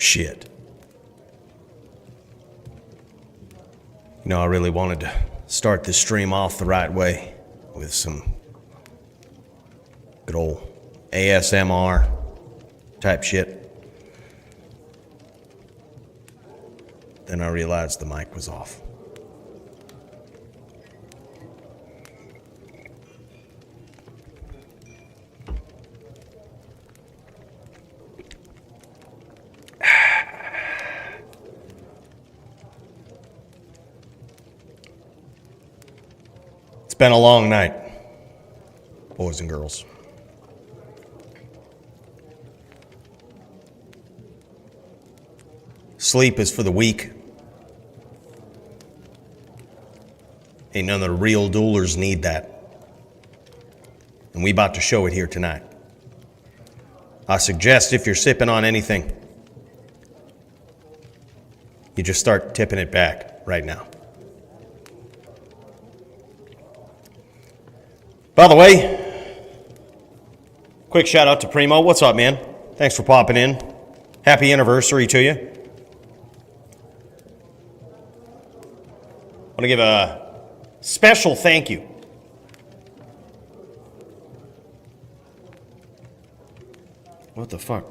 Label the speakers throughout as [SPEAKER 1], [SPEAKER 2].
[SPEAKER 1] shit. You know, I really wanted to start this stream off the right way with some good old ASMR type shit. Then I realized the mic was off. It's been a long night, boys and girls. Sleep is for the weak. Ain't none of the real duelers need that. And we about to show it here tonight. I suggest if you're sipping on anything, you just start tipping it back right now. By the way, quick shout out to Primo. What's up, man? Thanks for popping in. Happy anniversary to you. I want to give a special thank you what the fuck?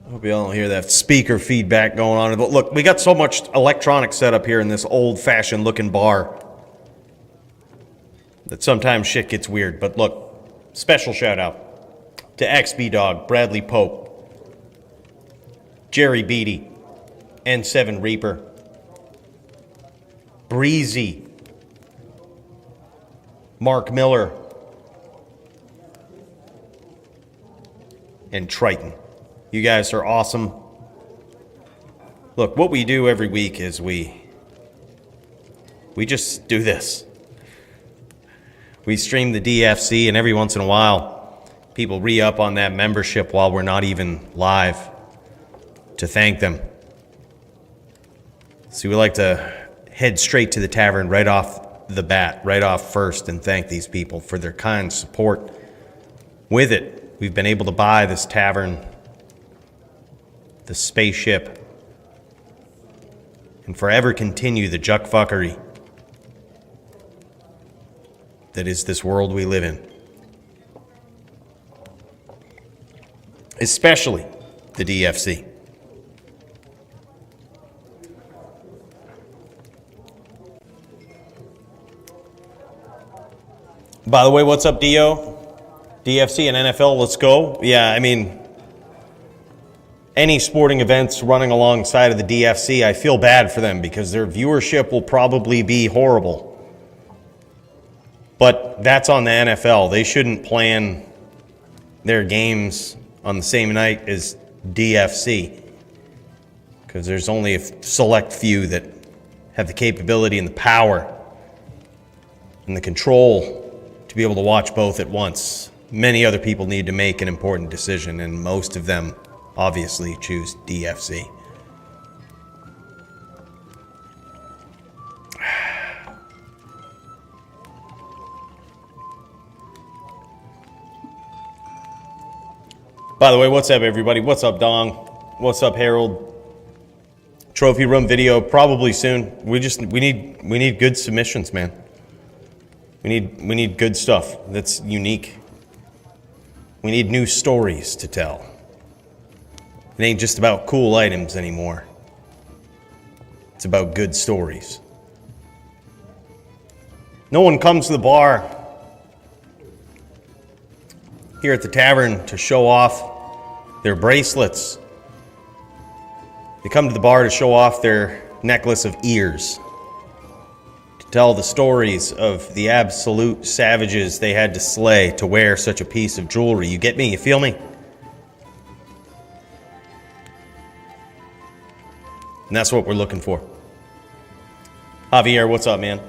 [SPEAKER 1] I hope you all don't hear that speaker feedback going on. But look, we got so much electronic setup here in this old-fashioned looking bar that sometimes shit gets weird. But look, special shout out to XB Dog, Bradley Pope, Jerry Beatty, N7 Reaper, Breezy, Mark Miller, and Triton. You guys are awesome. Look, what we do every week is we just do this. We stream the DFC, and every once in a while, people re-up on that membership while we're not even live to thank them. So we like to head straight to the tavern right off the bat, right off first, and thank these people for their kind support. With it, we've been able to buy this tavern, the spaceship, and forever continue the juckfuckery that is this world we live in. Especially the DFC. By the way, what's up, Dio? DFC and NFL, let's go. Yeah, I mean, any sporting events running alongside of the DFC, I feel bad for them because their viewership will probably be horrible. But that's on the NFL. They shouldn't plan their games on the same night as DFC because there's only a select few that have the capability and the power and the control to be able to watch both at once. Many other people need to make an important decision, and most of them obviously choose DFC. By the way, what's up, everybody? What's up, Dong? What's up, Harold? Trophy room video probably soon. We need good submissions, man. We need good stuff that's unique. We need new stories to tell. It ain't just about cool items anymore. It's about good stories. No one comes to the bar here at the tavern to show off their bracelets. They come to the bar to show off their necklace of ears, to tell the stories of the absolute savages they had to slay to wear such a piece of jewelry. You get me? You feel me? And that's what we're looking for. Javier, what's up, man?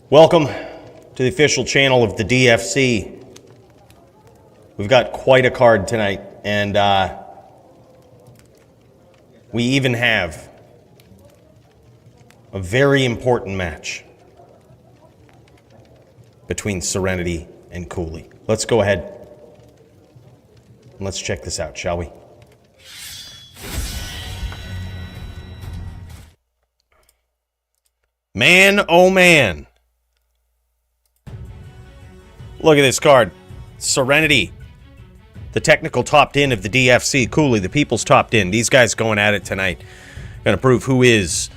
[SPEAKER 1] Welcome to the official channel of the DFC. We've got quite a card tonight, and we even have a very important match between Serenity and Coooley. Let's go ahead Let's check this out, shall we? Man, oh man. Look at this card. Serenity. The technical top din of the DFC. Coooley, the people's top din. These guys going at it tonight. Gonna prove who is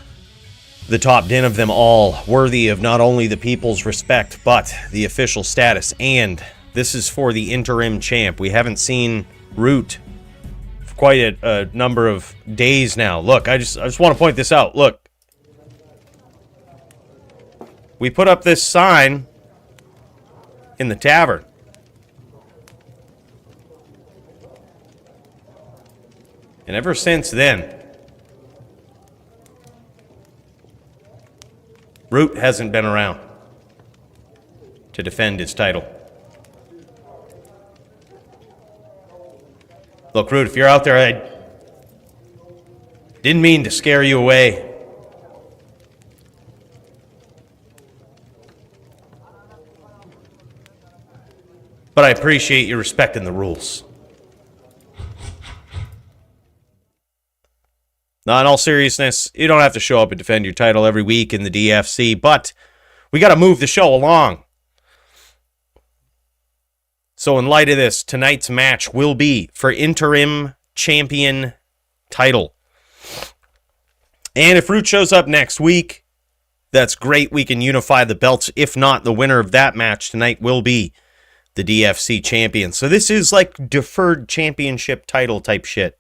[SPEAKER 1] the top din of them all. Worthy of not only the people's respect, but the official status. And this is for the interim champ. We haven't seen Root for quite a number of days now. Look, I just want to point this out. Look. We put up this sign in the tavern. And ever since then, Root hasn't been around to defend his title. Look, Root, if you're out there, I didn't mean to scare you away. But I appreciate you respecting the rules. Now, in all seriousness, you don't have to show up and defend your title every week in the DFC, but we got to move the show along. So in light of this, tonight's match will be for interim champion title. And if Root shows up next week, that's great. We can unify the belts. If not, the winner of that match tonight will be the DFC champion. So this is like deferred championship title type shit.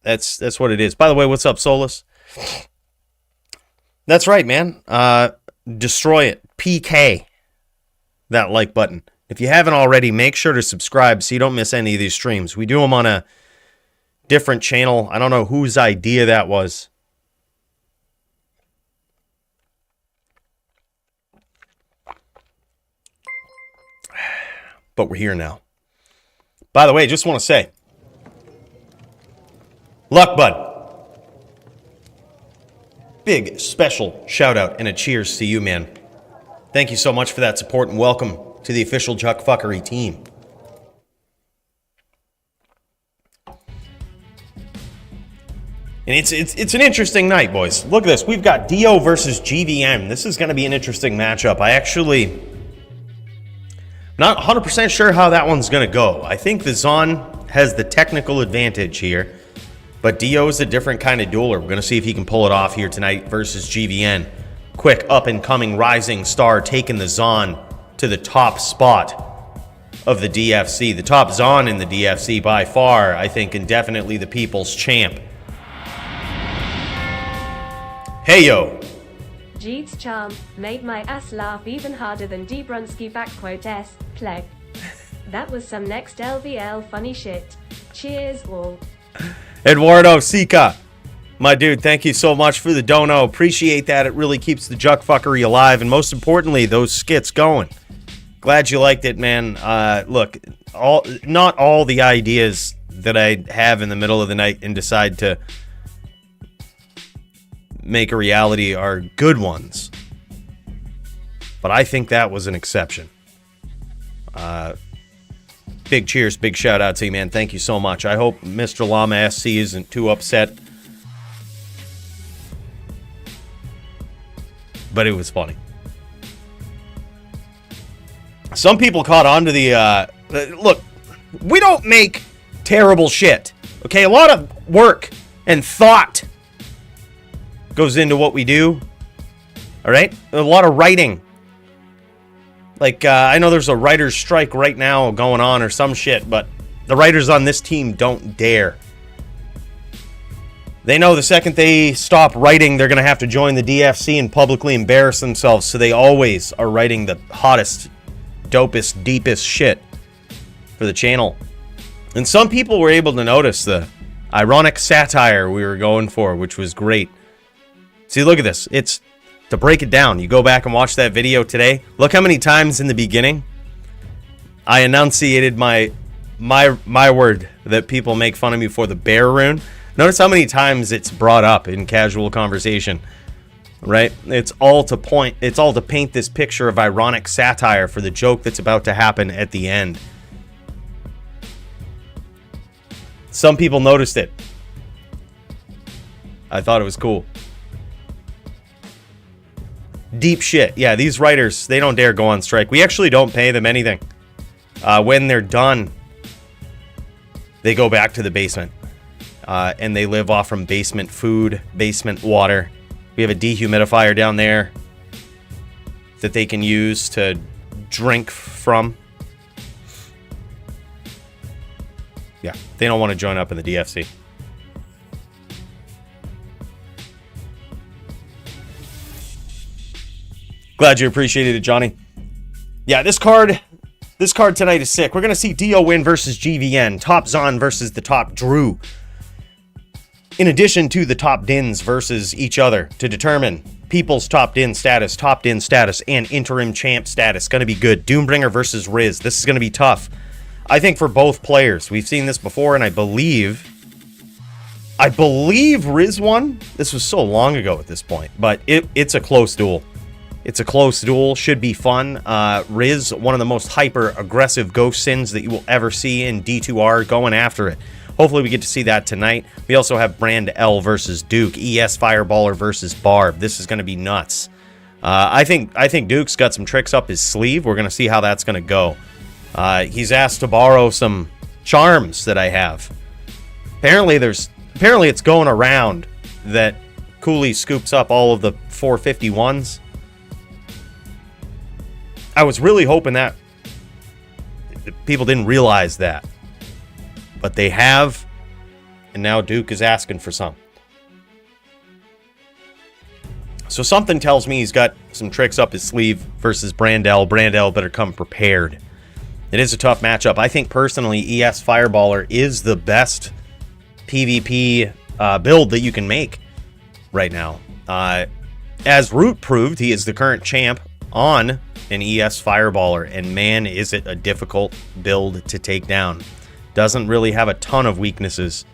[SPEAKER 1] That's what it is. By the way, what's up, Solus? That's right, man. Destroy it. PK that like button. If you haven't already, make sure to subscribe so you don't miss any of these streams. We do them on a different channel. I don't know whose idea that was. But we're here now. By the way, just want to say, luck, bud. Big special shout out and a cheers to you, man. Thank you so much for that support and welcome to the official Juckfuckery team. And it's an interesting night, boys. Look at this. We've got Dio versus GVM. This is going to be an interesting matchup. I actually not 100% sure how that one's going to go. I think the Zon has the technical advantage here, but Dio is a different kind of dueler. We're going to see if he can pull it off here tonight versus GVN. Quick up-and-coming rising star taking the Zon to the top spot of the DFC. The top Zon in the DFC by far, I think, and definitely the people's champ. Hey, yo.
[SPEAKER 2] Jeeves charm made my ass laugh even harder than Debrunsky backquote S. Plague. That was some next LVL funny shit. Cheers, all.
[SPEAKER 1] Eduardo Sika, my dude, thank you so much for the dono. Appreciate that. It really keeps the Juckfuckery alive, and most importantly, those skits going. Glad you liked it, man. Look, not all the ideas that I have in the middle of the night and decide to make a reality are good ones, but I think that was an exception. Big cheers, big shout out to you, man. Thank you so much. I hope Mr. Llama SC isn't too upset, but it was funny. Some people caught on to the look, we don't make terrible shit, okay? A lot of work and thought goes into what we do, all right? A lot of writing. Like, I know there's a writer's strike right now going on or some shit, but the writers on this team don't dare. They know the second they stop writing, they're going to have to join the DFC and publicly embarrass themselves, so they always are writing the hottest, dopest, deepest shit for the channel. And some people were able to notice the ironic satire we were going for, which was great. See, look at this. It's, to break it down, you go back and watch that video today. Look how many times in the beginning I enunciated my word that people make fun of me for, the bear rune. Notice how many times it's brought up in casual conversation. right? It's all to paint this picture of ironic satire for the joke that's about to happen at the end. Some people noticed it. I thought it was cool. Deep shit. Yeah, these writers, they don't dare go on strike. We actually don't pay them anything. When they're done, they go back to the basement. And they live off from basement food, basement water. We have a dehumidifier down there that they can use to drink from. Yeah, they don't want to join up in the DFC. Glad you appreciated it, Johnny. Yeah, this card tonight is sick. We're going to see Diowind versus GVN, top Zon versus the top Drew. In addition to the top Dins versus each other to determine people's top Din status, and interim champ status. Going to be good. Doombringer versus Riz. This is going to be tough. I think for both players. We've seen this before, and I believe Riz won. This was so long ago at this point, but it's a close duel. It's a close duel. Should be fun. Riz, one of the most hyper-aggressive ghost sins that you will ever see in D2R, going after it. Hopefully we get to see that tonight. We also have Brand L versus Duke. ES Fireballer versus Barb. This is going to be nuts. I think Duke's got some tricks up his sleeve. We're going to see how that's going to go. He's asked to borrow some charms that I have. Apparently it's going around that Coooley scoops up all of the 451s. I was really hoping that people didn't realize that. But they have, and now Duke is asking for some. So something tells me he's got some tricks up his sleeve versus Brandel. Brandel better come prepared. It is a tough matchup. I think personally ES Fireballer is the best PvP build that you can make right now. As Root proved, he is the current champ on an ES Fireballer, and man, is it a difficult build to take down. Doesn't really have a ton of weaknesses.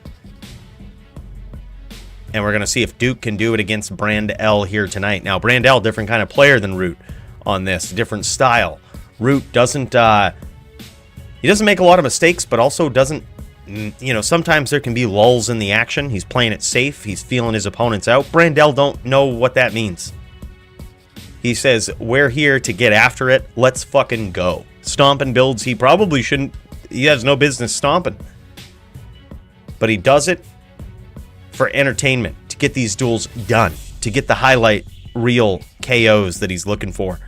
[SPEAKER 1] And we're going to see if Duke can do it against Brand L here tonight. Now, Brand L, different kind of player than Root on this. Different style. Root doesn't... he doesn't make a lot of mistakes, but also doesn't... You know, sometimes there can be lulls in the action. He's playing it safe. He's feeling his opponents out. Brand L don't know what that means. He says, we're here to get after it. Let's fucking go. Stomping builds he probably shouldn't... He has no business stomping. But he does it for entertainment, to get these duels done, to get the highlight reel KOs that he's looking for.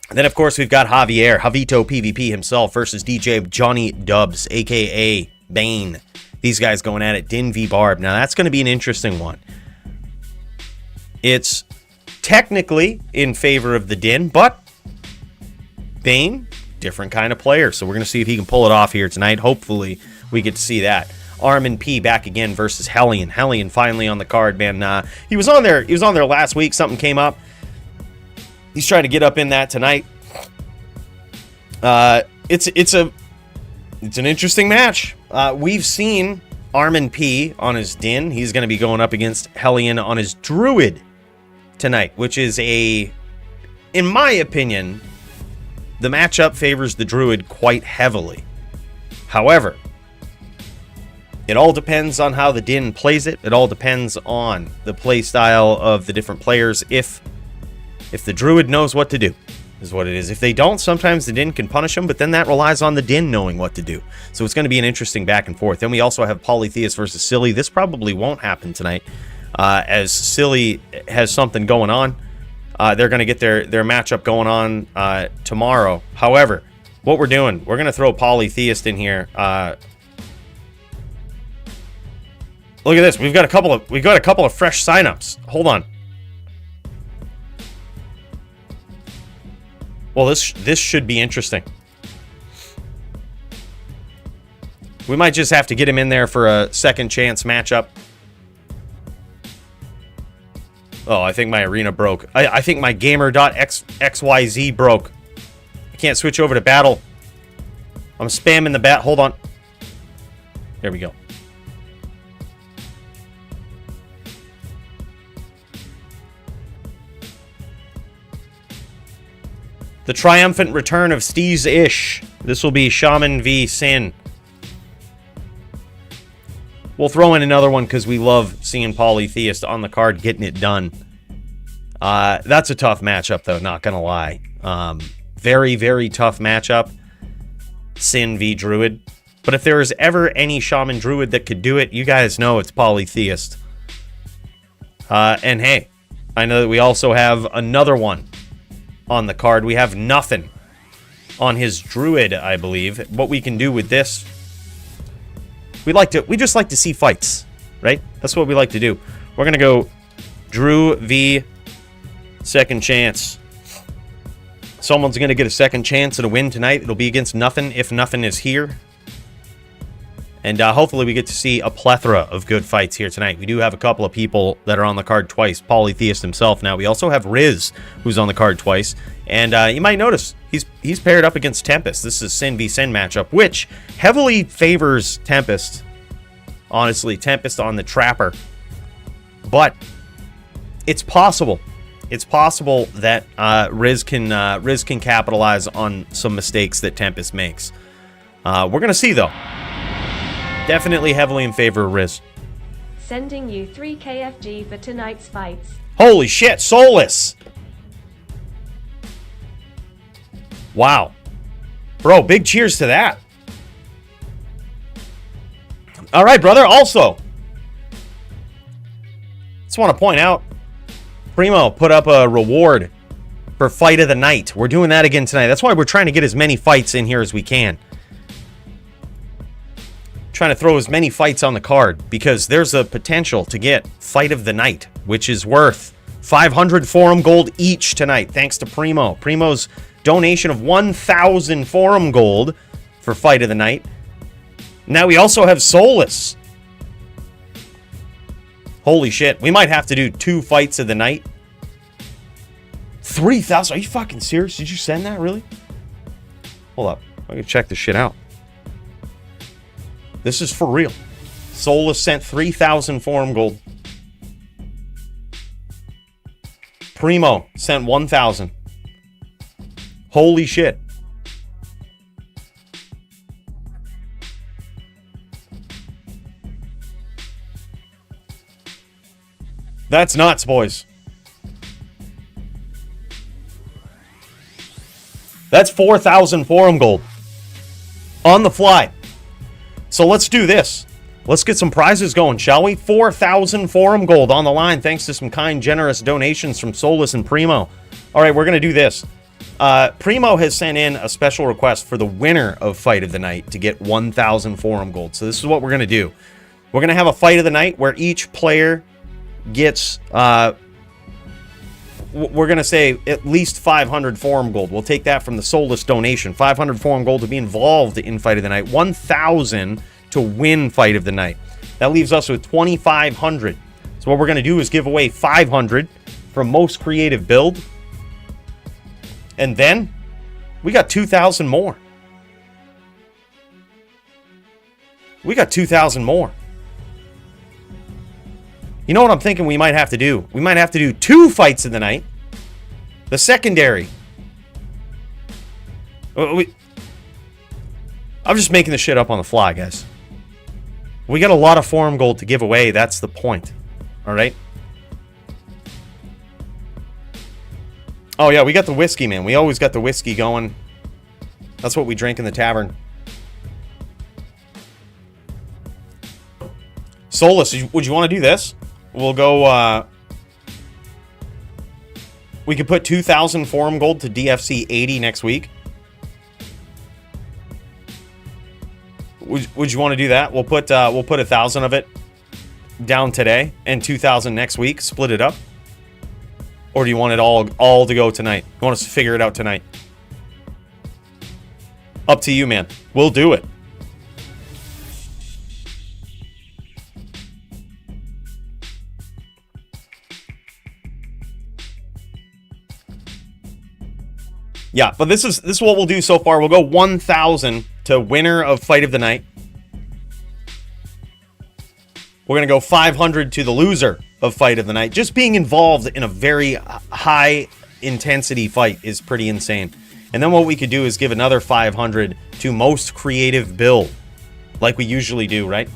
[SPEAKER 1] And then, of course, we've got JavitoPvp himself versus DJ Johnny Dubs, a.k.a. Bane. These guys going at it, Din v Barb. Now, that's going to be an interesting one. It's technically in favor of the Din, but Bane... different kind of player, so we're going to see if he can pull it off here tonight. Hopefully we get to see that. Armin P back again versus Hellian. Hellian finally on the card, man. He was on there last week. Something came up. He's trying to get up in that tonight. It's an interesting match. We've seen Armin P on his Din. He's going to be going up against Hellian on his Druid tonight, which is in my opinion, the matchup favors the Druid quite heavily. However, it all depends on how the Din plays it. It all depends on the play style of the different players. If the Druid knows what to do, is what it is. If they don't, sometimes the Din can punish them, but then that relies on the Din knowing what to do. So it's going to be an interesting back and forth. Then we also have Polytheist versus Silly. This probably won't happen tonight, as Silly has something going on. They're going to get their matchup going on tomorrow. However, what we're doing, we're going to throw Polytheist in here. Look at this. We've got a couple of fresh signups. Hold on. Well, this should be interesting. We might just have to get him in there for a second chance matchup. Oh, I think my arena broke. I think my gamer.xyz broke. I can't switch over to battle. I'm spamming the bat. Hold on. There we go. The triumphant return of Steezish. This will be Shaman v Sin. We'll throw in another one because we love seeing Polytheist on the card getting it done. That's a tough matchup, though, not going to lie. Very, very tough matchup. Sin v Druid. But if there is ever any Shaman Druid that could do it, you guys know it's Polytheist. And hey, I know that we also have another one on the card. We have nothing on his Druid, I believe. What we can do with this, we just like to see fights, right? That's what we like to do. We're going to go Drew v second chance. Someone's going to get a second chance at a win tonight. It'll be against nothing if nothing is here. And hopefully we get to see a plethora of good fights here tonight. We do have a couple of people that are on the card twice. Polytheist himself now. We also have Riz, who's on the card twice. And you might notice he's paired up against Tempest. This is Sin v Sin matchup, which heavily favors Tempest. Honestly, Tempest on the Trapper. But it's possible. It's possible that Riz can capitalize on some mistakes that Tempest makes. We're going to see, though. Definitely heavily in favor of Riz.
[SPEAKER 2] Sending you 3 KFG for tonight's fights.
[SPEAKER 1] Holy shit, Soulless! Wow. Bro, big cheers to that. Alright, brother, also, just want to point out, Primo put up a reward for Fight of the Night. We're doing that again tonight. That's why we're trying to get as many fights in here as we can. Trying to throw as many fights on the card because there's a potential to get Fight of the Night, which is worth 500 forum gold each tonight, thanks to Primo. Primo's donation of 1,000 forum gold for Fight of the Night. Now we also have Soulless. Holy shit, we might have to do 2 fights of the night. 3,000, are you fucking serious? Did you send that, really? Hold up, I can check this shit out. This is for real. Soulless sent 3,000 forum gold. Primo sent 1,000. Holy shit. That's nuts, boys. That's 4,000 forum gold. On the fly. So let's do this. Let's get some prizes going, shall we? 4,000 forum gold on the line, thanks to some kind, generous donations from Soulless and Primo. All right, we're going to do this. Primo has sent in a special request for the winner of Fight of the Night to get 1,000 forum gold. So this is what we're going to do. We're going to have a Fight of the Night where each player gets, we're going to say at least 500 forum gold. We'll take that from the Soulless donation. 500 forum gold to be involved in Fight of the Night. 1,000 to win Fight of the Night. That leaves us with 2,500. So what we're going to do is give away 500 from most creative build. And then we got 2,000 more. We got 2,000 more. You know what I'm thinking we might have to do? We might have to do 2 fights of the night. The secondary. I'm just making this shit up on the fly, guys. We got a lot of forum gold to give away. That's the point. All right? Oh, yeah, we got the whiskey, man. We always got the whiskey going. That's what we drink in the tavern. Soulless, would you want to do this? We'll go, we could put 2,000 forum gold to DFC 80 next week. Would you want to do that? We'll put 1,000 of it down today and 2,000 next week. Split it up. Or do you want it all to go tonight? You want us to figure it out tonight? Up to you, man. We'll do it. Yeah, but this is what we'll do so far. We'll go 1,000 to winner of Fight of the Night. We're going to go 500 to the loser of Fight of the Night. Just being involved in a very high intensity fight is pretty insane. And then what we could do is give another 500 to most creative build, like we usually do, right?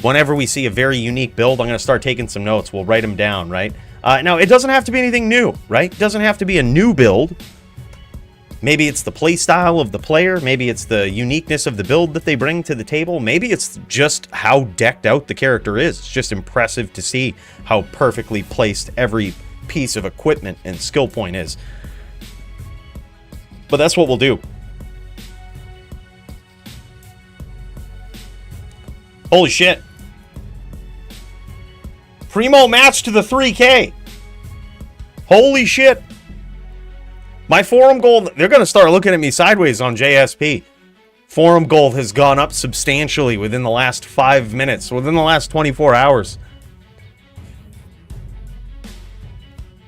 [SPEAKER 1] Whenever we see a very unique build, I'm going to start taking some notes. We'll write them down, right? Now, it doesn't have to be anything new, right? It doesn't have to be a new build. Maybe it's the play style of the player. Maybe it's the uniqueness of the build that they bring to the table. Maybe it's just how decked out the character is. It's just impressive to see how perfectly placed every piece of equipment and skill point is. But that's what we'll do. Holy shit. Primo match to the 3K. Holy shit. My forum gold, they're going to start looking at me sideways on JSP. Forum gold has gone up substantially within the last 5 minutes, within the last 24 hours.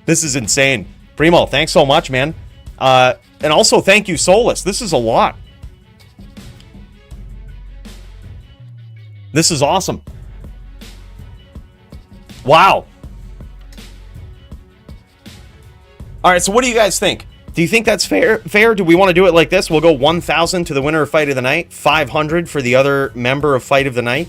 [SPEAKER 1] This is insane. Primo, thanks so much, man. And also, thank you, Solus. This is a lot. This is awesome. Wow. All right, so what do you guys think? Do you think that's fair? Do we want to do it like this? We'll go 1,000 to the winner of Fight of the Night, 500 for the other member of Fight of the Night,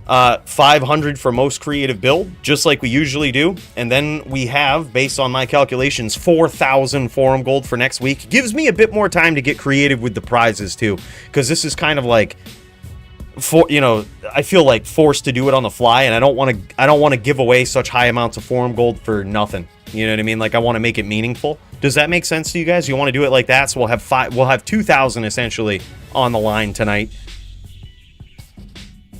[SPEAKER 1] 500 for most creative build, just like we usually do. And then we have, based on my calculations, 4,000 forum gold for next week. Gives me a bit more time to get creative with the prizes too, because this is kind of like, I feel like forced to do it on the fly, and I don't want to give away such high amounts of forum gold for nothing. You know what I mean? Like, I want to make it meaningful. Does that make sense to you guys? You want to do it like that? So we'll have 2,000 essentially on the line tonight.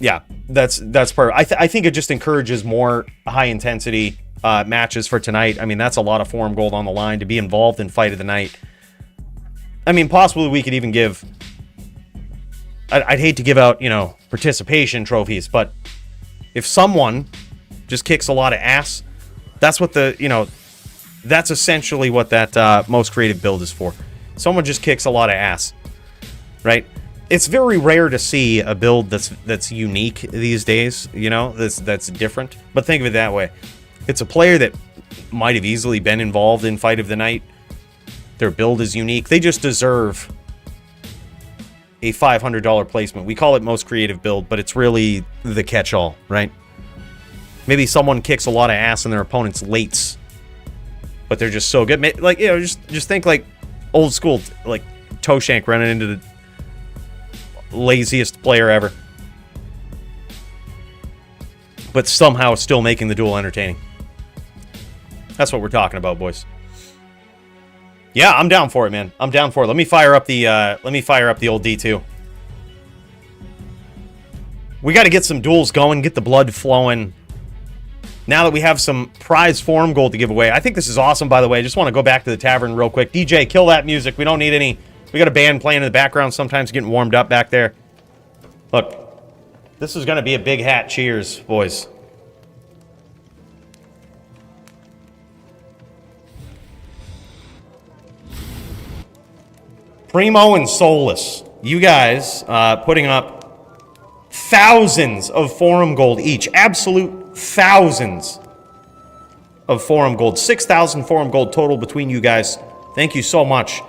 [SPEAKER 1] Yeah, that's perfect. I think it just encourages more high intensity matches for tonight. I mean, that's a lot of forum gold on the line to be involved in Fight of the Night. I mean, possibly we could even give. I'd hate to give out, participation trophies, but if someone just kicks a lot of ass, that's what that's essentially what that most creative build is for. Someone just kicks a lot of ass, right? It's very rare to see a build that's unique these days, that's different. But think of it that way. It's a player that might have easily been involved in Fight of the Night. Their build is unique. They just deserve a $500 placement. We call it most creative build, but it's really the catch-all, right? Maybe someone kicks a lot of ass in their opponent's lates, but they're just so good. Like, just think like old school, like Toeshank running into the laziest player ever, but somehow still making the duel entertaining. That's what we're talking about, boys. Yeah, I'm down for it, man. I'm down for it. Let me fire up the old D2. We got to get some duels going, get the blood flowing. Now that we have some prize forum gold to give away. I think this is awesome, by the way. I just want to go back to the tavern real quick. DJ, kill that music. We don't need any. We got a band playing in the background, sometimes getting warmed up back there. Look, this is going to be a big hat. Cheers, boys. Primo and Solus, you guys putting up thousands of forum gold each. Absolute thousands of forum gold. 6,000 forum gold total between you guys. Thank you so much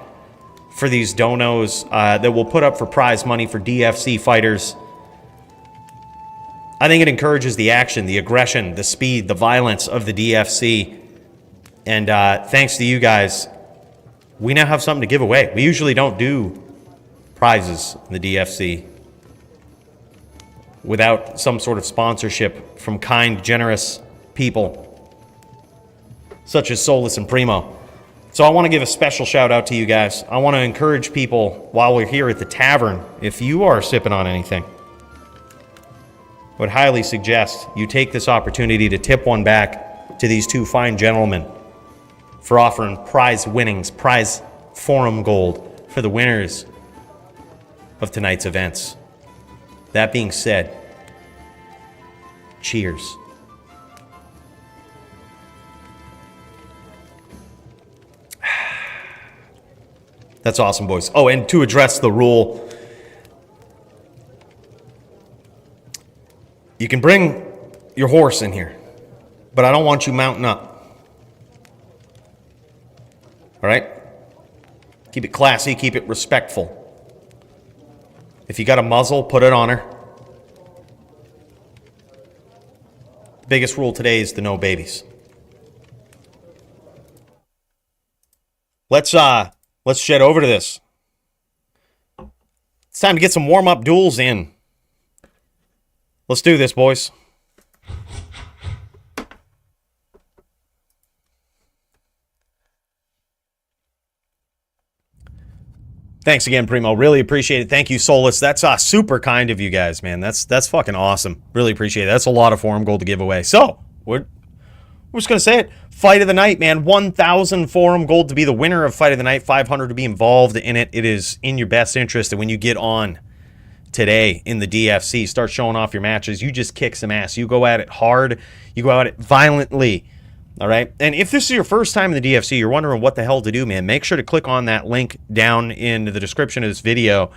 [SPEAKER 1] for these donos that we'll put up for prize money for DFC fighters. I think it encourages the action, the aggression, the speed, the violence of the DFC. And thanks to you guys, we now have something to give away. We usually don't do prizes in the DFC without some sort of sponsorship from kind, generous people such as Solus and Primo. So I want to give a special shout out to you guys. I want to encourage people while we're here at the tavern, if you are sipping on anything, I would highly suggest you take this opportunity to tip one back to these two fine gentlemen for offering prize winnings, prize forum gold for the winners of tonight's events. That being said, cheers. That's awesome, boys. Oh, and to address the rule, you can bring your horse in here, but I don't want you mounting up. All right? Keep it classy, keep it respectful. If you got a muzzle, put it on her. The biggest rule today is the no babies. Let's jet over to this. It's time to get some warm-up duels in. Let's do this, boys. Thanks again, Primo. Really appreciate it. Thank you, Solus. That's super kind of you guys, man. That's fucking awesome. Really appreciate it. That's a lot of forum gold to give away. So, we're just going to say it. Fight of the night, man. 1,000 forum gold to be the winner of Fight of the Night. 500 to be involved in it. It is in your best interest that when you get on today in the DFC, start showing off your matches. You just kick some ass. You go at it hard. You go at it violently. All right? And if this is your first time in the DFC, you're wondering what the hell to do, man, make sure to click on that link down in the description of this video.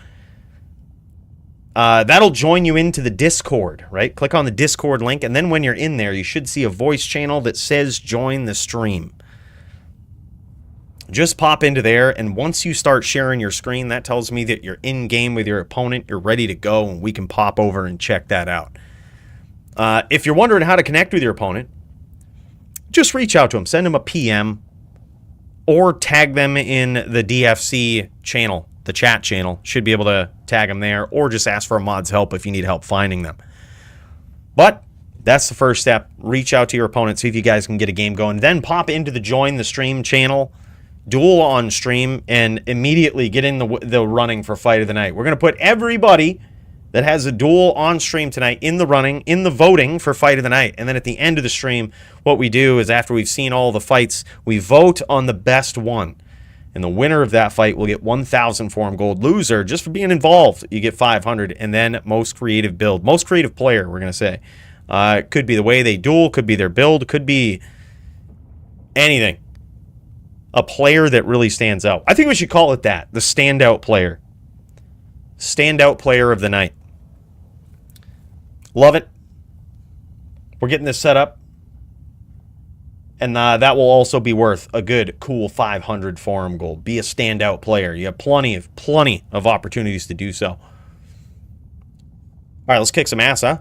[SPEAKER 1] That'll join you into the Discord, right? Click on the Discord link, and then when you're in there, you should see a voice channel that says join the stream. Just pop into there, and once you start sharing your screen, that tells me that you're in game with your opponent, you're ready to go, and we can pop over and check that out. If you're wondering how to connect with your opponent, just reach out to them. Send them a PM or tag them in the DFC channel, the chat channel. Should be able to tag them there, or just ask for a mod's help if you need help finding them. But that's the first step. Reach out to your opponent, see if you guys can get a game going. Then pop into the join the stream channel, duel on stream, and immediately get in the running for Fight of the Night. We're going to put everybody that has a duel on stream tonight in the running, in the voting for Fight of the Night. And then at the end of the stream, what we do is after we've seen all the fights, we vote on the best one. And the winner of that fight will get 1,000 forum gold. Loser, just for being involved, you get 500. And then most creative build, most creative player, we're going to say. It could be the way they duel, could be their build, could be anything. A player that really stands out. I think we should call it that, the standout player. Standout player of the night. Love it. We're getting this set up. And that will also be worth a good, cool 500 forum gold. Be a standout player. You have plenty of opportunities to do so. All right, let's kick some ass, huh?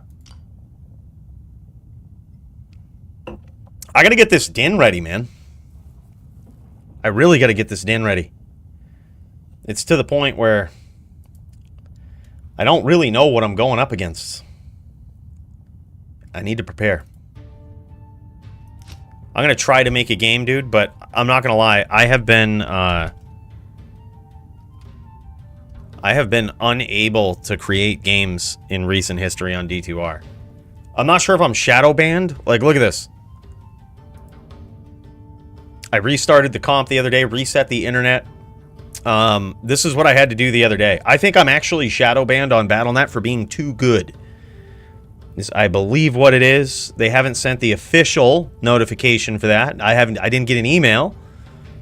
[SPEAKER 1] I got to get this din ready, man. I really got to get this din ready. It's to the point where I don't really know what I'm going up against. I need to prepare. I'm going to try to make a game, dude, but I'm not going to lie. I have been unable to create games in recent history on D2R. I'm not sure if I'm shadow banned. Like, look at this. I restarted the comp the other day, reset the internet. This is what I had to do the other day. I think I'm actually shadow banned on Battle.net for being too good. Is I believe what it is. They haven't sent the official notification for that. I didn't get an email,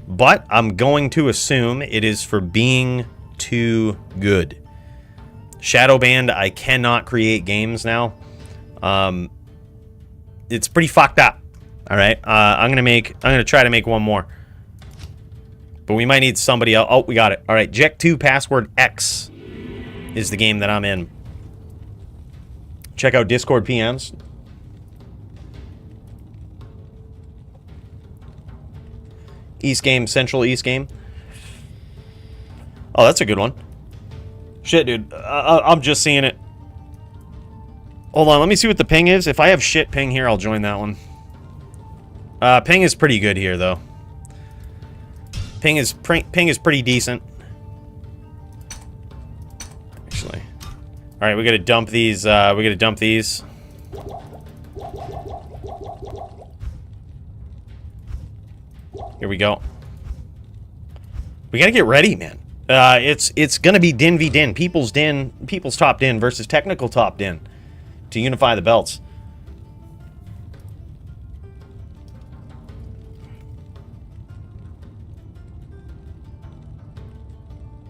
[SPEAKER 1] but I'm going to assume it is for being too good. Shadow banned. I cannot create games now. It's pretty fucked up. All right. I'm gonna try to make one more. But we might need somebody else. Oh, we got it. All right, Jek2 password X is the game that I'm in. Check out Discord PMs. East game, Central East game. Oh, that's a good one. Shit, dude. I'm just seeing it. Hold on, let me see what the ping is. If I have shit ping here, I'll join that one. Ping is pretty good here, though. Ping is pretty decent. Actually. Alright, we gotta dump these, Here we go. We gotta get ready, man. It's gonna be din v din. People's top din versus technical top din. To unify the belts.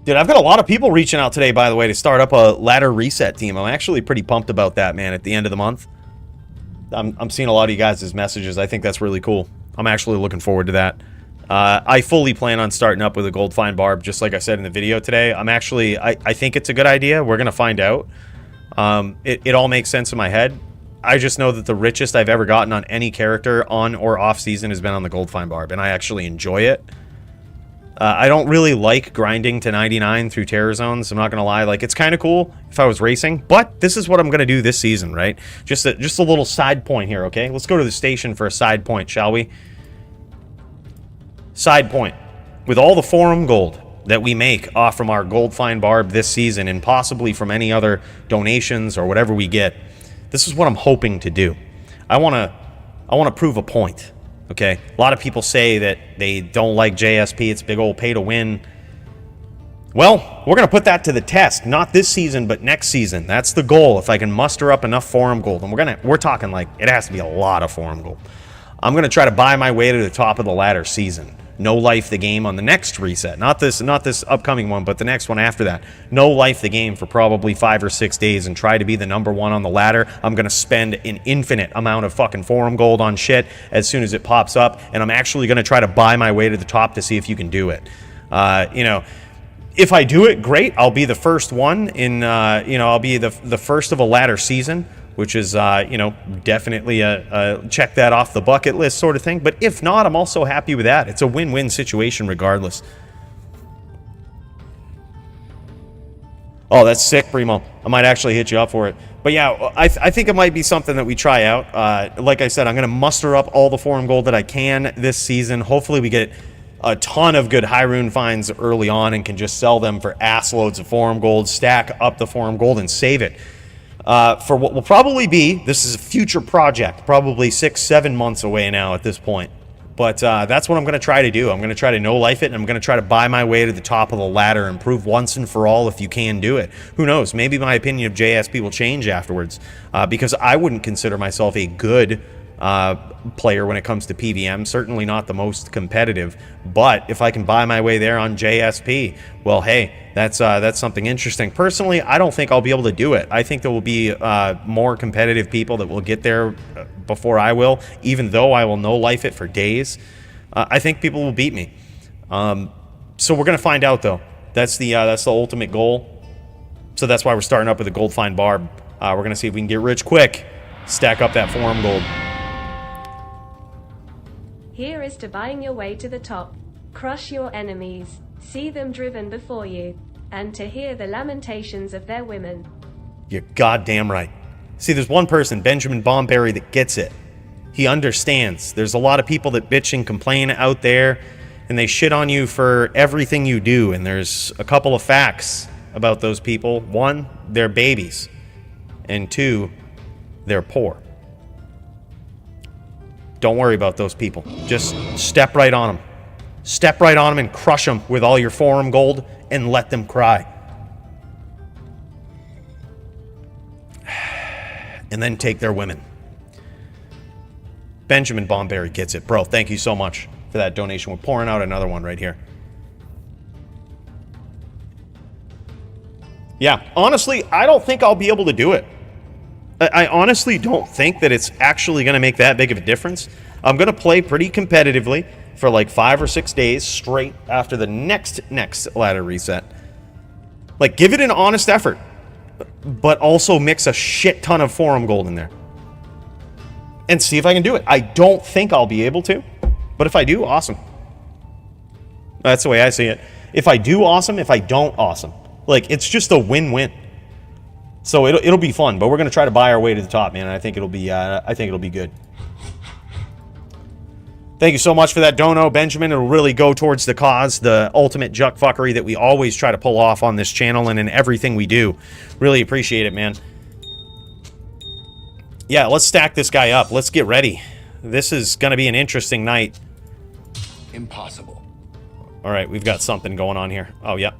[SPEAKER 1] Dude, I've got a lot of people reaching out today, by the way, to start up a ladder reset team. I'm actually pretty pumped about that, man, at the end of the month. I'm seeing a lot of you guys' messages. I think that's really cool. I'm actually looking forward to that. I fully plan on starting up with a gold fine barb, just like I said in the video today. I think it's a good idea. We're going to find out. It all makes sense in my head. I just know that the richest I've ever gotten on any character on or off season has been on the gold fine barb, and I actually enjoy it. I don't really like grinding to 99 through terror zones. I'm not going to lie. Like, it's kind of cool if I was racing, but this is what I'm going to do this season, right? Just a little side point here, okay? Let's go to the station for a side point, shall we? Side point. With all the forum gold that we make off from our gold fine barb this season, and possibly from any other donations or whatever we get, this is what I'm hoping to do. I want to prove a point. Okay, a lot of people say that they don't like JSP. It's big old pay to win. Well, we're going to put that to the test. Not this season, but next season. That's the goal. If I can muster up enough forum gold, and we're talking like it has to be a lot of forum gold. I'm going to try to buy my way to the top of the ladder season. No life the game on the next reset. Not this upcoming one, but the next one after that. No life the game for probably 5 or 6 days and try to be the #1 on the ladder. I'm going to spend an infinite amount of fucking forum gold on shit as soon as it pops up, and I'm actually going to try to buy my way to the top to see if you can do it. You know, if I do it, great. I'll be the first one in, you know, I'll be the first of a ladder season, which is, you know, definitely a check that off the bucket list sort of thing. But if not, I'm also happy with that. It's a win-win situation regardless. Oh, that's sick, Primo. I might actually hit you up for it. But yeah, I think it might be something that we try out. Like I said, I'm going to muster up all the forum gold that I can this season. Hopefully we get a ton of good high rune finds early on and can just sell them for ass loads of forum gold, stack up the forum gold, and save it. For what will probably be, this is a future project, probably 6-7 months away now at this point. But that's what I'm going to try to do. I'm going to try to no-life it, and I'm going to try to buy my way to the top of the ladder and prove once and for all if you can do it. Who knows? Maybe my opinion of JSP will change afterwards, because I wouldn't consider myself a good player when it comes to PVM. Certainly not the most competitive, but if I can buy my way there on JSP, well, hey, that's something interesting. Personally, I don't think I'll be able to do it. I think there will be more competitive people that will get there before I will, even though I will no-life it for days. I think people will beat me. So we're gonna find out, though. That's the ultimate goal. So that's why we're starting up with a gold fine barb. We're gonna see if we can get rich quick, stack up that forum gold.
[SPEAKER 2] Here is to buying your way to the top. Crush your enemies, see them driven before you, and to hear the lamentations of their women.
[SPEAKER 1] You're goddamn right. See, there's one person, Benjamin Bomberry, that gets it. He understands. There's a lot of people that bitch and complain out there, and they shit on you for everything you do, and there's a couple of facts about those people. One, they're babies, and two, they're poor. Don't worry about those people. Just step right on them. Step right on them and crush them with all your forum gold and let them cry. And then take their women. Benjamin Bomberry gets it. Bro, thank you so much for that donation. We're pouring out another one right here. Yeah, honestly, I don't think I'll be able to do it. I honestly don't think that it's actually going to make that big of a difference. I'm going to play pretty competitively for like 5 or 6 days straight after the next ladder reset. Like, give it an honest effort, but also mix a shit ton of forum gold in there. And see if I can do it. I don't think I'll be able to, but if I do, awesome. That's the way I see it. If I do, awesome. If I don't, awesome. Like, it's just a win-win. So it'll be fun, but we're gonna try to buy our way to the top, man. And I think it'll be good. Thank you so much for that dono, Benjamin. It'll really go towards the cause, the ultimate juck fuckery that we always try to pull off on this channel and in everything we do. Really appreciate it, man. Yeah, let's stack this guy up. Let's get ready. This is gonna be an interesting night.
[SPEAKER 3] Impossible.
[SPEAKER 1] All right, we've got something going on here. Oh, yeah.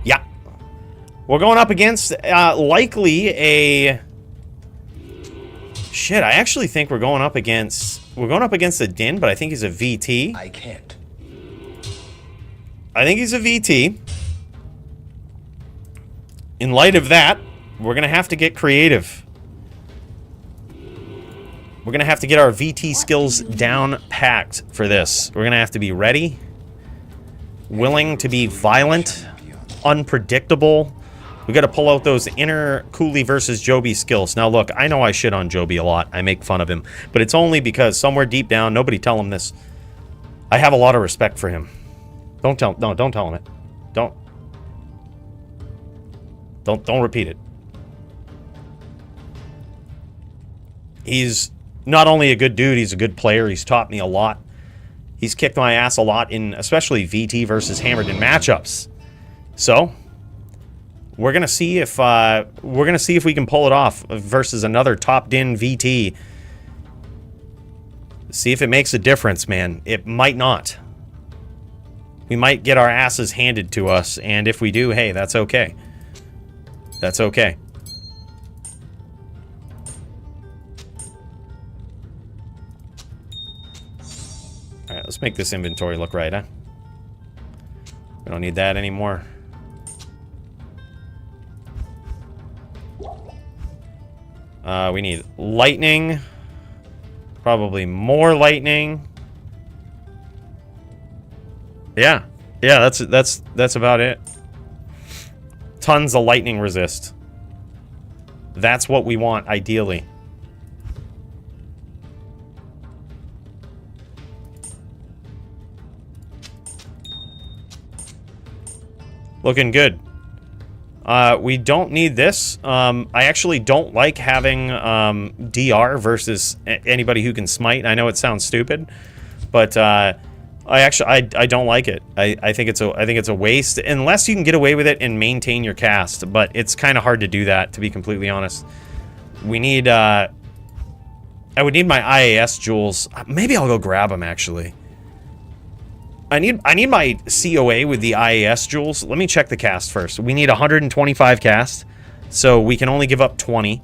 [SPEAKER 1] Yeah. We're going up against likely a... Shit, I actually think we're going up against a Din, but I think he's a VT.
[SPEAKER 3] I can't.
[SPEAKER 1] I think he's a VT. In light of that, we're going to have to get creative. We're going to have to get our VT skills down packed for this. We're going to have to be ready, willing to be violent, unpredictable. We got to pull out those inner Coooley versus Joby skills. Now look, I know I shit on Joby a lot. I make fun of him. But it's only because somewhere deep down, nobody tell him this, I have a lot of respect for him. Don't tell him it. Don't repeat it. He's not only a good dude, he's a good player. He's taught me a lot. He's kicked my ass a lot in especially VT versus Hammered in matchups. So we're gonna see if we can pull it off versus another top din VT. See if it makes a difference, man. It might not. We might get our asses handed to us, and if we do, hey, that's okay. That's okay. Alright, let's make this inventory look right, huh? We don't need that anymore. We need lightning. Probably more lightning. Yeah, that's about it. Tons of lightning resist. That's what we want, ideally. Looking good. We don't need this. I actually don't like having DR versus anybody who can smite. I know it sounds stupid, but I don't like it. I think it's a waste unless you can get away with it and maintain your cast. But it's kind of hard to do that, to be completely honest. We need. I would need my IAS jewels. Maybe I'll go grab them actually. I need my COA with the IAS jewels. Let me check the cast first. We need 125 cast, so we can only give up 20.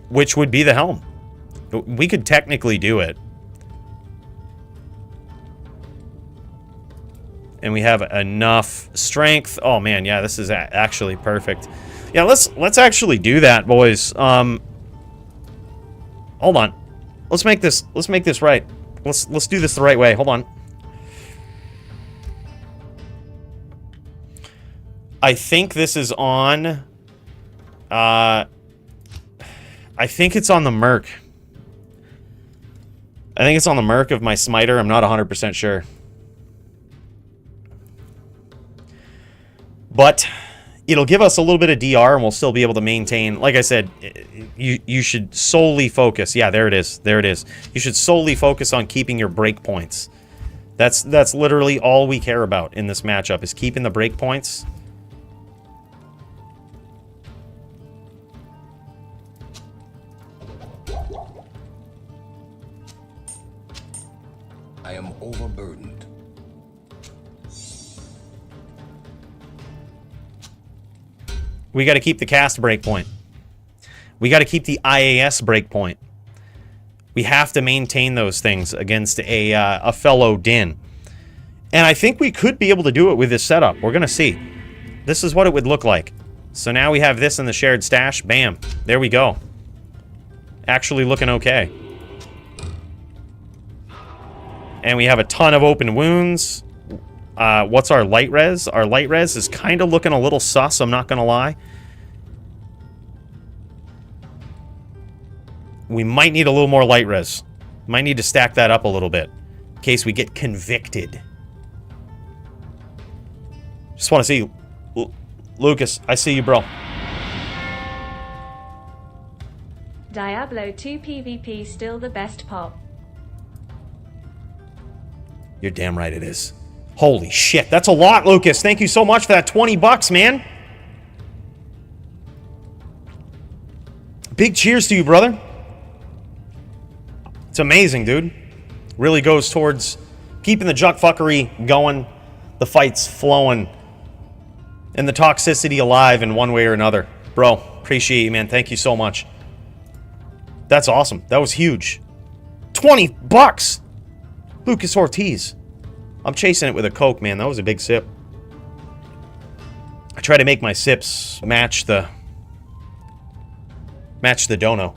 [SPEAKER 1] Which would be the helm. We could technically do it. And we have enough strength. Oh man, yeah, this is actually perfect. Yeah, let's actually do that, boys. Hold on. Let's make this right. Let's do this the right way. Hold on. I think this is on I think it's on the Merc. I think it's on the Merc of my Smiter. I'm not 100% sure. But it'll give us a little bit of DR and we'll still be able to maintain. Like I said, you should solely focus. Yeah, there it is. There it is. You should solely focus on keeping your breakpoints. That's literally all we care about in this matchup is keeping the breakpoints.
[SPEAKER 3] I am overburdened.
[SPEAKER 1] We got to keep the cast breakpoint. We got to keep the IAS breakpoint. We have to maintain those things against a fellow Din. And I think we could be able to do it with this setup. We're going to see. This is what it would look like. So now we have this in the shared stash. Bam. There we go. Actually looking okay. And we have a ton of open wounds. What's our light res? Our light res is kind of looking a little sus, I'm not going to lie. We might need a little more light res. Might need to stack that up a little bit in case we get convicted. Just want to see... Lucas, I see you, bro.
[SPEAKER 2] Diablo 2 PvP still the best pop.
[SPEAKER 1] You're damn right it is. Holy shit, that's a lot, Lucas. Thank you so much for that 20 bucks, man. Big cheers to you, brother. It's amazing, dude. Really goes towards keeping the juckfuckery going, the fights flowing, and the toxicity alive in one way or another. Bro, appreciate you, man. Thank you so much. That's awesome. That was huge. 20 bucks! Lucas Ortiz. I'm chasing it with a Coke, man. That was a big sip. I try to make my sips match the Match the dono.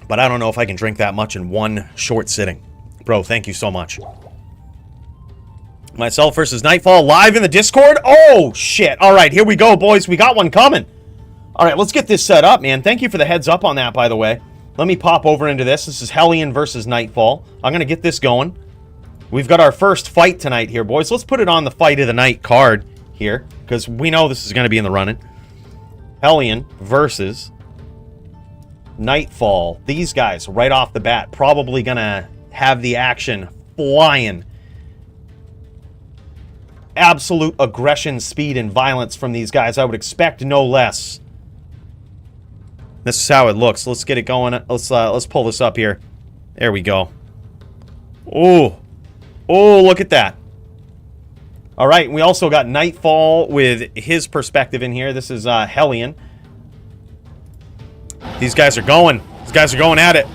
[SPEAKER 1] But I don't know if I can drink that much in one short sitting. Bro, thank you so much. Myself versus Nightfall live in the Discord. Oh, shit. All right, here we go, boys. We got one coming. All right, let's get this set up, man. Thank you for the heads up on that, by the way. Let me pop over into this. This is Hellian versus Nightfall. I'm going to get this going. We've got our first fight tonight here, boys. Let's put it on the fight of the night card here, because we know this is going to be in the running. Hellian versus Nightfall. These guys, right off the bat, probably going to have the action flying. Absolute aggression, speed, and violence from these guys. I would expect no less. This is how it looks. Let's get it going. Let's pull this up here. There we go. Oh, look at that. All right, we also got Nightfall with his perspective in here. This is Hellian. These guys are going. These guys are going at it.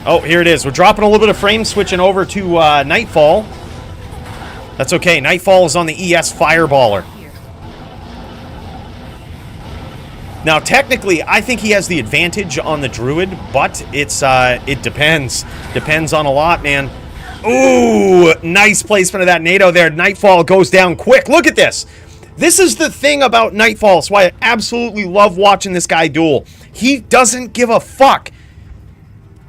[SPEAKER 1] Oh, here it is. We're dropping a little bit of frame, switching over to Nightfall. That's okay. Nightfall is on the ES Fireballer. Now, technically, I think he has the advantage on the Druid, but it depends. Depends on a lot, man. Ooh, nice placement of that NATO there. Nightfall goes down quick. Look at this. This is the thing about Nightfall. It's why I absolutely love watching this guy duel. He doesn't give a fuck.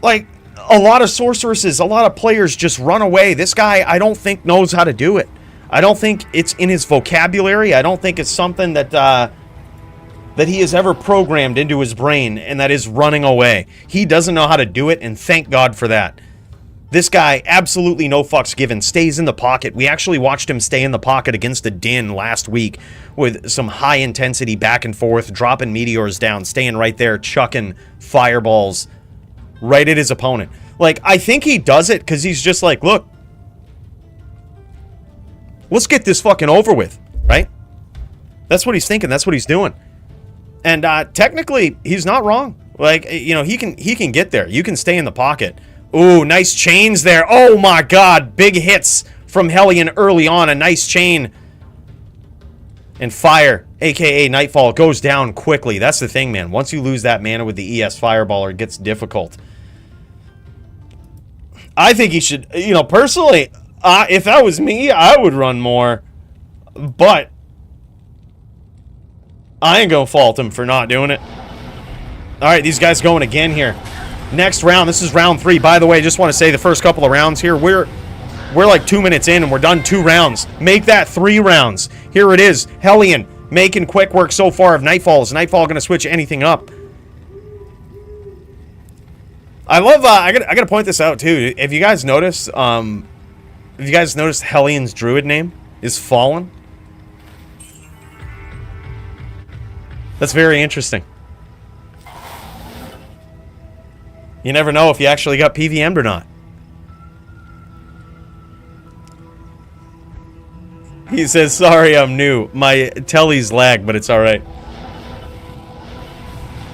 [SPEAKER 1] Like, a lot of sorceresses, a lot of players just run away. This guy, I don't think, knows how to do it. I don't think it's in his vocabulary. I don't think it's something that that he has ever programmed into his brain, and that is running away. He doesn't know how to do it, and thank God for that. This guy, absolutely no fucks given, stays in the pocket. We actually watched him stay in the pocket against the Din last week with some high intensity back and forth, dropping meteors down, staying right there, chucking fireballs right at his opponent. Like, I think he does it because he's just like, look, let's get this fucking over with, right? That's what he's thinking. That's what he's doing. And technically, he's not wrong. Like, you know, he can get there. You can stay in the pocket. Ooh, nice chains there. Oh my God, big hits from Hellian early on. A nice chain. And fire, aka Nightfall, goes down quickly. That's the thing, man. Once you lose that mana with the ES Fireballer, it gets difficult. I think he should, you know, personally, if that was me, I would run more. But I ain't gonna fault him for not doing it. All right, these guys going again here. Next round, this is round 3. By the way, just want to say the first couple of rounds here, we're like 2 minutes in and we're done 2 rounds. Make that 3 rounds. Here it is. Hellian making quick work so far of Nightfall. Is Nightfall going to switch anything up? I love, I gotta point this out too. If you guys notice, Hellian's Druid name is Fallen? That's very interesting. You never know if you actually got PVM'd or not. He says, sorry, I'm new. My telly's lag, but it's alright.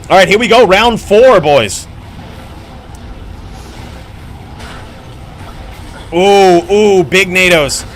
[SPEAKER 1] Alright, here we go. Round 4, boys. Ooh, big NATOs.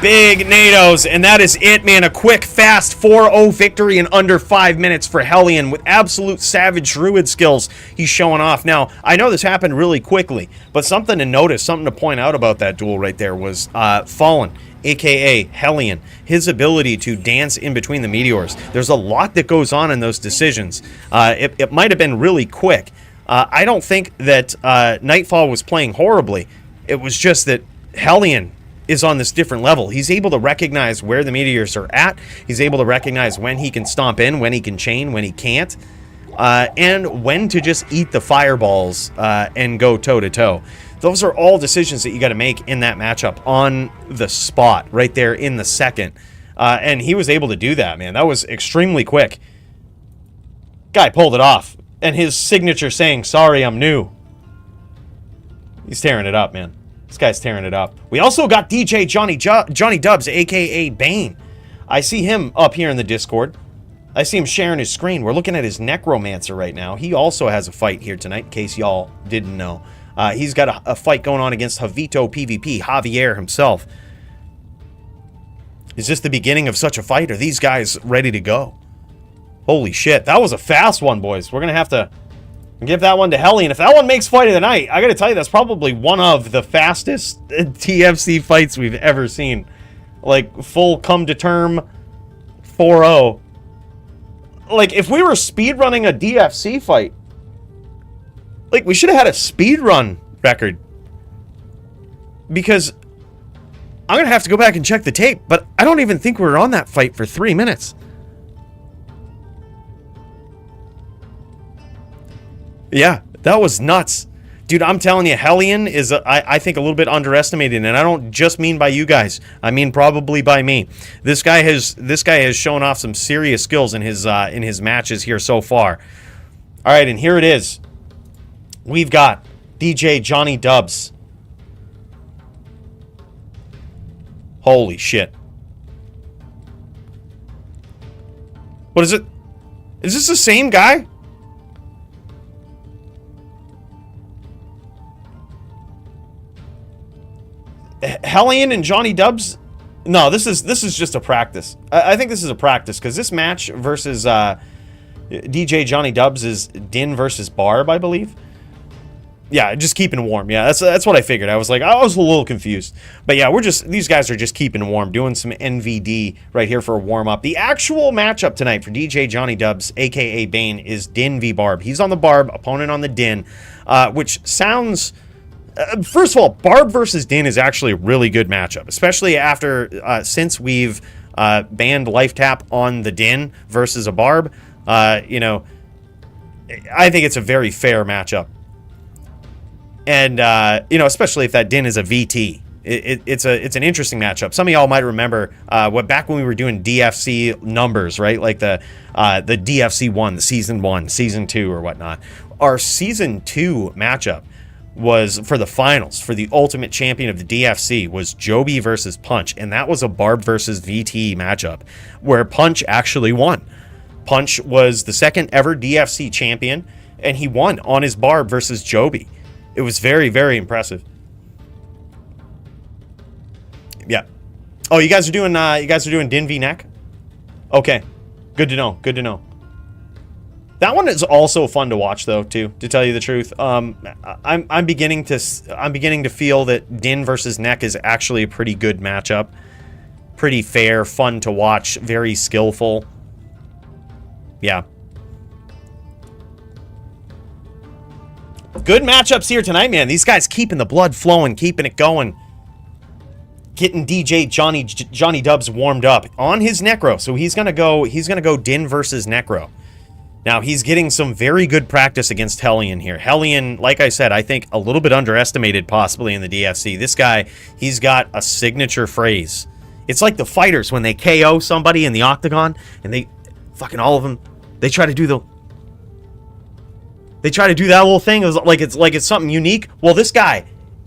[SPEAKER 1] Big NATOs. And that is it, man. A quick, fast 4-0 victory in under 5 minutes for Hellian with absolute savage Druid skills he's showing off. Now, I know this happened really quickly, but something to notice, something to point out about that duel right there was Fallen, aka Hellian. His ability to dance in between the meteors. There's a lot that goes on in those decisions. It might have been really quick. I don't think that Nightfall was playing horribly. It was just that Hellian is on this different level. He's able to recognize where the meteors are at. He's able to recognize when he can stomp in, when he can chain, when he can't, and when to just eat the fireballs and go toe-to-toe. Those are all decisions that you got to make in that matchup on the spot, right there in the second. And he was able to do that, man. That was extremely quick. Guy pulled it off. And his signature saying, sorry, I'm new. He's tearing it up, man. This guy's tearing it up. We also got DJ Johnny Dubs, a.k.a. Bane. I see him up here in the Discord. I see him sharing his screen. We're looking at his Necromancer right now. He also has a fight here tonight, in case y'all didn't know. He's got a fight going on against JavitoPvp, Javier himself. Is this the beginning of such a fight? Are these guys ready to go? Holy shit, that was a fast one, boys. We're gonna have to give that one to Hellian. If that one makes fight of the night, I gotta tell you, that's probably one of the fastest TFC fights we've ever seen. Like, full come to term 4-0. Like, if we were speedrunning a DFC fight, like, we should have had a speedrun record. Because I'm gonna have to go back and check the tape, but I don't even think we were on that fight for 3 minutes. Yeah, that was nuts. Dude, I'm telling you, Hellian is, I think, a little bit underestimated, and I don't just mean by you guys. I mean probably by me. This guy has shown off some serious skills in his matches here so far. All right, and here it is. We've got DJ Johnny Dubs. Holy shit. What is it? Is this the same guy? Hellian and Johnny Dubs? No, this is just a practice. I think this is a practice because this match versus DJ Johnny Dubs is Din versus Barb, I believe. Yeah, just keeping warm. Yeah, that's what I figured. I was a little confused. But yeah, these guys are just keeping warm, doing some NVD right here for a warm-up. The actual matchup tonight for DJ Johnny Dubs, aka Bane, is Din v Barb. He's on the Barb, opponent on the Din, which sounds... first of all, Barb versus Din is actually a really good matchup, especially after since we've banned Life Tap on the Din versus a Barb. You know, I think it's a very fair matchup. And, you know, especially if that Din is a VT. It's an interesting matchup. Some of y'all might remember back when we were doing DFC numbers, right? Like the DFC 1, the Season 1, Season 2, or whatnot. Our Season 2 matchup was for the finals, for the ultimate champion of the DFC, was Joby versus Punch. And that was a Barb versus VT matchup where Punch actually won. Punch was the second ever DFC champion, and he won on his Barb versus Joby. It was very, very impressive. Yeah. Oh, you guys are doing Din v Neck? Okay. Good to know. Good to know. That one is also fun to watch, though, too, to tell you the truth. I'm beginning to feel that Din versus Neck is actually a pretty good matchup. Pretty fair, fun to watch, very skillful. Yeah. Good matchups here tonight, man. These guys keeping the blood flowing, keeping it going. Getting DJ Johnny Dubs warmed up on his Necro. So he's gonna go Din versus Necro. Now, he's getting some very good practice against Hellian here. Hellian, like I said, I think a little bit underestimated possibly in the DFC. This guy, he's got a signature phrase. It's like the fighters when they KO somebody in the octagon, and they, fucking all of them, they try to do that little thing. It's like it's something unique. Well, this guy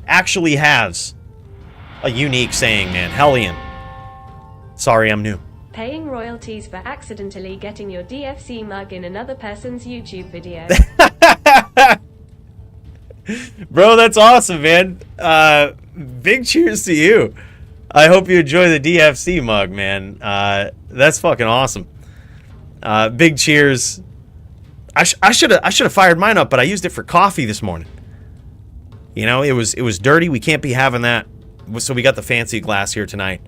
[SPEAKER 1] actually has a unique saying, man. Hellian. Sorry, I'm new.
[SPEAKER 2] Paying royalties for accidentally getting your DFC mug in another person's YouTube video.
[SPEAKER 1] Bro, that's awesome, man. Big cheers to you. I hope you enjoy the DFC mug, man. That's fucking awesome. Big cheers. I should have fired mine up, but I used it for coffee this morning. You know, it was dirty. We can't be having that. So we got the fancy glass here tonight.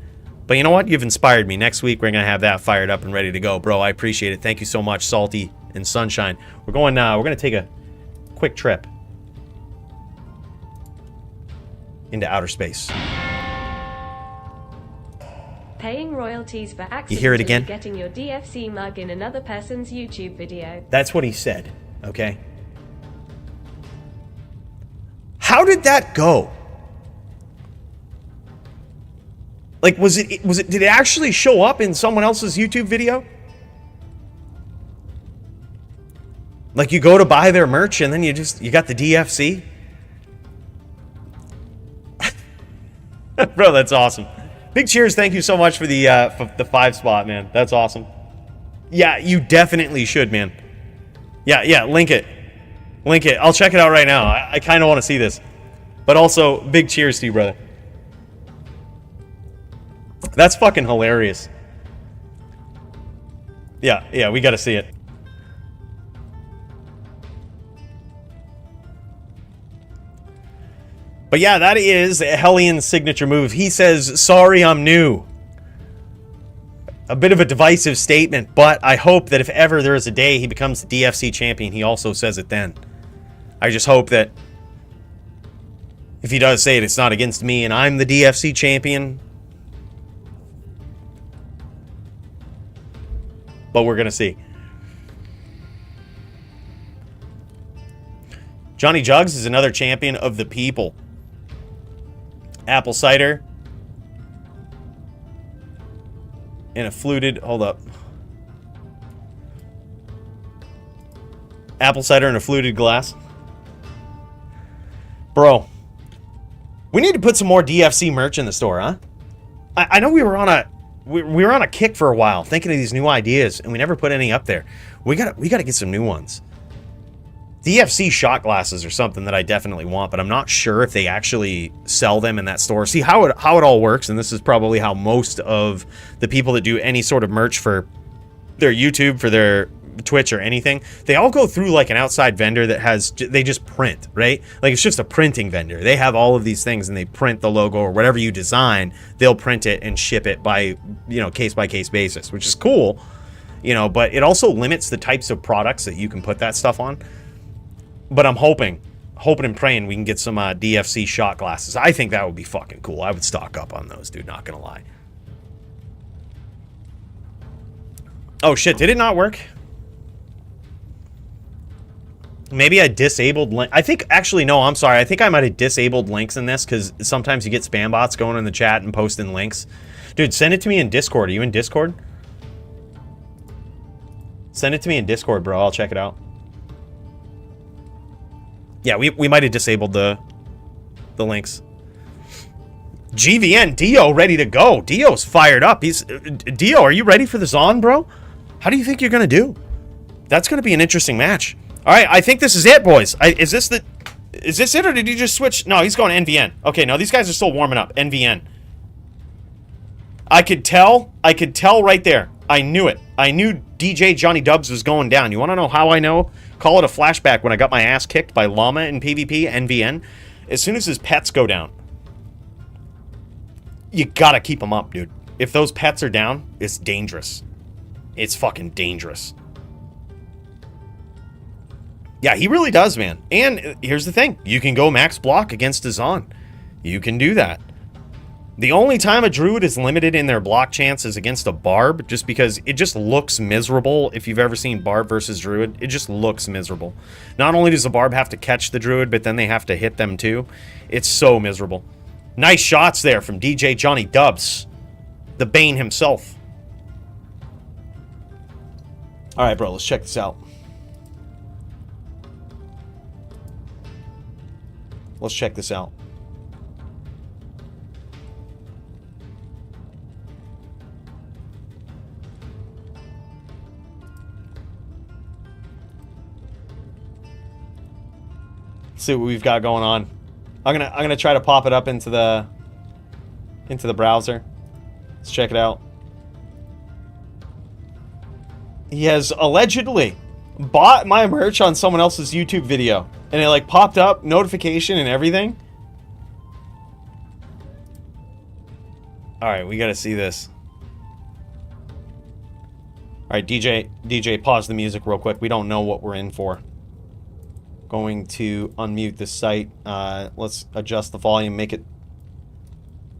[SPEAKER 1] But you know what? You've inspired me. Next week, we're going to have that fired up and ready to go. Bro, I appreciate it. Thank you so much, Salty and Sunshine. We're going to take a quick trip into outer space.
[SPEAKER 2] Paying royalties for accidentally
[SPEAKER 1] You hear it again?
[SPEAKER 2] getting your DFC mug in another person's YouTube video.
[SPEAKER 1] That's what he said, okay? How did that go? Like, did it actually show up in someone else's YouTube video? Like, you go to buy their merch and then you got the DFC? Bro, that's awesome. Big cheers, thank you so much for the 5 spot, man. That's awesome. Yeah, you definitely should, man. Yeah, link it. Link it. I'll check it out right now. I kind of want to see this. But also, big cheers to you, brother. That's fucking hilarious. Yeah, we gotta see it. But yeah, that is Hellian's signature move. He says, sorry, I'm new. A bit of a divisive statement, but I hope that if ever there is a day he becomes the DFC champion, he also says it then. I just hope that if he does say it, it's not against me and I'm the DFC champion. But we're going to see. Johnny Jugs is another champion of the people. Apple cider. And a fluted... Hold up. Apple cider in a fluted glass. Bro. We need to put some more DFC merch in the store, huh? I know we were on a... We were on a kick for a while, thinking of these new ideas, and we never put any up there. We gotta get some new ones. DFC shot glasses are something that I definitely want, but I'm not sure if they actually sell them in that store. See how it all works, and this is probably how most of the people that do any sort of merch for their YouTube, for their Twitch or anything, they all go through like an outside vendor that has, they just print, right? Like it's just a printing vendor. They have all of these things and they print the logo or whatever you design, they'll print it and ship it by, you know, case by case basis, which is cool, you know, but it also limits the types of products that you can put that stuff on. But I'm hoping and praying we can get some DFC shot glasses. I think that would be fucking cool. I would stock up on those, dude, not gonna lie. Oh shit, did it not work? Maybe I disabled link. I think, actually, no, I'm sorry. I think I might have disabled links in this because sometimes you get spam bots going in the chat and posting links. Dude, send it to me in Discord. Are you in Discord? Send it to me in Discord, bro. I'll check it out. Yeah, we might have disabled the links. GVN, Dio ready to go. Dio's fired up. Dio, are you ready for the Zon, bro? How do you think you're going to do? That's going to be an interesting match. All right, I think this is it, boys. Is this it, or did you just switch? No, he's going NVN. Okay, no, these guys are still warming up. NVN. I could tell right there. I knew it. I knew DJ Johnny Dubs was going down. You want to know how I know? Call it a flashback when I got my ass kicked by Llama in PvP, NVN. As soon as his pets go down, you gotta keep them up, dude. If those pets are down, it's dangerous. It's fucking dangerous. Yeah, he really does, man. And here's the thing. You can go max block against a Zon. You can do that. The only time a Druid is limited in their block chance is against a Barb, just because it just looks miserable. If you've ever seen Barb versus Druid, it just looks miserable. Not only does the Barb have to catch the Druid, but then they have to hit them too. It's so miserable. Nice shots there from DJ Johnny Dubs. The Bane himself. Alright, bro, let's check this out. Let's check this out. See what we've got going on. I'm gonna try to pop it up into the browser. Let's check it out. He has allegedly bought my merch on someone else's YouTube video, and it like popped up notification and everything. All right, we gotta see this. All right, DJ, pause the music real quick. We don't know what we're in for. Going to unmute this site. Let's adjust the volume, make it.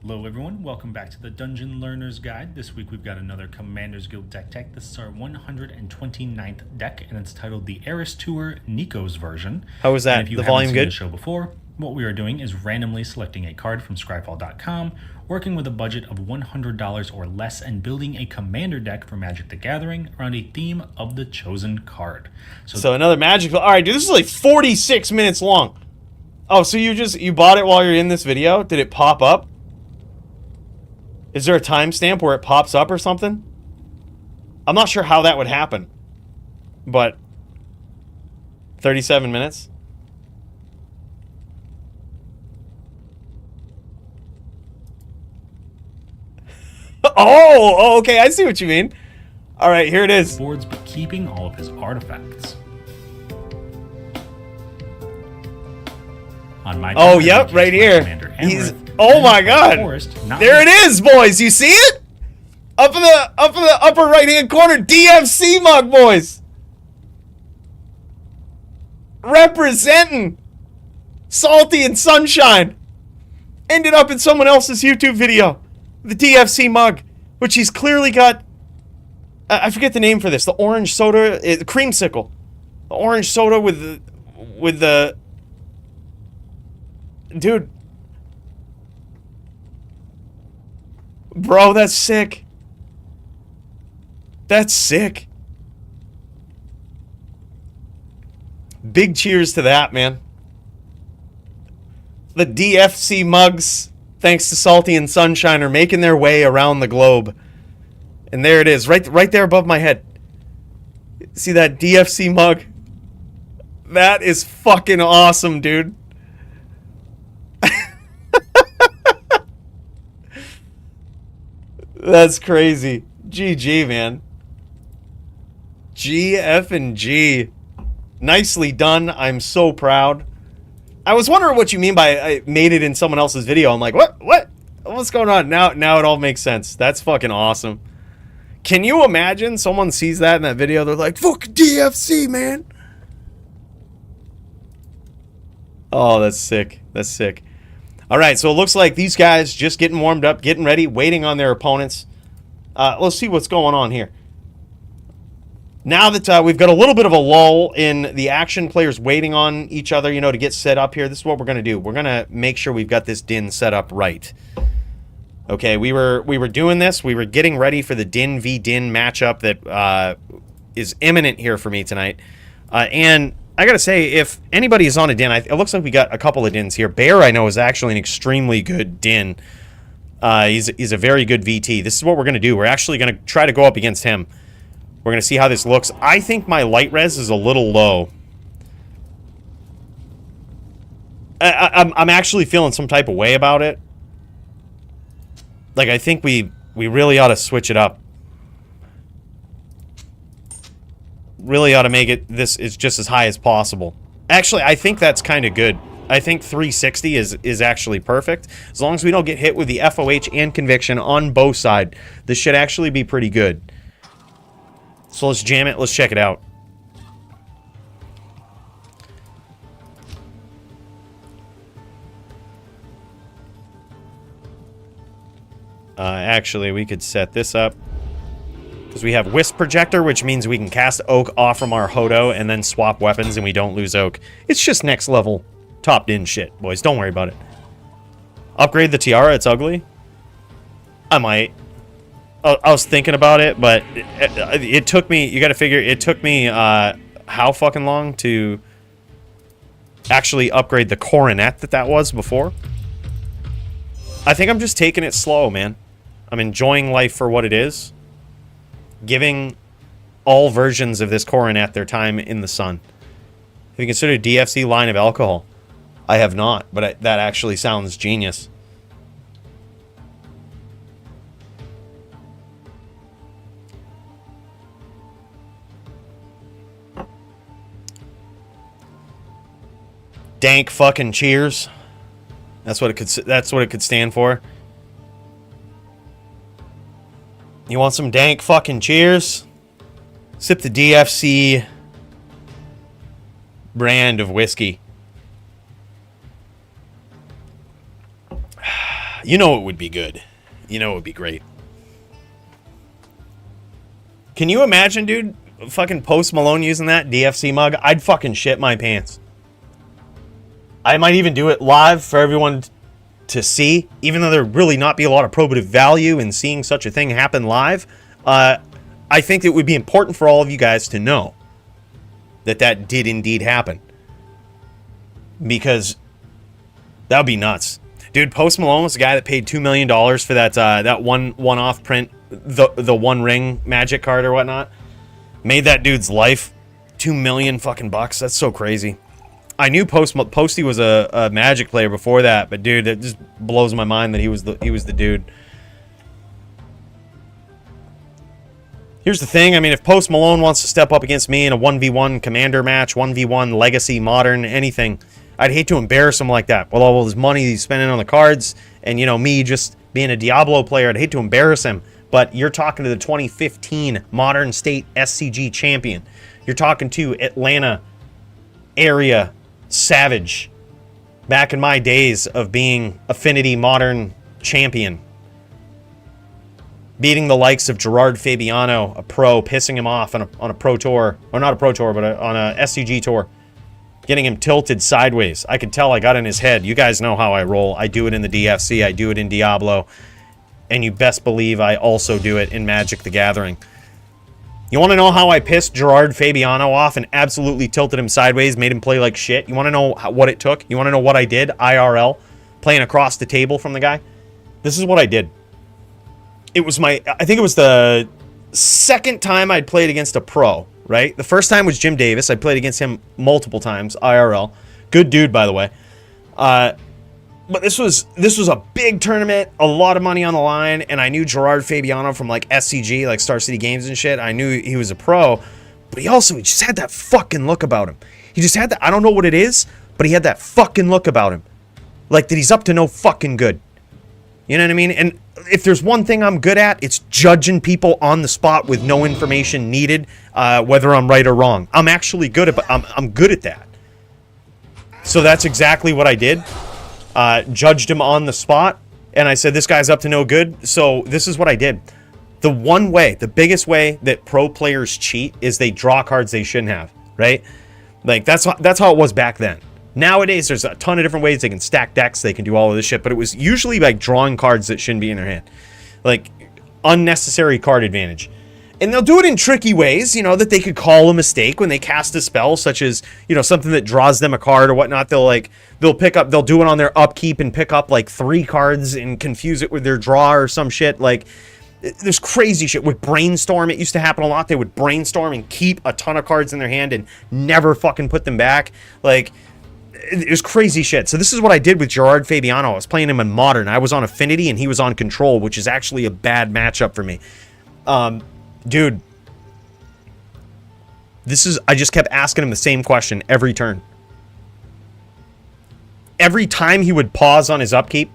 [SPEAKER 4] Hello everyone, welcome back to the Dungeon Learner's Guide. This week we've got another Commander's Guild deck tech. This is our 129th deck, and it's titled the Eris Tour Neco's version.
[SPEAKER 1] How was that?
[SPEAKER 4] And if you
[SPEAKER 1] the
[SPEAKER 4] haven't
[SPEAKER 1] volume
[SPEAKER 4] seen
[SPEAKER 1] good?
[SPEAKER 4] The show before, what we are doing is randomly selecting a card from Scryfall.com, working with a budget of $100 or less, and building a commander deck for Magic the Gathering around a theme of the chosen card.
[SPEAKER 1] So another Magic. All right, dude, this is like 46 minutes long. Oh, so you bought it while you're in this video? Did it pop up? Is there a timestamp where it pops up or something? I'm not sure how that would happen. But 37 minutes. Oh, okay, I see what you mean. All right, here it is.
[SPEAKER 4] Boards, but keeping all of his artifacts. On my
[SPEAKER 1] Oh,
[SPEAKER 4] turn,
[SPEAKER 1] yep,
[SPEAKER 4] I
[SPEAKER 1] right
[SPEAKER 4] cast my
[SPEAKER 1] here.
[SPEAKER 4] Commander
[SPEAKER 1] He's.
[SPEAKER 4] Amarith,
[SPEAKER 1] Oh
[SPEAKER 4] then
[SPEAKER 1] my
[SPEAKER 4] play
[SPEAKER 1] God!
[SPEAKER 4] Forest, not
[SPEAKER 1] There it is, boys. You see it? Up in the upper right hand corner, DFC mug, boys. Representing Salty and Sunshine. Ended up in someone else's YouTube video. The DFC mug, which he's clearly got. I forget the name for this. The orange soda, creamsicle. The orange soda with the. Dude. Bro, that's sick. That's sick. Big cheers to that, man. The DFC mugs, thanks to Salty and Sunshine, are making their way around the globe. And there it is, right there above my head. See that DFC mug? That is fucking awesome, dude. That's crazy. GG, man. GF and G. Nicely done. I'm so proud. I was wondering what you mean by I made it in someone else's video. I'm like, what? What's going on? Now it all makes sense. That's fucking awesome. Can you imagine someone sees that in that video? They're like, fuck DFC, man. Oh, that's sick. That's sick. All right, so it looks like these guys just getting warmed up, getting ready, waiting on their opponents. Let's see what's going on here. Now that we've got a little bit of a lull in the action, players waiting on each other, you know, to get set up here, this is what we're going to do. We're going to make sure we've got this Din set up right. Okay, we were doing this. We were getting ready for the Din v Din matchup that is imminent here for me tonight. And I got to say, if anybody is on a Din, it looks like we got a couple of Dins here. Bear, I know, is actually an extremely good Din. He's a very good VT. This is what we're going to do. We're actually going to try to go up against him. We're going to see how this looks. I think my light res is a little low. I'm actually feeling some type of way about it. Like, I think we really ought to switch it up. Really ought to make it this is just as high as possible. Actually, I think that's kind of good. I think 360 is actually perfect. As long as we don't get hit with the FOH and Conviction on both sides, this should actually be pretty good. So let's jam it. Let's check it out. Actually, we could set this up. Because we have Wisp Projector, which means we can cast Oak off from our Hodo and then swap weapons and we don't lose Oak. It's just next level topped-in shit, boys. Don't worry about it. Upgrade the Tiara. It's ugly. I might. I was thinking about it, but it took me... You gotta figure, it took me how fucking long to actually upgrade the Coronet that was before. I think I'm just taking it slow, man. I'm enjoying life for what it is. Giving all versions of this Coronet their time in the sun. Have you considered DFC line of alcohol? I have not, but that actually sounds genius. Dank fucking cheers. That's what it could stand for. You want some dank fucking cheers? Sip the DFC brand of whiskey. You know it would be good. You know it would be great. Can you imagine, dude? Fucking Post Malone using that DFC mug? I'd fucking shit my pants. I might even do it live for everyone to see, even though there really not be a lot of probative value in seeing such a thing happen live. I think it would be important for all of you guys to know that did indeed happen, because that would be nuts, dude. Post Malone was the guy that paid $2 million for that one-off print, the One Ring Magic card or whatnot. Made that dude's life $2 million fucking bucks. That's so crazy. I knew Posty was a Magic player before that, but dude, it just blows my mind that he was the dude. Here's the thing. I mean, if Post Malone wants to step up against me in a 1v1 commander match, 1v1 legacy, modern, anything, I'd hate to embarrass him like that. With all his money he's spending on the cards and, you know, me just being a Diablo player, I'd hate to embarrass him. But you're talking to the 2015 Modern State SCG champion. You're talking to Atlanta area Savage. Back in my days of being Affinity Modern champion. Beating the likes of Gerard Fabiano, a pro, pissing him off on a pro tour. Or not a pro tour, but on a SCG tour. Getting him tilted sideways. I could tell I got in his head. You guys know how I roll. I do it in the DFC. I do it in Diablo. And you best believe I also do it in Magic the Gathering. You want to know how I pissed Gerard Fabiano off and absolutely tilted him sideways, made him play like shit? You want to know what it took? You want to know what I did? IRL, playing across the table from the guy? This is what I did. It was I think it was the second time I'd played against a pro, right? The first time was Jim Davis. I played against him multiple times, IRL. Good dude, by the way. But this was a big tournament, a lot of money on the line, and I knew Gerard Fabiano from like SCG, like Star City Games and shit. I knew he was a pro, but he just had that fucking look about him. He just had that, I don't know what it is, but he had that fucking look about him. Like that he's up to no fucking good. You know what I mean? And if there's one thing I'm good at, it's judging people on the spot with no information needed, whether I'm right or wrong. I'm actually good at, I'm good at that. So that's exactly what I did. Judged him on the spot, and I said, this guy's up to no good. So this is what I did. The one way, the biggest way that pro players cheat is they draw cards they shouldn't have, right? Like, that's how it was back then. Nowadays, there's a ton of different ways they can stack decks, they can do all of this shit, but it was usually like drawing cards that shouldn't be in their hand. Like, unnecessary card advantage. And they'll do it in tricky ways, you know, that they could call a mistake when they cast a spell, such as, you know, something that draws them a card or whatnot. They'll do it on their upkeep and pick up like 3 cards and confuse it with their draw or some shit. Like, there's crazy shit. With Brainstorm, it used to happen a lot. They would brainstorm and keep a ton of cards in their hand and never fucking put them back. Like, it was crazy shit. So this is what I did with Gerard Fabiano. I was playing him in Modern. I was on Affinity and he was on Control, which is actually a bad matchup for me. Dude, I just kept asking him the same question every turn. Every time he would pause on his upkeep,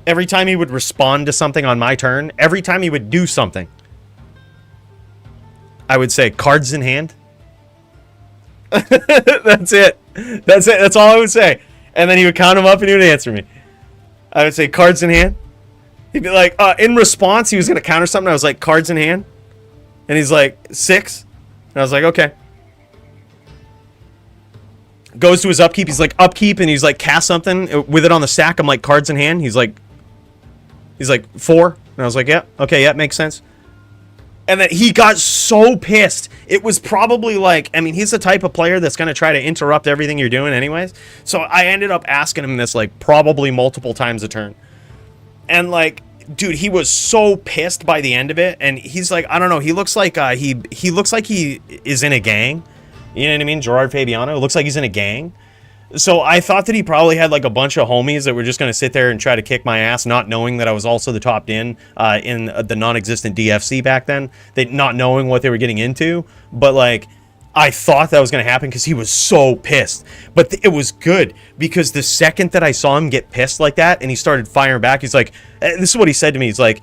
[SPEAKER 1] every time he would respond to something on my turn, every time he would do something, I would say, cards in hand. That's it. That's all I would say. And then he would count them up and he would answer me. I would say, cards in hand. He'd be like, in response, he was going to counter something. I was like, cards in hand. And he's like, 6. And I was like, okay. Goes to his upkeep. He's like, upkeep. And he's like, cast something with it on the stack. I'm like, cards in hand. He's like 4. And I was like, yeah. Okay, yeah, makes sense. And then he got so pissed. It was probably like, I mean, he's the type of player that's going to try to interrupt everything you're doing anyways. So I ended up asking him this like probably multiple times a turn. And like, dude, he was so pissed by the end of it, and he's like, I don't know, he looks like he looks like he is in a gang. You know what I mean? Gerard Fabiano looks like he's in a gang. So I thought that he probably had like a bunch of homies that were just going to sit there and try to kick my ass, not knowing that I was also the top in the non-existent DFC back then. They not knowing what they were getting into, but like, I thought that was going to happen because he was so pissed. But it was good because the second that I saw him get pissed like that and he started firing back, he's like, this is what he said to me. He's like,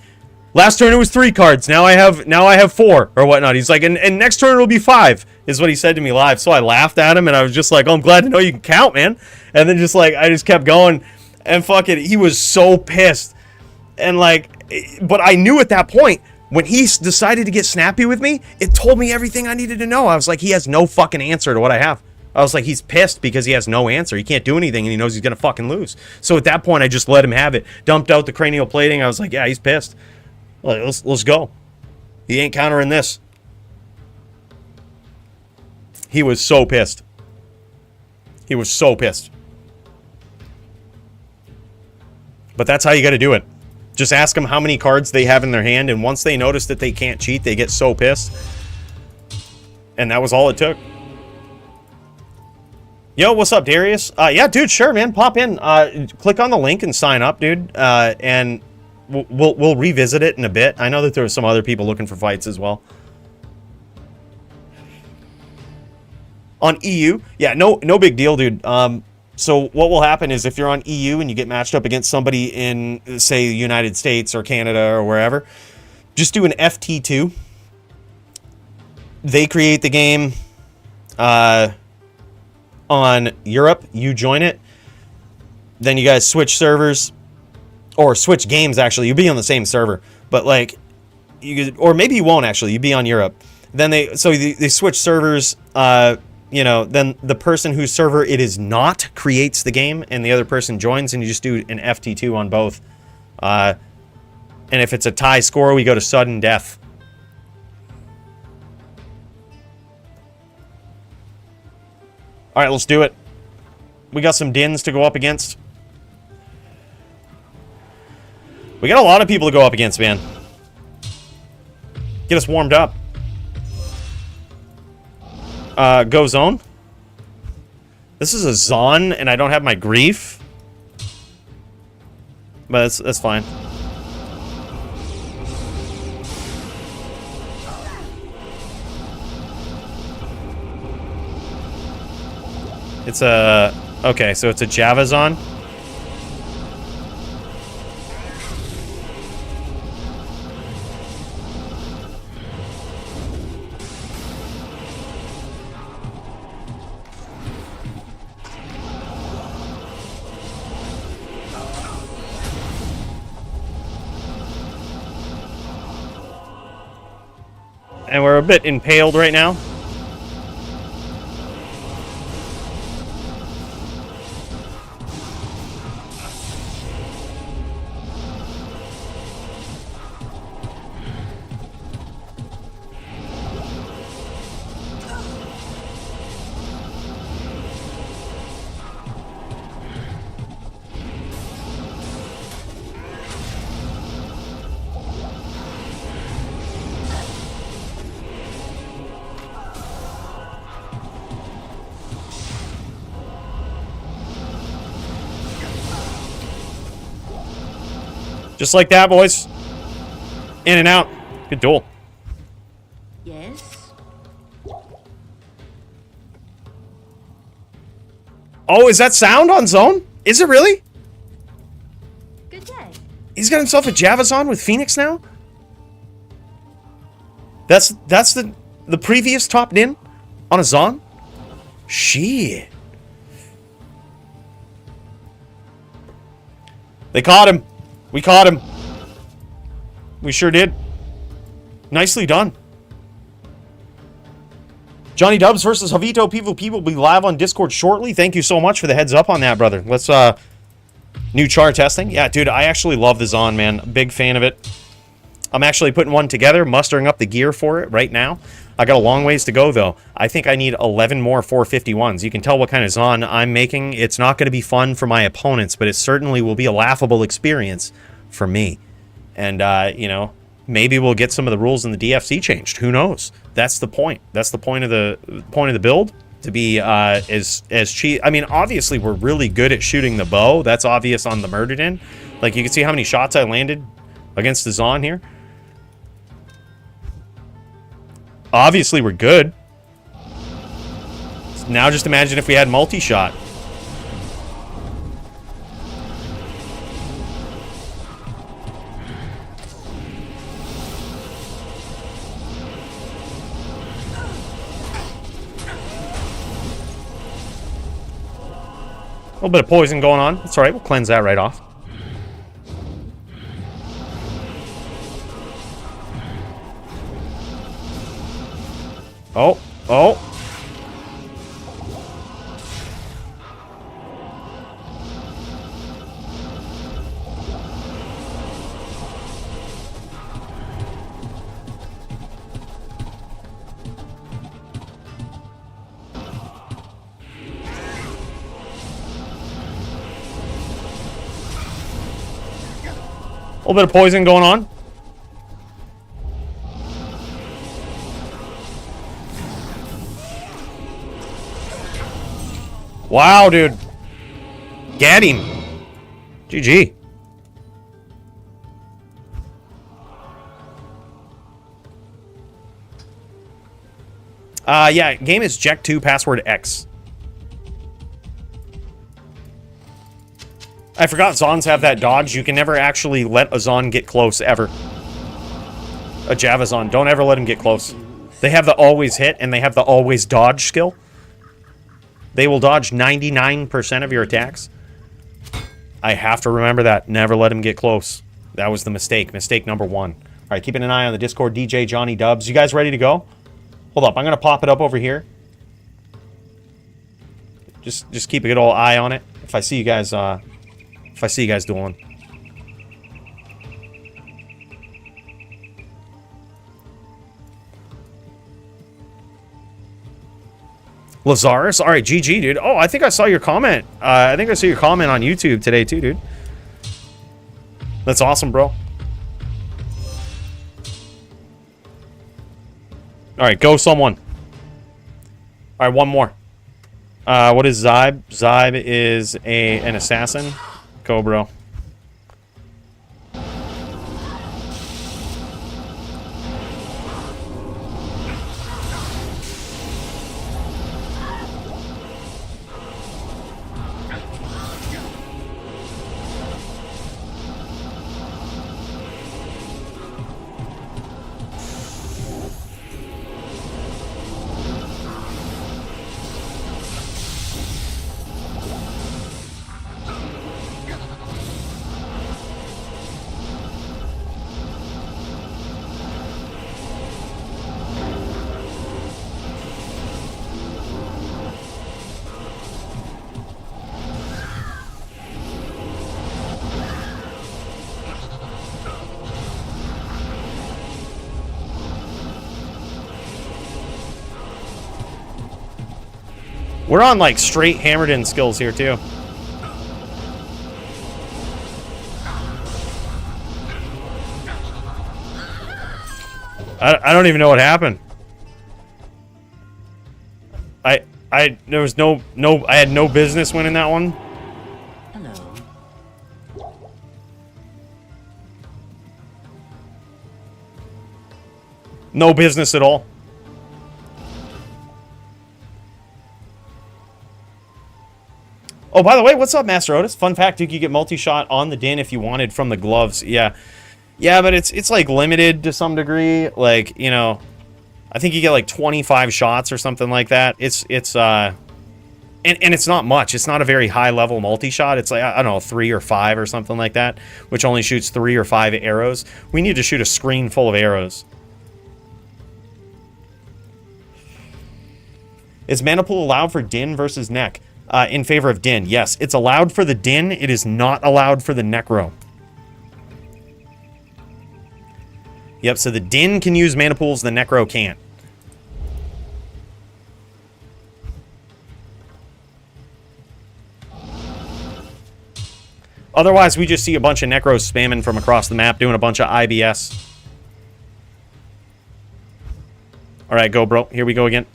[SPEAKER 1] last turn it was 3 cards. Now I have 4 or whatnot. He's like, and next turn it'll be 5 is what he said to me live. So I laughed at him and I was just like, oh, I'm glad to know you can count, man. And then just like, I just kept going and fuck it. He was so pissed. And like, but I knew at that point, when he decided to get snappy with me, it told me everything I needed to know. I was like, he has no fucking answer to what I have. I was like, he's pissed because he has no answer. He can't do anything and he knows he's going to fucking lose. So at that point, I just let him have it. Dumped out the cranial plating. I was like, yeah, he's pissed. Like, let's go. He ain't countering this. He was so pissed. He was so pissed. But that's how you got to do it. Just ask them how many cards they have in their hand, and once they notice that they can't cheat, they get so pissed. And that was all it took. Yo, what's up, Darius? Yeah, dude, sure, man. Pop in. Click on the link and sign up, dude. And we'll revisit it in a bit. I know that there were some other people looking for fights as well. On EU, yeah, no big deal, dude. So what will happen is if you're on EU and you get matched up against somebody in, say, the United States or Canada or wherever, just do an FT2. They create the game on Europe. You join it. Then you guys switch servers. Or switch games, actually. You'll be on the same server. But, like, or maybe you won't, actually. You'll be on Europe. Then they switch servers, you know, then the person whose server it is not creates the game, and the other person joins, and you just do an FT2 on both. And if it's a tie score, we go to sudden death. All right, let's do it. We got some Dins to go up against. We got a lot of people to go up against, man. Get us warmed up. Go zone. This is a Zon, and I don't have my grief. But that's fine. It's a... Okay, so it's a Java Zon. And we're a bit impaled right now. Just like that, boys. In and out. Good duel.
[SPEAKER 5] Yes.
[SPEAKER 1] Oh, is that sound on zone? Is it really?
[SPEAKER 5] Good day.
[SPEAKER 1] He's got himself a Javazon with Phoenix now? That's the previous top Din on a Zon? Shit. They caught him. We caught him. We sure did. Nicely done. Johnny Dubs versus JavitoPvp will be live on Discord shortly. Thank you so much for the heads up on that, brother. Let's, new char testing. Yeah, dude, I actually love the Zon, man. Big fan of it. I'm actually putting one together, mustering up the gear for it right now. I got a long ways to go, though. I think I need 11 more 451s. You can tell what kind of Zon I'm making. It's not going to be fun for my opponents, but it certainly will be a laughable experience for me. And, you know, maybe we'll get some of the rules in the DFC changed. Who knows? That's the point. That's the point of the build. To be as cheap. I mean, obviously, we're really good at shooting the bow. That's obvious on the Murdered In. Like, you can see how many shots I landed against the Zon here. Obviously, we're good. Now just imagine if we had multi-shot. A little bit of poison going on. That's alright, we'll cleanse that right off. Oh, oh. A little bit of poison going on. Wow, dude. Get him. GG. Yeah, game is Jack2 password X. I forgot Zons have that dodge. You can never actually let a Zon get close, ever. A Javazon. Don't ever let him get close. They have the always hit, and they have the always dodge skill. They will dodge 99% of your attacks. I have to remember that. Never let him get close. That was the mistake. Mistake number 1. All right, keeping an eye on the Discord. DJ Johnny Dubs. You guys ready to go? Hold up. I'm going to pop it up over here. Just keep a good old eye on it. If I see you guys, doing. Lazarus? All right, GG, dude. Oh, I think I saw your comment. I think I saw your comment on YouTube today, too, dude. That's awesome, bro. All right, go someone. All right, one more. What is Zibe? Zibe is an assassin. Go, bro. We're on, like, straight hammered-in skills here, too. I don't even know what happened. There was I had no business winning that one.
[SPEAKER 6] Hello.
[SPEAKER 1] No business at all. Oh, by the way, what's up, Master Otis? Fun fact, you could get multi-shot on the Din if you wanted from the gloves. Yeah. Yeah, but it's like limited to some degree. Like, you know, I think you get like 25 shots or something like that. And it's not much. It's not a very high level multi-shot. It's like, I don't know, 3 or 5 or something like that, which only shoots 3 or 5 arrows. We need to shoot a screen full of arrows. Is mana pool allowed for Din versus Neck? In favor of Din, yes. It's allowed for the Din. It is not allowed for the Necro. Yep, so the Din can use mana pools, the Necro can't. Otherwise, we just see a bunch of Necros spamming from across the map, doing a bunch of IBS. Alright, go, bro. Here we go again.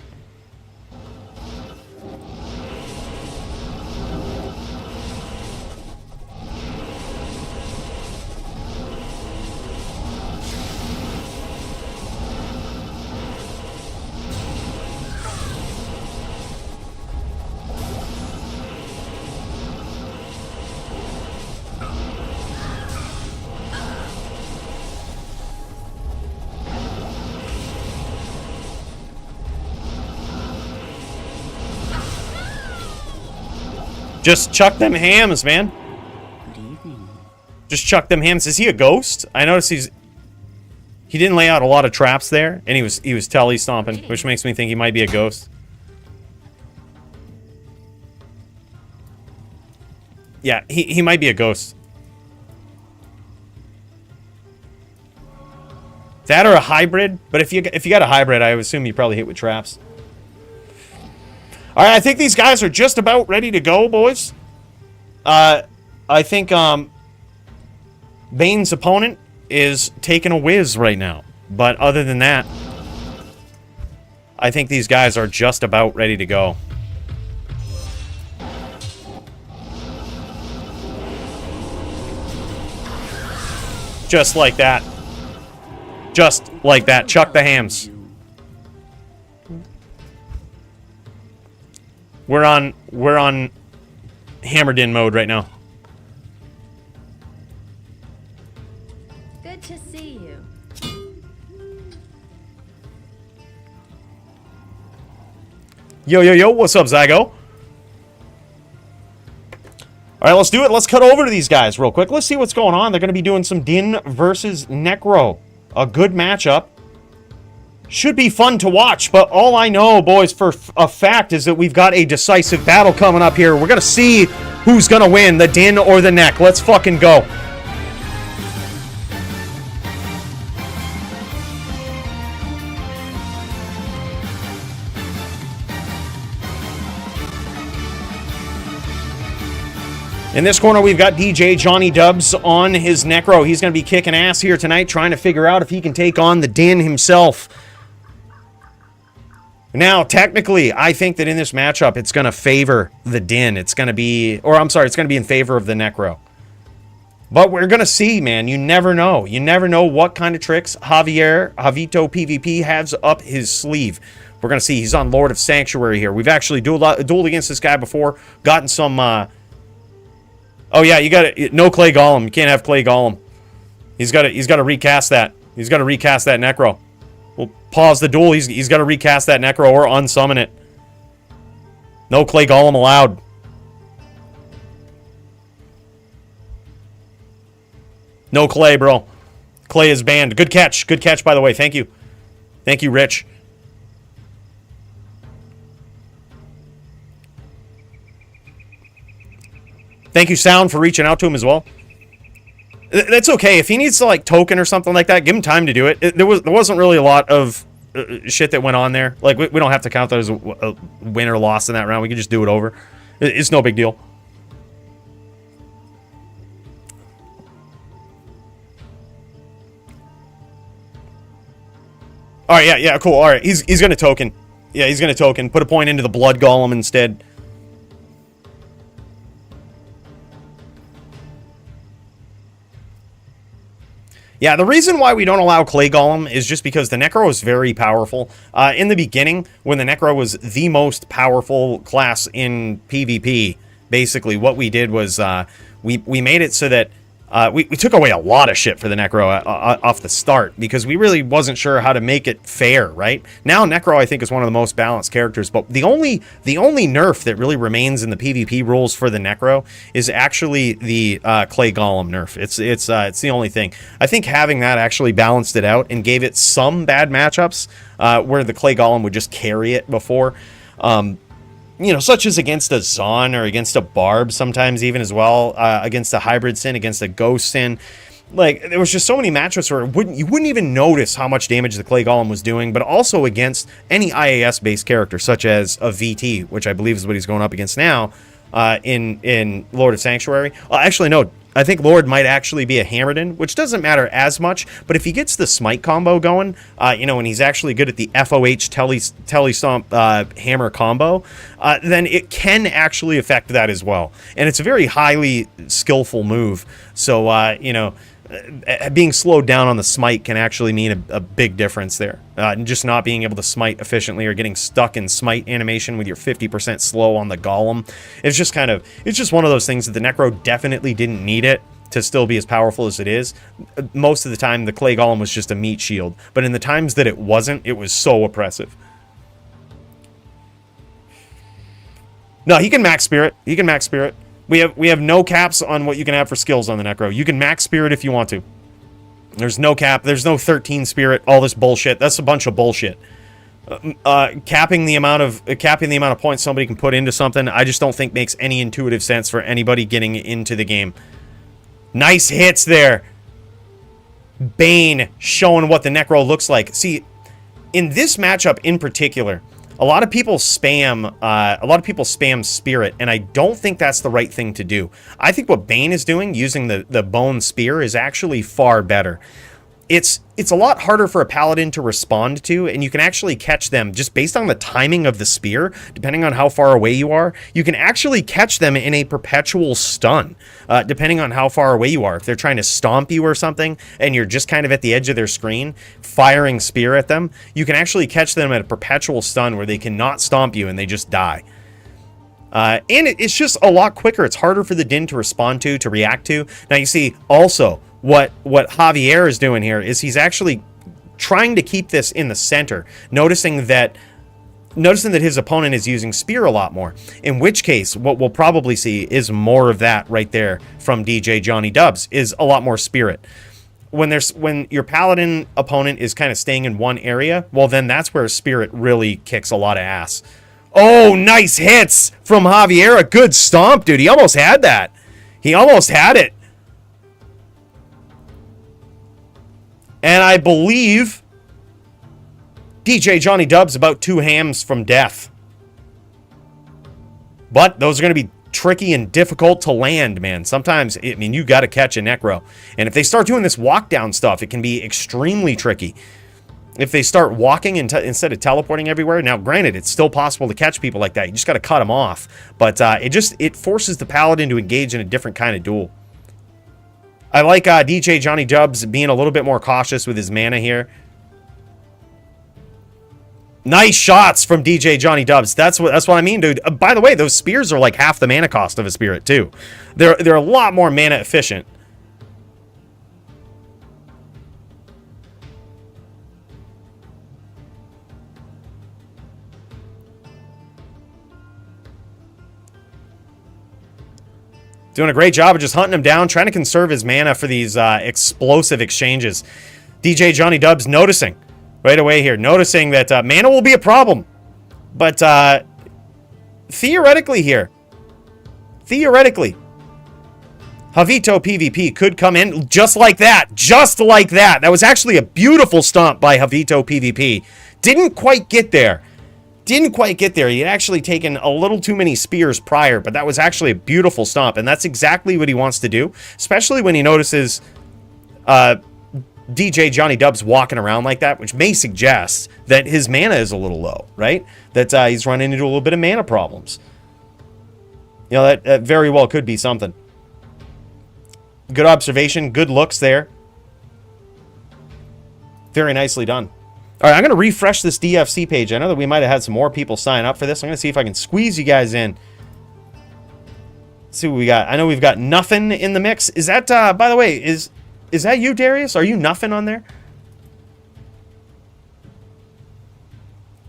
[SPEAKER 1] Just chuck them hams, man.
[SPEAKER 6] Good evening.
[SPEAKER 1] Just chuck them hams. Is he a ghost? I noticed he didn't lay out a lot of traps there, and he was telly stomping, which makes me think he might be a ghost. Yeah, he might be a ghost. That or a hybrid, but if you got a hybrid, I would assume you probably hit with traps. All right, I think these guys are just about ready to go, boys. I think Bane's opponent is taking a whiz right now. But other than that, I think these guys are just about ready to go. Just like that. Just like that. Chuck the hams. We're on hammered in mode right now.
[SPEAKER 5] Good to see you.
[SPEAKER 1] Yo, what's up, Zygo? All right, let's do it. Let's cut over to these guys real quick. Let's see what's going on. They're going to be doing some Din versus Necro. A good matchup. Should be fun to watch, but all I know, boys, for a fact is that we've got a decisive battle coming up here. We're going to see who's going to win, the Din or the Nec. Let's fucking go. In this corner, we've got DJ Johnny Dubs on his Necro. He's going to be kicking ass here tonight, trying to figure out if he can take on the Din himself. Now, technically, I think that in this matchup, it's going to favor the Din. It's going to be, or I'm sorry, it's going to be in favor of the Necro. But we're going to see, man. You never know. You never know what kind of tricks JavitoPvp has up his sleeve. We're going to see. He's on Lord of Sanctuary here. We've actually dueled against this guy before. Gotten some, oh yeah, you got to, no Clay Golem. You can't have Clay Golem. He's got to recast that. He's got to recast that Necro. We'll pause the duel. He's got to recast that Necro or unsummon it. No Clay Golem allowed. No Clay, bro. Clay is banned. Good catch. Good catch, by the way. Thank you. Thank you, Rich. Thank you, Sound, for reaching out to him as well. That's okay. If he needs to, like, token or something like that, give him time to do it. There wasn't really a lot of shit that went on there. Like, we don't have to count that as a win or loss in that round. We can just do it over. It's no big deal. All right, yeah, cool. All right, he's going to token. Yeah, he's going to token. Put a point into the Blood Golem instead. Yeah, the reason why we don't allow Clay Golem is just because the Necro is very powerful. In the beginning, when the Necro was the most powerful class in PvP, basically what we did was we made it so that we took away a lot of shit for the Necro off the start because we really wasn't sure how to make it fair, right? Now Necro, I think, is one of the most balanced characters, but the only nerf that really remains in the PvP rules for the Necro is actually the Clay Golem nerf. It's the only thing. I think having that actually balanced it out and gave it some bad matchups where the Clay Golem would just carry it before. You know, such as against a Zon or against a Barb sometimes even as well, against a Hybrid Sin, against a Ghost Sin. Like, there was just so many matchups where you wouldn't even notice how much damage the Clay Golem was doing, but also against any IAS-based character, such as a VT, which I believe is what he's going up against now in Lord of Sanctuary. Actually, no. I think Lord might actually be a Hammerden, which doesn't matter as much, but if he gets the Smite combo going, you know, and he's actually good at the FOH Telestomp Hammer combo, then it can actually affect that as well. And it's a very highly skillful move, so, you know, being slowed down on the Smite can actually mean a big difference there. Just not being able to Smite efficiently or getting stuck in Smite animation with your 50% slow on the Golem. It's just it's just one of those things that the Necro definitely didn't need it to still be as powerful as it is. Most of the time, the Clay Golem was just a meat shield. But in the times that it wasn't, it was so oppressive. No, he can max Spirit. He can max Spirit. We have no caps on what you can have for skills on the Necro. You can max Spirit if you want to. There's no cap. There's no 13 Spirit. All this bullshit. That's a bunch of bullshit. Capping the amount of points somebody can put into something, I just don't think makes any intuitive sense for anybody getting into the game. Nice hits there. Bane showing what the Necro looks like. See, in this matchup in particular, a lot of people spam Spirit, and I don't think that's the right thing to do. I think what Bane is doing, using the Bone Spear, is actually far better. It's a lot harder for a Paladin to respond to, and you can actually catch them just based on the timing of the spear, depending on how far away you are. You can actually catch them in a perpetual stun, depending on how far away you are. If they're trying to stomp you or something, and you're just kind of at the edge of their screen, firing spear at them, you can actually catch them at a perpetual stun where they cannot stomp you and they just die. And it's just a lot quicker. It's harder for the Din to respond to react to. Now you see also what Javier is doing here is he's actually trying to keep this in the center, noticing that his opponent is using spear a lot more. In which case, what we'll probably see is more of that right there from DJ Johnny Dubs, is a lot more spirit. When your paladin opponent is kind of staying in one area, well then that's where spirit really kicks a lot of ass. Oh, nice hits from Javier. A good stomp, dude. He almost had that. He almost had it. And I believe DJ Johnny Dub's about 2 hams from death. But those are going to be tricky and difficult to land, man. Sometimes, I mean, you got to catch a necro. And if they start doing this walk down stuff, it can be extremely tricky. If they start walking instead of teleporting everywhere, now granted, it's still possible to catch people like that. You just got to cut them off. But it forces the paladin to engage in a different kind of duel. I like DJ Johnny Dubs being a little bit more cautious with his mana here. Nice shots from DJ Johnny Dubs. That's what I mean, dude. By the way, those spears are like half the mana cost of a spirit too. They're a lot more mana efficient. Doing a great job of just hunting him down, trying to conserve his mana for these explosive exchanges. DJ Johnny Dubs noticing right away here, noticing that mana will be a problem. But theoretically, JavitoPvp could come in just like that. Just like that. That was actually a beautiful stomp by JavitoPvp. Didn't quite get there. Didn't quite get there. He had actually taken a little too many spears prior, but that was actually a beautiful stomp, and that's exactly what he wants to do, especially when he notices DJ Johnny Dubs walking around like that, which may suggest that his mana is a little low, right? That he's running into a little bit of mana problems. You know, that very well could be something. Good observation, good looks there. Very nicely done. All right, I'm going to refresh this DFC page. I know that we might have had some more people sign up for this. I'm going to see if I can squeeze you guys in. Let's see what we got. I know we've got Nothing in the mix. Is that, by the way, is that you, Darius? Are you Nothing on there?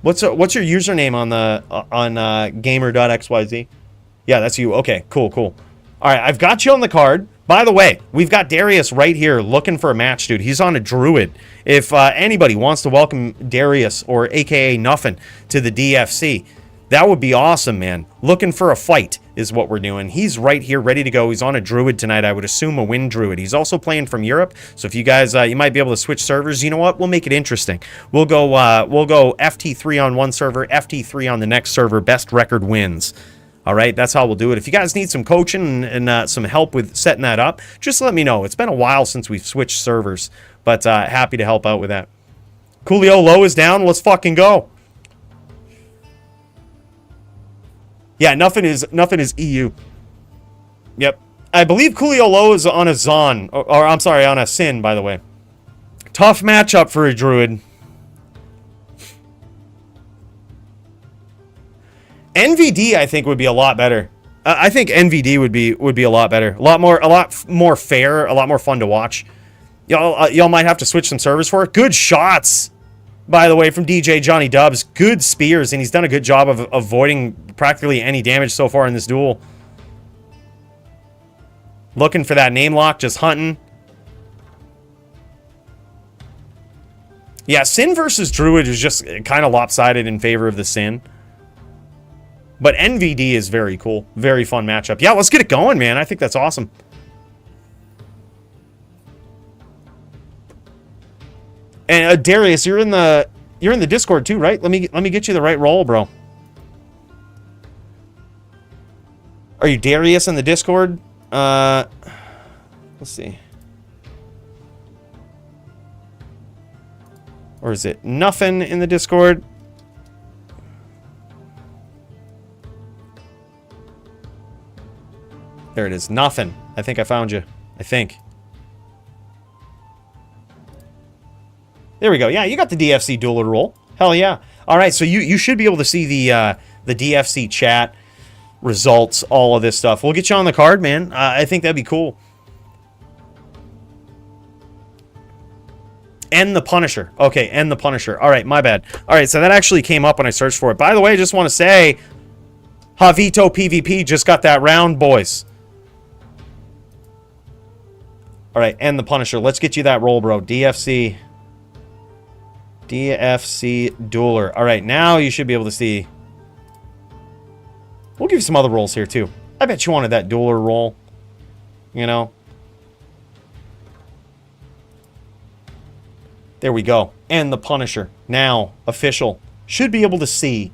[SPEAKER 1] What's your username on gamer.xyz? Yeah, that's you. Okay, cool. All right, I've got you on the card. By the way, we've got Darius right here looking for a match, dude. He's on a Druid. If anybody wants to welcome Darius, or AKA Nothing, to the DFC, that would be awesome, man. Looking for a fight is what we're doing. He's right here, ready to go. He's on a Druid tonight. I would assume a Wind Druid. He's also playing from Europe, so if you guys, you might be able to switch servers. You know what? We'll make it interesting. We'll go FT3 on one server, FT3 on the next server. Best record wins. All right, that's how we'll do it. If you guys need some coaching and some help with setting that up, just let me know. It's been a while since we've switched servers, but happy to help out with that. Coolio low is down. Let's fucking go. Yeah, nothing is EU. Yep. I believe Coolio low is on a Zon, or I'm sorry, on a Sin, by the way. Tough matchup for a Druid. NVD, I think, would be a lot better. I think NVD would be a lot better. A lot more fair, a lot more fun to watch. Y'all might have to switch some servers for it. Good shots, by the way, from DJ Johnny Dubs. Good spears, and he's done a good job of avoiding practically any damage so far in this duel. Looking for that name lock, just hunting. Yeah, Sin versus Druid is just kind of lopsided in favor of the Sin. But NVD is very cool. Very fun matchup. Yeah, let's get it going, man. I think that's awesome. And Darius, you're in the Discord too, right? Let me get you the right role, bro. Are you Darius in the Discord? Let's see. Or is it Nothing in the Discord? There it is. Nothing. I think I found you. I think. There we go. Yeah, you got the DFC dueler role. Hell yeah. All right, so you should be able to see the DFC chat. results, all of this stuff. We'll get you on the card, man. I think that'd be cool. End the Punisher. Okay, end the Punisher. All right, my bad. All right, so that actually came up when I searched for it. By the way, I just want to say, JavitoPvp just got that round, boys. All right, end the Punisher. Let's get you that roll, bro. DFC Dueler. All right, now you should be able to see. We'll give you some other rolls here, too. I bet you wanted that Dueler roll. You know? There we go. And the Punisher. Now, official. Should be able to see.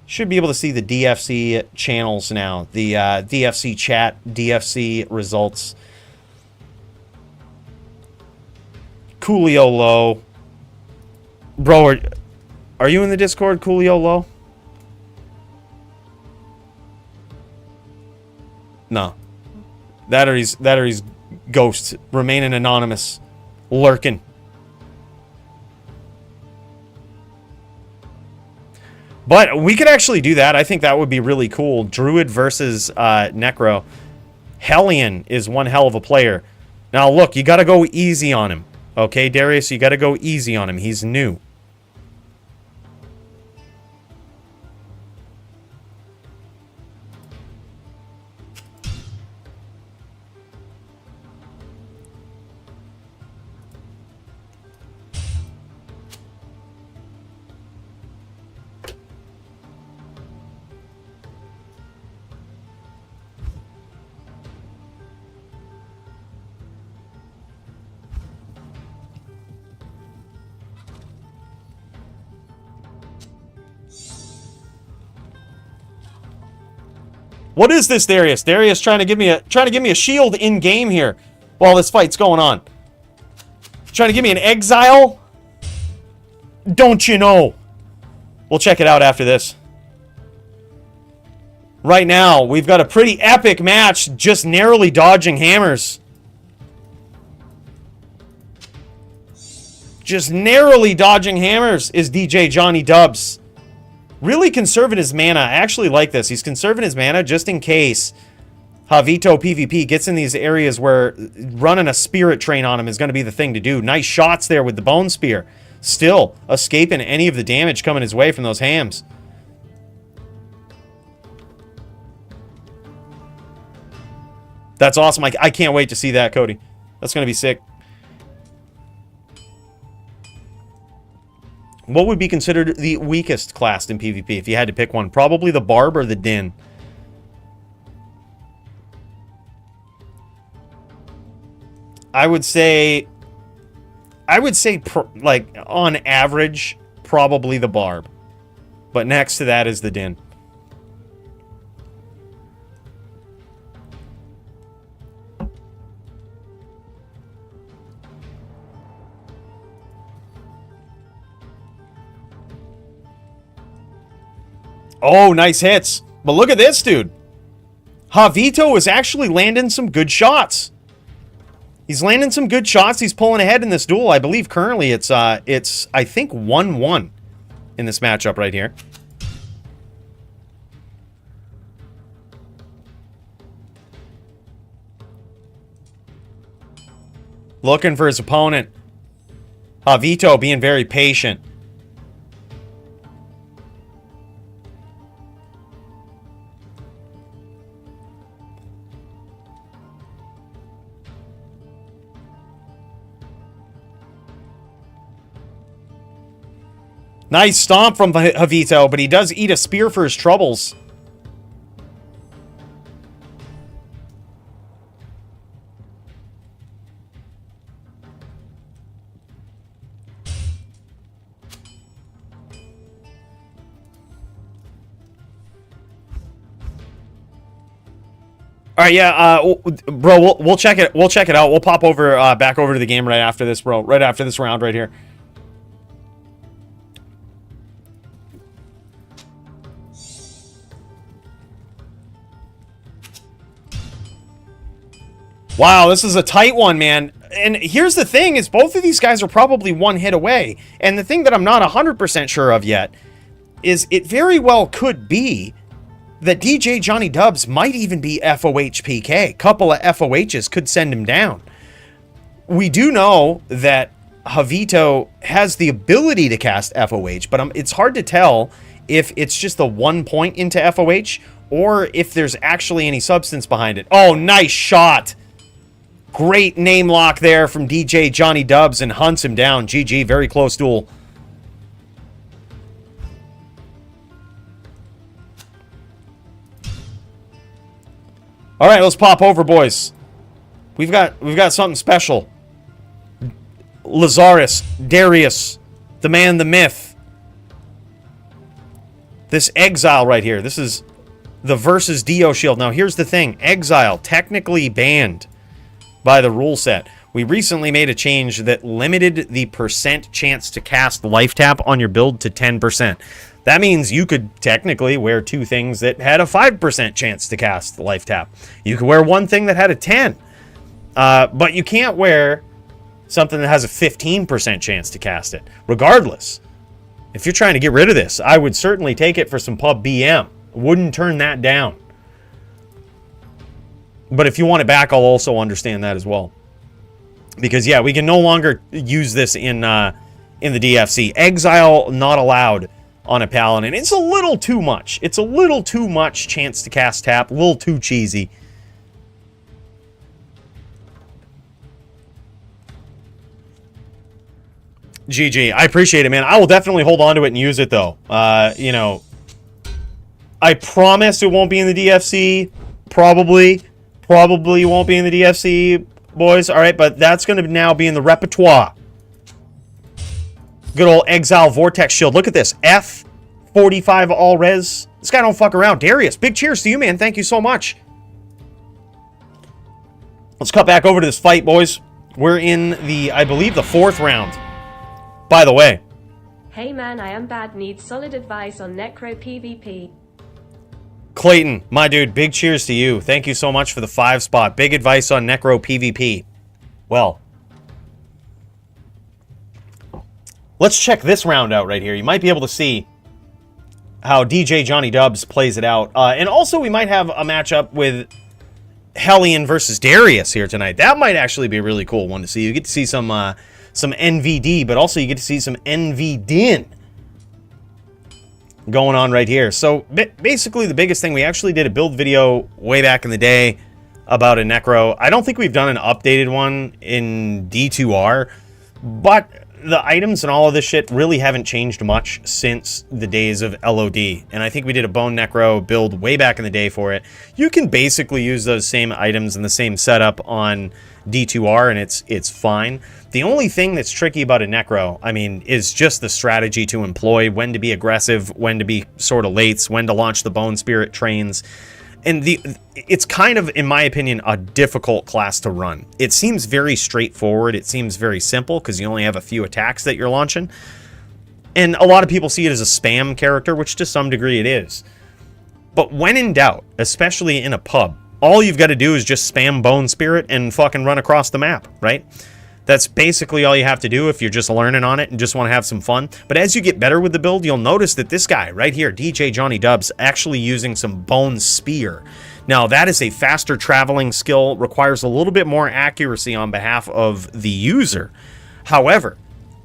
[SPEAKER 1] Should be able to see the DFC channels now. The DFC chat, DFC results. Coolio low. Bro, are you in the Discord, Coolio low? No. That or he's ghosts. Remaining anonymous. Lurking. But we could actually do that. I think that would be really cool. Druid versus Necro. Hellian is one hell of a player. Now, look, you got to go easy on him. Okay, Darius, you got to go easy on him. He's new. What is this, Darius? Darius trying to give me a shield in game here while this fight's going on. Trying to give me an exile? Don't you know? We'll check it out after this. Right now, we've got a pretty epic match, just narrowly dodging hammers. Just narrowly dodging hammers is DJ Johnny Dubs. Really conserving his mana. I actually like this. He's conserving his mana just in case JavitoPvp gets in these areas where running a spirit train on him is going to be the thing to do. Nice shots there with the bone spear. Still escaping any of the damage coming his way from those hams. That's awesome. I can't wait to see that, Cody. That's going to be sick. What would be considered the weakest class in PvP if you had to pick one? Probably the Barb or the Din. I would say like on average, probably the Barb. But next to that is the Din. Oh, nice hits. But look at this, dude. Javito is actually landing some good shots. He's landing some good shots. He's pulling ahead in this duel. I believe currently it's I think 1-1 in this matchup right here. Looking for his opponent. Javito being very patient. Nice stomp from Javito, but he does eat a spear for his troubles. All right, yeah, bro, we'll check it. We'll check it out. We'll pop over back over to the game right after this, bro. Right after this round right here. Wow, this is a tight one, man. And here's the thing, is both of these guys are probably one hit away. And the thing that I'm not 100% sure of yet is it very well could be that DJ Johnny Dubs might even be FOH PK. Couple of FOHs could send him down. We do know that Javito has the ability to cast FOH, but it's hard to tell if it's just the 1 point into FOH or if there's actually any substance behind it. Oh, nice shot. Great name lock there from DJ Johnny Dubs and hunts him down. GG, very close duel. All right, let's pop over, boys. We've got something special. Lazarus, Darius, the man, the myth. This Exile right here. This is the versus Dio shield. Now, here's the thing. Exile, technically banned by the rule set. We recently made a change that limited the percent chance to cast life tap on your build to 10%. That means you could technically wear two things that had a 5% chance to cast life tap. You could wear one thing that had a 10. But you can't wear something that has a 15% chance to cast it. Regardless, if you're trying to get rid of this, I would certainly take it for some pub BM. Wouldn't turn that down. But if you want it back, I'll also understand that as well. Because, yeah, we can no longer use this in the DFC. Exile not allowed on a Paladin. It's a little too much. It's a little too much chance to cast tap. A little too cheesy. GG. I appreciate it, man. I will definitely hold on to it and use it, though. You know, I promise it won't be in the DFC. Probably won't be in the DFC, boys. All right, but that's going to now be in the repertoire. Good old Exile Vortex Shield. Look at this. F45 all res. This guy don't fuck around. Darius, big cheers to you, man. Thank you so much. Let's cut back over to this fight, boys. We're in the, I believe, the 4th round. By the way.
[SPEAKER 2] Hey man, I am bad. Need solid advice on necro PvP.
[SPEAKER 1] Clayton, my dude, big cheers to you. Thank you so much for the 5 spot. Big advice on necro PvP. Well, let's check this round out right here. You might be able to see how DJ Johnny Dubs plays it out. And also, we might have a matchup with Hellian versus Darius here tonight. That might actually be a really cool one to see. You get to see some NVD, but also you get to see some NVDin going on right here. So basically, the biggest thing, we actually did a build video way back in the day about a necro. I don't think we've done an updated one in D2R, but the items and all of this shit really haven't changed much since the days of LOD. And I think we did a bone necro build way back in the day for it. You can basically use those same items and the same setup on D2R, and it's fine. The only thing that's tricky about a necro, I mean, is just the strategy to employ, when to be aggressive, when to be sort of lates, when to launch the bone spirit trains. And it's kind of, in my opinion, a difficult class to run. It seems very straightforward. It seems very simple because you only have a few attacks that you're launching. And a lot of people see it as a spam character, which to some degree it is. But when in doubt, especially in a pub, all you've got to do is just spam Bone Spirit and fucking run across the map, right? That's basically all you have to do if you're just learning on it and just want to have some fun. But as you get better with the build, you'll notice that this guy right here, DJ Johnny Dubs, actually using some Bone Spear. Now, that is a faster traveling skill, requires a little bit more accuracy on behalf of the user. However,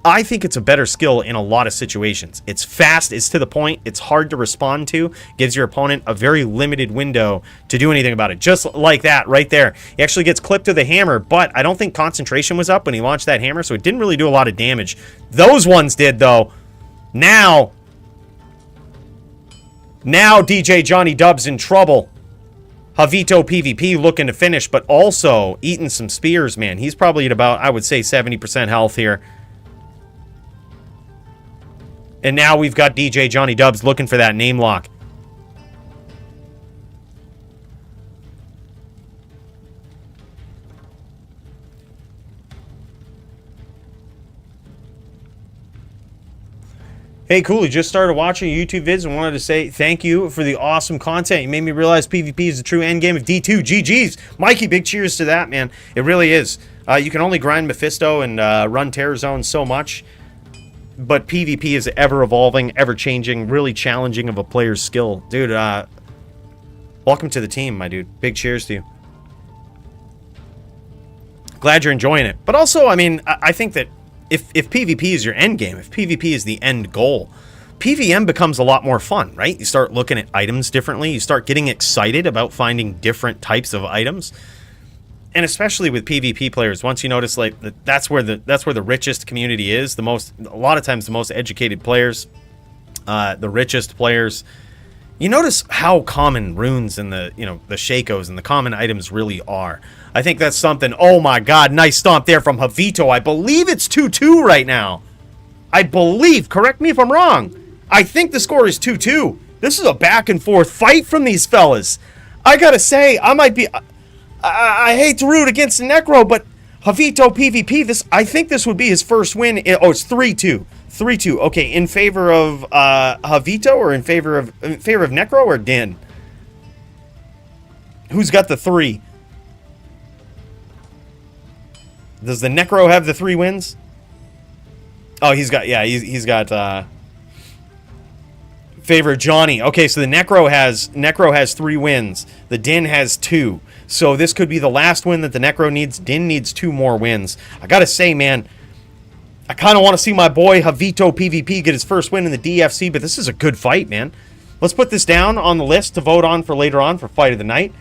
[SPEAKER 1] I think it's a better skill in a lot of situations. It's fast, it's to the point, it's hard to respond to, gives your opponent a very limited window to do anything about it. Just like that right there. He actually gets clipped with a hammer, but I don't think concentration was up when he launched that hammer, so it didn't really do a lot of damage. Those ones did, though. Now DJ Johnny Dubs in trouble. JavitoPvp looking to finish, but also eating some spears, man. He's probably at about, I would say, 70% health here. And now we've got DJ Johnny Dubs looking for that name lock. Hey, Coooley, just started watching YouTube vids and wanted to say thank you for the awesome content. You made me realize PvP is the true endgame of D2. GG's. Mikey, big cheers to that, man. It really is. You can only grind Mephisto and run Terror Zone so much. But PvP is ever evolving, ever changing, really challenging of a player's skill. Dude, Welcome to the team, my dude. Big cheers to you. Glad you're enjoying it. But also, I mean, I think that if PvP is your end game, if PvP is the end goal, PvM becomes a lot more fun, right? You start looking at items differently. You start getting excited about finding different types of items. And especially with PvP players, once you notice, like, that's where the richest community is. A lot of times the most educated players, the richest players. You notice how common runes and the Shakos and the common items really are. I think that's something. Oh my God, nice stomp there from Javito. I believe it's 2-2 right now. I believe, correct me if I'm wrong. I think the score is 2-2. This is a back and forth fight from these fellas. I gotta say, I hate to root against the Necro, but JavitoPvp, I think this would be his first win. Oh, it's 3-2. 3-2. Okay, in favor of Javito or in favor of Necro or Din? Who's got the 3? Does the Necro have the 3 wins? Oh, he's got favor Johnny. Okay, so the Necro has 3 wins. The Din has 2. So this could be the last win that the Necro needs. Din needs 2 more wins. I gotta say, man, I kind of want to see my boy JavitoPvp get his first win in the DFC, but this is a good fight, man. Let's put this down on the list to vote on for later on for Fight of the Night.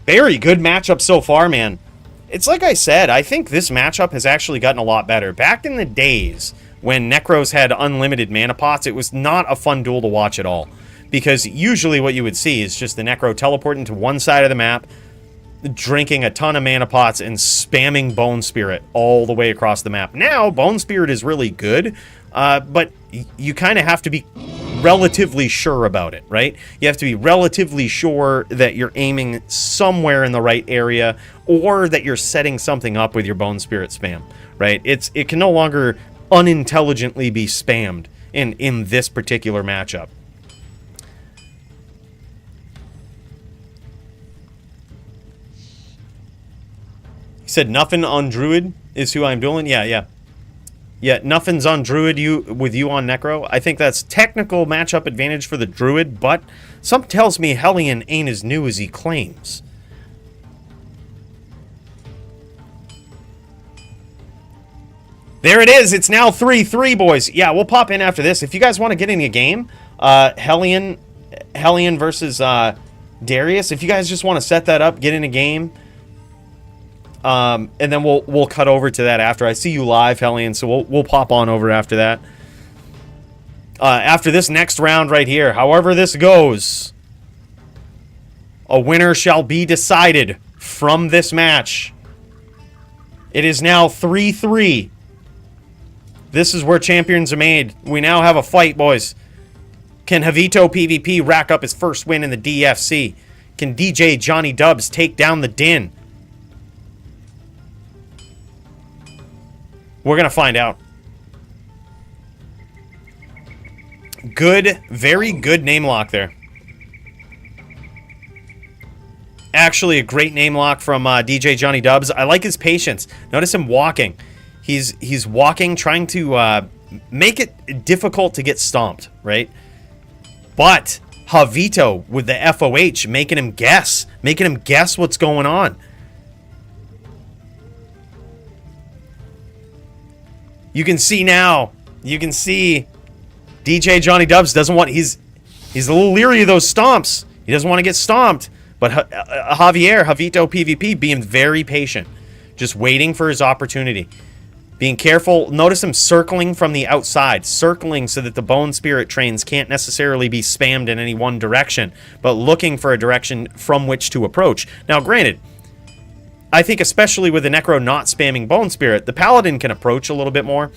[SPEAKER 1] Very good matchup so far, man. It's like I said, I think this matchup has actually gotten a lot better. Back in the days when Necros had unlimited mana pots, it was not a fun duel to watch at all. Because usually what you would see is just the Necro teleporting to one side of the map, drinking a ton of mana pots, and spamming Bone Spirit all the way across the map. Now, Bone Spirit is really good, but you kind of have to be relatively sure about it, right? You have to be relatively sure that you're aiming somewhere in the right area, or that you're setting something up with your Bone Spirit spam, right? It can no longer unintelligently be spammed in this particular matchup. He said nothing on Druid is who I'm dueling. Yeah, nothing's on Druid with you on Necro. I think that's technical matchup advantage for the Druid, but something tells me Hellian ain't as new as he claims. There it is. It's now 3-3, boys. Yeah, we'll pop in after this. If you guys want to get in a game, Hellian versus Darius, if you guys just want to set that up, get in a game. And then we'll cut over to that after. I see you live, Hellian, so we'll pop on over after that. After this next round right here, however this goes, a winner shall be decided from this match. It is now 3-3. This is where champions are made. We now have a fight, boys. Can JavitoPvp rack up his first win in the DFC? Can DJ Johnny Dubs take down the Din? We're going to find out. Good, very good name lock there. Actually, a great name lock from DJ Johnny Dubs. I like his patience. Notice him walking. He's walking, trying to make it difficult to get stomped, right? But Javito with the FOH making him guess what's going on. You can see now. You can see DJ Johnny Dubs doesn't want... He's a little leery of those stomps. He doesn't want to get stomped. But JavitoPvp being very patient. Just waiting for his opportunity. Being careful. Notice him circling from the outside. Circling so that the Bone Spirit trains can't necessarily be spammed in any one direction. But looking for a direction from which to approach. Now, granted, I think especially with the Necro not spamming Bone Spirit, the Paladin can approach a little bit more.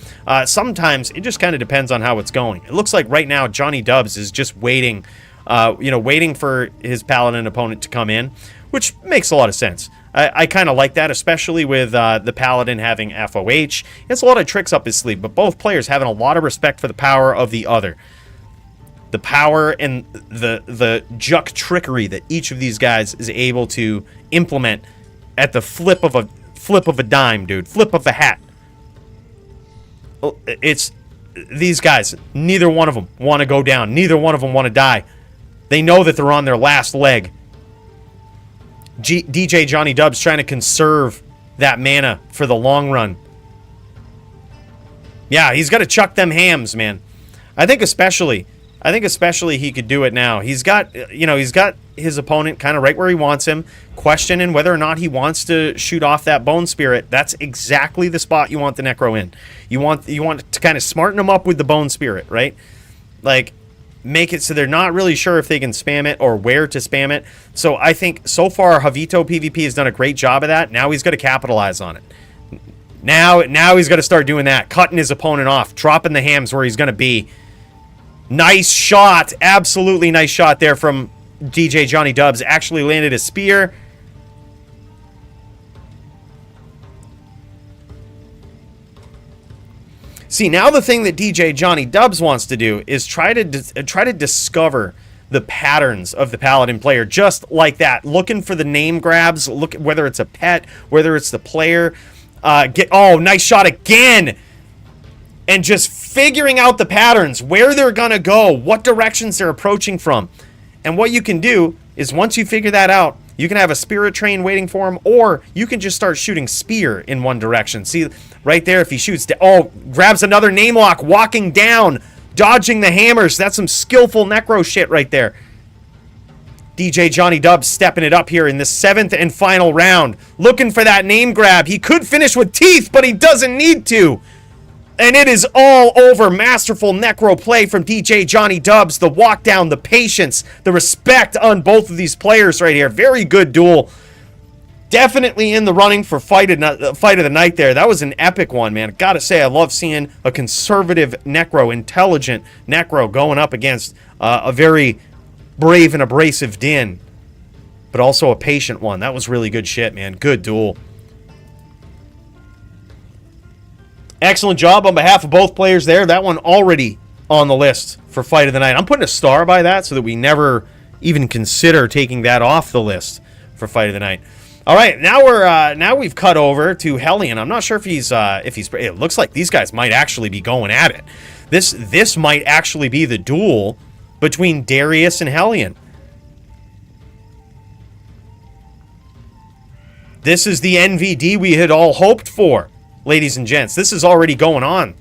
[SPEAKER 1] Sometimes it just kind of depends on how it's going. It looks like right now Johnny Dubs is just waiting, waiting for his Paladin opponent to come in, which makes a lot of sense. I kind of like that, especially with the Paladin having FOH. It's a lot of tricks up his sleeve, but both players having a lot of respect for the power of the other. The power and the juck trickery that each of these guys is able to implement at the flip of a dime, dude. Flip of a hat. It's these guys, neither one of them want to go down. Neither one of them want to die. They know that they're on their last leg. DJ Johnny Dubs trying to conserve that mana for the long run. Yeah, he's got to chuck them hams, man. I think especially he could do it now. He's got his opponent kind of right where he wants him, questioning whether or not he wants to shoot off that Bone Spirit. That's exactly the spot you want the Necro in. You want to kind of smarten them up with the Bone Spirit, right? Like, make it so they're not really sure if they can spam it or where to spam it. So I think so far JavitoPvp has done a great job of that. Now he's got to capitalize on it. Now he's got to start doing that, cutting his opponent off, dropping the hams where he's going to be. Nice shot. Absolutely nice shot there from DJ Johnny Dubs. Actually landed a spear. See, now the thing that DJ Johnny Dubs wants to do is try to discover the patterns of the Paladin player, just like that. Looking for the name grabs, look whether it's a pet, whether it's the player. Nice shot again. And just figuring out the patterns, where they're going to go, what directions they're approaching from. And what you can do is once you figure that out, you can have a spirit train waiting for him, or you can just start shooting spear in one direction. See, right there, if he shoots... grabs another name lock, walking down, dodging the hammers. That's some skillful necro shit right there. DJ Johnny Dubs stepping it up here in the 7th and final round. Looking for that name grab. He could finish with teeth, but he doesn't need to. And it is all over. Masterful necro play from DJ Johnny Dubs. The walk down, the patience, the respect on both of these players right here. Very good duel. Definitely in the running for fight of the night there. That was an epic one, man. Gotta say, I love seeing a conservative necro, intelligent necro going up against a very brave and abrasive Din, but also a patient one. That was really good shit, man. Good duel. Excellent job on behalf of both players there. That one already on the list for fight of the night. I'm putting a star by that so that we never even consider taking that off the list for fight of the night. All right, now we've cut over to Hellian. I'm not sure if he's it looks like these guys might actually be going at it. This might actually be the duel between Darius and Hellian. This is the NVD we had all hoped for. Ladies and gents, this is already going on.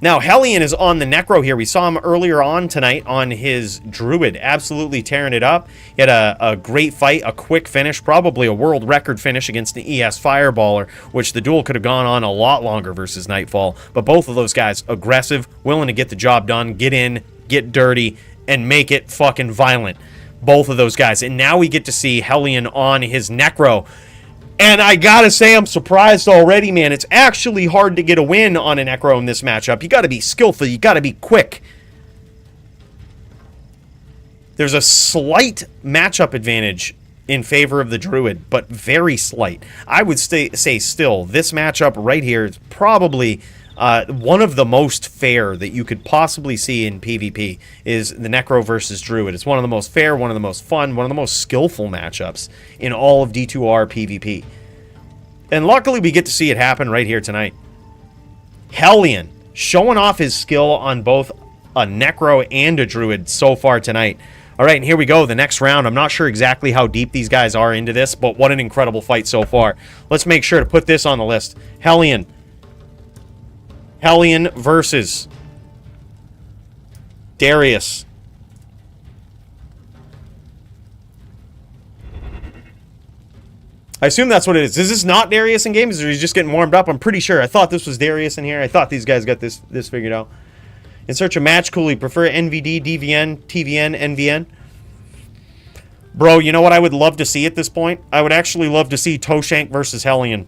[SPEAKER 1] Now, Hellian is on the Necro here. We saw him earlier on tonight on his Druid, absolutely tearing it up. He had a great fight, a quick finish, probably a world record finish against the ES Fireballer, which the duel could have gone on a lot longer versus Nightfall. But both of those guys, aggressive, willing to get the job done, get in, get dirty, and make it fucking violent. Both of those guys. And now we get to see Hellian on his Necro. And I gotta say, I'm surprised already, man. It's actually hard to get a win on a Necro in this matchup. You gotta be skillful. You gotta be quick. There's a slight matchup advantage in favor of the Druid, but very slight. I would say still, this matchup right here is probably one of the most fair that you could possibly see in PvP is the Necro versus Druid. It's one of the most fair, one of the most fun, one of the most skillful matchups in all of D2R PvP. And luckily we get to see it happen right here tonight. Hellian showing off his skill on both a Necro and a Druid so far tonight. All right, and here we go, the next round. I'm not sure exactly how deep these guys are into this, but what an incredible fight so far. Let's make sure to put this on the list. Hellian versus Darius. I assume that's what it is. Is this not Darius in games, or is he just getting warmed up? I'm pretty sure. I thought this was Darius in here. I thought these guys got this figured out. In search of match, Coooley. Prefer NVD, DVN, TVN, NVN? Bro, you know what I would love to see at this point? I would actually love to see Toeshank versus Hellian.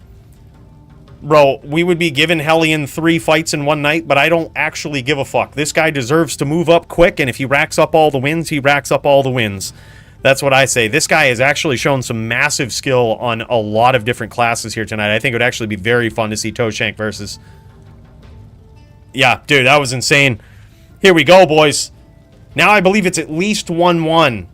[SPEAKER 1] Bro, we would be giving Hellian 3 fights in one night, but I don't actually give a fuck. This guy deserves to move up quick, and if he racks up all the wins, he racks up all the wins. That's what I say. This guy has actually shown some massive skill on a lot of different classes here tonight. I think it would actually be very fun to see Toeshank versus... Yeah, dude, that was insane. Here we go, boys. Now I believe it's at least 1-1.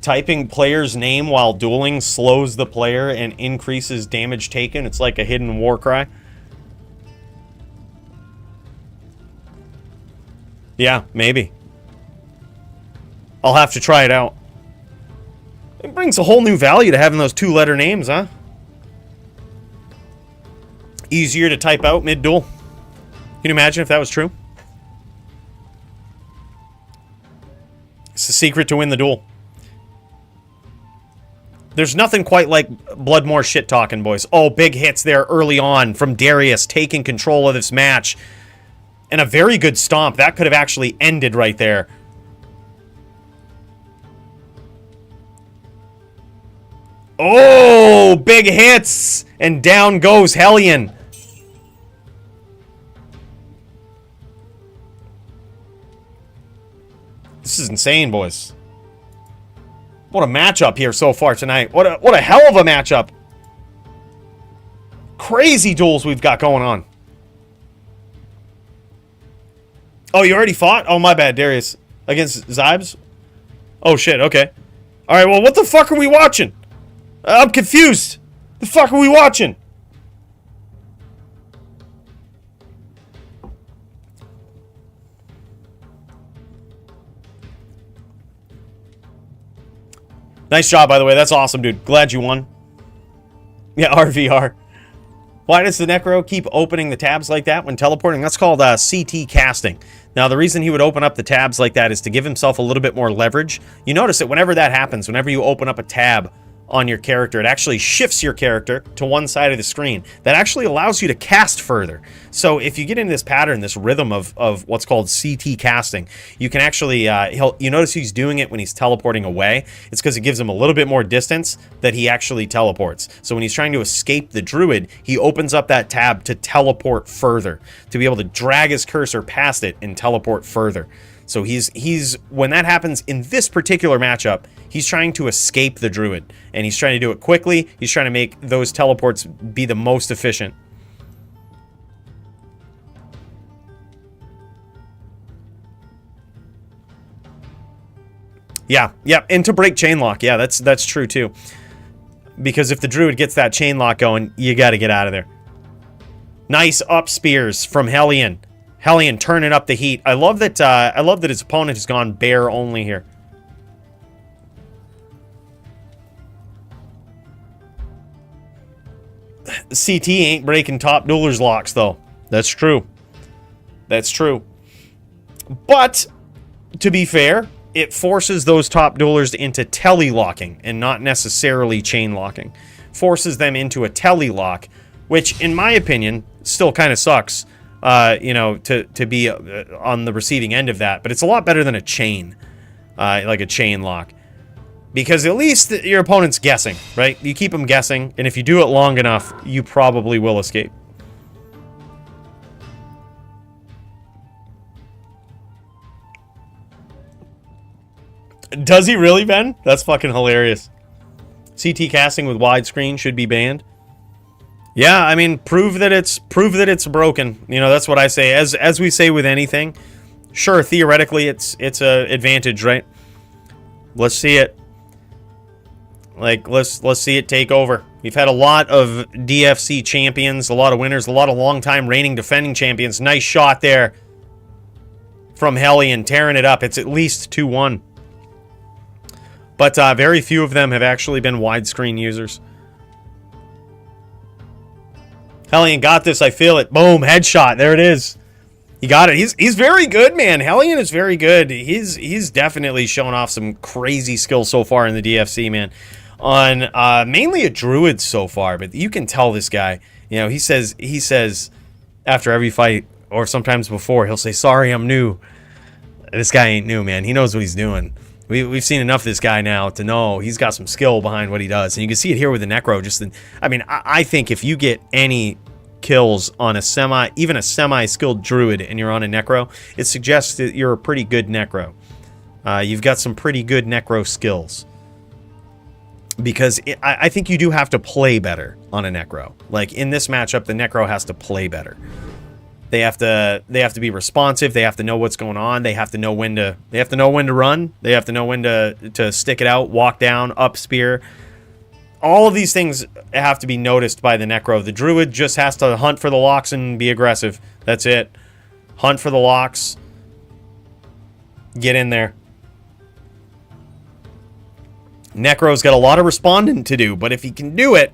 [SPEAKER 1] Typing player's name while dueling slows the player and increases damage taken. It's like a hidden war cry. Yeah, maybe. I'll have to try it out. It brings a whole new value to having those two-letter names, huh? Easier to type out mid-duel. Can you imagine if that was true? It's the secret to win the duel. There's nothing quite like Bloodmore shit-talking, boys. Oh, big hits there early on from Darius taking control of this match. And a very good stomp. That could have actually ended right there. Oh, big hits! And down goes Hellian. This is insane, boys. What a matchup here so far tonight. What a hell of a matchup. Crazy duels we've got going on. Oh, you already fought? Oh, my bad, Darius. Against Zibes? Oh, shit, okay. Alright, well, what the fuck are we watching? I'm confused. The fuck are we watching? Nice job, by the way. That's awesome, dude. Glad you won. Yeah, RVR. Why does the Necro keep opening the tabs like that when teleporting? That's called CT casting. Now, the reason he would open up the tabs like that is to give himself a little bit more leverage. You notice that whenever that happens, whenever you open up a tab on your character, it actually shifts your character to one side of the screen. That actually allows you to cast further. So if you get into this pattern, this rhythm of what's called CT casting, you can actually, you notice he's doing it when he's teleporting away. It's because it gives him a little bit more distance that he actually teleports. So when he's trying to escape the Druid, he opens up that tab to teleport further, to be able to drag his cursor past it and teleport further. So he's when that happens in this particular matchup, he's trying to escape the Druid, and he's trying to do it quickly. He's trying to make those teleports be the most efficient. Yeah, and to break chain lock, yeah, that's true too. Because if the Druid gets that chain lock going, you got to get out of there. Nice up spears from Hellian. Hellian turning up the heat. I love that his opponent has gone bear only here. CT ain't breaking top duelers locks though. That's true. That's true. But to be fair, it forces those top duelers into tele locking and not necessarily chain locking. Forces them into a tele lock, which in my opinion still kind of sucks. You know, to be on the receiving end of that. But it's a lot better than a chain, like a chain lock. Because at least your opponent's guessing, right? You keep them guessing, and if you do it long enough, you probably will escape. Does he really, Ben? That's fucking hilarious. CT casting with widescreen should be banned. Yeah, I mean, prove that it's broken. You know, that's what I say. As we say with anything, sure, theoretically it's a advantage, right? Let's see it. Like let's see it take over. We've had a lot of DFC champions, a lot of winners, a lot of long-time reigning defending champions. Nice shot there from Hellian, tearing it up. It's at least 2-1. But very few of them have actually been widescreen users. Hellian got this. I feel it. Boom. Headshot. There it is. He got it. He's very good, man. Hellian is very good. He's definitely shown off some crazy skills so far in the DFC, man. On mainly a Druid so far, but you can tell this guy. You know, he says after every fight, or sometimes before, he'll say, "Sorry, I'm new." This guy ain't new, man. He knows what he's doing. We've seen enough of this guy now to know he's got some skill behind what he does. And you can see it here with the Necro. I mean, I think if you get any kills on even a semi-skilled Druid and you're on a Necro, it suggests that you're a pretty good Necro. You've got some pretty good Necro skills. Because I think you do have to play better on a Necro. Like, in this matchup, the Necro has to play better. They have to be responsive. They have to know what's going on. They have to know when to run. They have to know when to stick it out, walk down, up spear. All of these things have to be noticed by the Necro. The Druid just has to hunt for the locks and be aggressive. That's it. Hunt for the locks. Get in there. Necro's got a lot of responding to do, but if he can do it,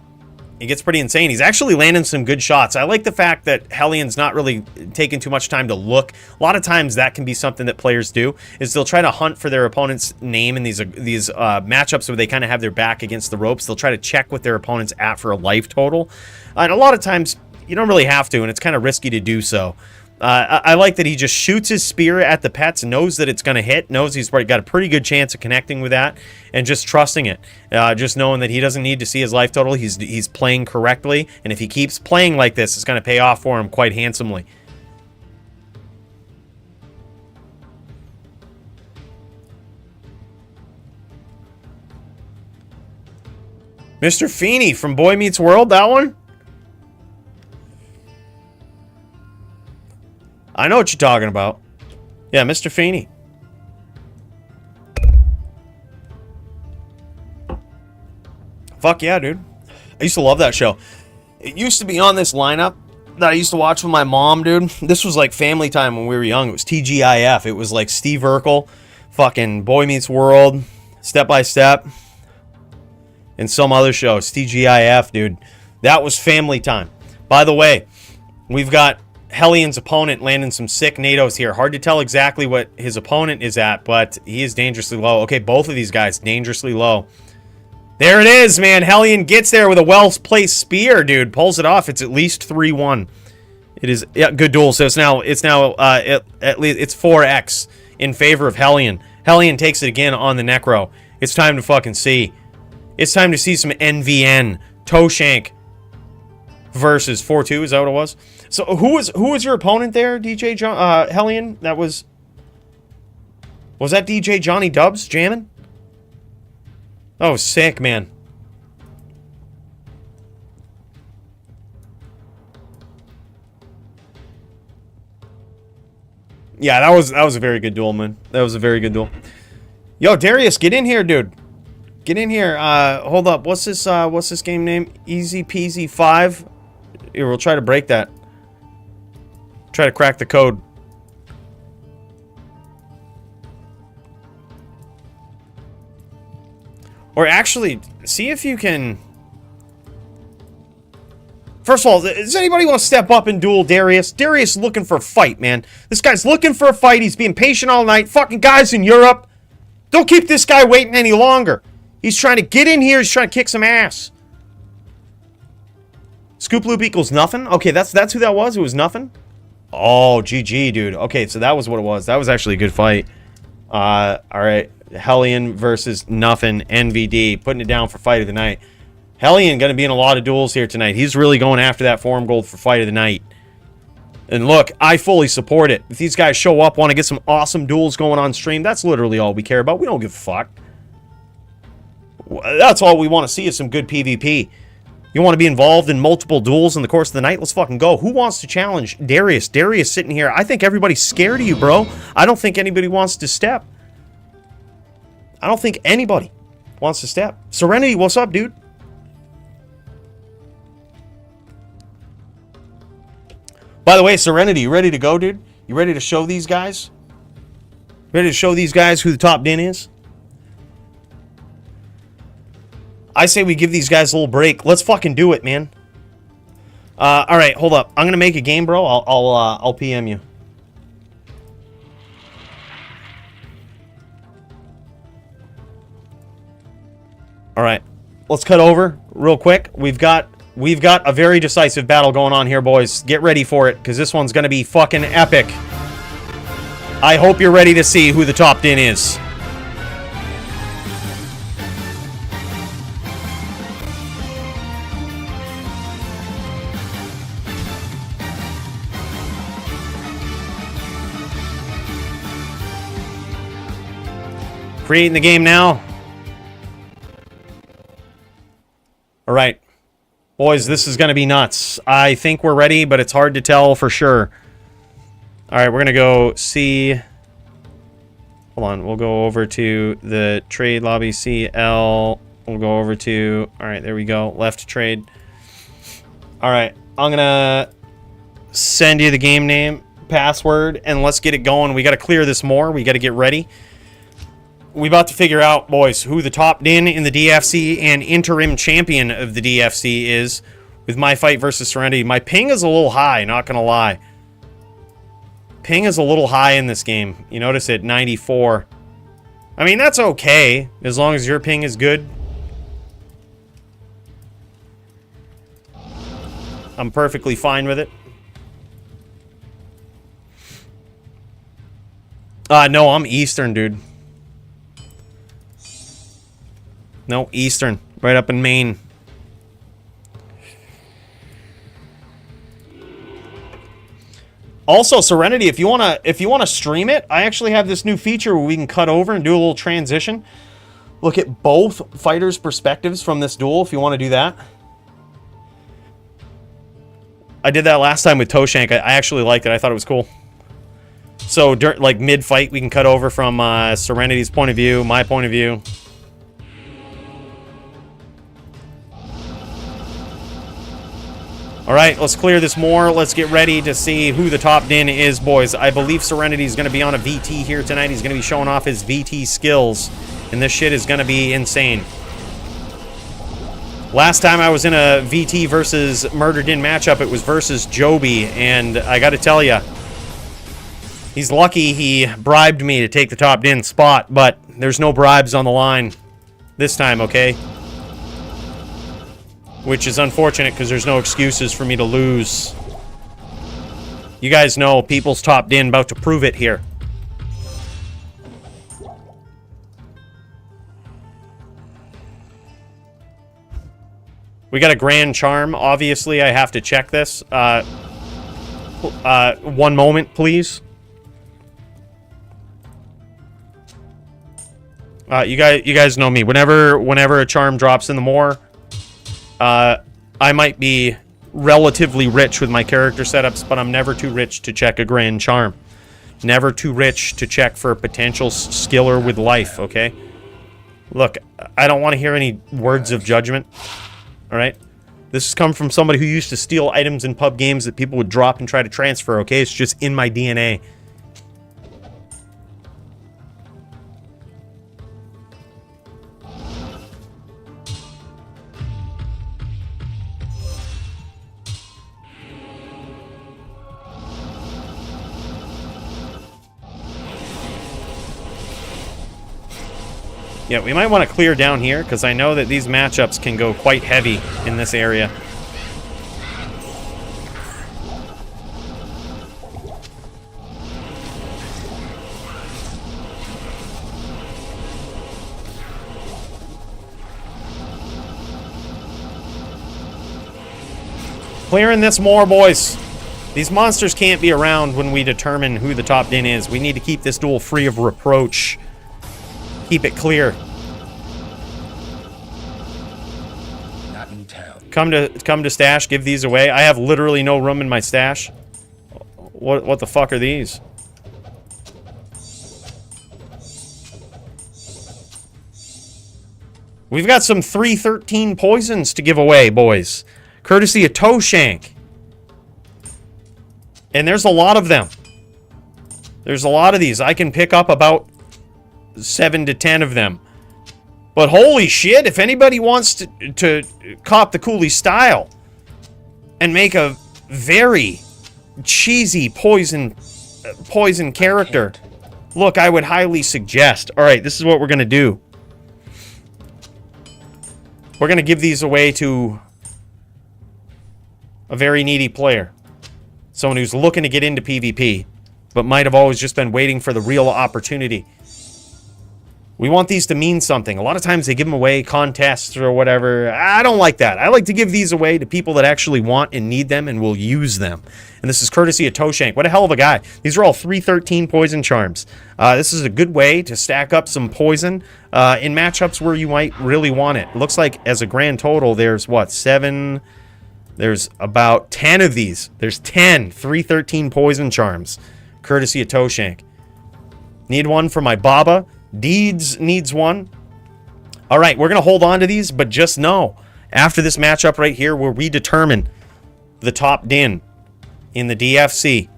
[SPEAKER 1] it gets pretty insane. He's actually landing some good shots. I like the fact that Hellian's not really taking too much time to look. A lot of times that can be something that players do, is they'll try to hunt for their opponent's name in these matchups where they kind of have their back against the ropes. They'll try to check what their opponent's at for a life total. And a lot of times you don't really have to, and it's kind of risky to do so. I like that he just shoots his spear at the pets, knows that it's going to hit, knows he's got a pretty good chance of connecting with that, and just trusting it. Just knowing that he doesn't need to see his life total. He's playing correctly, and if he keeps playing like this, it's going to pay off for him quite handsomely. Mr. Feeney from Boy Meets World, that one? I know what you're talking about. Yeah, Mr. Feeney. Fuck yeah, dude. I used to love that show. It used to be on this lineup that I used to watch with my mom, dude. This was like family time when we were young. It was TGIF. It was like Steve Urkel, fucking Boy Meets World, Step by Step, and some other shows. TGIF, dude. That was family time. By the way, we've got Hellian's opponent landing some sick nados here. Hard to tell exactly what his opponent is at, but he is dangerously low. Okay, both of these guys dangerously low. There it is, man. Hellian gets there with a well-placed spear, dude. Pulls it off. It's at least 3-1. It is, yeah, good duel. So it's now at least it's 4x in favor of Hellian. Hellian takes it again on the Necro. It's time to fucking see. It's time to see some NVN. Toeshank versus 4-2. Is that what it was? So who was your opponent there, DJ Hellian? Was that DJ Johnny Dubs jamming? Oh, sick, man. Yeah, that was a very good duel, man. That was a very good duel. Yo, Darius, get in here, dude. Get in here. Hold up. What's this game name? Easy Peasy 5. Here, we'll try to break that. Try to crack the code. Or actually, see if you can... First of all, does anybody want to step up and duel Darius? Darius is looking for a fight, man. This guy's looking for a fight. He's being patient all night. Fucking guys in Europe. Don't keep this guy waiting any longer. He's trying to get in here. He's trying to kick some ass. Scoop loop equals nothing? Okay, that's who that was? It was nothing? Oh, GG, dude. Okay, so that was what it was. That was actually a good fight. Alright. Hellian versus nothing. NVD. Putting it down for fight of the night. Hellian going to be in a lot of duels here tonight. He's really going after that forum gold for fight of the night. And look, I fully support it. If these guys show up, want to get some awesome duels going on stream, that's literally all we care about. We don't give a fuck. That's all we want to see is some good PvP. You want to be involved in multiple duels in the course of the night? Let's fucking go. Who wants to challenge Darius? Darius sitting here. I think everybody's scared of you, bro. I don't think anybody wants to step. I don't think anybody wants to step. Serenity, what's up, dude? By the way, Serenity, you ready to go, dude? You ready to show these guys? Ready to show these guys who the top din is? I say we give these guys a little break. Let's fucking do it, man. All right, hold up. I'm gonna make a game, bro. I'll PM you. All right, let's cut over real quick. We've got a very decisive battle going on here, boys. Get ready for it, because this one's gonna be fucking epic. I hope you're ready to see who the top din is. Creating the game now. All right. Boys, this is going to be nuts. I think we're ready, but it's hard to tell for sure. All right, we're going to go see... Hold on. We'll go over to the trade lobby, CL. We'll go over to... All right, there we go. Left trade. All right. I'm going to send you the game name, password, and let's get it going. We got to clear this more. We got to get ready. We about to figure out, boys, who the top din in the DFC and interim champion of the DFC is with my fight versus Serenity. My ping is a little high, not going to lie. Ping is a little high in this game. You notice it, 94. I mean, that's okay, as long as your ping is good. I'm perfectly fine with it. No, I'm Eastern, dude. No, Eastern. Right up in Maine. Also, Serenity, if you wanna stream it, I actually have this new feature where we can cut over and do a little transition. Look at both fighters' perspectives from this duel if you want to do that. I did that last time with Toeshank. I actually liked it. I thought it was cool. So, like mid-fight, we can cut over from Serenity's point of view, my point of view. All right, let's clear this more. Let's get ready to see who the top din is, boys. I believe Serenity is going to be on a VT here tonight. He's going to be showing off his VT skills, and this shit is going to be insane. Last time I was in a VT versus Murder Din matchup, it was versus Joby, and I got to tell you, he's lucky he bribed me to take the top din spot, but there's no bribes on the line this time, okay? Which is unfortunate because there's no excuses for me to lose. You guys know people's top din about to prove it here. We got a Grand Charm. Obviously, I have to check this. One moment, please. You guys know me. Whenever a charm drops in the Moor, I might be relatively rich with my character setups, but I'm never too rich to check a Grand Charm. Never too rich to check for a potential skiller with life, okay? Look, I don't want to hear any words of judgment, all right? This has come from somebody who used to steal items in pub games that people would drop and try to transfer, okay? It's just in my DNA. Yeah, we might want to clear down here, because I know that these matchups can go quite heavy in this area. Clearing this more, boys. These monsters can't be around when we determine who the top din is. We need to keep this duel free of reproach. Keep it clear.
[SPEAKER 3] Not in town.
[SPEAKER 1] Come to stash. Give these away. I have literally no room in my stash. What the fuck are these? We've got some 313 poisons to give away, boys. Courtesy of Toeshank. And there's a lot of them. There's a lot of these. I can pick up about 7 to 10 of them. But holy shit, if anybody wants to cop the Coooley style and make a very cheesy poison character, look, I would highly suggest. All right, this is what we're going to do. We're going to give these away to a very needy player. Someone who's looking to get into PvP, but might have always just been waiting for the real opportunity. We want these to mean something. A lot of times they give them away, contests or whatever. I don't like that. I like to give these away to people that actually want and need them and will use them. And this is courtesy of Toeshank. What a hell of a guy. These are all 313 poison charms. This is a good way to stack up some poison in matchups where you might really want it. It looks like as a grand total, there's what, 7... There's about 10 of these. There's 10 313 poison charms, courtesy of Toeshank. Need one for my Baba. Deeds needs one. All right, we're going to hold on to these, but just know, after this matchup right here, where we determine the top din in the DFC.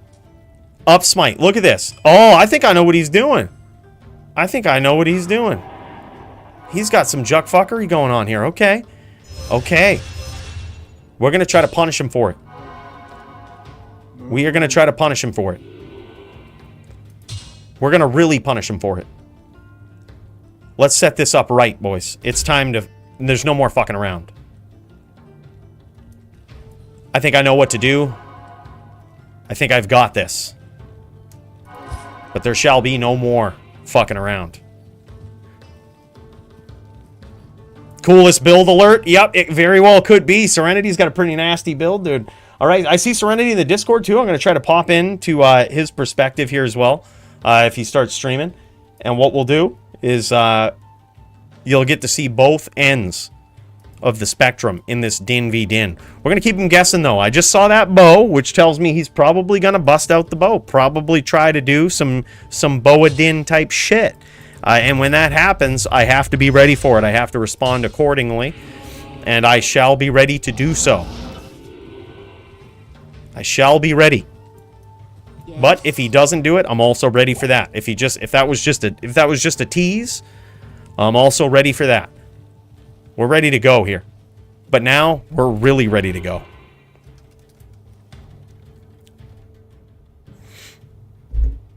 [SPEAKER 1] Up smite. Look at this. Oh, I think I know what he's doing. I think I know what he's doing. He's got some juck fuckery going on here. Okay. Okay. We're going to try to punish him for it. We are going to try to punish him for it. We're going to really punish him for it. Let's set this up right, boys. It's time to... There's no more fucking around. I think I know what to do. I think I've got this. But there shall be no more fucking around. Coolest build alert. Yep, it very well could be. Serenity's got a pretty nasty build, dude. All right, I see Serenity in the Discord, too. I'm going to try to pop into his perspective here as well if he starts streaming. And what we'll do is you'll get to see both ends of the spectrum in this Din v Din. We're going to keep him guessing, though. I just saw that bow, which tells me he's probably going to bust out the bow. Probably try to do some Boa Din type shit. And when that happens, I have to be ready for it. I have to respond accordingly. And I shall be ready to do so. I shall be ready. Yes. But if he doesn't do it, I'm also ready for that. If that was just a tease, I'm also ready for that. We're ready to go here. But now we're really ready to go.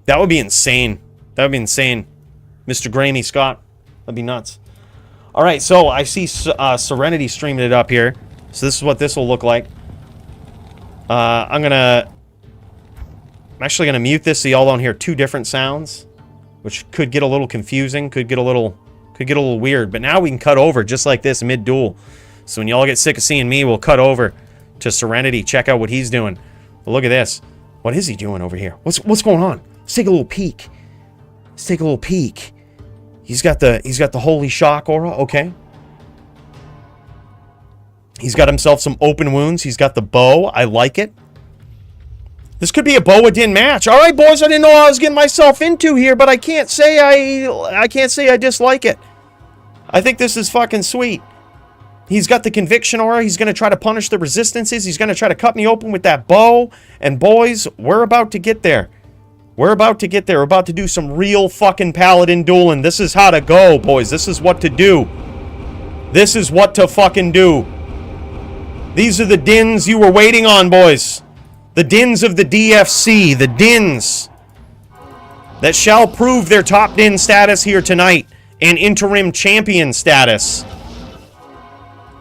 [SPEAKER 1] That would be insane. That would be insane. Mr. Grammy Scott. That'd be nuts. All right, so I see Serenity streaming it up here. So this is what this will look like. I'm actually gonna mute this so y'all don't hear two different sounds, which could get a little confusing, could get a little weird. But now we can cut over just like this mid-duel. So when y'all get sick of seeing me, we'll cut over to Serenity. Check out what he's doing. Well, look at this. What is he doing over here? What's going on? Let's take a little peek. Let's take a little peek. He's got the holy shock aura. Okay. He's got himself some open wounds. He's got the bow. I like it. This could be a Boa Din match. All right, boys. I didn't know what I was getting myself into here, but I can't say I dislike it. I think this is fucking sweet. He's got the conviction aura. He's going to try to punish the resistances. He's going to try to cut me open with that bow. And boys, we're about to get there. We're about to get there. We're about to do some real fucking paladin dueling. This is how to go, boys. This is what to do. This is what to fucking do. These are the dins you were waiting on, boys. The dins of the DFC. The dins that shall prove their top din status here tonight and interim champion status.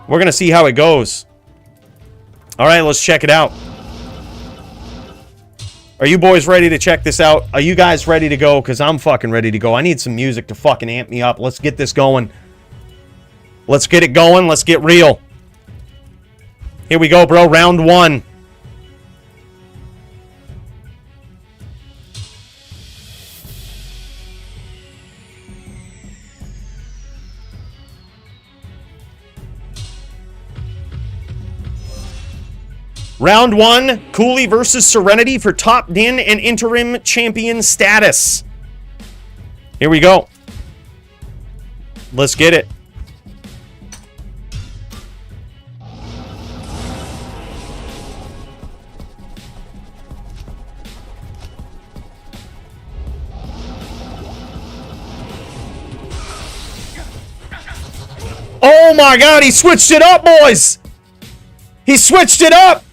[SPEAKER 1] We're going to see how it goes. All right, let's check it out. Are you boys ready to check this out? Are you guys ready to go? Because I'm fucking ready to go. I need some music to fucking amp me up. Let's get this going. Let's get it going. Let's get real. Here we go, bro. Round one. Round one, Coooley versus Serenity for top din and interim champion status. Here we go. Let's get it. Oh my God, he switched it up, boys. He switched it up.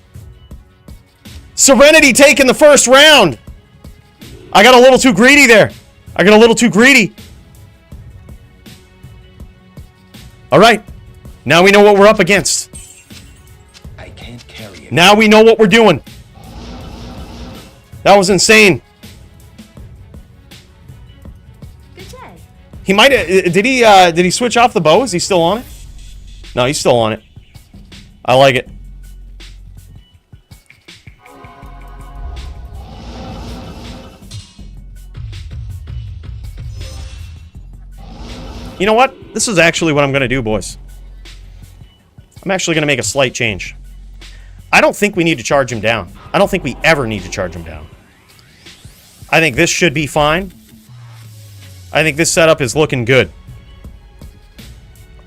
[SPEAKER 1] Serenity taking the first round. I got a little too greedy there. I got a little too greedy. All right. Now we know what we're up against.
[SPEAKER 3] I can't carry it.
[SPEAKER 1] Now we know what we're doing. That was insane.
[SPEAKER 5] Good day.
[SPEAKER 1] He might have... Did he switch off the bow? Is he still on it? No, he's still on it. I like it. You know what? This is actually what I'm going to do, boys. I'm actually going to make a slight change. I don't think we need to charge him down. I don't think we ever need to charge him down. I think this should be fine. I think this setup is looking good.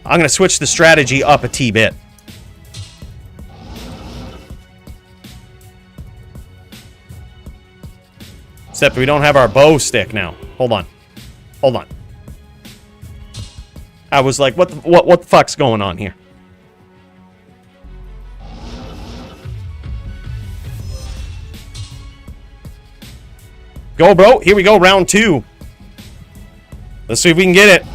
[SPEAKER 1] I'm going to switch the strategy up a T-bit. Except we don't have our bow stick now. Hold on. Hold on. I was like, what the fuck's going on here? Go, bro. Here we go. Round 2. Let's see if we can get it.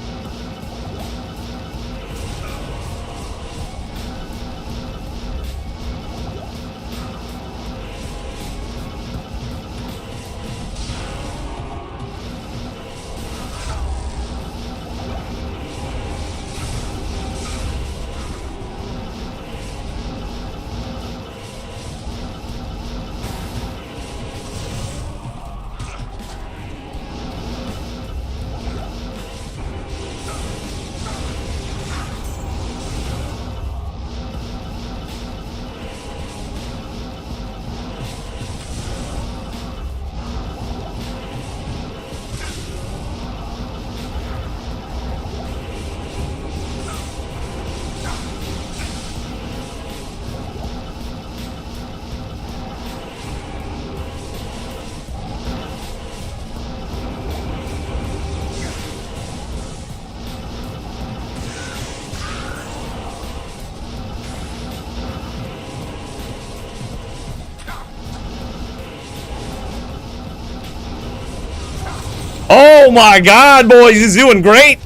[SPEAKER 1] Oh my god, boys, he's doing great.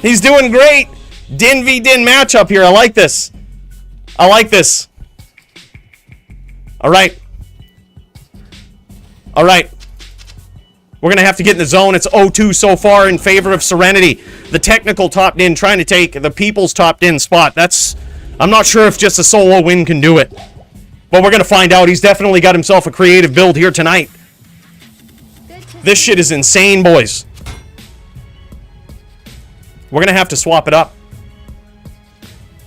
[SPEAKER 1] He's doing great. Din v Din matchup here. I like this. I like this. Alright. Alright. We're going to have to get in the zone. It's 0-2 so far in favor of Serenity. The technical top Din trying to take the people's top Din spot. That's... I'm not sure if just a solo win can do it. But we're going to find out. He's definitely got himself a creative build here tonight. This shit is insane, boys. We're going to have to swap it up.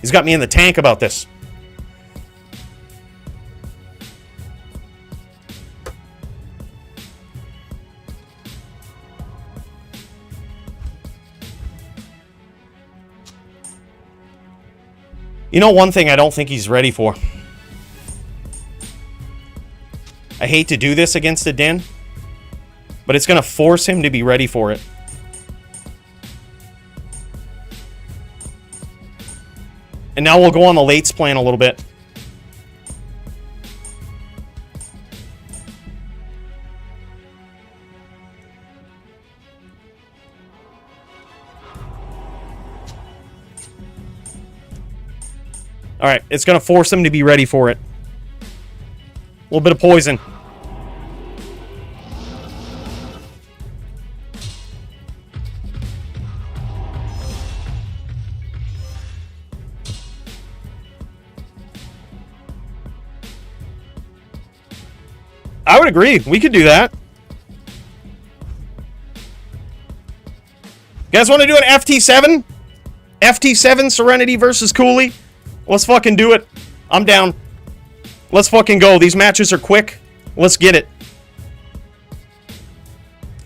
[SPEAKER 1] He's got me in the tank about this. You know one thing I don't think he's ready for? I hate to do this against a Din, but it's going to force him to be ready for it. And now we'll go on the lates plan a little bit. Alright, it's going to force him to be ready for it. A little bit of poison. I would agree. We could do that. You guys want to do an FT7? FT7 Serenity versus Coooley? Let's fucking do it. I'm down. Let's fucking go. These matches are quick. Let's get it.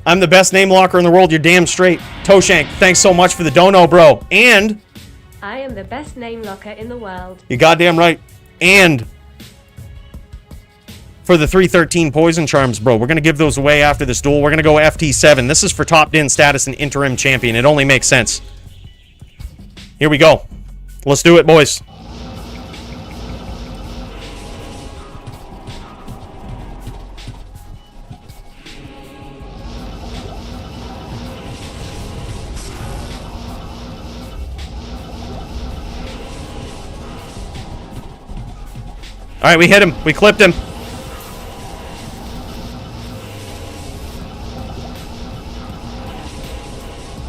[SPEAKER 1] I'm the best name locker in the world. You're damn straight. Toeshank, thanks so much for the dono, bro. And...
[SPEAKER 2] I am the best name locker in the world.
[SPEAKER 1] You goddamn right. And... for the 313 poison charms, bro. We're going to give those away after this duel. We're going to go FT7. This is for top Din status and interim champion. It only makes sense. Here we go. Let's do it, boys. All right, we hit him. We clipped him.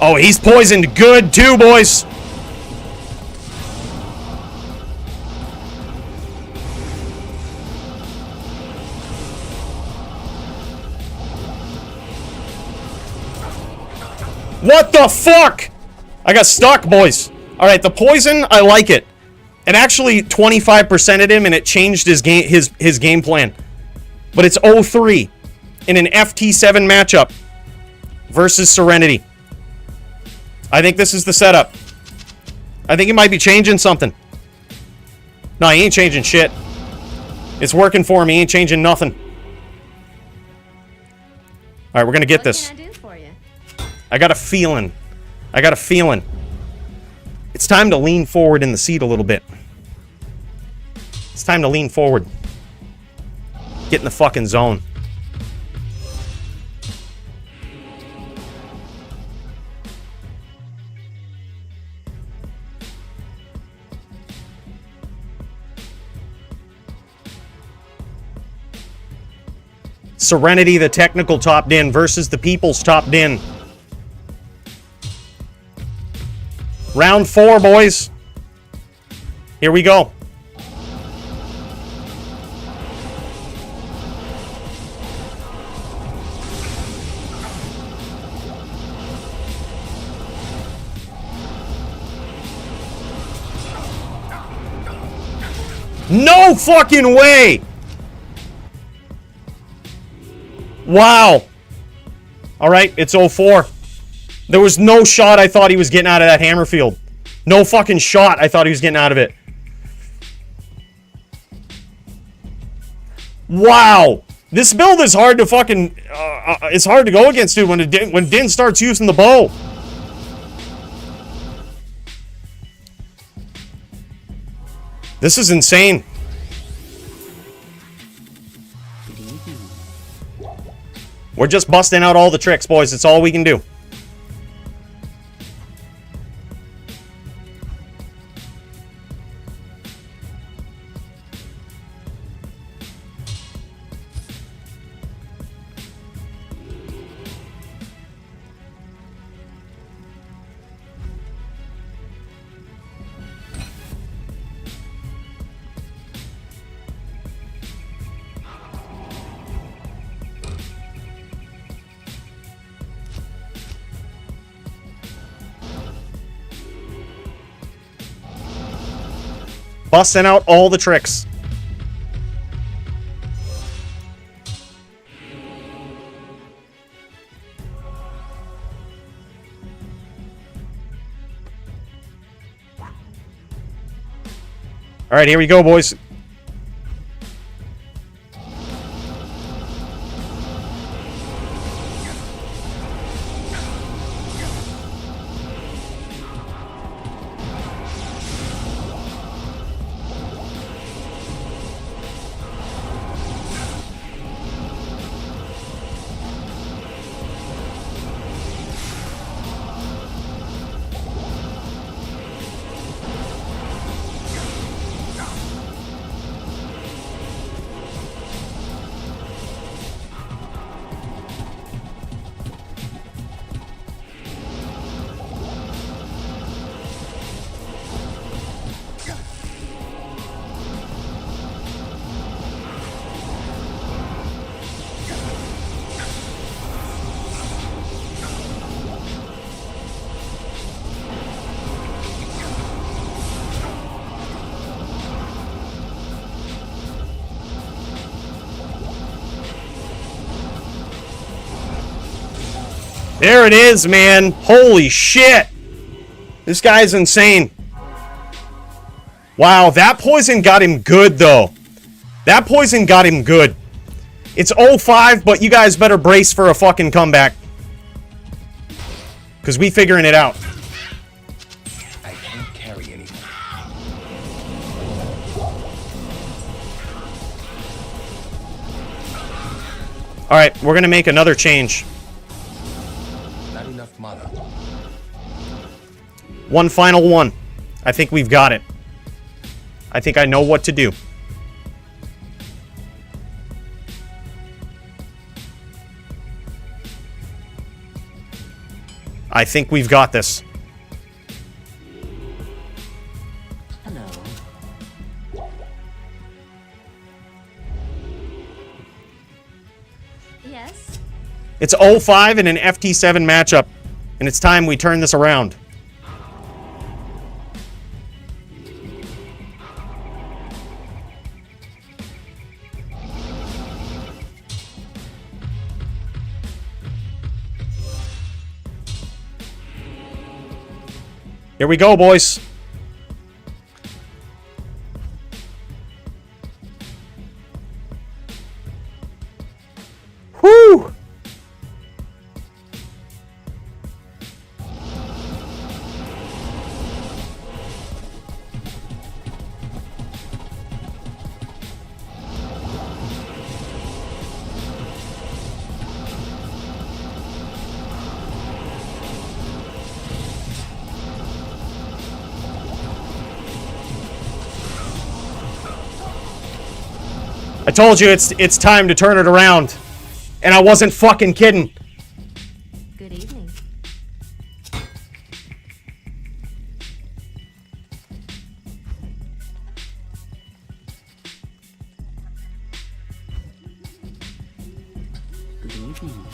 [SPEAKER 1] Oh, he's poisoned good too, boys. What the fuck? I got stuck, boys. Alright, the poison, I like it. It actually 25%ed him and it changed his game plan. But it's 0-3 in an FT7 matchup versus Serenity. I think this is the setup. I think he might be changing something. No, he ain't changing shit. It's working for him. He ain't changing nothing. Alright, we're gonna get this.
[SPEAKER 5] What can I do for you?
[SPEAKER 1] I got a feeling. I got a feeling. It's time to lean forward in the seat a little bit. It's time to lean forward. Get in the fucking zone. Serenity, the technical topped in, versus the people's topped in. Round 4, boys. Here we go. No fucking way! Wow. Alright, it's 0-4. There was no shot I thought he was getting out of that hammer field. No fucking shot I thought he was getting out of it. Wow. This build is hard to fucking... it's hard to go against, dude, when Din starts using the bow. This is insane. We're just busting out all the tricks, boys. It's all we can do. Busting out all the tricks. All right, here we go, boys. There it is, man. Holy shit. This guy's insane. Wow, that poison got him good, though. That poison got him good. It's 0-5, but you guys better brace for a fucking comeback. Because we figuring it out.
[SPEAKER 3] I can't carry anymore.
[SPEAKER 1] Alright, we're going to make another change.
[SPEAKER 3] Not enough mana.
[SPEAKER 1] One final one. I think we've got it. I think I know what to do. I think we've got this.
[SPEAKER 5] Hello. Yes.
[SPEAKER 1] It's 0-5 in an FT7 matchup, and it's time we turn this around. Here we go, boys. Whoo! I told you it's time to turn it around. And I wasn't fucking kidding.
[SPEAKER 5] Good evening. Good evening.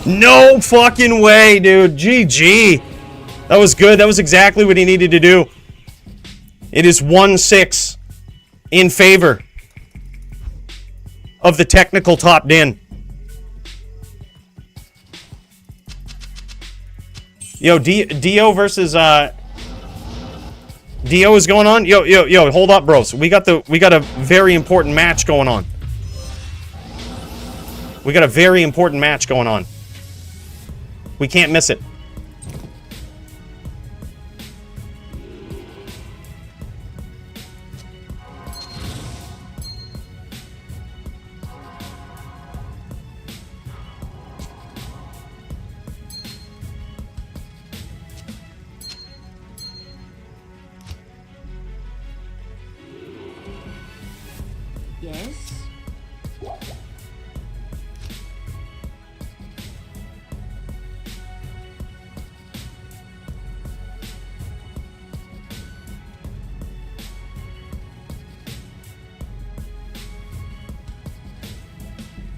[SPEAKER 1] No fucking way, dude. GG. That was good. That was exactly what he needed to do. It is 1-6 in favor of the technical top din. Yo, Dio versus Dio is going on. Yo, hold up, bros. We got a very important match going on. We got a very important match going on. We can't miss it.
[SPEAKER 5] Yes.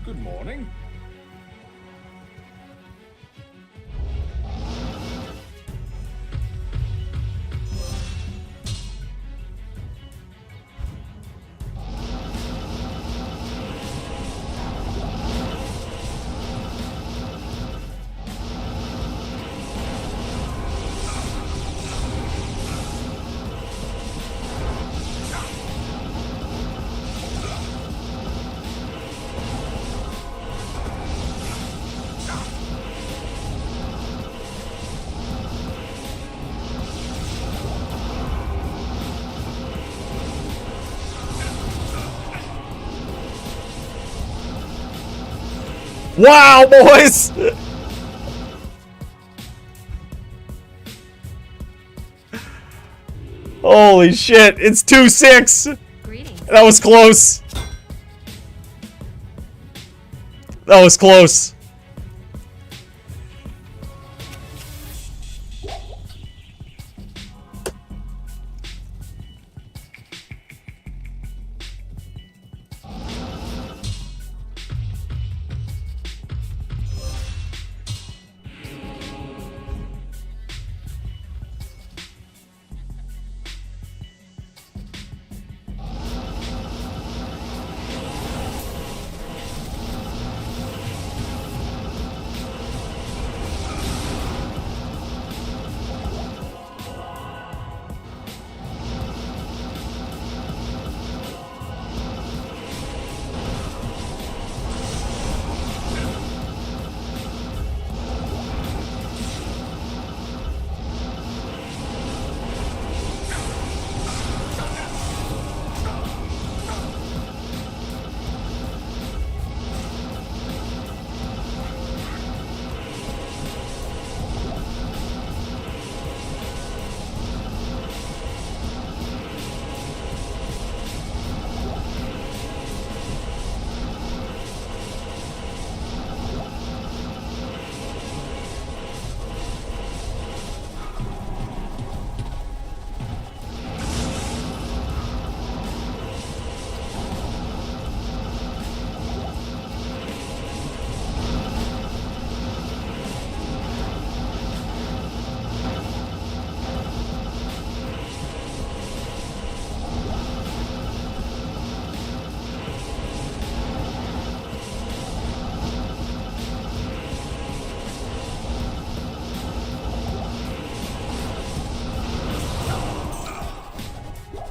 [SPEAKER 3] Good morning.
[SPEAKER 1] Wow, boys! Holy shit, it's 2-6!
[SPEAKER 5] Greetings.
[SPEAKER 1] That was close. That was close.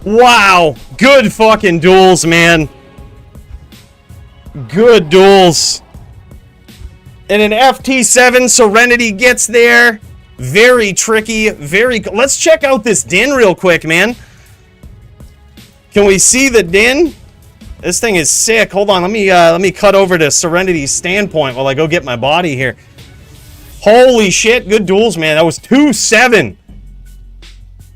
[SPEAKER 1] Wow, good fucking duels, man. Good duels. And an FT7, Serenity gets there. Very tricky, let's check out this din real quick, man. Can we see the din? This thing is sick. Hold on, let me cut over to Serenity's standpoint while I go get my body here. Holy shit, good duels, man. That was 2-7.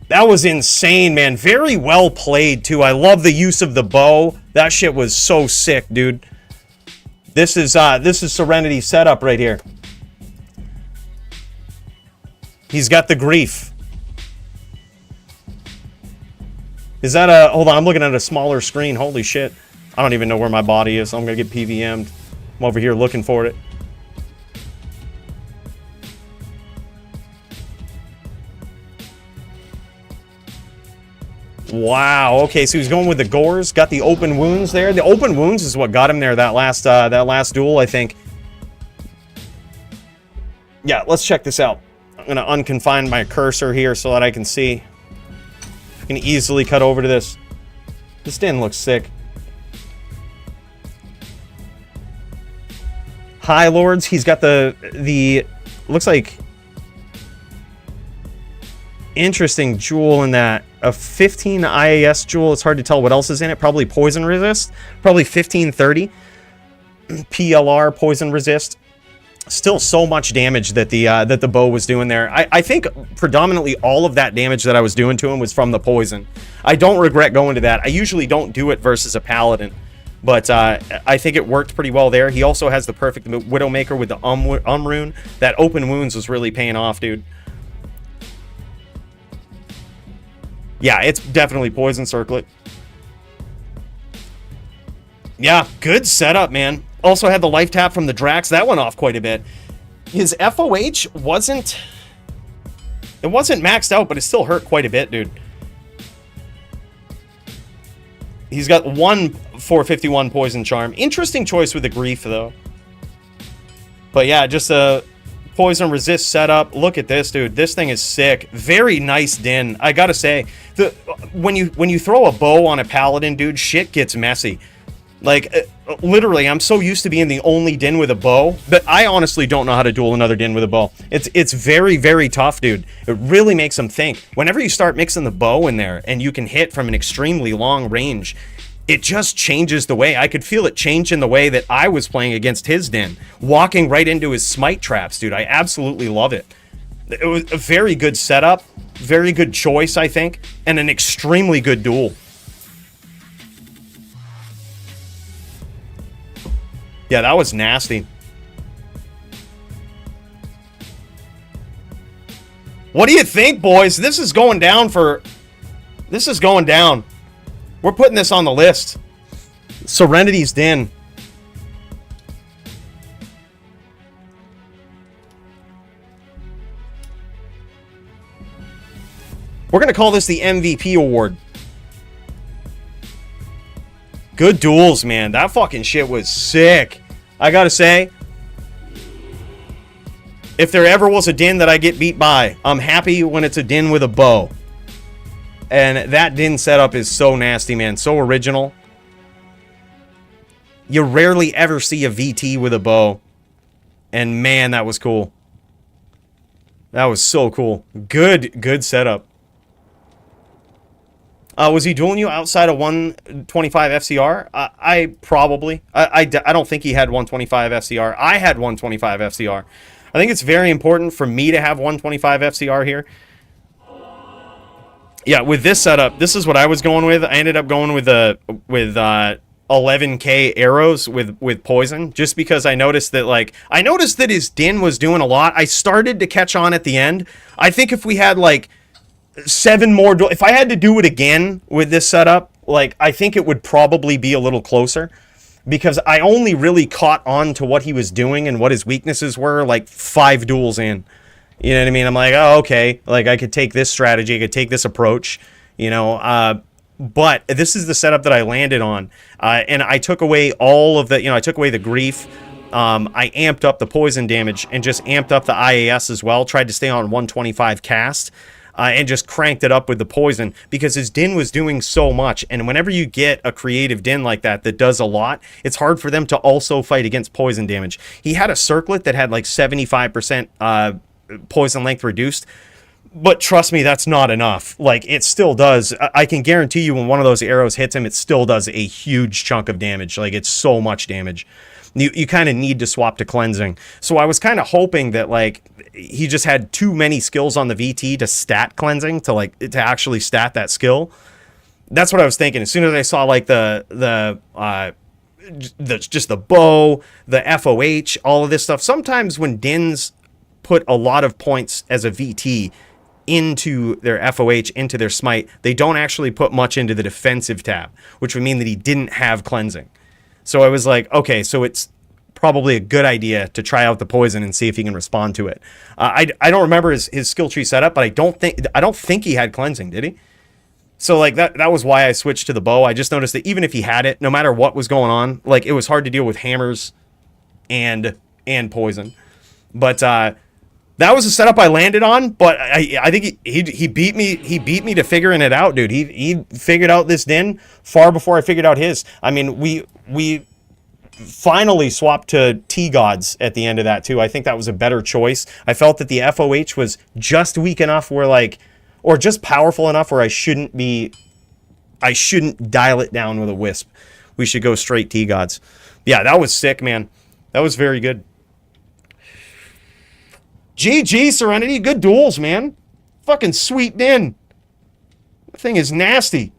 [SPEAKER 1] That was insane, man. Very well played, too. I love the use of the bow. That shit was so sick, dude. This is Serenity's setup right here. He's got the grief. Is that a... Hold on, I'm looking at a smaller screen. Holy shit. I don't even know where my body is. So I'm going to get PVM'd. I'm over here looking for it. Wow. Okay, so he's going with the gores. Got the open wounds there. The open wounds is what got him there that last duel, I think. Yeah, let's check this out. I'm going to unconfine my cursor here so that I can see. I can easily cut over to this. This din looks sick. High Lords. He's got the looks like interesting jewel in that. A 15 IAS jewel. It's hard to tell what else is in it. Probably poison resist. Probably 1530. PLR poison resist. Still so much damage that the bow was doing there. I think predominantly all of that damage that I was doing to him was from the poison. I don't regret going to that. I usually don't do it versus a paladin, but I think it worked pretty well there. He also has the perfect Widowmaker with the rune. That open wounds was really paying off, dude. Yeah, it's definitely poison circlet. Yeah, good setup, man. Also had the life tap from the Drax. That went off quite a bit. His FOH wasn't... It wasn't maxed out, but it still hurt quite a bit, dude. He's got one 451 poison charm. Interesting choice with the grief, though. But yeah, just a poison resist setup. Look at this, dude. This thing is sick. Very nice din. I gotta say, when you throw a bow on a paladin, dude, shit gets messy. Like, literally, I'm so used to being the only din with a bow, but I honestly don't know how to duel another din with a bow. It's very, very tough, dude. It really makes them think. Whenever you start mixing the bow in there and you can hit from an extremely long range, it just changes the way. I could feel it change in the way that I was playing against his Din. Walking right into his smite traps, dude. I absolutely love it. It was a very good setup. Very good choice, I think. And an extremely good duel. Yeah, that was nasty. What do you think, boys? This is going down for... This is going down. We're putting this on the list. Serenity's Din. We're going to call this the MVP award. Good duels, man. That fucking shit was sick. I gotta say, if there ever was a Din that I get beat by, I'm happy when it's a Din with a bow. And that Din setup is so nasty, man. So original. You rarely ever see a VT with a bow. And man, that was cool. That was so cool. Good setup. Was he dueling you outside of 125 FCR? I probably. I don't think he had 125 FCR. I had 125 FCR. I think it's very important for me to have 125 FCR here. Yeah, with this setup, this is what I was going with. I ended up going with 11k arrows with poison, just because I noticed that his Din was doing a lot. I started to catch on at the end. I think if we had like 7 more, if I had to do it again with this setup, like I think it would probably be a little closer, because I only really caught on to what he was doing and what his weaknesses were like 5 duels in. You know what I mean? I'm like, oh, okay, like I could take this strategy, I could take this approach, you know, but this is the setup that I landed on, and I took away all of the, I took away the grief. I amped up the poison damage and just amped up the IAS as well, tried to stay on 125 cast, and just cranked it up with the poison, because his Din was doing so much. And whenever you get a creative Din like that does a lot, it's hard for them to also fight against poison damage. He had a circlet that had like 75% poison length reduced, but trust me, that's not enough. Like, it still does. I can guarantee you when one of those arrows hits him, it still does a huge chunk of damage. Like, it's so much damage. You kind of need to swap to cleansing. So I was kind of hoping that, like, he just had too many skills on the VT to stat cleansing, to actually stat that skill. That's what I was thinking. As soon as I saw like the just the bow, the FOH, all of this stuff. Sometimes when Dins put a lot of points as a VT into their FOH, into their smite, they don't actually put much into the defensive tab, which would mean that he didn't have cleansing. So I was like, okay, so it's probably a good idea to try out the poison and see if he can respond to it. I don't remember his skill tree setup, but I don't think he had cleansing, did he? So like that was why I switched to the bow. I just noticed that even if he had it, no matter what was going on, like it was hard to deal with hammers and poison. But that was a setup I landed on, but I think he beat me. He beat me to figuring it out, dude. He figured out this Din far before I figured out his. I mean, we finally swapped to T-Gods at the end of that too. I think that was a better choice. I felt that the FOH was just weak enough where like, or just powerful enough where I shouldn't dial it down with a Wisp. We should go straight T-Gods. Yeah, that was sick, man. That was very good. GG, Serenity. Good duels, man. Fucking sweet Din. That thing is nasty.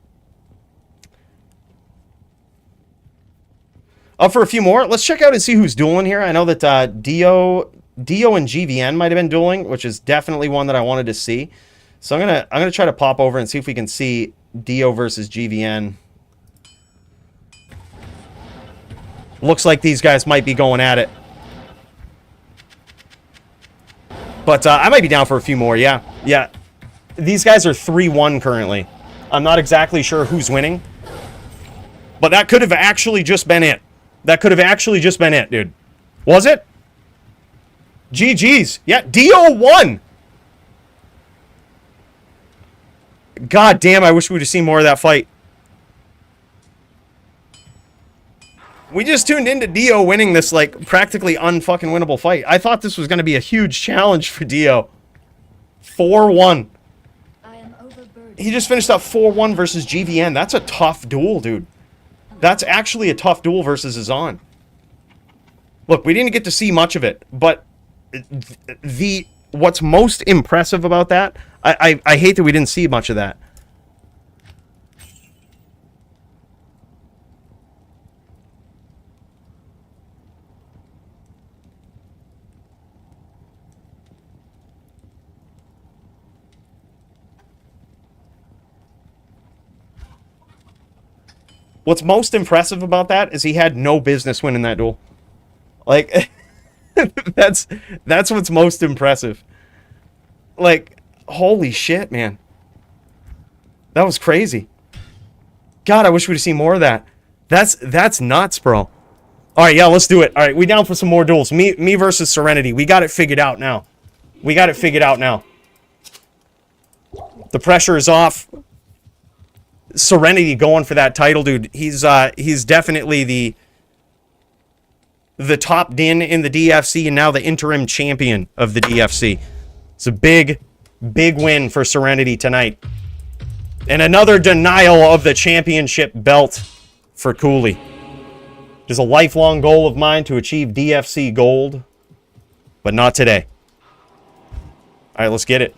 [SPEAKER 1] Up for a few more. Let's check out and see who's dueling here. I know that Dio and GVN might have been dueling, which is definitely one that I wanted to see. So I'm gonna try to pop over and see if we can see Dio versus GVN. Looks like these guys might be going at it. But I might be down for a few more, yeah. Yeah. These guys are 3-1 currently. I'm not exactly sure who's winning. But that could have actually just been it. That could have actually just been it, dude. Was it? GG's. Yeah, Dio won. God damn, I wish we would have seen more of that fight. We just tuned into Dio winning this, like, practically unfucking winnable fight. I thought this was going to be a huge challenge for Dio. 4-1. He just finished up 4-1 versus GVN. That's a tough duel, dude. That's actually a tough duel versus Azan. Look, we didn't get to see much of it, but what's most impressive about that, I hate that we didn't see much of that. What's most impressive about that is he had no business winning that duel. Like, that's what's most impressive. Like, holy shit, man. That was crazy. God, I wish we'd have seen more of that. That's nuts, bro. All right, yeah, let's do it. All right, we down for some more duels. Me versus Serenity. We got it figured out now. We got it figured out now. The pressure is off. Serenity going for that title, dude. He's definitely the top din in the DFC and now the interim champion of the DFC. It's a big win for Serenity tonight. And another denial of the championship belt for Coooley. It is a lifelong goal of mine to achieve DFC gold, but not today. All right, let's get it.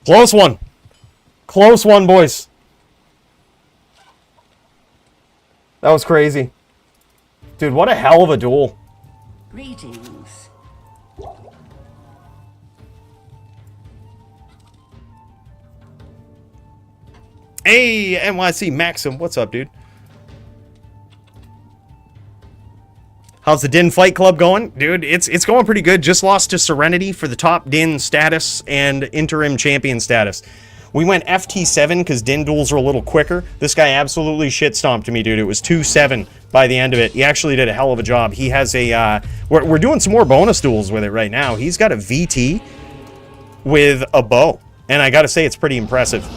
[SPEAKER 1] Close one. Close one, boys. That was crazy. Dude, what a hell of a duel.
[SPEAKER 5] Greetings.
[SPEAKER 1] Hey, NYC Maxim. What's up, dude? How's the Din Fight Club going? Dude, it's going pretty good. Just lost to Serenity for the top Din status and interim champion status. We went FT7 because Din duels are a little quicker. This guy absolutely shit-stomped me, dude. It was 2-7 by the end of it. He actually did a hell of a job. He has a... We're doing some more bonus duels with it right now. He's got a VT with a bow. And I gotta say, it's pretty impressive.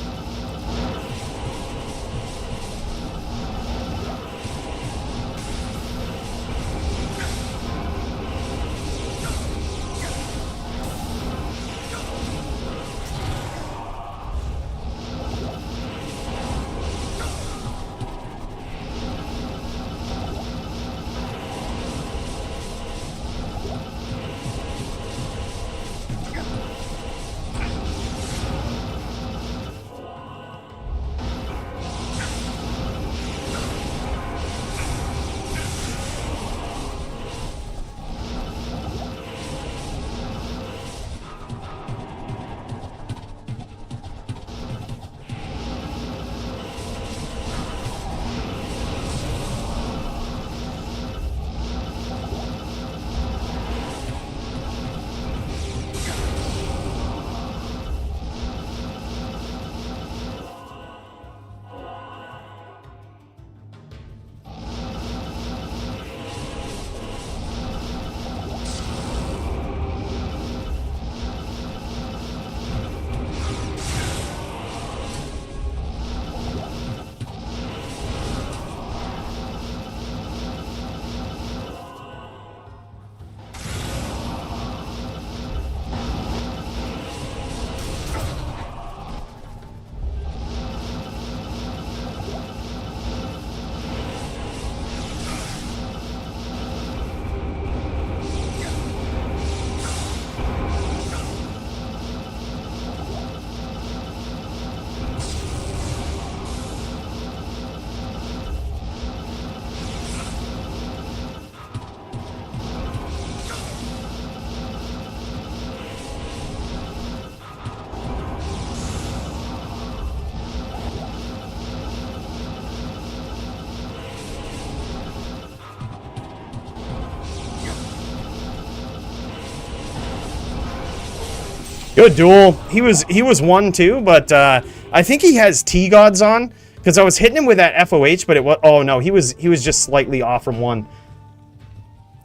[SPEAKER 1] Good duel. He was 1-2, but I think he has T-Gods on, because I was hitting him with that FOH, but it was... Oh, no, he was just slightly off from 1.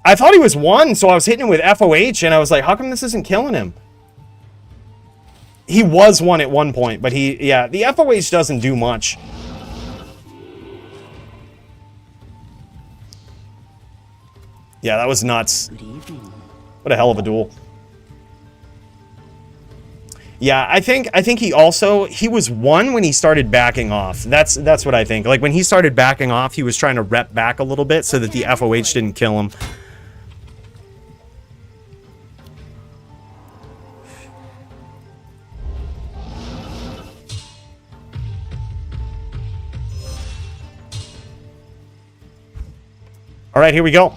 [SPEAKER 1] I thought he was 1, so I was hitting him with FOH, and I was like, how come this isn't killing him? He was 1 at one point, but yeah, the FOH doesn't do much. Yeah, that was nuts. What a hell of a duel. Yeah, I think he was 1 when he started backing off. That's what I think. Like, when he started backing off, he was trying to rep back a little bit so that the FOH didn't kill him. All right, here we go.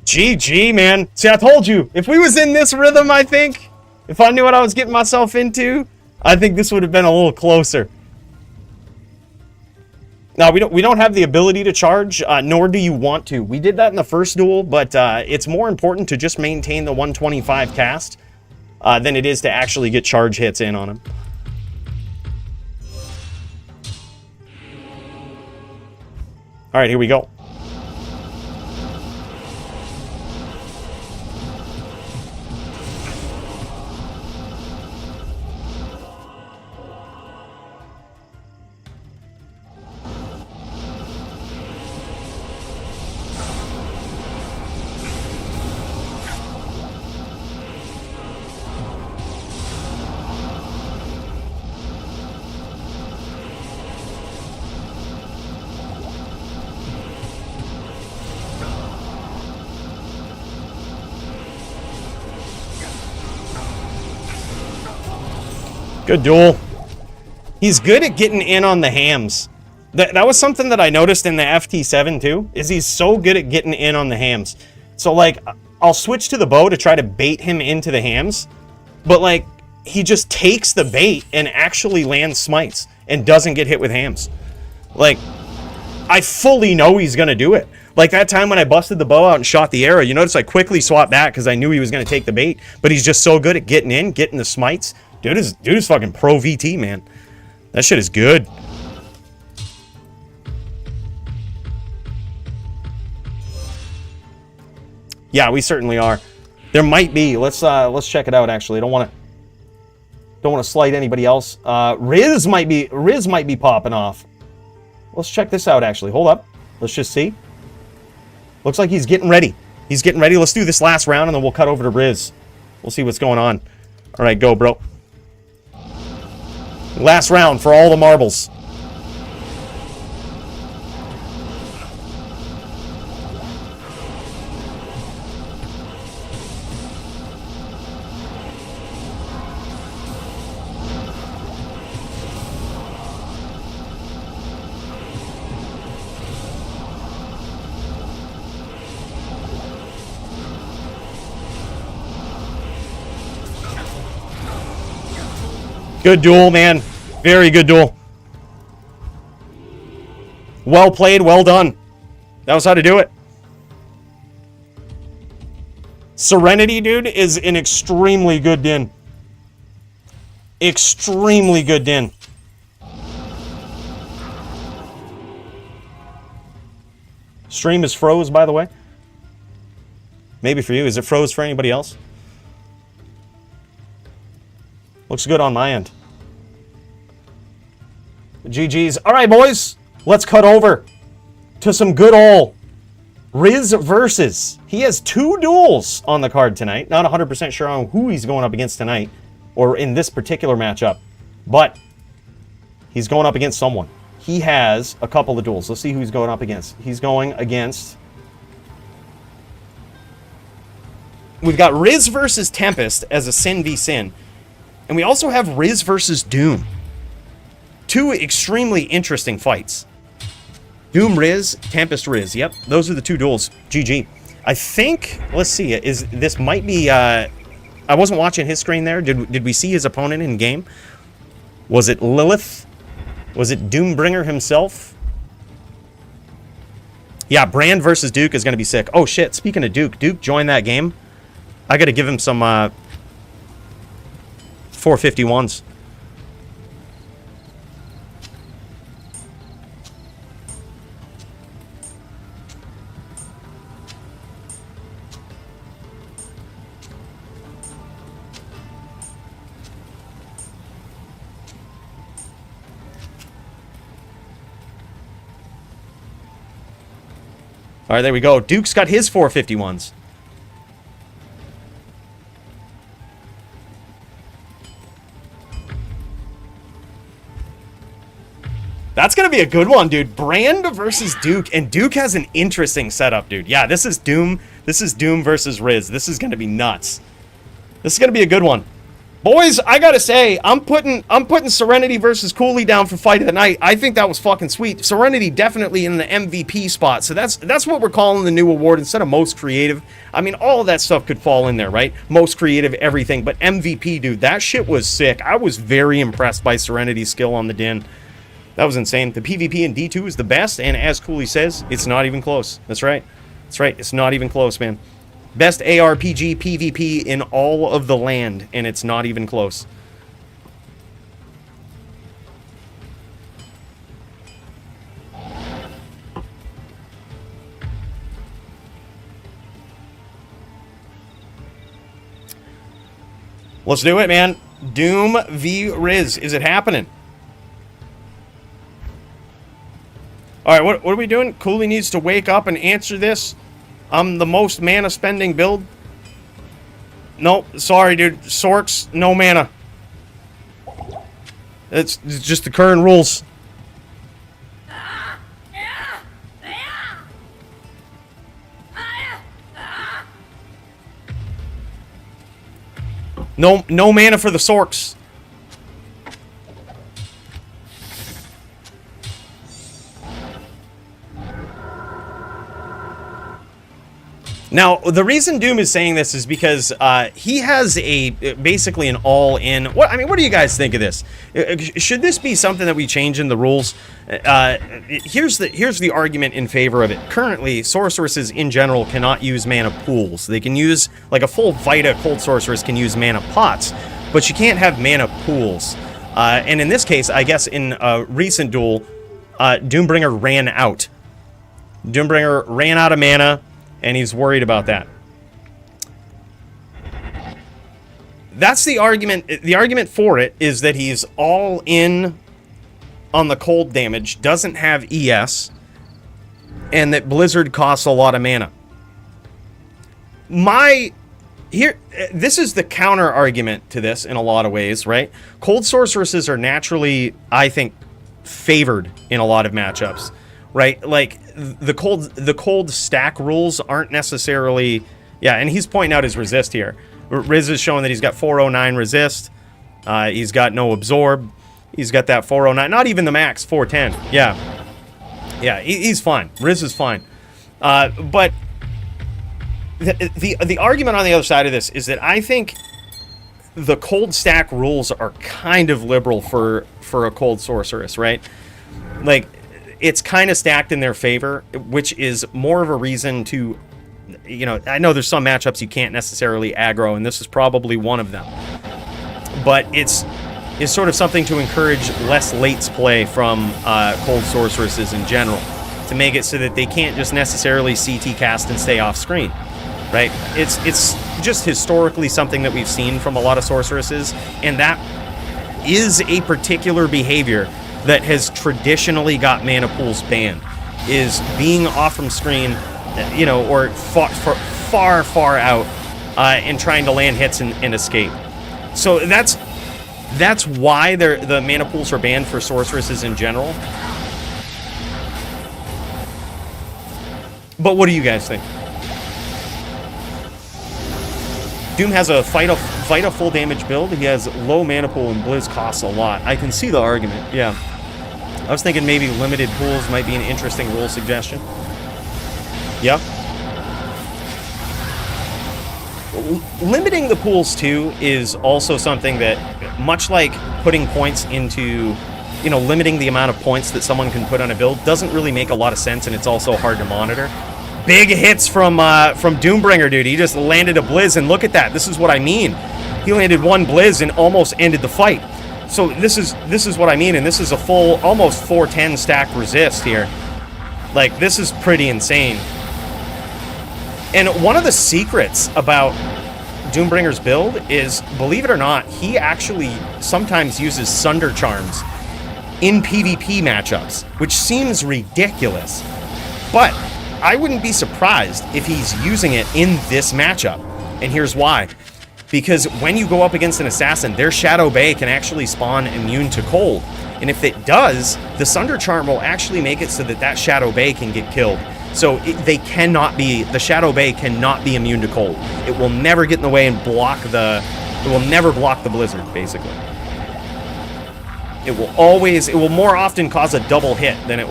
[SPEAKER 1] GG, man. See, I told you, if we was in this rhythm, I think, if I knew what I was getting myself into, I think this would have been a little closer. Now, we don't have the ability to charge, nor do you want to. We did that in the first duel, but it's more important to just maintain the 125 cast than it is to actually get charge hits in on him. All right, here we go. Good duel. He's good at getting in on the hams. That was something that I noticed in the FT7 too, is he's so good at getting in on the hams. So like, I'll switch to the bow to try to bait him into the hams, but like, he just takes the bait and actually lands smites and doesn't get hit with hams. Like, I fully know he's gonna do it. Like that time when I busted the bow out and shot the arrow, you notice I quickly swapped back because I knew he was gonna take the bait, but he's just so good at getting in, getting the smites. Dude is fucking pro VT, man. That shit is good. Yeah, we certainly are. There might be. Let's check it out. Actually, I don't want to slight anybody else. Riz might be popping off. Let's check this out. Actually, hold up. Let's just see. Looks like he's getting ready. He's getting ready. Let's do this last round, and then we'll cut over to Riz. We'll see what's going on. All right, go, bro. Last round for all the marbles. Good duel, man. Very good duel. Well played, well done. That was how to do it. Serenity, dude, is an extremely good din. Extremely good din. Stream is froze, by the way. Maybe for you. Is it froze for anybody else? Looks good on my end. GG's. All right, boys. Let's cut over. to some good old Riz versus. He has 2 duels on the card tonight. Not 100% sure on who he's going up against tonight or in this particular matchup, but he's going up against someone. He has a couple of duels. Let's see who he's going up against. He's going against... We've got Riz versus Tempest as a Sin v Sin. And we also have Riz versus Doom. 2 extremely interesting fights. Doom Riz, Tempest Riz. Yep, those are the 2 duels. GG. I think, let's see, this might be, I wasn't watching his screen there. Did we see his opponent in game? Was it Lilith? Was it Doombringer himself? Yeah, Brand versus Duke is going to be sick. Oh shit, speaking of Duke, Duke joined that game. I got to give him some 451s. All right, there we go. Duke's got his 451s. That's going to be a good one, dude. Brand versus Duke, and Duke has an interesting setup, dude. Yeah, this is Doom. This is Doom versus Riz. This is going to be nuts. This is going to be a good one. Boys, I got to say, I'm putting Serenity versus Coooley down for fight of the night. I think that was fucking sweet. Serenity definitely in the MVP spot. So that's what we're calling the new award instead of most creative. I mean, all of that stuff could fall in there, right? Most creative, everything, but MVP, dude, that shit was sick. I was very impressed by Serenity's skill on the Din. That was insane. The PvP in D2 is the best, and as Coooley says, it's not even close. That's right. That's right. It's not even close, man. Best ARPG PvP in all of the land, and it's not even close. Let's do it, man. Doom v Riz. Is it happening? All right, what are we doing? Coooley needs to wake up and answer this. I'm the most mana spending build. Nope, sorry, dude. Sorcs, no mana. It's just the current rules. No mana for the Sorcs. Now, the reason Doom is saying this is because he has basically an all-in... What do you guys think of this? Should this be something that we change in the rules? Here's the argument in favor of it. Currently, sorceresses in general cannot use mana pools. They can use, like a full Vita Cold Sorceress can use mana pots, but you can't have mana pools. And in this case, I guess in a recent duel, Doombringer ran out. Doombringer ran out of mana, and he's worried about that. That's the argument. The argument for it is that he's all in on the cold damage, doesn't have ES, and that Blizzard costs a lot of mana. This is the counter argument to this in a lot of ways, right? Cold sorceresses are naturally, I think, favored in a lot of matchups. Right, like the cold stack rules aren't necessarily, yeah. And he's pointing out his resist here. Riz is showing that he's got 409 resist. He's got no absorb. He's got that 409. Not even the max 410. Yeah, he's fine. Riz is fine. But the argument on the other side of this is that I think the cold stack rules are kind of liberal for a cold sorceress, right? Like, it's kind of stacked in their favor, which is more of a reason to, I know there's some matchups you can't necessarily aggro, and this is probably one of them. But it's sort of something to encourage less lates play from cold sorceresses in general, to make it so that they can't just necessarily CT cast and stay off screen, right? It's just historically something that we've seen from a lot of sorceresses, and that is a particular behavior that has traditionally got mana pools banned. is being off from screen, you know, or far out, and trying to land hits and escape. So that's why the mana pools are banned for sorceresses in general. But what do you guys think? Doom has a fight a full damage build. He has low mana pool and Blizz costs a lot. I can see the argument, yeah. I was thinking maybe limited pools might be an interesting rule suggestion. Yep. Limiting the pools too is also something that, much like putting points into, you know, limiting the amount of points that someone can put on a build doesn't really make a lot of sense, and it's also hard to monitor. Big hits from Doombringer, dude. He just landed a Blizz, and look at that. This is what I mean. He landed one Blizz and almost ended the fight. So this is what I mean, and this is a full, almost 410 stack resist here. Like, this is pretty insane. And one of the secrets about Doombringer's build is, believe it or not, he actually sometimes uses Sunder Charms in PvP matchups, which seems ridiculous. But I wouldn't be surprised if he's using it in this matchup. And here's why. Because when you go up against an assassin, their Shadow Bay can actually spawn immune to cold. And if it does, the Sunder Charm will actually make it so that Shadow Bay can get killed. So the Shadow Bay cannot be immune to cold. It will never get in the way and it will never block the Blizzard, basically. It will more often cause a double hit than it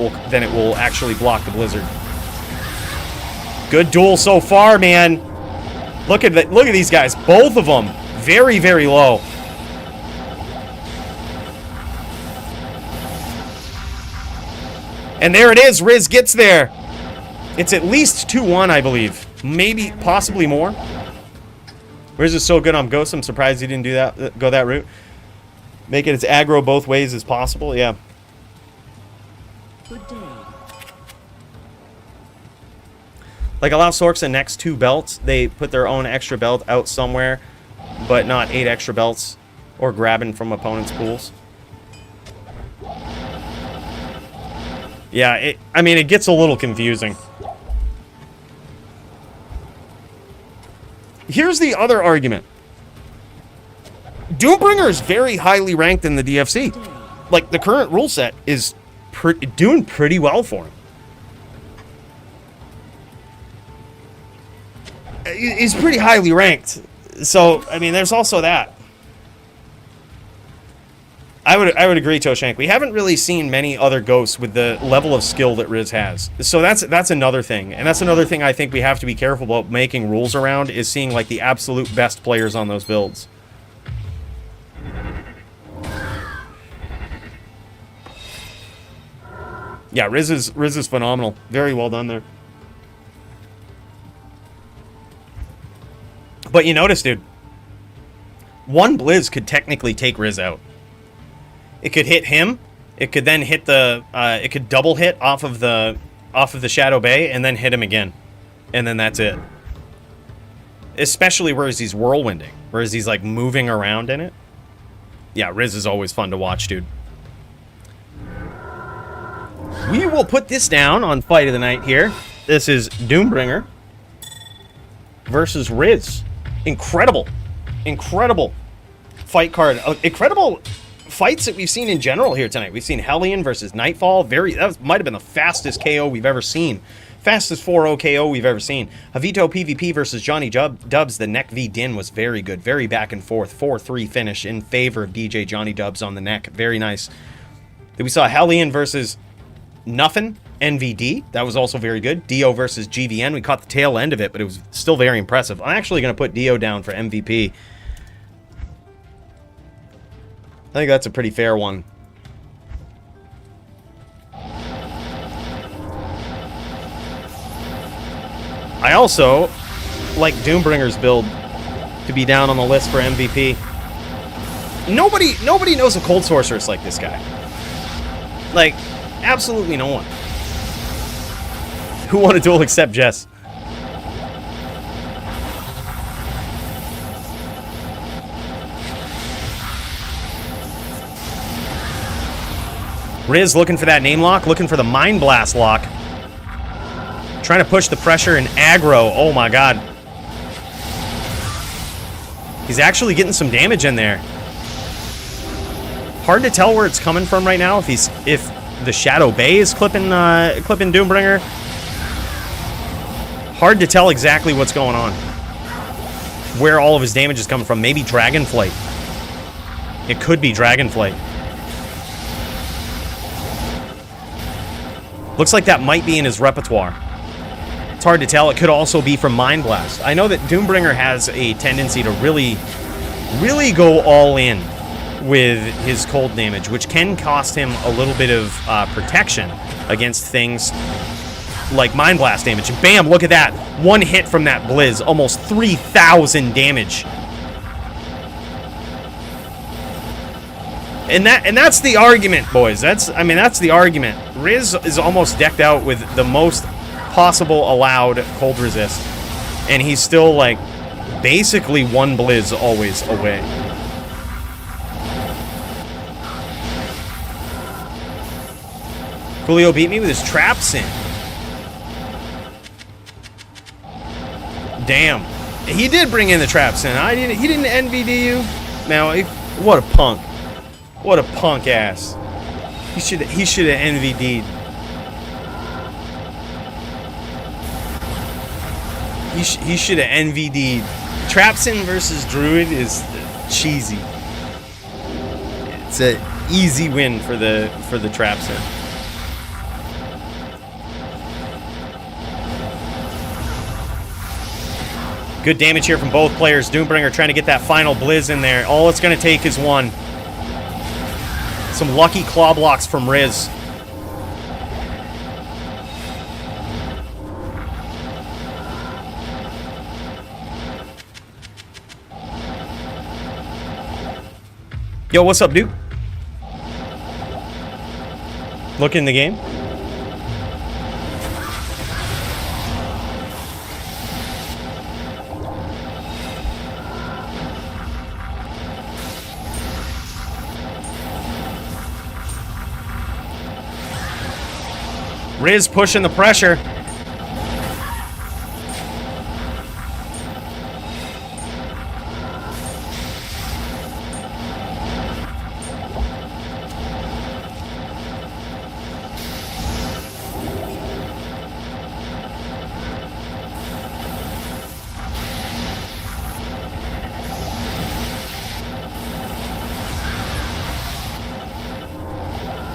[SPEAKER 1] will actually block the Blizzard. Good duel so far, man. Look at these guys, both of them very, very low. And there it is, Riz gets there. It's at least 2-1, I believe. Maybe, possibly more. Riz is so good on Ghost, I'm surprised he didn't go that route. Make it as aggro both ways as possible, yeah.
[SPEAKER 5] Good day.
[SPEAKER 1] Like, allow sorcs the next 2 belts. They put their own extra belt out somewhere, but not 8 extra belts or grabbing from opponents' pools. Yeah, I mean, it gets a little confusing. Here's the other argument. Doombringer is very highly ranked in the DFC. Like, the current rule set is doing pretty well for him. He's pretty highly ranked. So, I mean, there's also that. I would agree, Toeshank. We haven't really seen many other ghosts with the level of skill that Riz has. So that's another thing. And that's another thing I think we have to be careful about making rules around, is seeing like the absolute best players on those builds. Yeah, Riz is phenomenal. Very well done there. But you notice, dude, one Blizz could technically take Riz out. It could hit him. It could then hit it could double hit off of the Shadow Bay and then hit him again. And then that's it. Especially whereas he's whirlwinding. Whereas he's like moving around in it. Yeah, Riz is always fun to watch, dude. We will put this down on Fight of the Night here. This is Doombringer versus Riz. Incredible fight card. Incredible fights that we've seen in general here tonight. We've seen Hellian versus Nightfall. That might have been the fastest KO we've ever seen. Fastest 4-0 KO we've ever seen. JavitoPvp versus Johnny Dubs. The neck v Din was very good. Very back and forth. 4-3 finish in favor of DJ Johnny Dubs on the neck. Very nice. Then we saw Hellian versus Nuffin. NVD, that was also very good. Dio versus GVN, we caught the tail end of it, but it was still very impressive. I'm actually going to put Dio down for MVP. I think that's a pretty fair one. I also like Doombringer's build to be down on the list for MVP. Nobody knows a cold sorceress like this guy. Like, absolutely no one. Who won a duel except Jess? Riz looking for that name lock, looking for the Mind Blast lock. Trying to push the pressure and aggro. Oh my god. He's actually getting some damage in there. Hard to tell where it's coming from right now. If the Shadow Bay is clipping Doombringer. Hard to tell exactly what's going on. Where all of his damage is coming from. Maybe Dragonflight. It could be Dragonflight. Looks like that might be in his repertoire. It's hard to tell. It could also be from Mind Blast. I know that Doombringer has a tendency to really go all in with his cold damage, which can cost him a little bit of protection against things like Mind Blast damage. And bam, look at that. One hit from that Blizz, almost 3,000 damage. And that's the argument, boys. That's the argument. Riz is almost decked out with the most possible allowed cold resist, and he's still like basically one Blizz always away. Coolio beat me with his traps in. Damn, he did bring in the traps in. He didn't NVD you. Now, what a punk. What a punk ass. He should have NVD'd. He should have NVD'd. Trapsin versus Druid is cheesy. It's an easy win for the Trapsin. Good damage here from both players. Doombringer trying to get that final Blizz in there. All it's going to take is one. Some lucky claw blocks from Riz. Yo, what's up, dude? Look in the game. Riz pushing the pressure.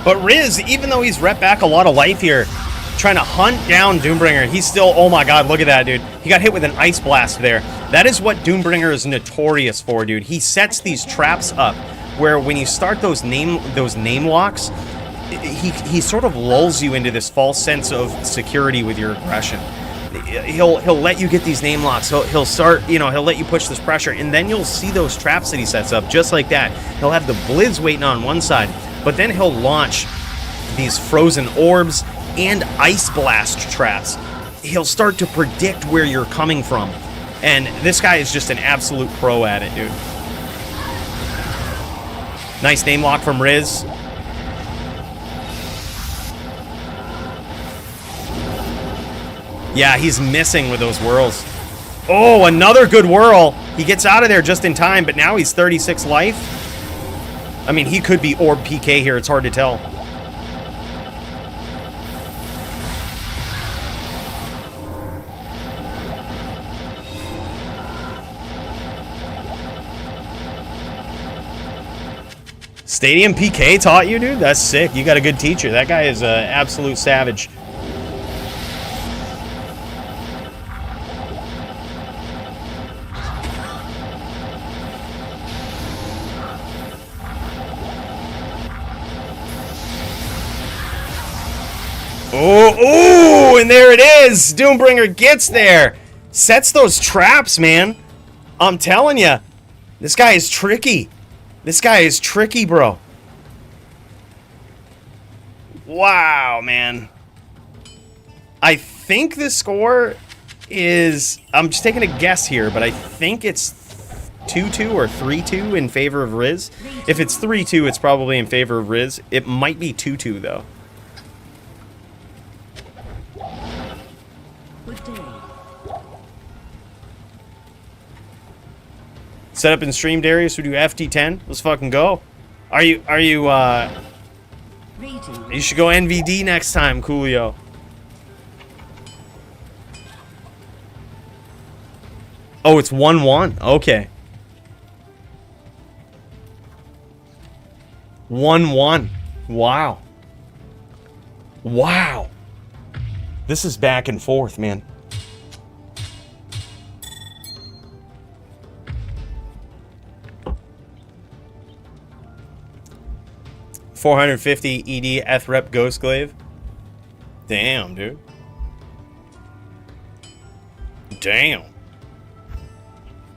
[SPEAKER 1] But Riz, even though he's rep back a lot of life here, trying to hunt down Doombringer, he's still, oh my god, look at that, dude. He got hit with an Ice Blast there. That is what Doombringer is notorious for, dude. He sets these traps up where when you start those name locks, he sort of lulls you into this false sense of security with your aggression. He'll let you get these name locks. He'll start, you know, he'll let you push this pressure, and then you'll see those traps that he sets up just like that. He'll have the Blizz waiting on one side, but then he'll launch these frozen orbs and Ice Blast traps. He'll start to predict where you're coming from. And this guy is just an absolute pro at it, dude. Nice name lock from Riz. Yeah, he's missing with those whirls. Oh, another good whirl. He gets out of there just in time, but now he's 36 life. I mean, he could be Orb PK here. It's hard to tell. Stadium PK taught you, dude? That's sick. You got a good teacher. That guy is an absolute savage. Oh, and there it is. Doombringer gets there. Sets those traps, man. I'm telling you. This guy is tricky. This guy is tricky, bro. Wow, man. I think the score is... I'm just taking a guess here, but I think it's 2-2 or 3-2 in favor of Riz. If it's 3-2, it's probably in favor of Riz. It might be 2-2, though.
[SPEAKER 5] Good day.
[SPEAKER 1] Set up and stream, Darius. We do FT10. Let's fucking go. You should go NVD next time, Coolio. Oh, it's 1-1. Okay. 1-1. Wow. Wow. This is back and forth, man. $450 ED F rep Ghost Glaive. Damn, dude. Damn.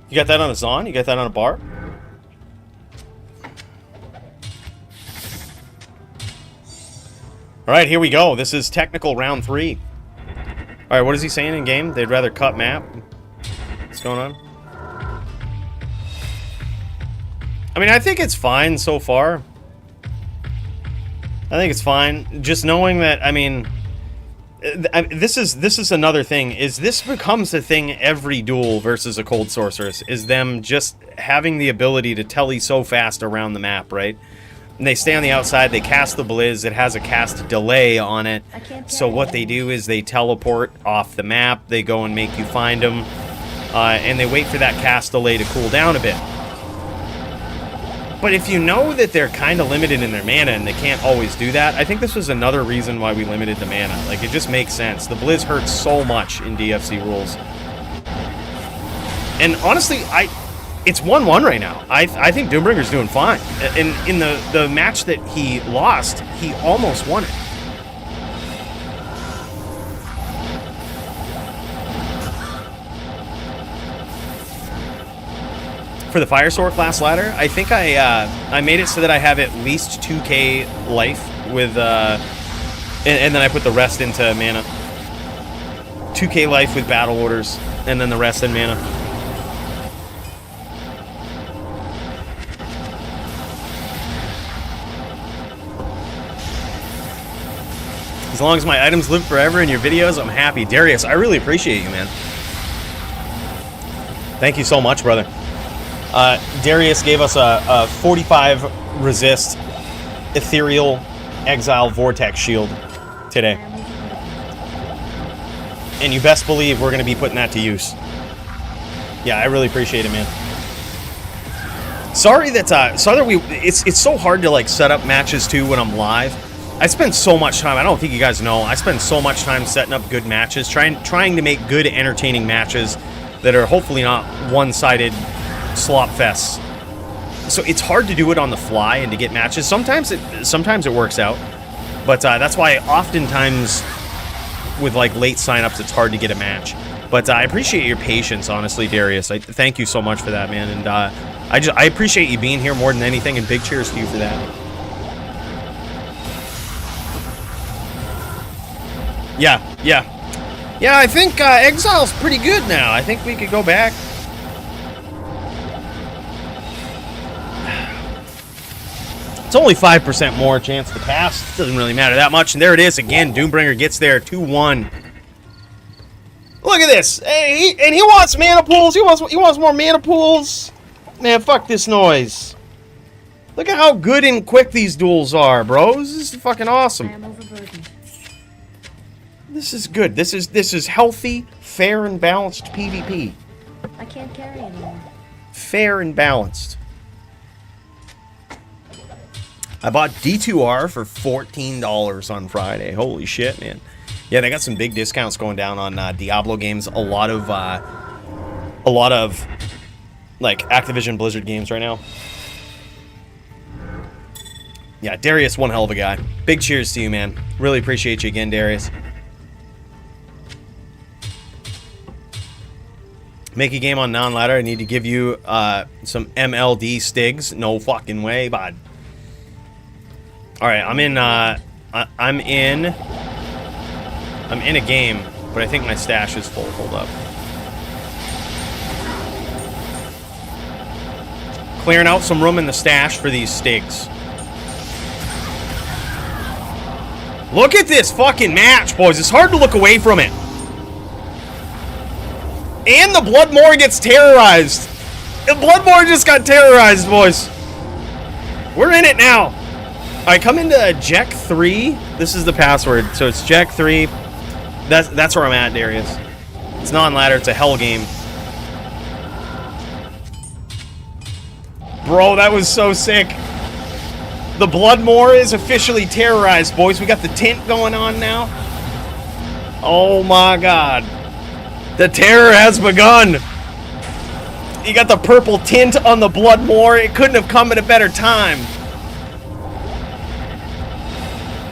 [SPEAKER 1] You got that on a Zon? You got that on a bar? Alright, here we go. This is technical round 3. Alright, what is he saying in game? They'd rather cut map? What's going on? I mean, I think it's fine so far. I think it's fine. Just knowing that, I mean... This is another thing, is this becomes a thing every duel versus a cold sorceress, is them just having the ability to telly so fast around the map, right? And they stay on the outside, they cast the Blizz, it has a cast delay on it, so what they do is they teleport off the map, they go and make you find them, and they wait for that cast delay to cool down a bit. But if you know that they're kind of limited in their mana and they can't always do that, I think this was another reason why we limited the mana. Like, it just makes sense. The Blizz hurts so much in DFC rules. And honestly, it's 1-1 right now. I think Doombringer's doing fine. In the match that he lost, he almost won it. For the Fire Sword class ladder, I think I made it so that I have at least 2k life with, and then I put the rest into mana. 2k life with battle orders, and then the rest in mana. As long as my items live forever in your videos, I'm happy. Darius, I really appreciate you, man. Thank you so much, brother. Darius gave us a 45 resist ethereal exile vortex shield today. And you best believe we're going to be putting that to use. Yeah, I really appreciate it, man. Sorry that it's so hard to like set up matches too when I'm live. I spend so much time, I don't think you guys know, I spend so much time setting up good matches, trying to make good entertaining matches that are hopefully not one-sided slop fests. So it's hard to do it on the fly and to get matches. Sometimes it works out, but that's why oftentimes with like late signups it's hard to get a match. But I appreciate your patience, honestly, Darius. I thank you so much for that, man. And I appreciate you being here more than anything, and big cheers to you for that. Yeah, I think Exile's pretty good now. I think we could go back. It's only 5% more chance to pass. Doesn't really matter that much. And there it is again. Doombringer gets there, 2-1. Look at this. Hey, and he wants mana pools. He wants more mana pools. Man, fuck this noise. Look at how good and quick these duels are, bros. This is fucking awesome.
[SPEAKER 5] I am overburdened.
[SPEAKER 1] This is good. This is healthy, fair, and balanced PvP.
[SPEAKER 5] I can't carry anymore.
[SPEAKER 1] Fair and balanced. I bought D2R for $14 on Friday. Holy shit, man. Yeah, they got some big discounts going down on Diablo games. A lot of like Activision Blizzard games right now. Yeah, Darius, one hell of a guy. Big cheers to you, man. Really appreciate you again, Darius. Make a game on non-ladder. I need to give you some MLD stigs. No fucking way, bud. All right, I'm in a game, but I think my stash is full. Hold up. Clearing out some room in the stash for these stigs. Look at this fucking match, boys. It's hard to look away from it. And the Bloodmore gets terrorized. The Bloodmore just got terrorized, boys. We're in it now. All right, come into Jack 3. This is the password. So it's Jack 3. That's where I'm at, Darius. It's non-ladder. It's a hell game. Bro, that was so sick. The Bloodmore is officially terrorized, boys. We got the tint going on now. Oh my god. The terror has begun. You got the purple tint on the Bloodmore. It couldn't have come at a better time.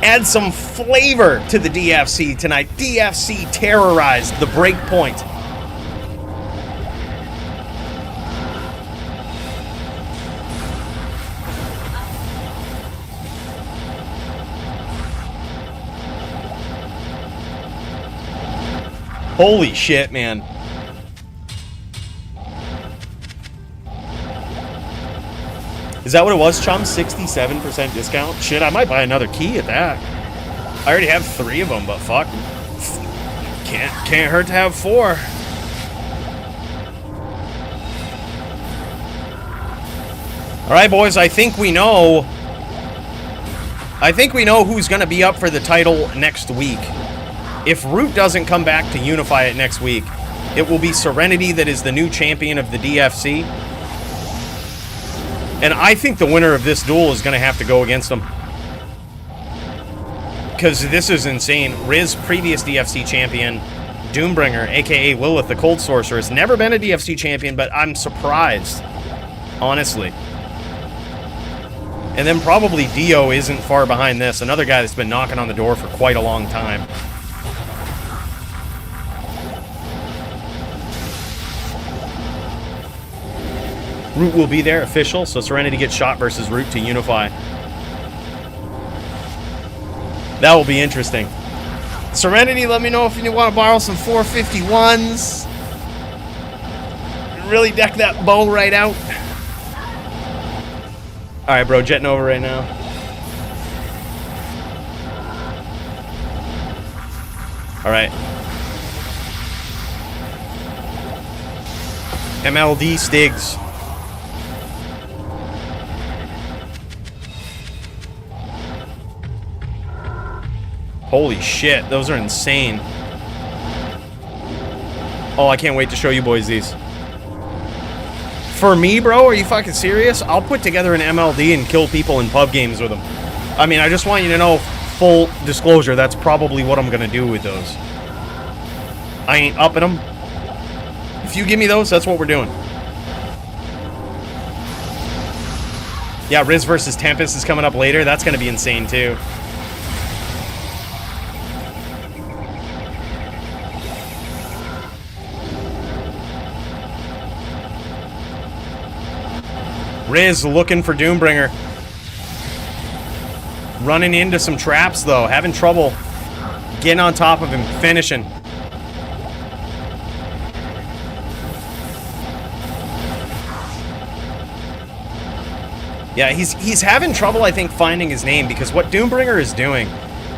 [SPEAKER 1] Add some flavor to the DFC tonight. DFC terrorized the breakpoint. Holy shit, man. Is that what it was, Chum? 67% discount? Shit, I might buy another key at that. I already have 3 of them, but fuck. Can't hurt to have 4. Alright, boys, I think we know who's gonna be up for the title next week. If Root doesn't come back to unify it next week, it will be Serenity that is the new champion of the DFC. And I think the winner of this duel is going to have to go against him. Because this is insane. Riz, previous DFC champion. Doombringer, a.k.a. Lilith, the Cold Sorcerer, has never been a DFC champion, but I'm surprised. Honestly. And then probably Dio isn't far behind this. Another guy that's been knocking on the door for quite a long time. Root will be there, official, so Serenity gets shot versus Root to unify. That will be interesting. Serenity, let me know if you want to borrow some 451s. Really deck that bow right out. Alright, bro, jetting over right now. Alright. MLD Stigs. Holy shit, those are insane. Oh, I can't wait to show you boys these. For me, bro, are you fucking serious? I'll put together an MLD and kill people in pub games with them. I mean, I just want you to know, full disclosure, that's probably what I'm gonna do with those. I ain't upping them. If you give me those, that's what we're doing. Yeah, Riz versus Tempest is coming up later. That's gonna be insane, too. Riz looking for Doombringer. Running into some traps, though. Having trouble getting on top of him. Finishing. Yeah, he's having trouble, I think, finding his name, because what Doombringer is doing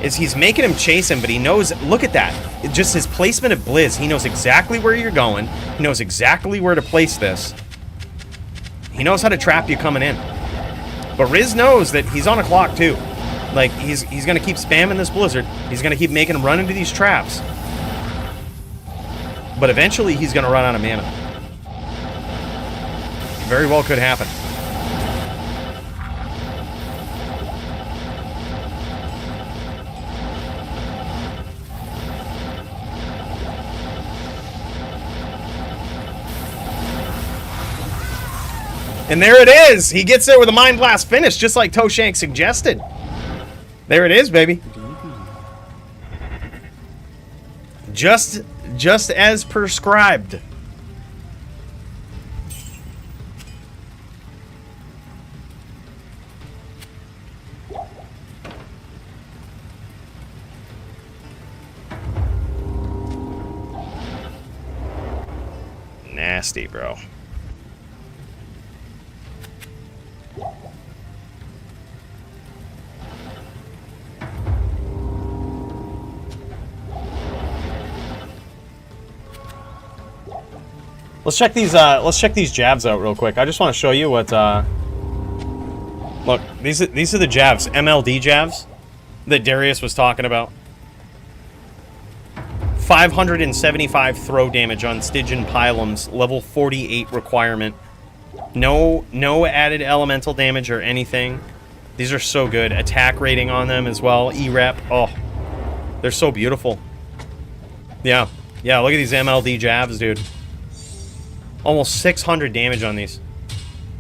[SPEAKER 1] is he's making him chase him, but he knows... Look at that. Just his placement of Blizz. He knows exactly where you're going. He knows exactly where to place this. He knows how to trap you coming in. But Riz knows that he's on a clock, too. Like, he's going to keep spamming this Blizzard. He's going to keep making him run into these traps. But eventually, he's going to run out of mana. Very well could happen. And there it is. He gets there with a Mind Blast finish, just like Toeshank suggested. There it is, baby. Just as prescribed. Nasty, bro. Let's check these jabs out real quick. I just want to show you what look, these are the jabs, MLD jabs that Darius was talking about. 575 throw damage on Stygian Pylums, level 48 requirement. No added elemental damage or anything. These are so good. Attack rating on them as well. E-rep. Oh, they're so beautiful. Yeah, look at these MLD jabs, dude. Almost 600 damage on these.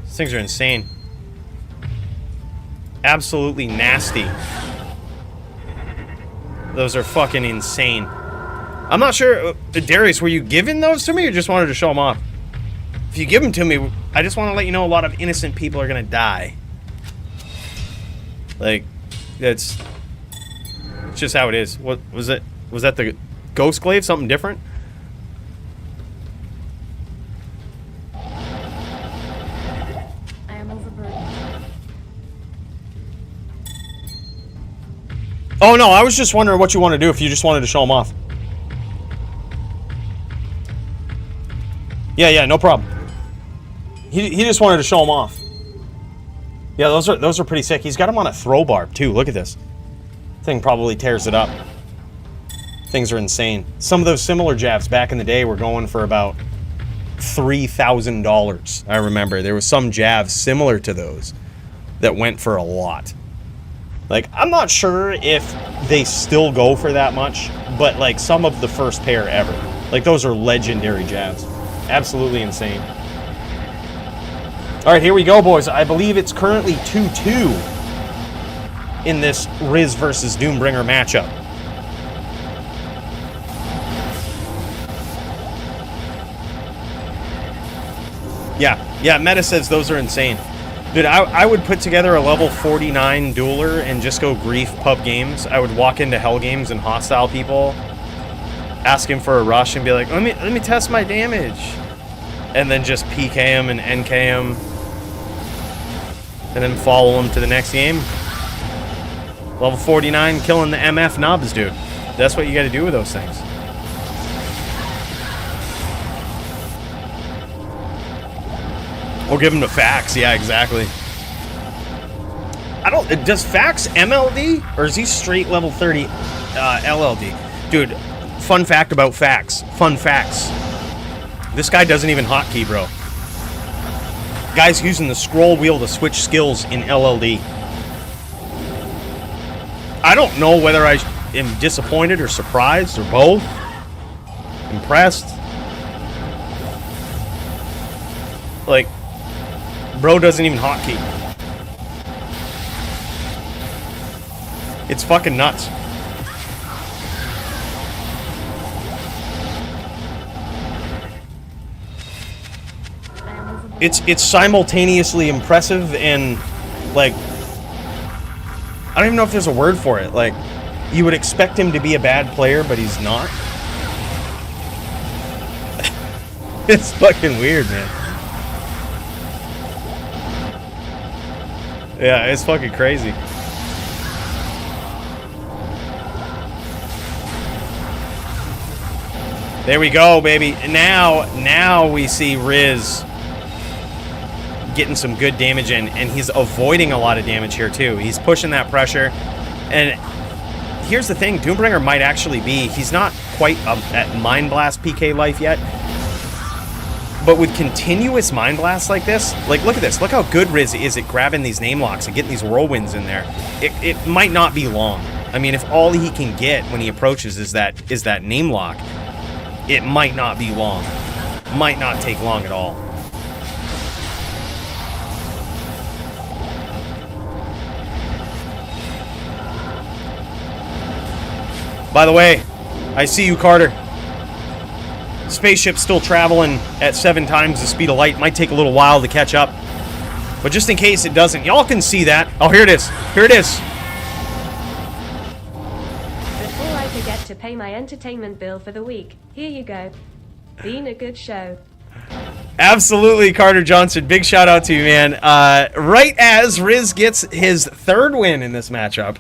[SPEAKER 1] These things are insane. Absolutely nasty. Those are fucking insane. I'm not sure, Darius, were you giving those to me or just wanted to show them off? If you give them to me, I just want to let you know a lot of innocent people are gonna die. Like, it's just how it is. What was it? Was that the Ghost Glaive? Something different?
[SPEAKER 5] I am overburdened.
[SPEAKER 1] Oh no, I was just wondering what you want to do if you just wanted to show them off. Yeah, no problem. He just wanted to show them off. Yeah, those are pretty sick. He's got them on a throw barb too. Look at this. Thing probably tears it up. Things are insane. Some of those similar jabs back in the day were going for about $3,000. I remember there was some jabs similar to those that went for a lot. Like, I'm not sure if they still go for that much, but like some of the first pair ever. Like, those are legendary jabs. Absolutely insane. All right, here we go, boys. I believe it's currently 2-2 in this Riz versus Doombringer matchup. Yeah, Meta says those are insane. Dude, I would put together a level 49 dueler and just go grief pub games. I would walk into hell games and hostile people, ask him for a rush and be like, let me test my damage. And then just PK him and NK him. And then follow him to the next game. Level 49, killing the MF nubs, dude. That's what you gotta do with those things. Or give them to Fax, yeah, exactly. Does Fax MLD? Or is he straight level 30 LLD? Dude, fun fact about Fax. Fun facts. This guy doesn't even hotkey, bro. Guy's using the scroll wheel to switch skills in LLD. I don't know whether I am disappointed or surprised or both. Impressed. Like, bro doesn't even hotkey. It's fucking nuts. It's simultaneously impressive and, like, I don't even know if there's a word for it. Like, you would expect him to be a bad player, but he's not. It's fucking weird, man. Yeah, it's fucking crazy. There we go, baby. Now we see Riz getting some good damage in, and he's avoiding a lot of damage here too. He's pushing that pressure, and here's the thing, Doombringer might actually be, he's not quite at Mind Blast PK life yet, but with continuous Mind Blasts like this, like, look at this, look how good Riz is at grabbing these name locks and getting these whirlwinds in there. It might not be long. I mean, if all he can get when he approaches is that name lock, it might not be long. Might not take long at all. By the way, I see you, Carter. Spaceship's still traveling at 7 times the speed of light. Might take a little while to catch up. But just in case it doesn't, y'all can see that. Oh, here it is. Here it is.
[SPEAKER 2] Before I forget to pay my entertainment bill for the week, here you go. Been a good show.
[SPEAKER 1] Absolutely, Carter Johnson. Big shout out to you, man. Right as Riz gets his 3rd win in this matchup.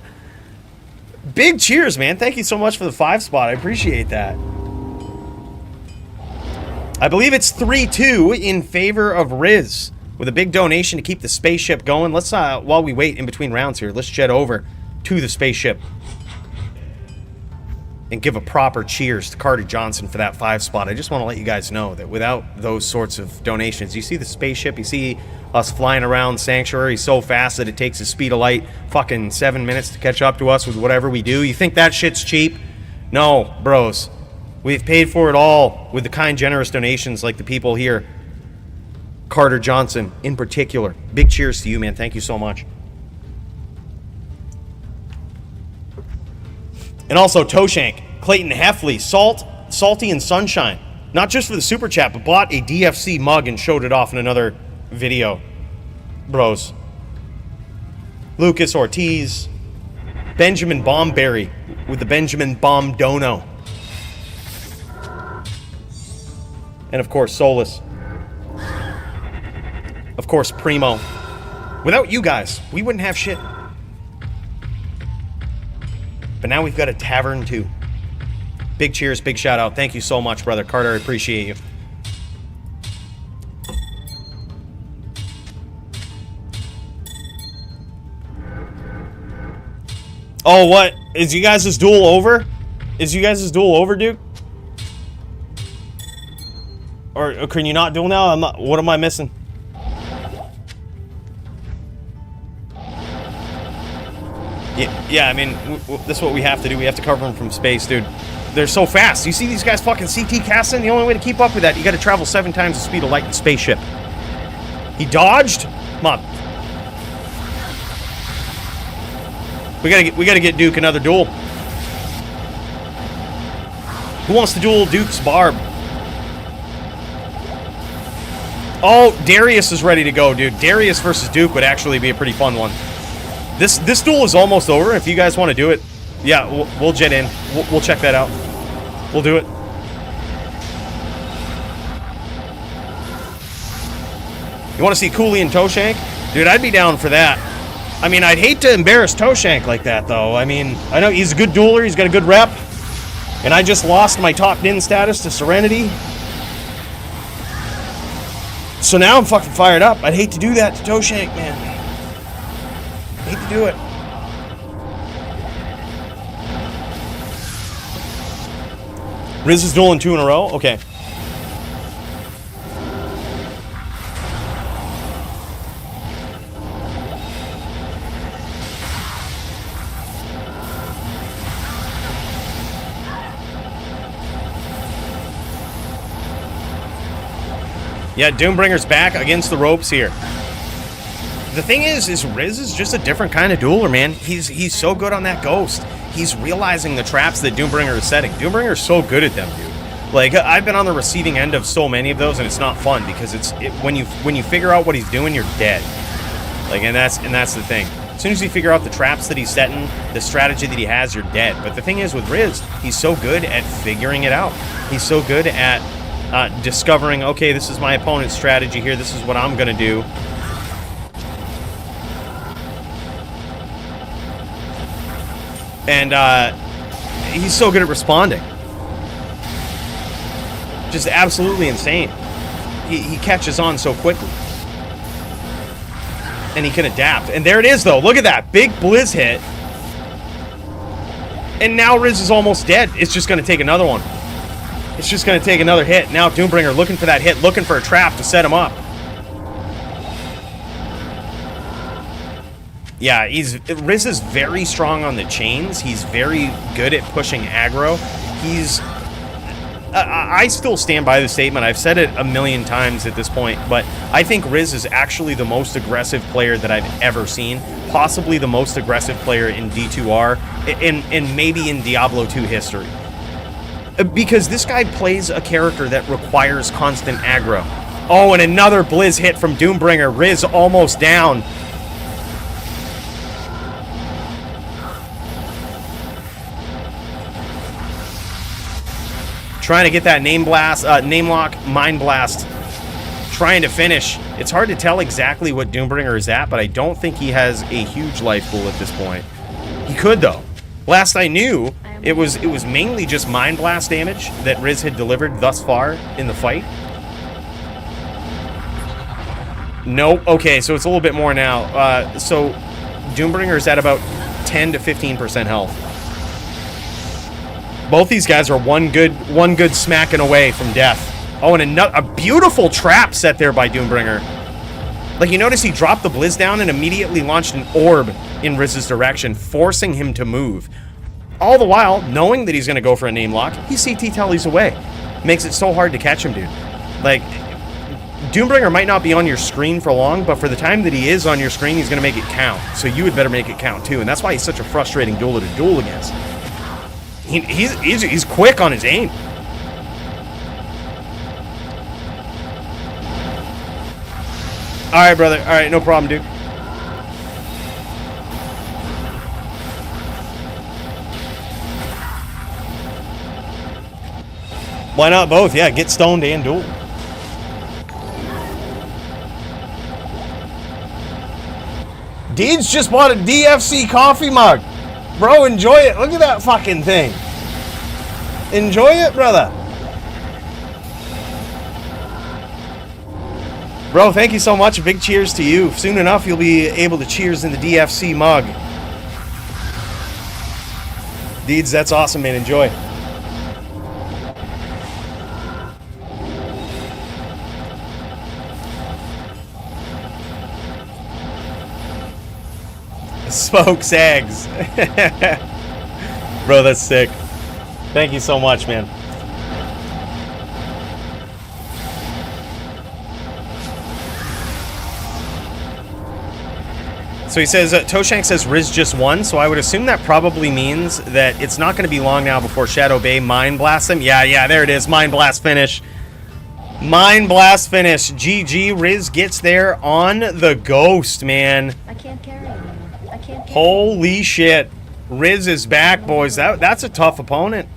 [SPEAKER 1] Big cheers, man. Thank you so much for the 5 spot. I appreciate that. I believe it's 3-2 in favor of Riz with a big donation to keep the spaceship going. Let's, while we wait in between rounds here, let's jet over to the spaceship and give a proper cheers to Carter Johnson for that 5 spot. I just want to let you guys know that without those sorts of donations, you see the spaceship, you see us flying around Sanctuary so fast that it takes the speed of light fucking 7 minutes to catch up to us with whatever we do. You think that shit's cheap? No, bros. We've paid for it all with the kind, generous donations like the people here. Carter Johnson, in particular. Big cheers to you, man. Thank you so much. And also Toeshank, Clayton Heffley, Salty and Sunshine. Not just for the super chat, but bought a DFC mug and showed it off in another video. Bros. Lucas Ortiz. Benjamin Bomberry with the Benjamin Bomb Dono. And of course, Solus. Of course, Primo. Without you guys, we wouldn't have shit. But now we've got a tavern too. Big cheers, big shout out. Thank you so much, brother Carter. I appreciate you. Oh, what? Is you guys' duel over? Is you guys' duel over, Duke? Or can you not duel now? I'm not. What am I missing? Yeah, I mean, this is what we have to do. We have to cover them from space, dude. They're so fast. You see these guys fucking CT casting? The only way to keep up with that, you gotta travel 7 times the speed of light in spaceship. He dodged? Come on. We gotta get Duke another duel. Who wants to duel Duke's Barb? Oh, Darius is ready to go, dude. Darius versus Duke would actually be a pretty fun one. This duel is almost over. If you guys want to do it, yeah, we'll jet in. We'll check that out. We'll do it. You want to see Coooley and Toeshank? Dude, I'd be down for that. I mean, I'd hate to embarrass Toeshank like that, though. I mean, I know he's a good dueler. He's got a good rep. And I just lost my top din status to Serenity. So now I'm fucking fired up. I'd hate to do that to Toeshank, man. Hate to do it. Riz is dueling 2 in a row? Okay. Yeah, Doombringer's back against the ropes here. The thing is Riz is just a different kind of dueler, man. He's so good on that ghost. He's realizing the traps that Doombringer is setting. Doombringer is so good at them, dude. Like, I've been on the receiving end of so many of those, and it's not fun because when you figure out what he's doing, you're dead. Like, and that's the thing. As soon as you figure out the traps that he's setting, the strategy that he has, you're dead. But the thing is with Riz, he's so good at figuring it out. He's so good at discovering, okay, this is my opponent's strategy here. This is what I'm gonna do. And he's so good at responding. Just absolutely insane. He catches on so quickly. And he can adapt. And there it is, though. Look at that. Big Blizz hit. And now Riz is almost dead. It's just going to take another one. It's just going to take another hit. Now Doombringer looking for that hit, looking for a trap to set him up. Yeah, Riz is very strong on the chains. He's very good at pushing aggro. I still stand by the statement. I've said it a million times at this point, but I think Riz is actually the most aggressive player that I've ever seen. Possibly the most aggressive player in D2R, and maybe in Diablo 2 history. Because this guy plays a character that requires constant aggro. Oh, and another Blizz hit from Doombringer. Riz almost down. Trying to get that name lock, mind blast. Trying to finish. It's hard to tell exactly what Doombringer is at, but I don't think he has a huge life pool at this point. He could, though. Last I knew, it was mainly just mind blast damage that Riz had delivered thus far in the fight. Nope. Okay, so it's a little bit more now. So Doombringer is at about 10 to 15% health. Both these guys are one good smacking away from death. Oh, and a beautiful trap set there by Doombringer. Like, you notice he dropped the Blizz down and immediately launched an orb in Riz's direction, forcing him to move. All the while, knowing that he's going to go for a name lock, he CT tallies away. Makes it so hard to catch him, dude. Like, Doombringer might not be on your screen for long, but for the time that he is on your screen, he's going to make it count. So you would better make it count, too. And that's why he's such a frustrating dueler to duel against. He's quick on his aim. Alright, brother. Alright, no problem, dude. Why not both? Yeah, get stoned and duel. Deeds just bought a DFC coffee mug. Bro, enjoy it. Look at that fucking thing. Enjoy it, brother. Bro, thank you so much. A big cheers to you. Soon enough, you'll be able to cheers in the DFC mug. Deeds, that's awesome, man. Enjoy. Smokes eggs. Bro, that's sick. Thank you so much, man. So he says, Toeshank says Riz just won, so I would assume that probably means that it's not going to be long now before Shadow Bay Mind Blasts him. Yeah, there it is. Mind Blast finish. Mind Blast finish. GG. Riz gets there on the ghost, man.
[SPEAKER 5] I can't carry anymore. I can't carry.
[SPEAKER 1] Holy shit. Riz is back, boys. That's a tough opponent.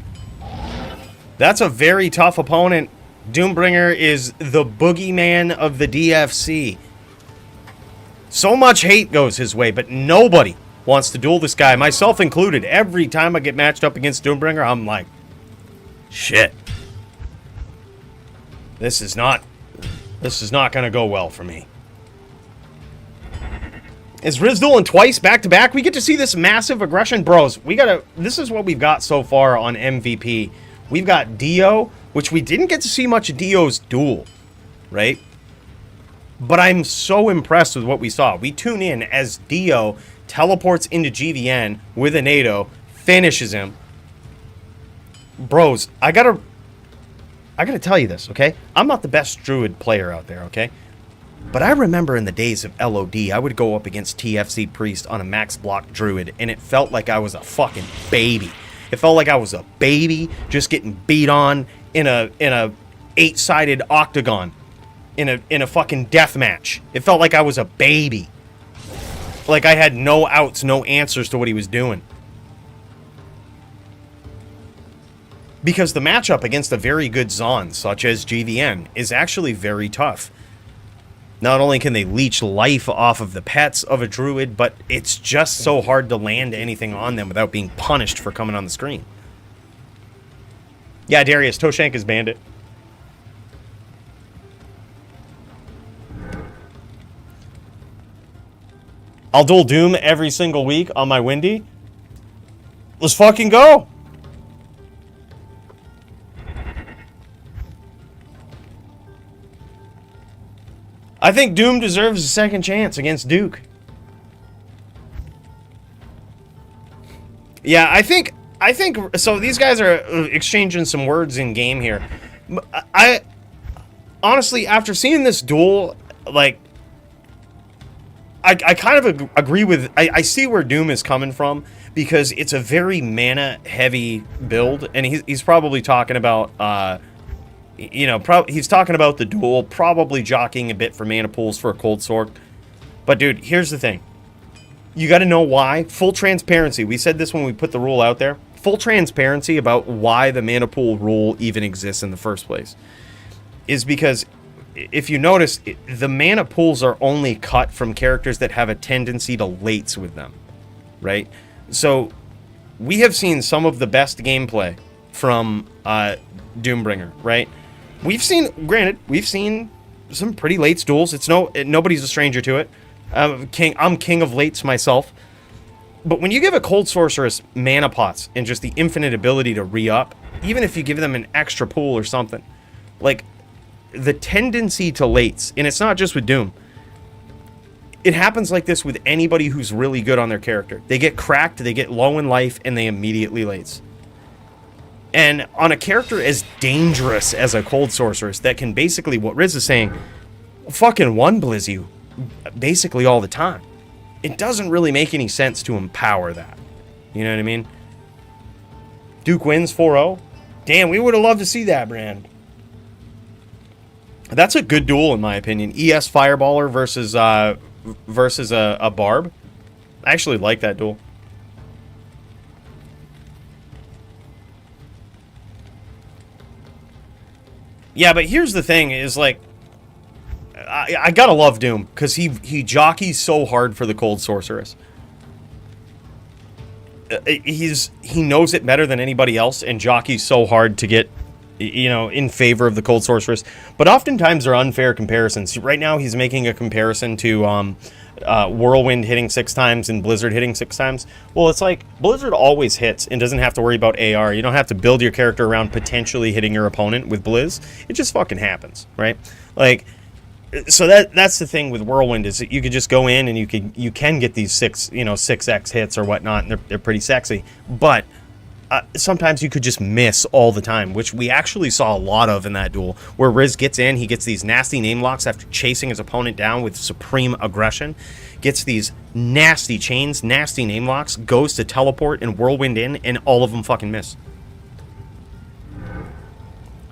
[SPEAKER 1] That's a very tough opponent. Doombringer is the boogeyman of the DFC. So much hate goes his way, but nobody wants to duel this guy, myself included. Every time I get matched up against Doombringer, I'm like, shit. This is not going to go well for me. Is Riz dueling twice back-to-back? We get to see this massive aggression. Bros, this is what we've got so far on MVP. We've got Dio, which we didn't get to see much of Dio's duel, right? But I'm so impressed with what we saw. We tune in as Dio teleports into GVN with a NATO, finishes him. Bros, I gotta tell you this, okay? I'm not the best Druid player out there, okay? But I remember in the days of LOD, I would go up against TFC Priest on a max block Druid, and it felt like I was a fucking baby. It felt like I was a baby just getting beat on in a 8-sided octagon. In a fucking death match. It felt like I was a baby. Like I had no outs, no answers to what he was doing. Because the matchup against a very good Zon, such as GVN, is actually very tough. Not only can they leech life off of the pets of a Druid, but it's just so hard to land anything on them without being punished for coming on the screen. Yeah, Darius, Toeshank is Bandit. I'll duel Doom every single week on my Windy. Let's fucking go. I think Doom deserves a second chance against Duke. Yeah, I think so. These guys are exchanging some words in game here. I honestly, after seeing this duel, like, I kind of agree with... I see where Doom is coming from, because it's a very mana-heavy build, and he's probably talking about, he's talking about the duel, probably jockeying a bit for mana pools for a cold sorc. But, dude, here's the thing. You got to know why. Full transparency. We said this when we put the rule out there. Full transparency about why the mana pool rule even exists in the first place is because... if you notice, the mana pools are only cut from characters that have a tendency to lates with them, right? So we have seen some of the best gameplay from Doombringer, right? We've seen some pretty lates duels. Nobody's a stranger to it. I'm king of lates myself. But when you give a Cold Sorceress mana pots and just the infinite ability to re-up, even if you give them an extra pool or something, like, the tendency to lates, and it's not just with Doom, it happens like this with anybody who's really good on their character. They get cracked, they get low in life, and they immediately lates. And on a character as dangerous as a Cold Sorceress, that can basically, what Riz is saying, fucking one blizz you basically all the time. It doesn't really make any sense to empower that. You know what I mean? Duke wins 4-0. Damn, we would have loved to see that, Brand. That's a good duel, in my opinion. ES Fireballer versus a Barb. I actually like that duel. Yeah, but here's the thing, is like, I gotta love Doom, because he jockeys so hard for the Cold Sorceress. He knows it better than anybody else, and jockeys so hard to get, you know, in favor of the Cold Sorceress. But oftentimes they're unfair comparisons. Right now he's making a comparison to Whirlwind hitting 6 times and Blizzard hitting 6 times. Well, it's like, Blizzard always hits and doesn't have to worry about AR. You don't have to build your character around potentially hitting your opponent with Blizz. It just fucking happens, right? Like, so that's the thing with Whirlwind, is that you could just go in and you can get these 6x hits or whatnot, and they're pretty sexy. But sometimes you could just miss all the time, which we actually saw a lot of in that duel, where Riz gets in, he gets these nasty name locks after chasing his opponent down with supreme aggression, gets these nasty chains, nasty name locks, goes to teleport and Whirlwind in, and all of them fucking miss.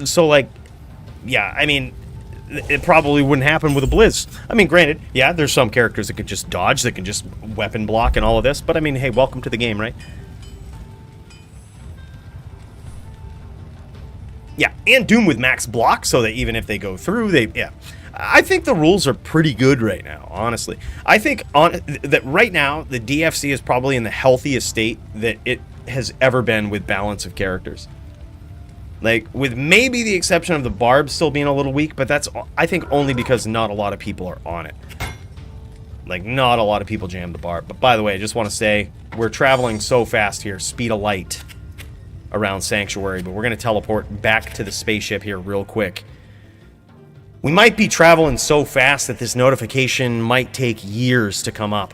[SPEAKER 1] So, like, yeah, I mean, it probably wouldn't happen with a Blizz. I mean, granted, yeah, there's some characters that can just dodge, that can just weapon block and all of this, but I mean, hey, welcome to the game, right? Yeah, and Doom with max block, so that even if they go through, yeah. I think the rules are pretty good right now, honestly. I think that right now, the DFC is probably in the healthiest state that it has ever been with balance of characters. Like, with maybe the exception of the Barb still being a little weak, but that's, I think, only because not a lot of people are on it. Like, not a lot of people jam the Barb. But by the way, I just want to say, we're traveling so fast here, speed of light, around Sanctuary, but we're going to teleport back to the spaceship here real quick. We might be traveling so fast that this notification might take years to come up.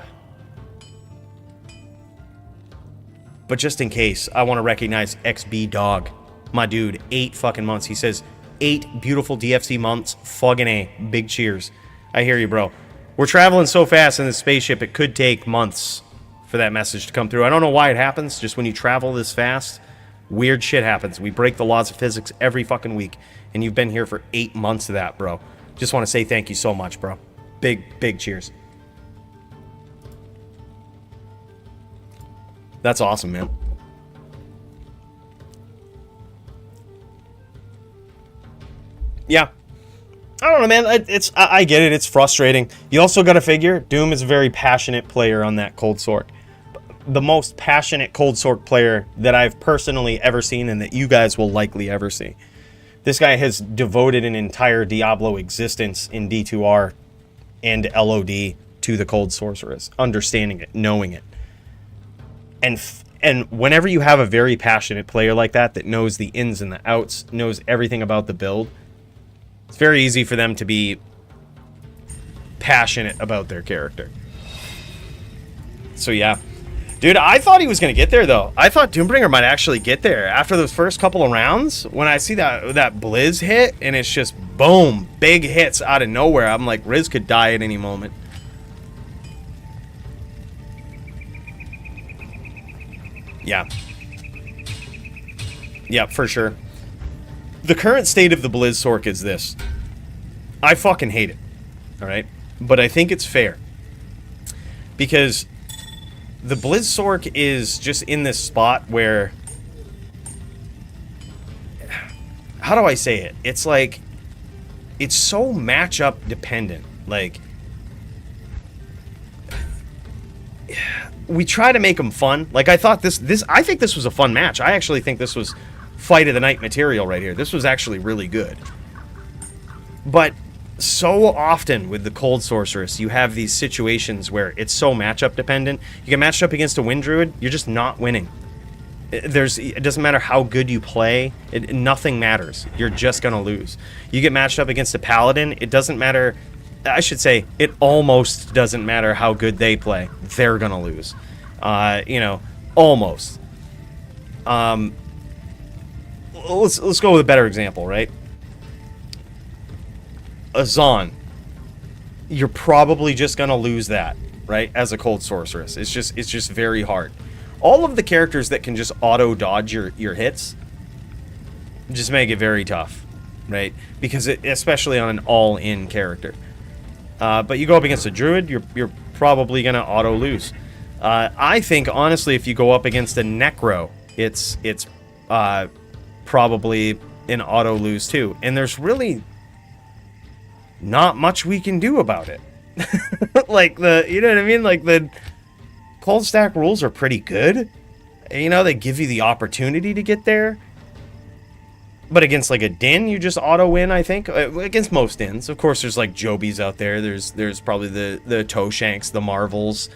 [SPEAKER 1] But just in case, I want to recognize XB Dog. My dude, 8 fucking months. He says, 8 beautiful DFC months. Fucking A. Big cheers. I hear you, bro. We're traveling so fast in this spaceship, it could take months for that message to come through. I don't know why it happens. Just when you travel this fast, weird shit happens. We break the laws of physics every fucking week. And you've been here for 8 months of that, bro. Just want to say thank you so much, bro. Big, big cheers. That's awesome, man. Yeah. I don't know, man. I get it. It's frustrating. You also got to figure, Doom is a very passionate player on that Cold Sorc. The most passionate Cold Sorc player that I've personally ever seen, and that you guys will likely ever see. This guy has devoted an entire Diablo existence in D2R and LOD to the Cold Sorceress, understanding it, knowing it. And whenever you have a very passionate player like that knows the ins and the outs, knows everything about the build, it's very easy for them to be passionate about their character. So yeah. Dude, I thought he was going to get there, though. I thought Doombringer might actually get there. After those first couple of rounds, when I see that Blizz hit, and it's just, boom, big hits out of nowhere, I'm like, Riz could die at any moment. Yeah. Yeah, for sure. The current state of the Blizz sorc is this. I fucking hate it. Alright? But I think it's fair. Because the Blizz sorc is just in this spot where... How do I say it? It's like... It's so matchup dependent. Like... We try to make them fun. Like, I thought I think this was a fun match. I actually think this was fight of the night material right here. This was actually really good. But so often with the Cold Sorceress, you have these situations where it's so matchup dependent. You get matched up against a Wind Druid, you're just not winning. It doesn't matter how good you play, nothing matters. You're just gonna lose. You get matched up against a Paladin, it doesn't matter. I should say, it almost doesn't matter how good they play. They're gonna lose. You know, almost. Let's go with a better example, right? Azan. You're probably just gonna lose that, right? As a Cold Sorceress. It's just very hard. All of the characters that can just auto dodge your hits just make it very tough, right? Because especially on an all-in character. But you go up against a Druid, you're probably gonna auto lose. I think honestly, if you go up against a Necro, it's probably an auto lose too. And there's really not much we can do about it. Like you know what I mean? Like the cold stack rules are pretty good. You know, they give you the opportunity to get there. But against like a Din, you just auto win, I think. Against most Dins. Of course, there's like Jobies out there. There's probably the Toeshanks, the Marvels.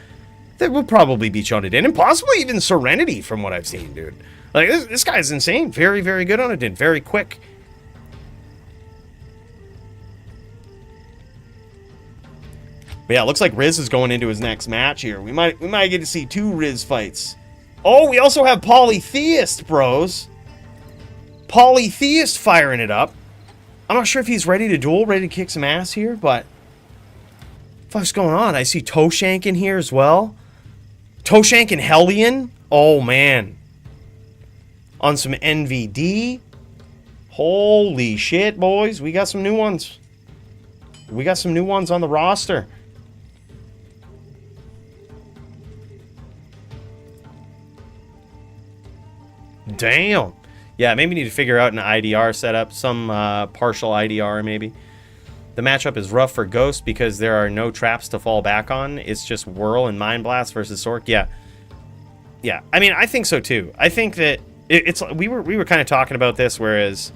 [SPEAKER 1] That will probably beat you on a Din. And possibly even Serenity from what I've seen, dude. Like, this guy's insane. Very, very good on a Din. Very quick. But yeah, it looks like Riz is going into his next match here. We might get to see 2 Riz fights. Oh, we also have Polytheist, bros. Polytheist firing it up. I'm not sure if he's ready to duel, ready to kick some ass here, but what's going on? I see Toeshank in here as well. Toeshank and Hellian. Oh, man. On some NVD. Holy shit, boys. We got some new ones. We got some new ones on the roster. Damn. Yeah, maybe need to figure out an IDR setup. Some partial IDR, maybe. The matchup is rough for Ghost because there are no traps to fall back on. It's just Whirl and Mind Blast versus Sorc. Yeah. Yeah, I mean, I think so, too. I think that we were kind of talking about this, whereas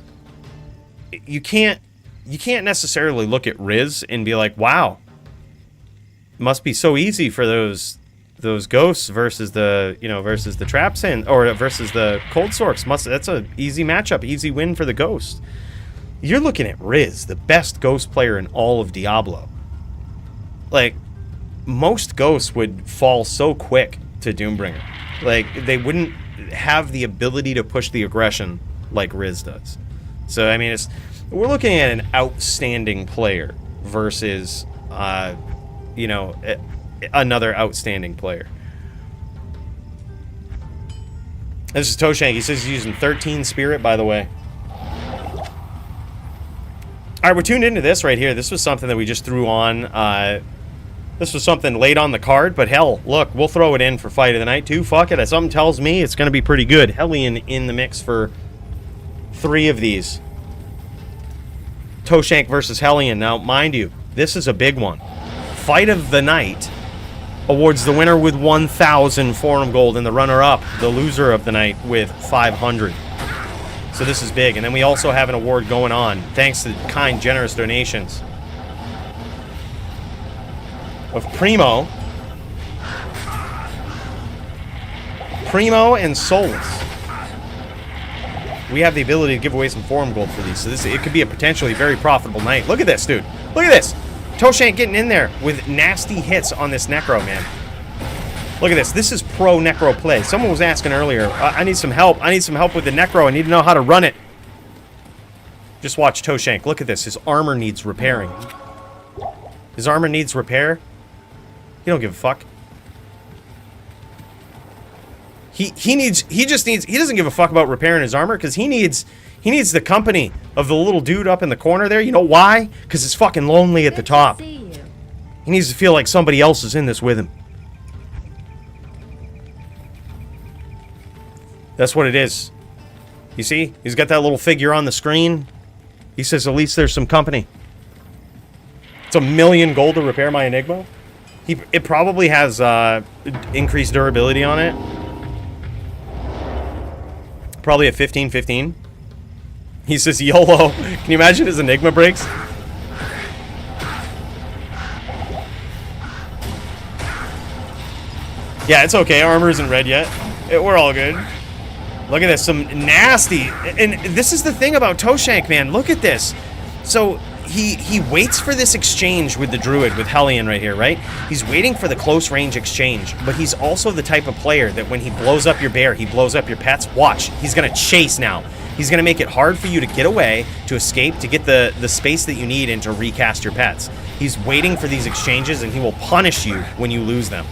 [SPEAKER 1] you can't necessarily look at Riz and be like, wow, it must be so easy for those ghosts versus the traps or versus the cold sorcs. That's a easy matchup, easy win for the ghost. You're looking at Riz, the best ghost player in all of Diablo. Like, most ghosts would fall so quick to Doombringer. Like, they wouldn't have the ability to push the aggression like Riz does. So, I mean, we're looking at an outstanding player versus, another outstanding player. This is Toeshank. He says he's using 13 Spirit, by the way. All right, we're tuned into this right here. This was something that we just threw on. This was something late on the card, but hell, look, we'll throw it in for Fight of the Night, too. Fuck it. Something tells me it's going to be pretty good. Hellian in the mix for 3 of these. Toeshank versus Hellian. Now, mind you, this is a big one. Fight of the Night awards the winner with 1,000 Forum Gold and the runner-up, the loser of the night, with 500. So this is big. And then we also have an award going on, thanks to kind, generous donations of Primo and Solus. We have the ability to give away some Forum Gold for these, so it could be a potentially very profitable night. Look at this, dude. Look at this. Toeshank getting in there with nasty hits on this Necro, man. Look at this. This is pro Necro play. Someone was asking earlier, I need some help. I need some help with the Necro. I need to know how to run it. Just watch Toeshank. Look at this. His armor needs repairing. His armor needs repair. He don't give a fuck. He doesn't give a fuck about repairing his armor because he needs the company of the little dude up in the corner there. You know why? Because it's fucking lonely at the top. He needs to feel like somebody else is in this with him. That's what it is. You see? He's got that little figure on the screen. He says, at least there's some company. It's 1,000,000 gold to repair my Enigma. It probably has increased durability on it. Probably a 15/15. He says, YOLO. Can you imagine his Enigma breaks? Yeah, it's okay. Armor isn't red yet. We're all good. Look at this. Some nasty... And this is the thing about Toeshank, man. Look at this. So he waits for this exchange with the Druid, with Hellian right here, right? He's waiting for the close range exchange, but he's also the type of player that when he blows up your bear, he blows up your pets. Watch. He's going to chase now. He's going to make it hard for you to get away, to escape, to get the space that you need and to recast your pets. He's waiting for these exchanges, and he will punish you when you lose them.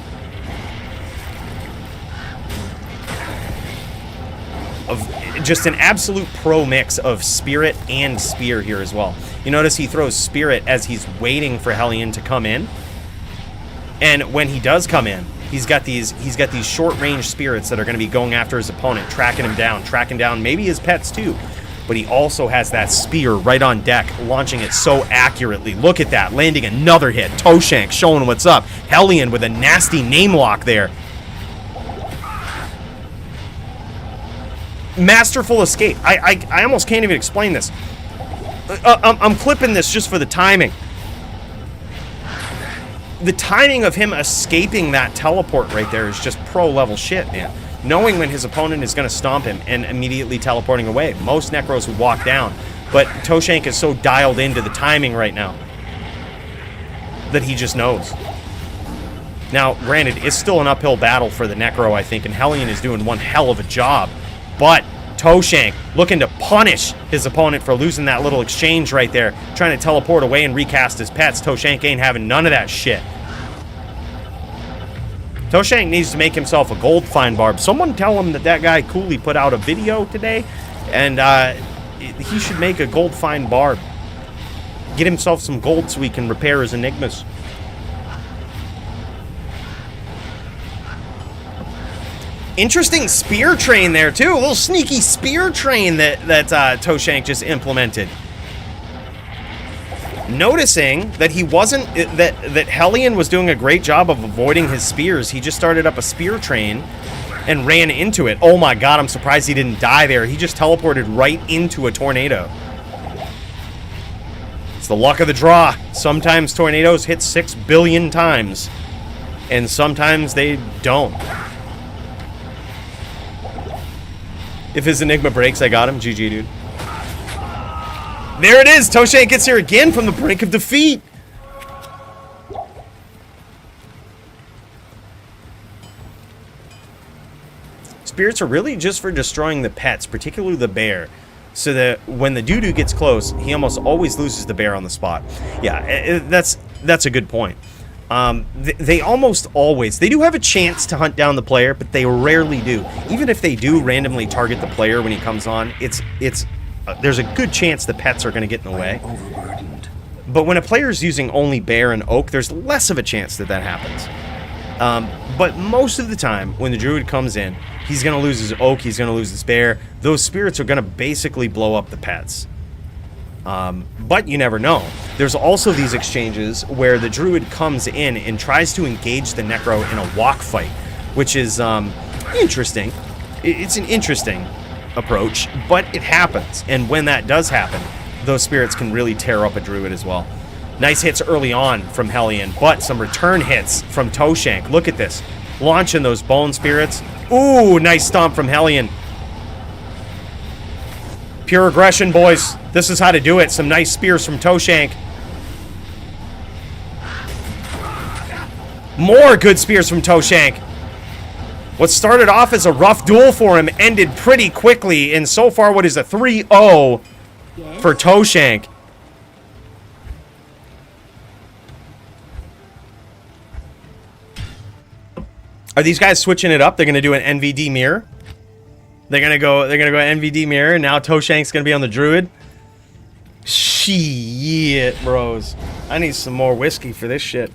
[SPEAKER 1] Of just an absolute pro mix of Spirit and Spear here as well. You notice he throws Spirit as he's waiting for Hellian to come in. And when he does come in, he's got these short-range spirits that are going to be going after his opponent, tracking down maybe his pets too. But he also has that spear right on deck, launching it so accurately. Look at that, landing another hit. Toeshank showing what's up. Hellian with a nasty name lock there. Masterful escape. I almost can't even explain this. I'm clipping this just for the timing. The timing of him escaping that teleport right there is just pro-level shit, man. Knowing when his opponent is going to stomp him and immediately teleporting away. Most Necros would walk down, but Toeshank is so dialed into the timing right now that he just knows. Now, granted, it's still an uphill battle for the Necro, I think, and Hellian is doing one hell of a job. But Toeshank looking to punish his opponent for losing that little exchange right there, trying to teleport away and recast his pets. Toeshank ain't having none of that shit. Toeshank needs to make himself a gold find barb. Someone tell him that guy Coooley put out a video today, and he should make a gold find barb. Get himself some gold so he can repair his enigmas. Interesting spear train there too. A little sneaky spear train that Toeshank just implemented. Noticing that he wasn't that Hellian was doing a great job of avoiding his spears, he just started up a spear train and ran into it. Oh my god, I'm surprised he didn't die there. He just teleported right into a tornado. It's the luck of the draw. Sometimes tornadoes hit 6 billion times, and sometimes they don't. If his Enigma breaks, I got him. GG, dude. There it is! Toeshank gets here again from the brink of defeat! Spirits are really just for destroying the pets, particularly the bear. So that when the doo-doo gets close, he almost always loses the bear on the spot. Yeah, that's a good point. They almost always, they do have a chance to hunt down the player, but they rarely do. Even if they do randomly target the player when he comes on, there's a good chance the pets are going to get in the way. But when a player is using only bear and oak, there's less of a chance that happens. But most of the time, when the Druid comes in, he's going to lose his oak, he's going to lose his bear. Those spirits are going to basically blow up the pets. But you never know. There's also these exchanges where the Druid comes in and tries to engage the Necro in a walk fight, which is interesting. It's an interesting approach, but it happens. And when that does happen, those spirits can really tear up a Druid as well. Nice hits early on from Hellian, but some return hits from Toeshank. Look at this. Launching those bone spirits. Ooh, nice stomp from Hellian. Pure aggression, boys. This is how to do it. Some nice spears from Toeshank. More good spears from Toeshank. What started off as a rough duel for him ended pretty quickly, and so far what is a 3-0 for Toeshank. Are these guys switching it up? They're going to do an NVD mirror. They're gonna go NVD mirror, and now Toeshank's gonna be on the Druid. Shit, bros. I need some more whiskey for this shit.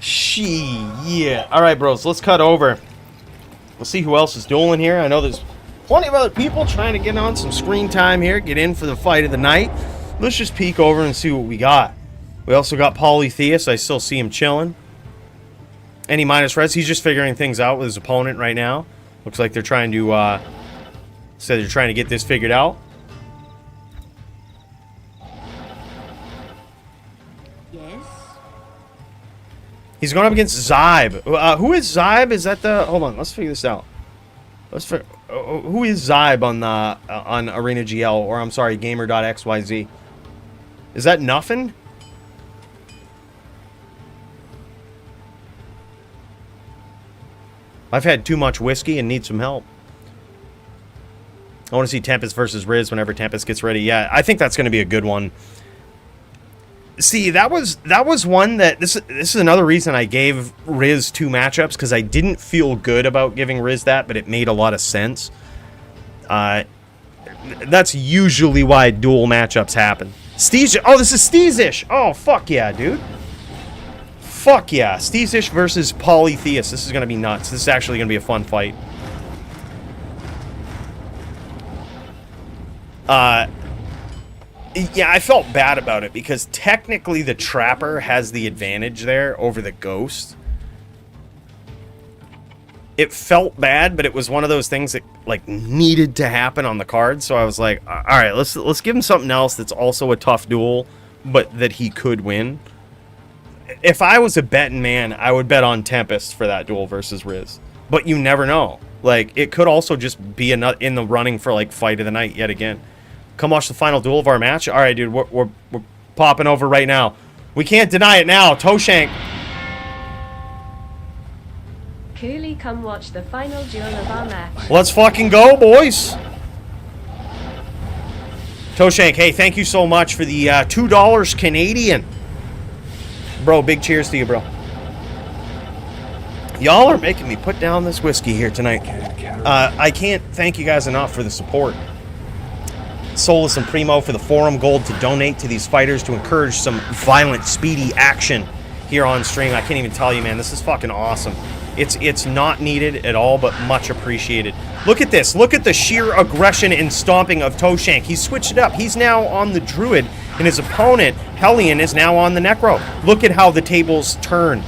[SPEAKER 1] Shit. Alright, bros, let's cut over. We'll see who else is dueling here. I know there's plenty of other people trying to get on some screen time here, get in for the fight of the night. Let's just peek over and see what we got. We also got Polytheist. I still see him chilling. Any minus res, he's just figuring things out with his opponent right now. Looks like they're trying to, they're trying to get this figured out.
[SPEAKER 5] Yes.
[SPEAKER 1] He's going up against Zibe. Who is Zibe? Is that the... Hold on, let's figure this out. Who is Zibe on Arena GL, or I'm sorry, Gamer.xyz? Is that nothing? I've had too much whiskey and need some help. I want to see Tempest versus Riz whenever Tempest gets ready. Yeah, I think that's going to be a good one. See, that was one that... This is another reason I gave Riz 2 matchups, because I didn't feel good about giving Riz that, but it made a lot of sense. That's usually why dual matchups happen. Steezish. Oh, this is Steezish. Oh, fuck yeah, dude. Fuck yeah. Steezish versus Polytheist. This is going to be nuts. This is actually going to be a fun fight. Yeah, I felt bad about it because technically the Trapper has the advantage there over the Ghost. It felt bad, but it was one of those things that like needed to happen on the card. So I was like, all right, let's give him something else that's also a tough duel, but that he could win. If I was a betting man, I would bet on Tempest for that duel versus Riz. But you never know. Like, it could also just be in the running for like fight of the night yet again. Come watch the final duel of our match. All right, dude, we're popping over right now. We can't deny it now. Toeshank.
[SPEAKER 2] Coooley, come watch the final duel of our match.
[SPEAKER 1] Let's fucking go, boys. Toeshank, hey, thank you so much for the $2 Canadian. Bro, big cheers to you, bro. Y'all are making me put down this whiskey here tonight. I can't thank you guys enough for the support. Solus and Primo for the forum gold to donate to these fighters to encourage some violent, speedy action here on stream. I can't even tell you, man. This is fucking awesome. It's not needed at all, but much appreciated. Look at this. Look at the sheer aggression and stomping of Toeshank. He's switched it up. He's now on the Druid, and his opponent, Hellian, is now on the Necro. Look at how the tables turn.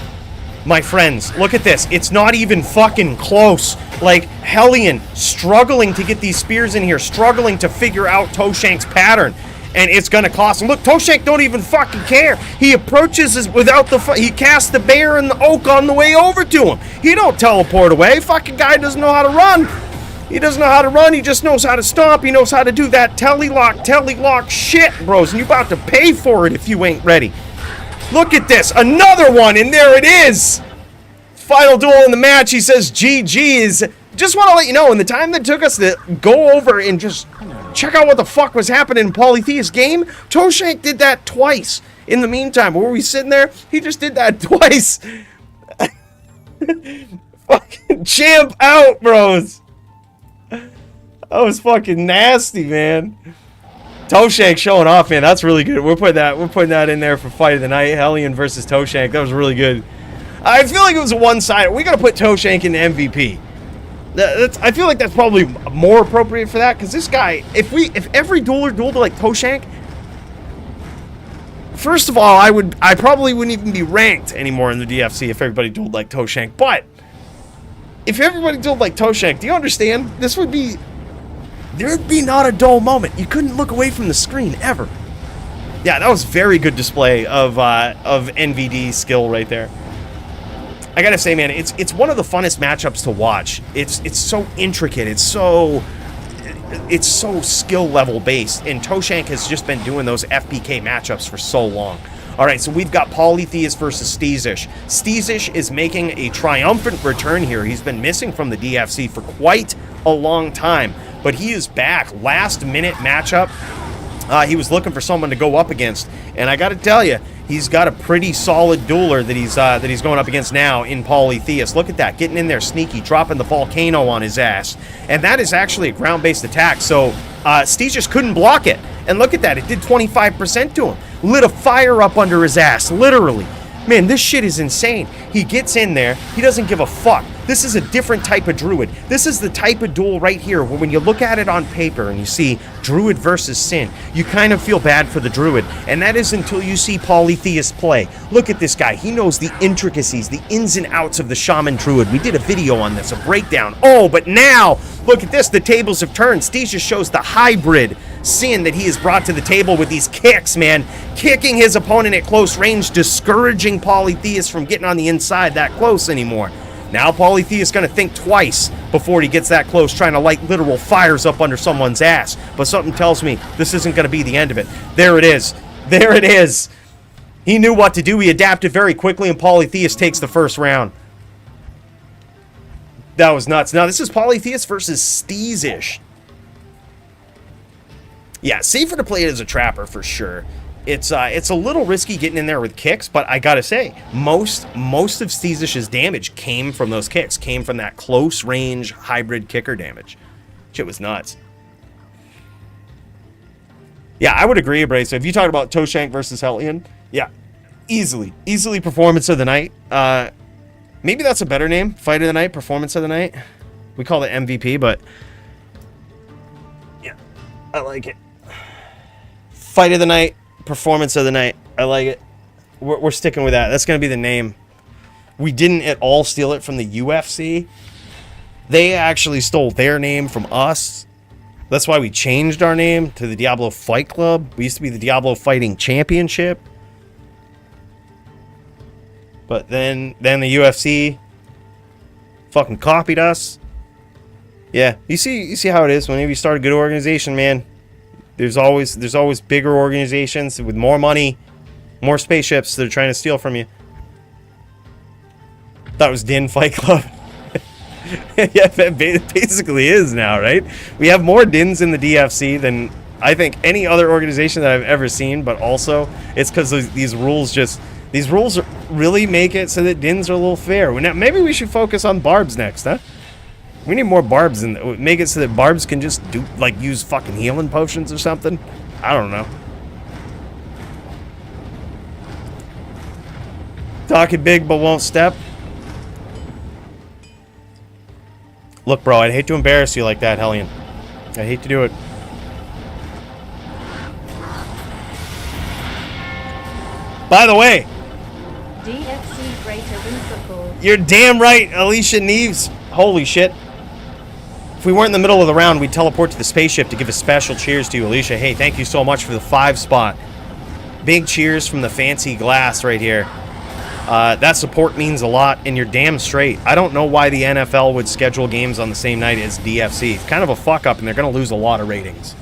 [SPEAKER 1] My friends, look at this. It's not even fucking close. Like, Hellian struggling to get these spears in here, struggling to figure out Toeshank's pattern. And it's going to cost him. Look, Toeshank don't even fucking care. He approaches us without the... He casts the bear and the oak on the way over to him. He don't teleport away. Fucking guy doesn't know how to run. He doesn't know how to run. He just knows how to stomp. He knows how to do that telelock shit, bros. And you're about to pay for it if you ain't ready. Look at this. Another one, and there it is. Final duel in the match. He says GG's. Just want to let you know, in the time that took us to go over and just check out what the fuck was happening in Polytheist game, Toeshank did that twice. In the meantime, were we sitting there? He just did that twice. Fucking champ out, bros. That was fucking nasty, man. Toeshank showing off, man. That's really good. We're putting that in there for fight of the night. Hellian versus Toeshank. That was really good. I feel like it was a one-sided. We gotta put Toeshank in the MVP. I feel like that's probably more appropriate for that, because this guy, if every dueler dueled like Toeshank, first of all, I probably wouldn't even be ranked anymore in the DFC if everybody dueled like Toeshank. But if everybody dueled like Toeshank, do you understand? There'd be not a dull moment. You couldn't look away from the screen ever. Yeah, that was very good display of NVD skill right there. I gotta say, man, it's one of the funnest matchups to watch. It's so intricate. It's so skill level based, and Toeshank has just been doing those FPK matchups for so long. All right, so we've got Polytheist versus Steezish. Steezish is making a triumphant return here. He's been missing from the DFC for quite a long time, but he is back. Last minute matchup. He was looking for someone to go up against, and I got to tell you, he's got a pretty solid dueler that he's going up against now in Polytheist. Look at that, getting in there sneaky, dropping the volcano on his ass, and that is actually a ground-based attack. So Steezish couldn't block it, and look at that, it did 25% to him. Lit a fire up under his ass, literally. Man, this shit is insane. He gets in there. He doesn't give a fuck. This is a different type of Druid. This is the type of duel right here where when you look at it on paper and you see Druid versus Sin, you kind of feel bad for the Druid. And that is until you see Polytheist play. Look at this guy. He knows the intricacies, the ins and outs of the Shaman Druid. We did a video on this, a breakdown. Oh, but now, look at this. The tables have turned. Steezish shows the hybrid sin that he has brought to the table with these kicks, man. Kicking his opponent at close range, discouraging Polytheist from getting on the inside that close anymore. Now Polytheist is going to think twice before he gets that close, trying to light literal fires up under someone's ass. But something tells me this isn't going to be the end of it. There it is. There it is. He knew what to do. He adapted very quickly, and Polytheist takes the first round. That was nuts. Now, this is Polytheist versus Steezish. Yeah, safer to play it as a trapper for sure. It's a little risky getting in there with kicks, but I gotta say, most of Steezish's damage came from those kicks, came from that close range hybrid kicker damage. Shit was nuts. Yeah, I would agree, Brace. So if you talk about Toeshank versus Hellian, yeah, easily performance of the night. Maybe that's a better name, fight of the night, performance of the night. We call it MVP, but yeah, I like it. Fight of the night. Performance of the night. I like it. We're sticking with that. That's going to be the name. We didn't at all steal it from the UFC. They actually stole their name from us. That's why we changed our name to the Diablo Fight Club. We used to be the Diablo Fighting Championship. But then the UFC fucking copied us. Yeah, you see how it is whenever you start a good organization, man. There's always bigger organizations with more money, more spaceships that are trying to steal from you. That was Din Fight Club. Yeah, it basically is now, right? We have more Dins in the DFC than I think any other organization that I've ever seen, but also it's because these rules really make it so that Dins are a little fair. Maybe we should focus on Barbs next, huh? We need more Barbs and make it so that Barbs can just use fucking healing potions or something. I don't know. Talking big but won't step. Look, bro, I'd hate to embarrass you like that, Hellian. I hate to do it. By the way,
[SPEAKER 2] DFC greater than football.
[SPEAKER 1] You're damn right, Alicia Neves. Holy shit. If we weren't in the middle of the round, we'd teleport to the spaceship to give a special cheers to you, Alicia. Hey, thank you so much for the 5 spot. Big cheers from the fancy glass right here. That support means a lot, and you're damn straight. I don't know why the NFL would schedule games on the same night as DFC. It's kind of a fuck-up, and they're going to lose a lot of ratings.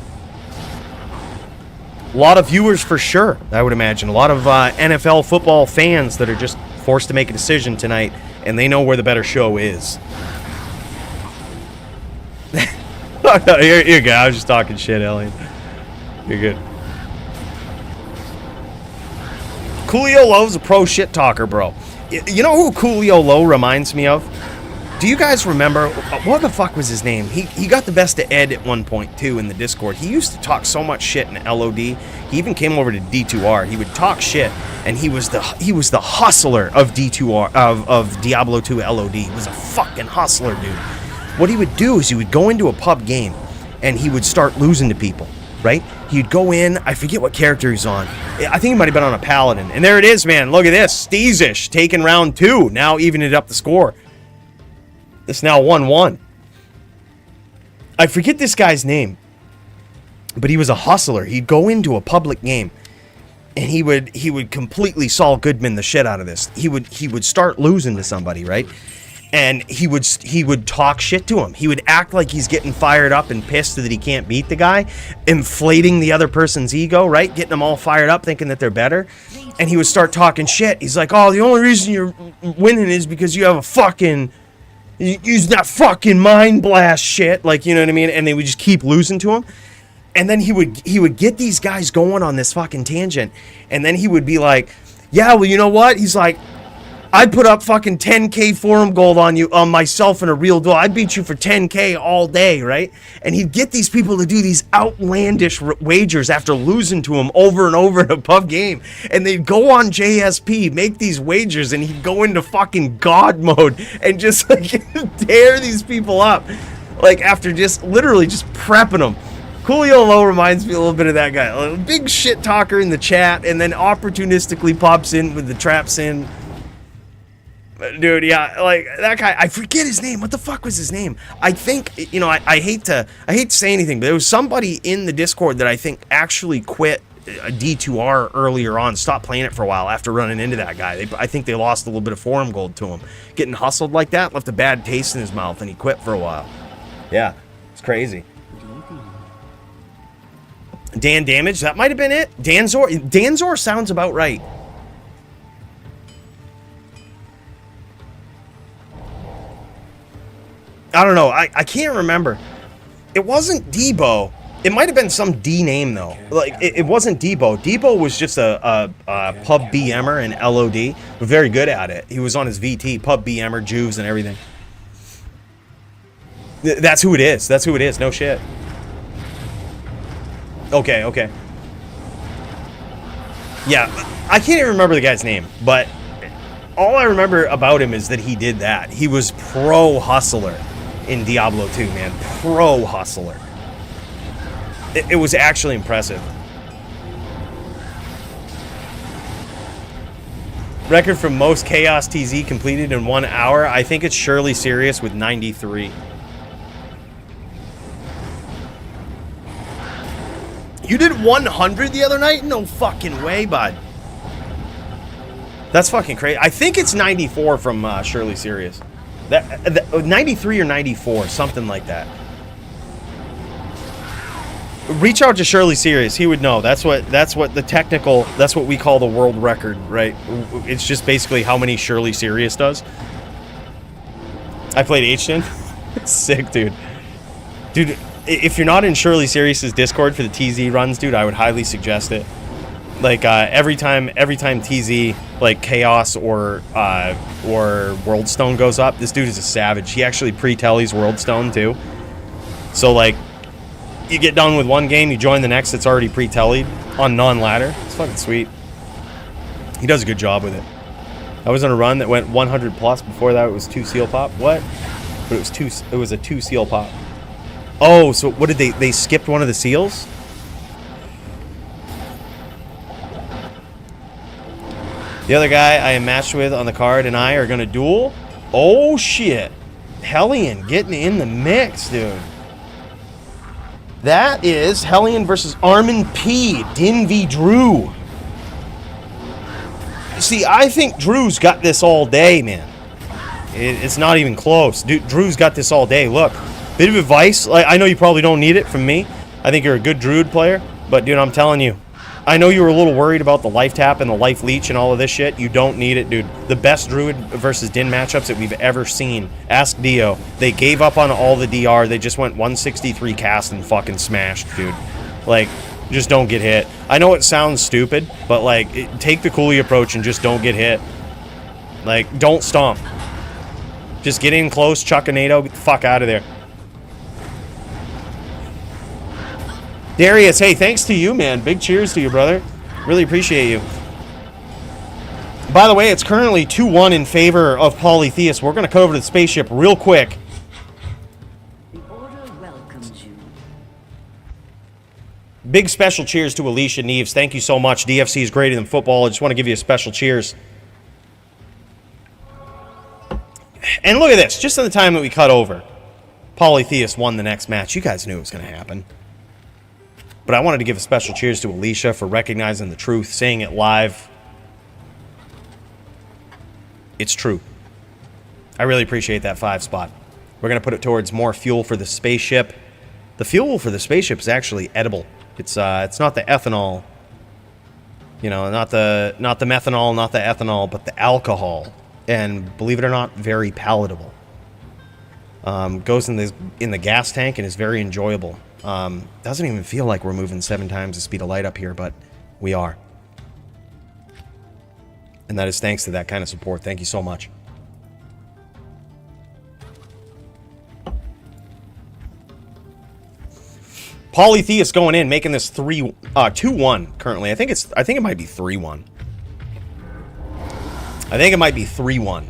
[SPEAKER 1] A lot of viewers for sure, I would imagine. A lot of NFL football fans that are just forced to make a decision tonight, and they know where the better show is. Oh, no, you're good. I was just talking shit, Hellian. You're good. Coolio Lowe's a pro shit talker, bro. You know who Coolio Lowe reminds me of? Do you guys remember, what the fuck was his name? He got the best of Ed at one point, too, in the Discord. He used to talk so much shit in LOD. He even came over to D2R. He would talk shit, and he was the hustler of D2R, of Diablo 2 LOD. He was a fucking hustler, dude. What he would do is he would go into a pub game, and he would start losing to people, right? He'd go in, I forget what character he's on. I think he might have been on a paladin. And there it is, man. Look at this. Steezish taking round 2. Now evening it up the score. It's now 1-1. I forget this guy's name, but he was a hustler. He'd go into a public game, and he would completely Saul Goodman the shit out of this. He would start losing to somebody, right? And he would talk shit to him. He would act like he's getting fired up and pissed that he can't beat the guy, inflating the other person's ego, right? Getting them all fired up, thinking that they're better. And he would start talking shit. He's like, oh, the only reason you're winning is because you have a fucking... You use that fucking mind blast shit, like, you know what I mean? And they would just keep losing to him. And then he would get these guys going on this fucking tangent. And then he would be like, yeah, well, you know what? He's like, I'd put up fucking 10K forum gold on you, on myself in a real duel. I'd beat you for 10K all day, right? And he'd get these people to do these outlandish wagers after losing to him over and over in a pub game. And they'd go on JSP, make these wagers, and he'd go into fucking God mode and just like tear these people up. Like after just literally just prepping them. Coolio Low reminds me a little bit of that guy. A big shit talker in the chat, and then opportunistically pops in with the traps in. Dude, yeah, like that guy, I forget his name. What the fuck was his name? I think, you know, I hate to say anything, but there was somebody in the Discord that I think actually quit a D2R earlier on, stopped playing it for a while after running into that guy. I think they lost a little bit of forum gold to him. Getting hustled like that left a bad taste in his mouth, and he quit for a while. Yeah, it's crazy. Dan Damage, that might have been it. Danzor sounds about right. I don't know. I can't remember. It wasn't Debo. It might have been some D name, though. Like, it wasn't Debo. Debo was just a pub BMer and LOD. Very good at it. He was on his VT, pub BMer, Juves, and everything. That's who it is. That's who it is. No shit. Okay, okay. Yeah, I can't even remember the guy's name, but all I remember about him is that he did that. He was pro hustler in Diablo 2, man. Pro hustler. It was actually impressive. Record for most Chaos TZ completed in 1 hour. I think it's Surely Serious with 93. You did 100 the other night? No fucking way, bud. That's fucking crazy. I think it's 94 from Surely Serious. That 93 or 94, something like that. Reach out to Surely Serious. He would know. That's what the technical. That's what we call the world record, right? It's just basically how many Surely Serious does. I played H10. Sick, dude. Dude, if you're not in Surely Serious's Discord for the TZ runs, dude, I would highly suggest it. Like every time TZ like Chaos or Worldstone goes up, this dude is a savage. He actually pre-tellies Worldstone too. So like, you get done with one game, you join the next that's already pre-tellied on non-ladder. It's fucking sweet. He does a good job with it. I was on a run that went 100 plus. Before that, it was 2 seal pop. What? But it was a 2 seal pop. Oh, so what did they skipped one of the seals? The other guy I am matched with on the card and I are going to duel. Oh, shit. Hellian getting in the mix, dude. That is Hellian versus Armin P. Din v. Drew. See, I think Drew's got this all day, man. It's not even close. Dude, Drew's got this all day. Look, bit of advice. Like, I know you probably don't need it from me. I think you're a good Druid player. But, dude, I'm telling you. I know you were a little worried about the life tap and the life leech and all of this shit. You don't need it, dude. The best Druid versus Din matchups that we've ever seen. Ask Dio. They gave up on all the DR. They just went 163 cast and fucking smashed, dude. Like, just don't get hit. I know it sounds stupid, but, like, take the Coooley approach and just don't get hit. Like, don't stomp. Just get in close, chuck a NATO, get the fuck out of there. Darius, hey, thanks to you, man. Big cheers to you, brother. Really appreciate you. By the way, it's currently 2-1 in favor of Polytheist. We're going to cover the spaceship real quick.
[SPEAKER 5] The order welcomes you.
[SPEAKER 1] Big special cheers to Alicia Neves. Thank you so much. DFC is greater than football. I just want to give you a special cheers. And look at this. Just in the time that we cut over, Polytheist won the next match. You guys knew it was going to happen. But I wanted to give a special cheers to Alicia for recognizing the truth, saying it live. It's true. I really appreciate that 5 spot. We're going to put it towards more fuel for the spaceship. The fuel for the spaceship is actually edible. It's not the ethanol. You know, not the methanol, not the ethanol, but the alcohol. And believe it or not, very palatable. Goes in the gas tank and is very enjoyable. Doesn't even feel like we're moving 7 times the speed of light up here, but we are. And that is thanks to that kind of support. Thank you so much. Polytheist going in, making this 2-1 currently. I think it might be 3-1. I think it might be 3-1.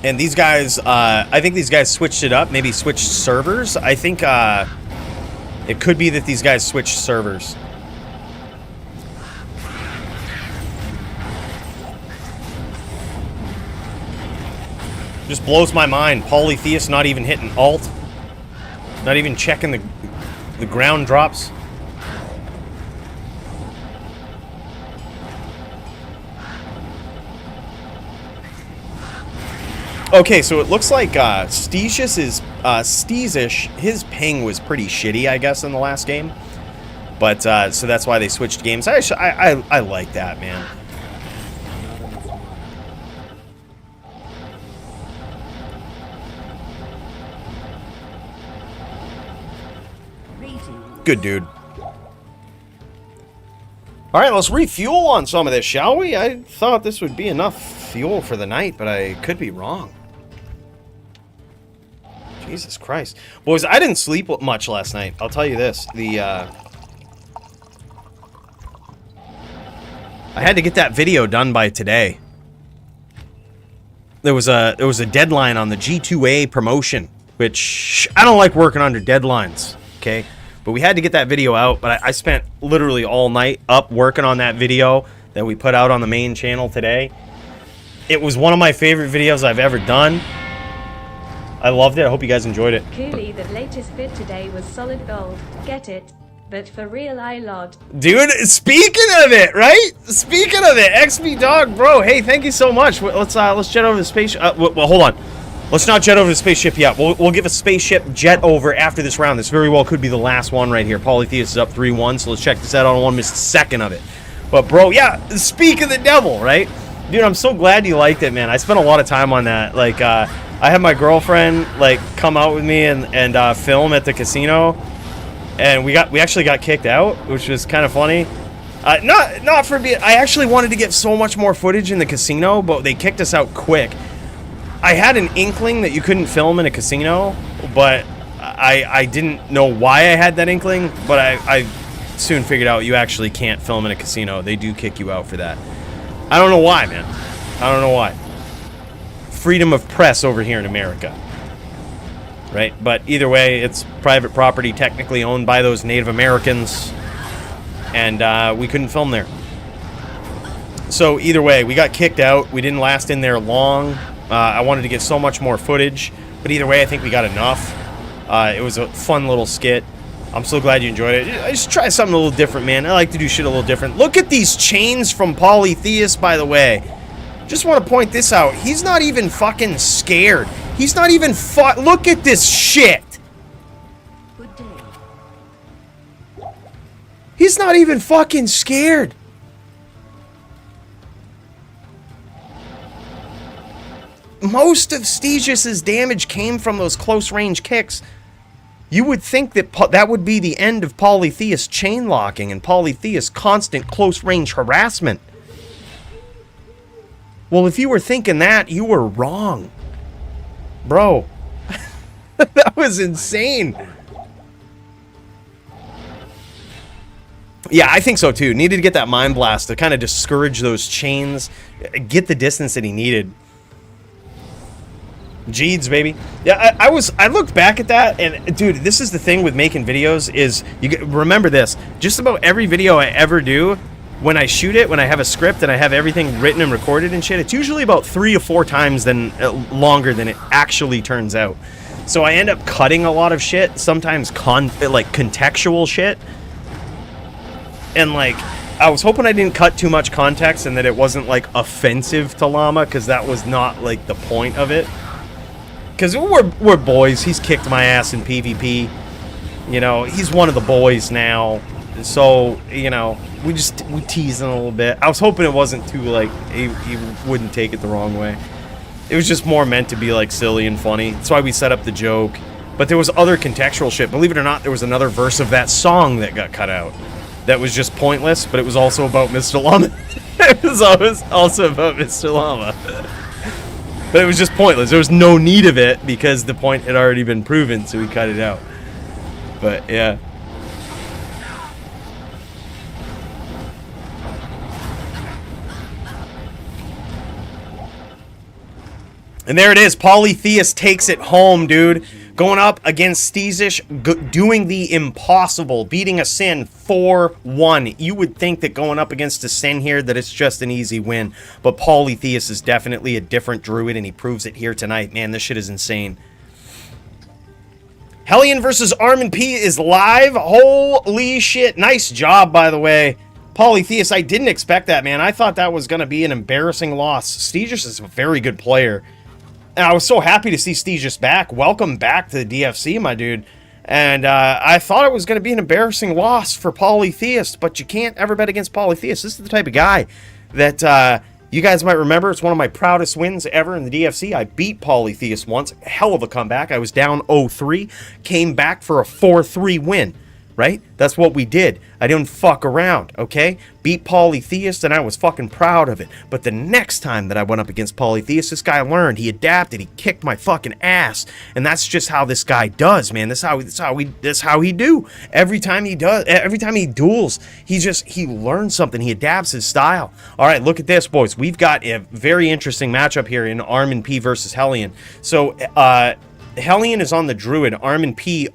[SPEAKER 1] And these guys, I think these guys switched it up, maybe switched servers. I think it could be that these guys switched servers. Just blows my mind. Polytheist not even hitting alt. Not even checking the ground drops. Okay, so it looks like Steezish is Steezish. His ping was pretty shitty, I guess, in the last game. But so that's why they switched games. I like that, man. Good dude. All right, let's refuel on some of this, shall we? I thought this would be enough fuel for the night, but I could be wrong. Jesus Christ. Boys, I didn't sleep much last night. I'll tell you this. I had to get that video done by today. There was a deadline on the G2A promotion, which I don't like working under deadlines, okay? But we had to get that video out, but I spent literally all night up working on that video that we put out on the main channel today. It was one of my favorite videos I've ever done. I loved it. I hope you guys enjoyed it.
[SPEAKER 2] Coooley, the latest vid today was solid gold. Get it? But for real, I lod.
[SPEAKER 1] Dude, speaking of it, right? Speaking of it, XB Dog, bro. Hey, thank you so much. Let's jet over the spaceship. Well, hold on. Let's not jet over the spaceship yet. We'll give a spaceship jet over after this round. This very well could be the last one right here. Polytheist is up 3-1, so let's check this out. I don't want to miss a second of it. But, bro, yeah, speak of the devil, right? Dude, I'm so glad you liked it, man. I spent a lot of time on that. Like, I had my girlfriend, like, come out with me and film at the casino. And we actually got kicked out, which was kind of funny. Not for being... I actually wanted to get so much more footage in the casino, but they kicked us out quick. I had an inkling that you couldn't film in a casino, but I didn't know why I had that inkling, but I soon figured out you actually can't film in a casino. They do kick you out for that. I don't know why, man. I don't know why. Freedom of press over here in America. Right? But either way, it's private property technically owned by those Native Americans, and we couldn't film there. So either way, we got kicked out. We didn't last in there long. I wanted to get so much more footage, but either way, I think we got enough. It was a fun little skit. I'm so glad you enjoyed it. I just try something a little different, man. I like to do shit a little different. Look at these chains from Polytheist, by the way. Just want to point this out. He's not even fucking scared. He's not even look at this shit.
[SPEAKER 5] Good day.
[SPEAKER 1] He's not even fucking scared. Most of Steezish's damage came from those close-range kicks. You would think that that would be the end of Polytheist chain locking and Polytheist constant close-range harassment. Well, if you were thinking that, you were wrong. Bro. That was insane. Yeah, I think so too. Needed to get that Mind Blast to kind of discourage those chains, get the distance that he needed. Jeeds, baby. Yeah, I looked back at that, and dude, this is the thing with making videos is remember this. Just about every video I ever do, when I shoot it, when I have a script and I have everything written and recorded and shit, it's usually about 3 or 4 times longer than it actually turns out. So I end up cutting a lot of shit, sometimes like contextual shit. And like, I was hoping I didn't cut too much context and that it wasn't like offensive to Llama, because that was not like the point of it. Because we're boys. He's kicked my ass in PvP. You know, he's one of the boys now. So, you know, we tease him a little bit. I was hoping it wasn't too, like, he wouldn't take it the wrong way. It was just more meant to be, like, silly and funny. That's why we set up the joke. But there was other contextual shit. Believe it or not, there was another verse of that song that got cut out. That was just pointless, but it was also about Mr. Llama. It was always also about Mr. Llama. But it was just pointless. There was no need of it because the point had already been proven, so we cut it out. But, yeah. And there it is. Polytheist takes it home, dude. Going up against Steezish, doing the impossible, beating a Sin 4-1. You would think that going up against a Sin here, that it's just an easy win. But Polytheist is definitely a different Druid, and he proves it here tonight. Man, this shit is insane. Hellian versus Armin P is live. Holy shit. Nice job, by the way. Polytheist, I didn't expect that, man. I thought that was going to be an embarrassing loss. Steezish is a very good player. And I was so happy to see Steezish back. Welcome back to the DFC, my dude. And I thought it was going to be an embarrassing loss for Polytheist, but you can't ever bet against Polytheist. This is the type of guy that you guys might remember. It's one of my proudest wins ever in the DFC. I beat Polytheist once. Hell of a comeback. I was down 0-3, came back for a 4-3 win. Right? That's what we did. I didn't fuck around, okay? Beat Polytheist, and I was fucking proud of it. But the next time that I went up against Polytheist, this guy learned. He adapted. He kicked my fucking ass. And that's just how this guy does, man. That's how he do. Every time he duels, he learns something. He adapts his style. All right, look at this, boys. We've got a very interesting matchup here in Armin P versus Hellian. So, Hellian is on the Druid. Armin P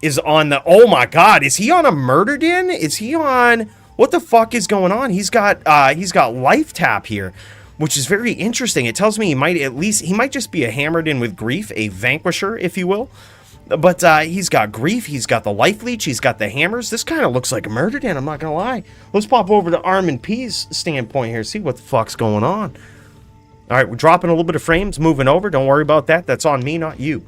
[SPEAKER 1] is on the, oh my god, is he on a murder den? Is he on, what the fuck is going on? He's got life tap here, which is very interesting. It tells me he might just be a hammered in with grief, a vanquisher, if you will. But he's got grief, he's got the life leech, he's got the hammers. This kind of looks like a murder den, I'm not gonna lie. Let's pop over to Armin P's standpoint here, see what the fuck's going on. All right, we're dropping a little bit of frames, moving over. Don't worry about that. That's on me, not you.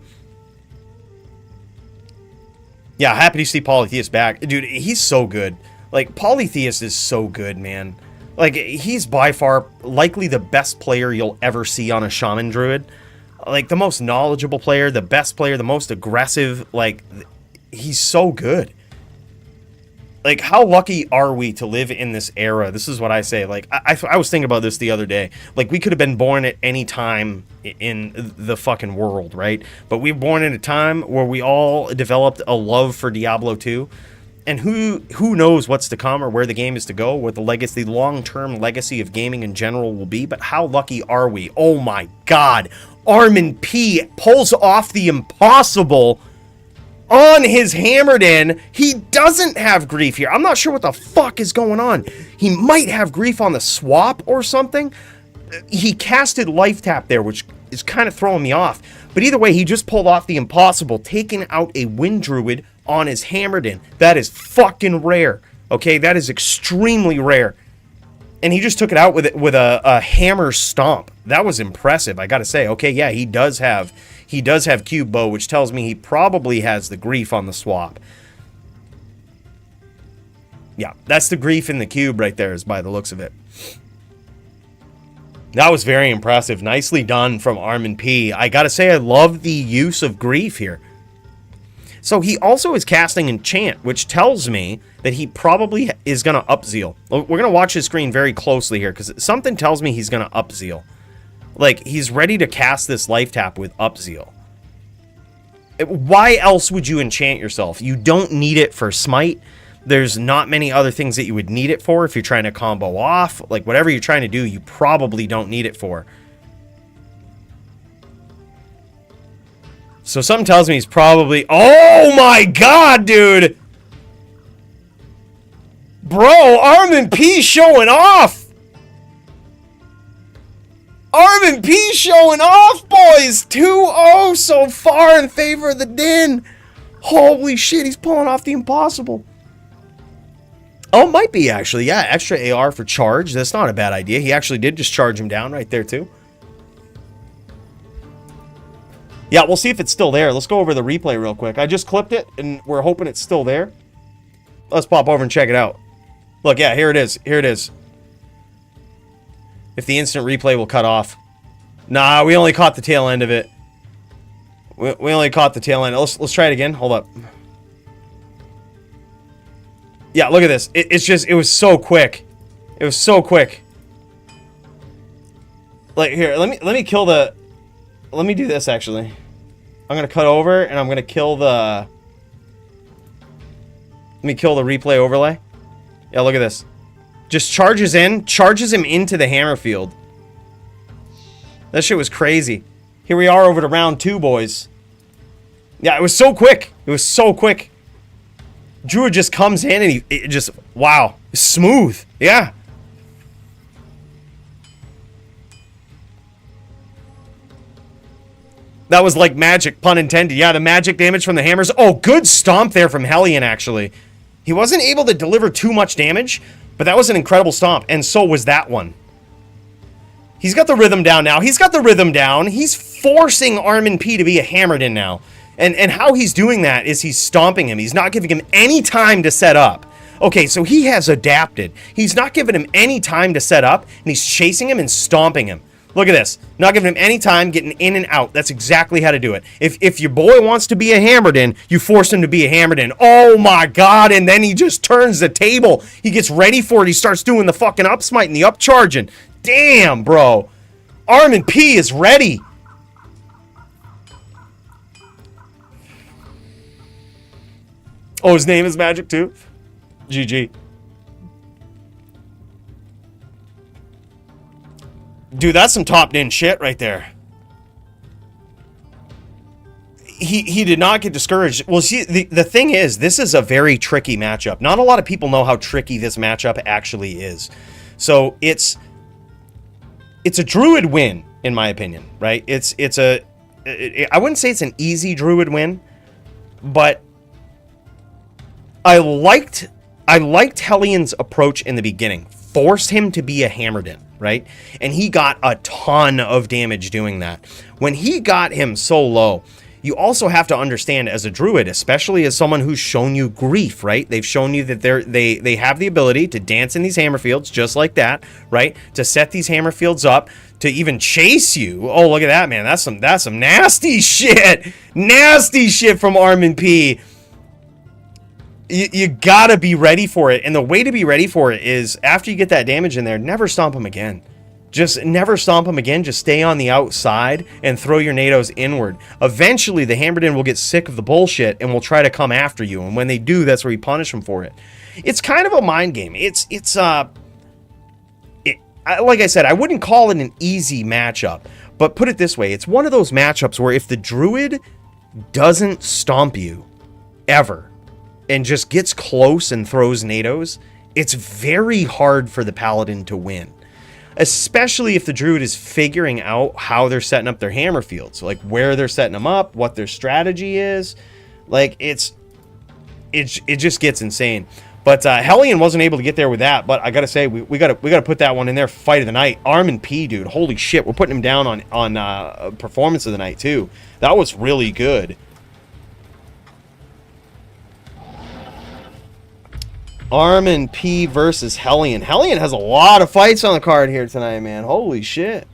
[SPEAKER 1] Yeah, happy to see Polytheist back. Dude, he's so good. Like, Polytheist is so good, man. Like, he's by far likely the best player you'll ever see on a Shaman Druid. Like, the most knowledgeable player, the best player, the most aggressive. Like, he's so good. Like, how lucky are we to live in this era? This is what I say. Like, I was thinking about this the other day. Like, we could have been born at any time in the fucking world, right? But we were born in a time where we all developed a love for Diablo 2. And who knows what's to come or where the game is to go, what the legacy, the long-term legacy of gaming in general will be. But how lucky are we? Oh my god. Armin P pulls off the impossible on his hammered in. He doesn't have grief here. I'm not sure what the fuck is going on. He might have grief on the swap or something. He casted life tap there, which is kind of throwing me off. But either way, he just pulled off the impossible, taking out a wind druid on his hammered in. That is fucking rare. Okay, that is extremely rare. And he just took it out with a hammer stomp. That was impressive, I gotta say. Okay, yeah, he does have cube bow, which tells me he probably has the grief on the swap. Yeah, that's the grief in the cube right there, is by the looks of it. That was very impressive. Nicely done from Armin P. I gotta say, I love the use of grief here. So he also is casting Enchant, which tells me that he probably is going to Upzeal. We're going to watch his screen very closely here, because something tells me he's going to Upzeal. Like, he's ready to cast this life tap with Upzeal. Why else would you enchant yourself? You don't need it for smite. There's not many other things that you would need it for if you're trying to combo off. Like, whatever you're trying to do, you probably don't need it for. So something tells me he's probably... Oh my god, dude! Bro, Armin P showing off! Armin P showing off, boys! 2-0 so far in favor of the Den. Holy shit, he's pulling off the impossible. Oh, it might be, actually. Yeah, extra AR for charge. That's not a bad idea. He actually did just charge him down right there, too. Yeah, we'll see if it's still there. Let's go over the replay real quick. I just clipped it, and we're hoping it's still there. Let's pop over and check it out. Look, yeah, here it is. Here it is. If the instant replay will cut off. Nah, we only caught the tail end of it. We only caught the tail end. Let's try it again. Hold up. Yeah, look at this. It was so quick. It was so quick. Like, here, let me kill the... Let me do this, actually. I'm going to cut over, and I'm going to kill the... Let me kill the replay overlay. Yeah, look at this. Just charges him into the hammer field. That shit was crazy. Here we are over to round 2, boys. Yeah, it was so quick. It was so quick. Druid just comes in and it just, wow. Smooth. Yeah. That was like magic, pun intended. Yeah, the magic damage from the hammers. Oh, good stomp there from Hellian, actually. He wasn't able to deliver too much damage, but that was an incredible stomp, and so was that one. He's got the rhythm down now. He's got the rhythm down. He's forcing Armin P to be a hammered in now. And how he's doing that is he's stomping him. He's not giving him any time to set up. Okay, so he has adapted. He's not giving him any time to set up, and he's chasing him and stomping him. Look at this. Not giving him any time, getting in and out. That's exactly how to do it. If your boy wants to be a hammered in, you force him to be a hammered in. Oh my god, and then he just turns the table. He gets ready for it. He starts doing the fucking up smite and the up charging. Damn, bro. Armin P is ready. Oh, his name is Magic too? GG. Dude, that's some top-in shit right there. He did not get discouraged. Well, see, the thing is, this is a very tricky matchup. Not a lot of people know how tricky this matchup actually is. So it's a Druid win, in my opinion, right? I wouldn't say it's an easy Druid win, but I liked Hellian's approach in the beginning. Forced him to be a hammered in, right? And he got a ton of damage doing that. When he got him so low, you also have to understand as a Druid, especially as someone who's shown you grief, right? They've shown you that they have the ability to dance in these hammer fields just like that, right? To set these hammer fields up, to even chase you. Oh, look at that, man. That's some nasty shit. Nasty shit from Armin P. You gotta be ready for it. And the way to be ready for it is after you get that damage in there, never stomp him again. Just never stomp him again. Just stay on the outside and throw your nados inward. Eventually, the hammered in will get sick of the bullshit and will try to come after you. And when they do, that's where you punish them for it. It's kind of a mind game. Like I said, I wouldn't call it an easy matchup. But put it this way. It's one of those matchups where if the Druid doesn't stomp you ever and just gets close and throws nados, it's very hard for the Paladin to win. Especially if the Druid is figuring out how they're setting up their hammer fields, like where they're setting them up, what their strategy is. Like it just gets insane. But Hellian wasn't able to get there with that. But I gotta say, we gotta put that one in there. Fight of the night, Armin P, dude. Holy shit, we're putting him down on performance of the night too. That was really good. Armin P versus Hellian. Hellian has a lot of fights on the card here tonight, man. Holy shit.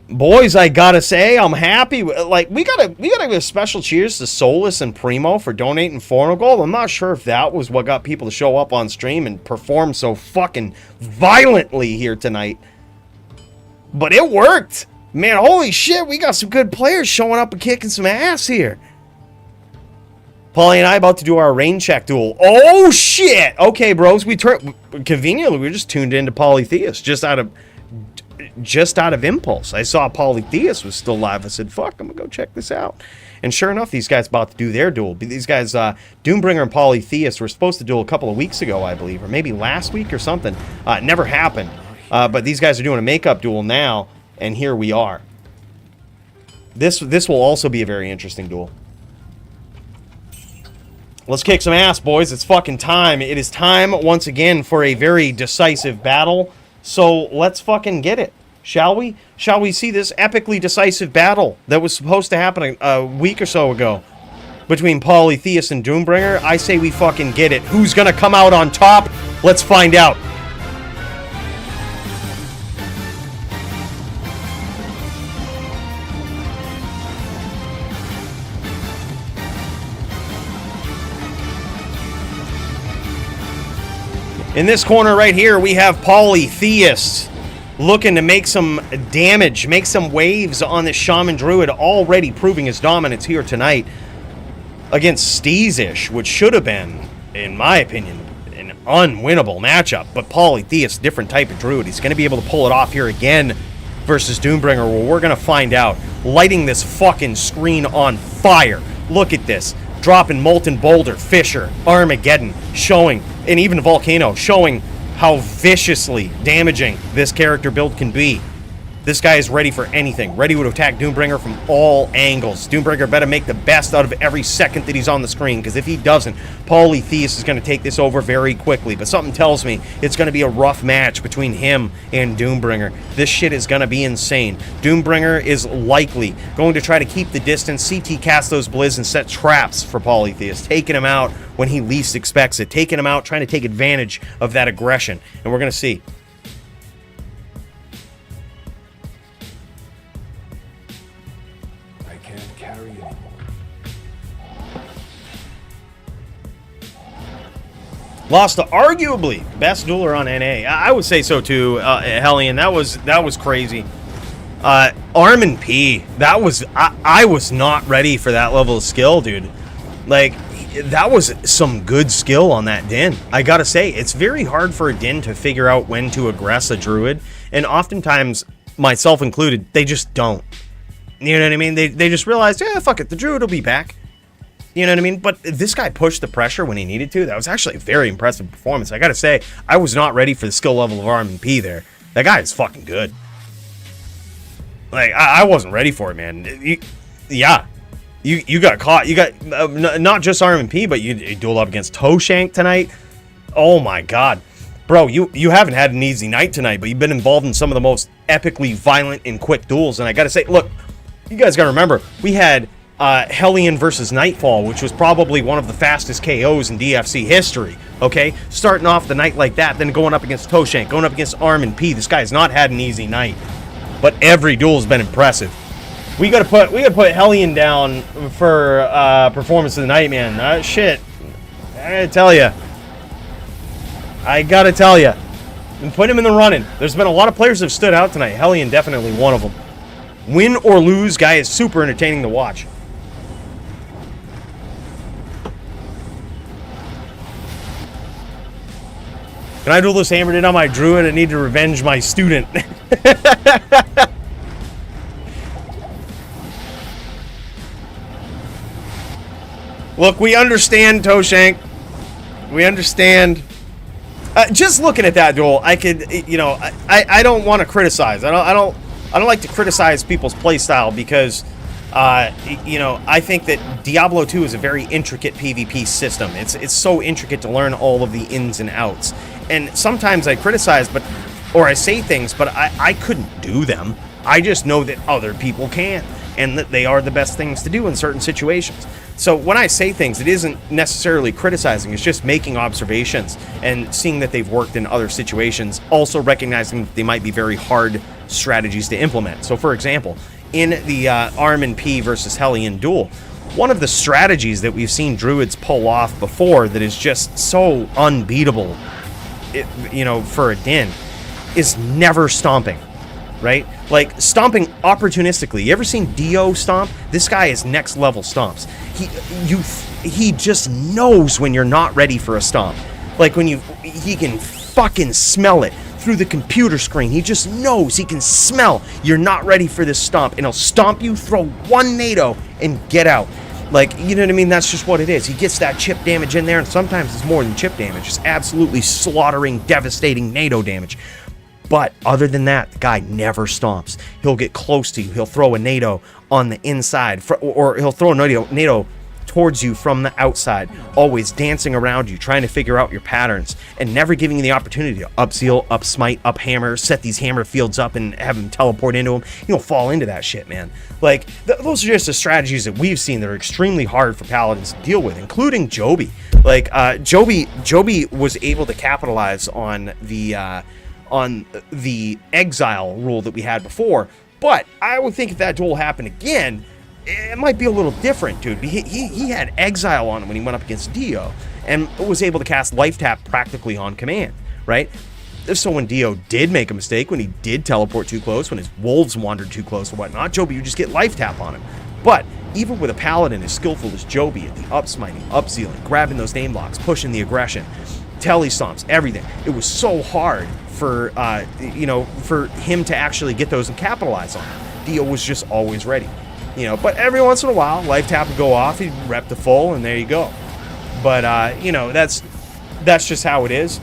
[SPEAKER 1] Boys, I gotta say, I'm happy. Like, we gotta give a special cheers to Solus and Primo for donating 400 gold. I'm not sure if that was what got people to show up on stream and perform so fucking violently here tonight. But it worked. Man, holy shit, we got some good players showing up and kicking some ass here. Paulie and I about to do our rain check duel. Oh shit! Okay, bros, conveniently we just tuned into Polytheist just out of impulse. I saw Polytheist was still live. I said, "Fuck, I'm gonna go check this out." And sure enough, these guys about to do their duel. These guys, Doombringer and Polytheist, were supposed to duel a couple of weeks ago, I believe, or maybe last week or something. It never happened. But these guys are doing a makeup duel now, and here we are. This will also be a very interesting duel. Let's kick some ass, boys. It's fucking time. It is time, once again, for a very decisive battle. So, let's fucking get it. Shall we? Shall we see this epically decisive battle that was supposed to happen a week or so ago between Polytheist and Doombringer? I say we fucking get it. Who's gonna come out on top? Let's find out. In this corner right here, we have Polytheist looking to make some damage, make some waves on this Shaman Druid, already proving his dominance here tonight against Steezish, which should have been, in my opinion, an unwinnable matchup. But Polytheist, different type of Druid. He's going to be able to pull it off here again versus Doombringer, where we're going to find out. Lighting this fucking screen on fire. Look at this. Dropping Molten Boulder, Fissure, Armageddon, showing, and even Volcano, showing how viciously damaging this character build can be. This guy is ready for anything, ready to attack Doombringer from all angles. Doombringer better make the best out of every second that he's on the screen, because if he doesn't, Polytheist is going to take this over very quickly. But something tells me it's going to be a rough match between him and Doombringer. This shit is going to be insane. Doombringer is likely going to try to keep the distance, CT cast those blizz, and set traps for Polytheist, taking him out when he least expects it, taking him out, trying to take advantage of that aggression. And we're going to see. Lost to arguably best dueler on NA. I would say so too, Hellian. That was crazy. Armin P. That was I was not ready for that level of skill, dude. Like, that was some good skill on that Din. I gotta say, it's very hard for a Din to figure out when to aggress a Druid, and oftentimes, myself included, they just don't. You know what I mean? They just realize, yeah, fuck it, the Druid will be back. You know what I mean? But this guy pushed the pressure when he needed to. That was actually a very impressive performance. I gotta say, I was not ready for the skill level of Armin P there. That guy is fucking good. Like, I wasn't ready for it, man. You got caught. You got, not just Armin P, but you dueled up against Toeshank tonight. Oh my god. Bro, you haven't had an easy night tonight, but you've been involved in some of the most epically violent and quick duels. And I gotta say, look, you guys gotta remember, we had Hellian versus Nightfall, which was probably one of the fastest KOs in DFC history, okay? Starting off the night like that, then going up against Toeshank, going up against Armin P. This guy's not had an easy night, but every duel has been impressive. We gotta put Hellian down for performance of the night, man. Shit, I gotta tell you, and put him in the running. There's been a lot of players that have stood out tonight. Hellian definitely one of them. Win or lose, guy is super entertaining to watch. Can I duel this hammered in on my Druid? I need to revenge my student. Look, we understand, Toeshank. We understand. Just looking at that duel, I could, you know, I don't want to criticize. I don't like to criticize people's playstyle because, you know, I think that Diablo 2 is a very intricate PvP system. It's so intricate to learn all of the ins and outs. And sometimes I criticize, or I say things, but I couldn't do them. I just know that other people can, and that they are the best things to do in certain situations. So when I say things, it isn't necessarily criticizing, it's just making observations and seeing that they've worked in other situations, also recognizing that they might be very hard strategies to implement. So for example, in the Armin P versus Hellian duel, one of the strategies that we've seen Druids pull off before that is just so unbeatable, you know, for a Din, is never stomping, right? Like, stomping opportunistically. You ever seen Dio stomp? This guy is next level stomps. He just knows when you're not ready for a stomp. Like, when he can fucking smell it through the computer screen. He just knows, he can smell you're not ready for this stomp, and he'll stomp you, throw one NATO, and get out. Like, you know what I mean? That's just what it is. He gets that chip damage in there, and sometimes it's more than chip damage. It's absolutely slaughtering, devastating NATO damage. But other than that, the guy never stomps. He'll get close to you. He'll throw a NATO on the inside, or he'll throw a NATO towards you from the outside, always dancing around you, trying to figure out your patterns, and never giving you the opportunity to up-seal, up-smite, up-hammer, set these hammer fields up and have him teleport into them. You don't fall into that shit, man. Like, those are just the strategies that we've seen that are extremely hard for Paladins to deal with, including Joby. Like, Joby was able to capitalize on the exile rule that we had before, but I would think if that duel happened again, it might be a little different, dude. He had exile on him when he went up against Dio, and was able to cast life tap practically on command, right? So when Dio did make a mistake, when he did teleport too close, when his wolves wandered too close or whatnot, Joby would just get life tap on him. But even with a paladin as skillful as Joby at the up-smiting, up-sealing, grabbing those name locks, pushing the aggression,
[SPEAKER 6] telly stomps, everything. It was so hard for, you know, for him to actually get those and capitalize on it. Dio was just always ready. You know, but every once in a while, life tap would go off, he'd rep the full, and there you go. But, you know, that's just how it is.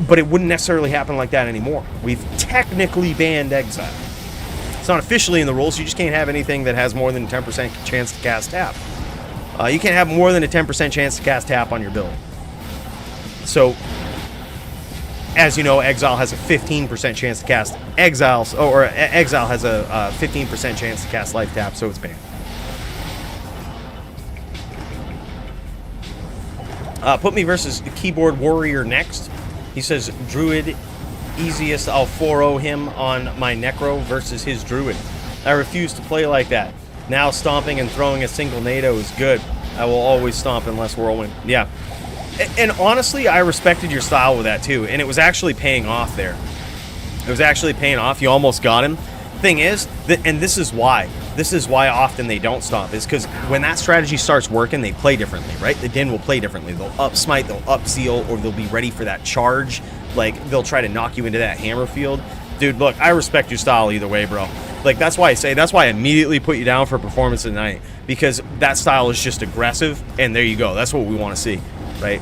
[SPEAKER 6] But it wouldn't necessarily happen like that anymore. We've technically banned Exile. It's not officially in the rules. You just can't have anything that has more than a 10% chance to cast tap. You can't have more than a 10% chance to cast tap on your build. So, as you know, Exile has a 15% chance to cast Exiles, or Exile has a 15% chance to cast life tap, so it's banned. Put me versus Keyboard Warrior next. He says, Druid, easiest, I'll 4-0 him on my Necro versus his Druid. I refuse to play like that. Now stomping and throwing a single NATO is good. I will always stomp unless Whirlwind. Yeah. And honestly, I respected your style with that too, and it was actually paying off there. It was actually paying off. You almost got him. Thing is, and this is why often they don't stomp, is because when that strategy starts working, they play differently, right? The Din will play differently. They'll up smite, they'll up seal, or they'll be ready for that charge. Like, they'll try to knock you into that hammer field. Dude, look, I respect your style either way, bro. Like, that's why I immediately put you down for performance tonight, because that style is just aggressive, and there you go. That's what we want to see, right?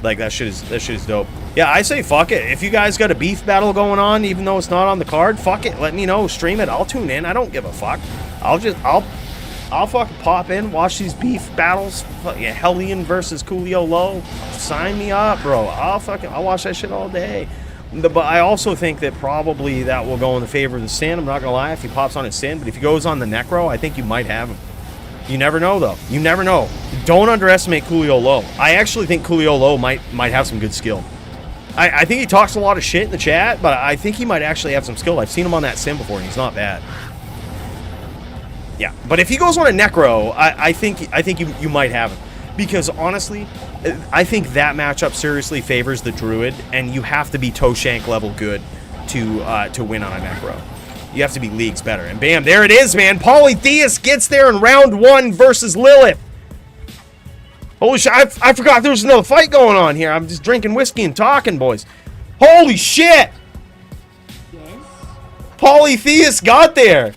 [SPEAKER 6] Like, that shit is dope. Yeah, I say fuck it. If you guys got a beef battle going on, even though it's not on the card, fuck it. Let me know. Stream it. I'll tune in. I don't give a fuck. I'll fucking pop in, watch these beef battles. Yeah, Hellian versus Coolio Low. Sign me up, bro. I'll watch that shit all day. But I also think that probably that will go in the favor of the Sin. I'm not gonna lie, if he pops on his Sin, but if he goes on the Necro, I think you might have him. You never know, though. You never know. Don't underestimate Coolio Low. I actually think Coolio Low might have some good skill. I think he talks a lot of shit in the chat, but I think he might actually have some skill. I've seen him on that Sim before, and he's not bad. Yeah, but if he goes on a Necro, I think you might have him. Because, honestly, I think that matchup seriously favors the Druid, and you have to be Toeshank level good to win on a Necro. You have to be leagues better. And bam, there it is, man. Polytheist gets there in round 1 versus Lilith. Holy shit, I forgot there was another fight going on here. I'm just drinking whiskey and talking, boys. Holy shit!
[SPEAKER 5] Yes.
[SPEAKER 6] Polytheist got there.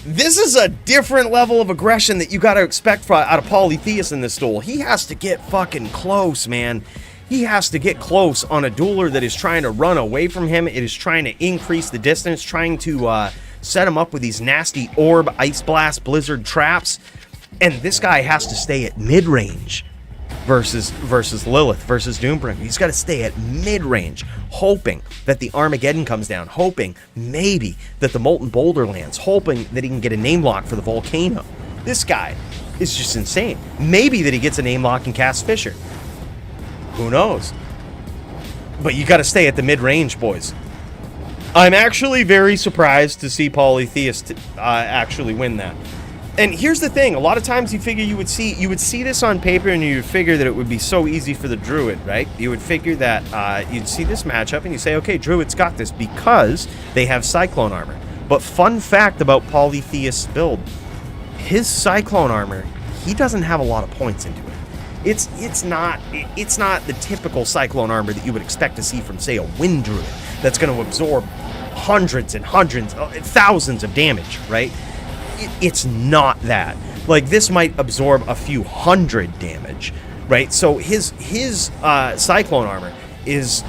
[SPEAKER 6] This is a different level of aggression that you got to expect out of Polytheist in this duel. He has to get fucking close, man. He has to get close on a dueler that is trying to run away from him. It is trying to increase the distance, trying to set him up with these nasty orb, ice blast, blizzard traps. And this guy has to stay at mid-range versus Lilith, versus Doombringer. He's got to stay at mid-range, hoping that the Armageddon comes down, hoping maybe that the Molten Boulder lands, hoping that he can get a name lock for the Volcano. This guy is just insane. Maybe that he gets a name lock and casts Fisher. Who knows? But you got to stay at the mid-range, boys. I'm actually very surprised to see Polytheist actually win that. And here's the thing, a lot of times you figure you would see this on paper and you would figure that it would be so easy for the Druid, right? You would figure that you'd see this matchup and you say, okay, Druid's got this because they have Cyclone armor. But fun fact about Polytheist's build, his Cyclone armor, he doesn't have a lot of points into it. It's not the typical Cyclone armor that you would expect to see from, say, a Wind Druid that's going to absorb hundreds and hundreds, thousands of damage, right? It's not that. Like, this might absorb a few hundred damage, right? So his Cyclone armor is,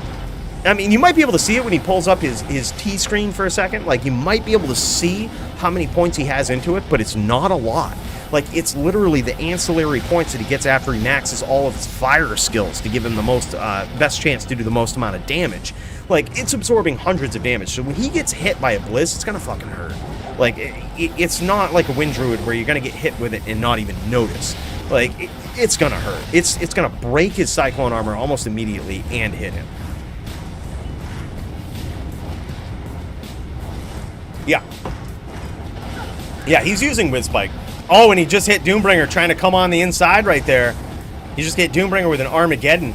[SPEAKER 6] I mean, you might be able to see it when he pulls up his T-screen for a second. Like, you might be able to see how many points he has into it, but it's not a lot. Like, it's literally the ancillary points that he gets after he maxes all of his fire skills to give him the most best chance to do the most amount of damage. Like, it's absorbing hundreds of damage. So when he gets hit by a Blizz, it's gonna fucking hurt. Like, it's not like a Wind Druid where you're gonna get hit with it and not even notice. Like, it's gonna hurt. It's gonna break his Cyclone armor almost immediately and hit him. Yeah, he's using Wind Spike. Oh, and he just hit Doombringer trying to come on the inside right there. He just hit Doombringer with an Armageddon.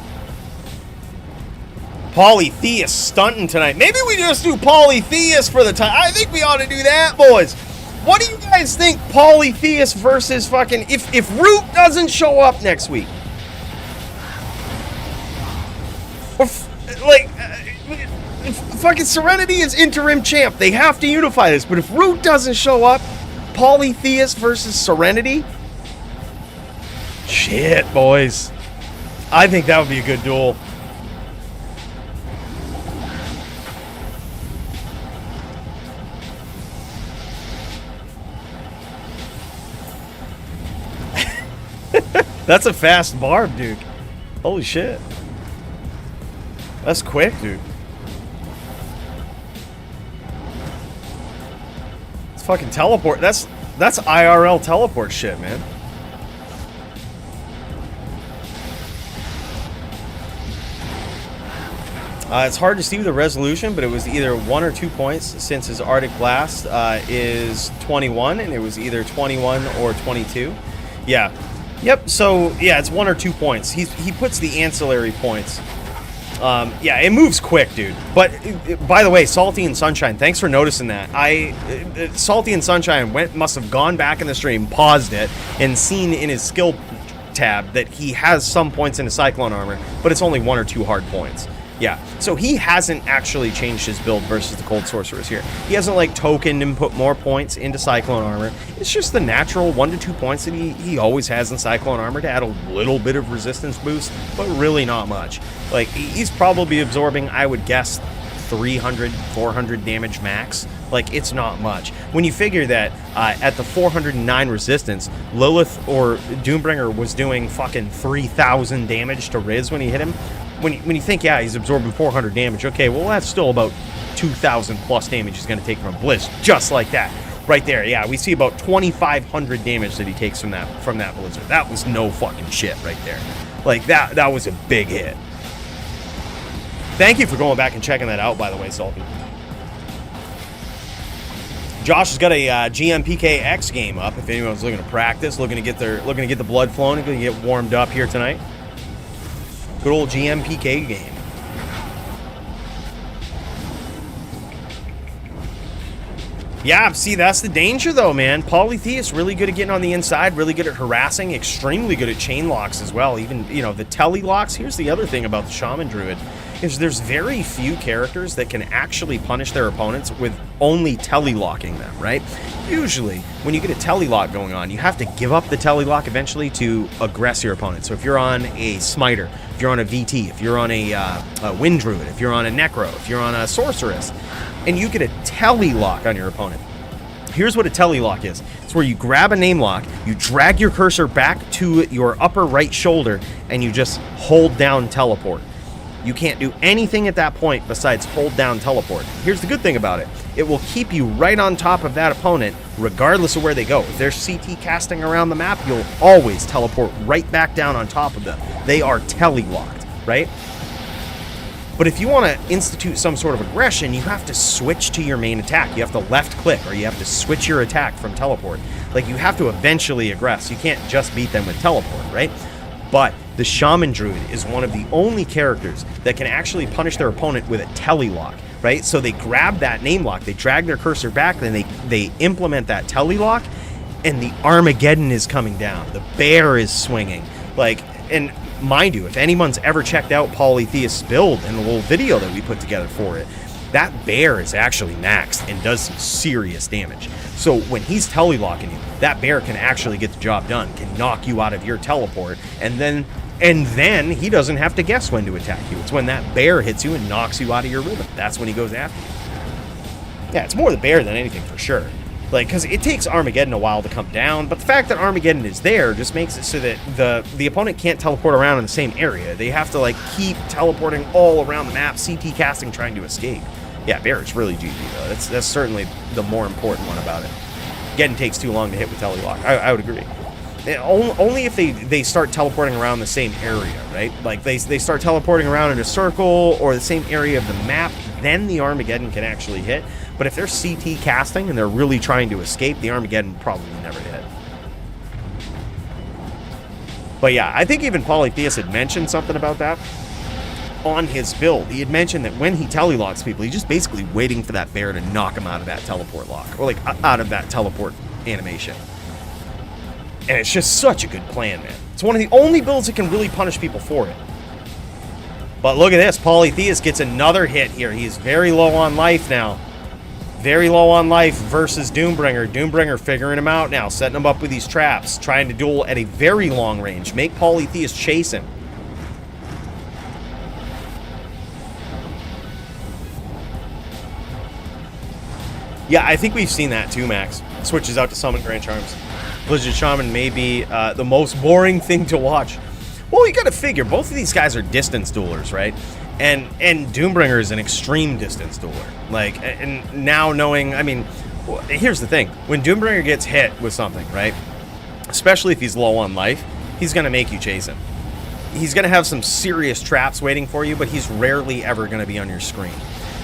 [SPEAKER 6] Polytheist stunting tonight. Maybe we just do Polytheist for the time. I think we ought to do that, boys. What do you guys think? Polytheist versus fucking... If Root doesn't show up next week, Or, fucking Serenity is interim champ. They have to unify this. But if Root doesn't show up, Polytheist versus Serenity? Shit, boys. I think that would be a good duel. That's a fast barb, dude. Holy shit. That's quick, dude. It's fucking teleport. That's IRL teleport shit, man. It's hard to see the resolution, but it was either 1 or 2 points since his Arctic Blast is 21, and it was either 21 or 22. Yeah. Yep, so, yeah, it's 1 or 2 points. He puts the ancillary points. Yeah, it moves quick, dude. But, by the way, Salty and Sunshine, thanks for noticing that. Salty and Sunshine must have gone back in the stream, paused it, and seen in his skill tab that he has some points in his Cyclone Armor, but it's only 1 or 2 hard points. Yeah, so he hasn't actually changed his build versus the Cold Sorceress here. He hasn't, like, tokened and put more points into Cyclone Armor. It's just the natural 1 to 2 points that he always has in Cyclone Armor to add a little bit of resistance boost, but really not much. Like, he's probably absorbing, I would guess, 300, 400 damage max. Like, it's not much. When you figure that at the 409 resistance, Lilith or Doombringer was doing fucking 3,000 damage to Riz when he hit him, when you think, yeah, he's absorbing 400 damage, okay, well, that's still about 2,000 plus damage he's going to take from a Blizz, just like that. Right there, yeah, we see about 2,500 damage that he takes from that Blizzard. That was no fucking shit right there. Like, that was a big hit. Thank you for going back and checking that out, by the way, Salty. Josh has got a GMPKX game up. If anyone's looking to practice, looking to get the blood flowing, looking to get warmed up here tonight. Good old GMPK game. Yeah, see, that's the danger, though, man. Polytheist, really good at getting on the inside, really good at harassing, extremely good at chain locks as well. Even, you know, the telly locks. Here's the other thing about the Shaman Druid, is there's very few characters that can actually punish their opponents with only telly locking them, right? Usually, when you get a telly lock going on, you have to give up the telly lock eventually to aggress your opponent. So if you're on a Smiter, if you're on a VT, if you're on a Wind Druid, if you're on a Necro, if you're on a Sorceress, and you get a telly lock on your opponent. Here's what a telly lock is. It's where you grab a name lock, you drag your cursor back to your upper right shoulder, and you just hold down teleport. You can't do anything at that point besides hold down teleport. Here's the good thing about it. It will keep you right on top of that opponent regardless of where they go. If they're CT casting around the map, you'll always teleport right back down on top of them. They are telly locked, right? But if you want to institute some sort of aggression, you have to switch to your main attack. You have to left click, or you have to switch your attack from teleport. Like, you have to eventually aggress. You can't just beat them with teleport, right? But the Shaman Druid is one of the only characters that can actually punish their opponent with a telly lock, right? So they grab that name lock, they drag their cursor back, then they implement that telly lock, and the Armageddon is coming down. The bear is swinging. Like, and mind you, if anyone's ever checked out Polytheist's build and the little video that we put together for it, that bear is actually maxed and does some serious damage. So when he's telelocking you, that bear can actually get the job done, can knock you out of your teleport, and then he doesn't have to guess when to attack you. It's when that bear hits you and knocks you out of your rhythm. That's when he goes after you. Yeah, it's more the bear than anything for sure. Like, because it takes Armageddon a while to come down, but the fact that Armageddon is there just makes it so that the opponent can't teleport around in the same area. They have to, like, keep teleporting all around the map, CT casting, trying to escape. Yeah, bear is really GG, though. That's certainly the more important one about it. Armageddon takes too long to hit with telelock. I would agree. Only if they start teleporting around the same area, right? Like, they start teleporting around in a circle or the same area of the map, then the Armageddon can actually hit. But if they're CT casting and they're really trying to escape, the Armageddon probably never hit. But yeah, I think even Polytheist had mentioned something about that on his build. He had mentioned that when he telelocks people, he's just basically waiting for that bear to knock him out of that teleport lock, or like out of that teleport animation. And it's just such a good plan, man. It's one of the only builds that can really punish people for it. But look at this. Polytheist gets another hit here. He's very low on life now. Very low on life versus Doombringer. Doombringer figuring him out now, setting him up with these traps, trying to duel at a very long range. Make Polytheist chase him. Yeah, I think we've seen that too, Max. Switches out to Summon Grand Charms. Blizzard Shaman may be the most boring thing to watch. Well, you gotta figure, both of these guys are distance duelers, right? And Doombringer is an extreme distance dueler. Like, and now knowing, I mean, here's the thing. When Doombringer gets hit with something, right? Especially if he's low on life, he's gonna make you chase him. He's gonna have some serious traps waiting for you, but he's rarely ever gonna be on your screen.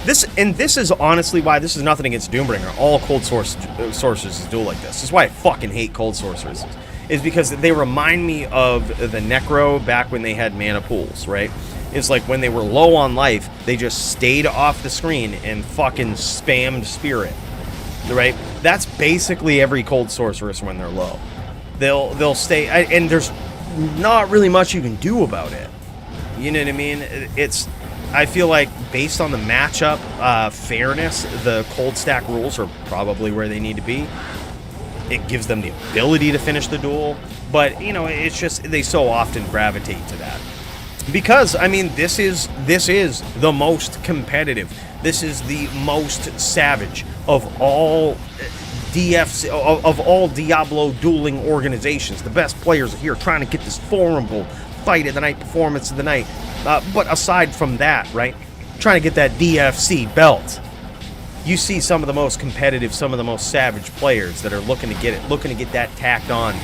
[SPEAKER 6] This is honestly why this is nothing against Doombringer. All cold sorcerers duel like this. This is why I fucking hate cold sorcerers. Is because they remind me of the Necro back when they had mana pools, right? It's like when they were low on life, they just stayed off the screen and fucking spammed Spirit, right? That's basically every cold sorceress when they're low. They'll stay, and there's not really much you can do about it. You know what I mean? I feel like based on the matchup fairness, the cold stack rules are probably where they need to be. It gives them the ability to finish the duel, but you know, it's just they so often gravitate to that. Because I mean, this is the most competitive. This is the most savage of all DFC of all Diablo dueling organizations. The best players are here trying to get this formidable fight of the night, performance of the night. But aside from that, right, trying to get that DFC belt. You see some of the most competitive, some of the most savage players that are looking to get it, looking to get that tacked on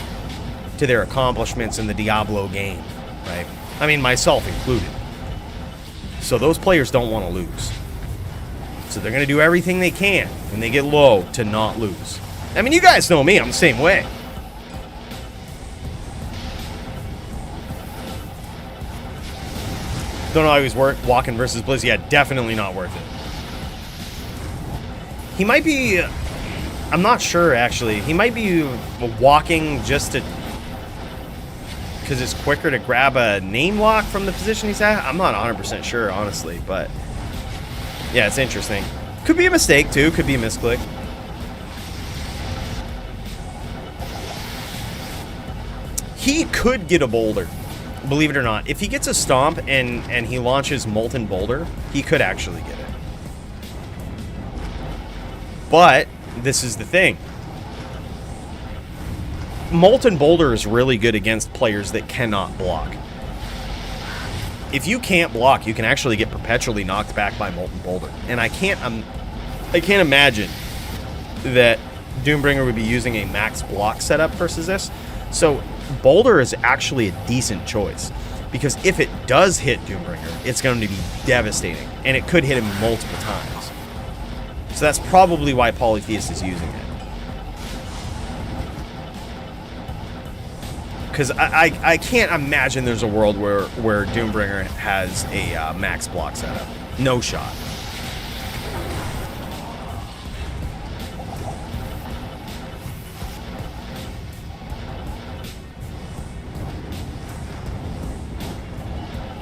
[SPEAKER 6] to their accomplishments in the Diablo game, right? I mean, myself included. So those players don't want to lose. So they're going to do everything they can when they get low to not lose. I mean, you guys know me, I'm the same way. Don't always work. Walking versus Blizz, yeah, definitely not worth it. He might be, I'm not sure actually, he might be walking just to, because it's quicker to grab a name lock from the position he's at. I'm not 100% sure, honestly, but yeah, it's interesting. Could be a mistake too, could be a misclick. He could get a boulder, believe it or not. If he gets a stomp and he launches Molten Boulder, he could actually get it. But this is the thing. Molten Boulder is really good against players that cannot block. If you can't block, you can actually get perpetually knocked back by Molten Boulder. And I can't imagine that Doombringer would be using a max block setup versus this. So Boulder is actually a decent choice. Because if it does hit Doombringer, it's going to be devastating. And it could hit him multiple times. So that's probably why Polytheist is using it. Because I can't imagine there's a world where Doombringer has a max block setup. No shot.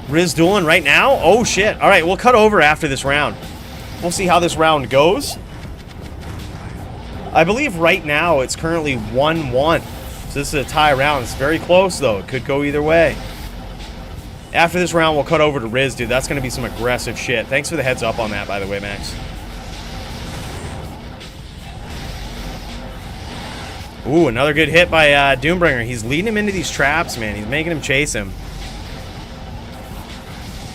[SPEAKER 6] Riz dueling right now? Oh shit. Alright, we'll cut over after this round. We'll see how this round goes. I believe right now it's currently 1-1. So this is a tie round. It's very close, though. It could go either way. After this round, we'll cut over to Riz, dude. That's going to be some aggressive shit. Thanks for the heads up on that, by the way, Max. Ooh, another good hit by Doombringer. He's leading him into these traps, man. He's making him chase him.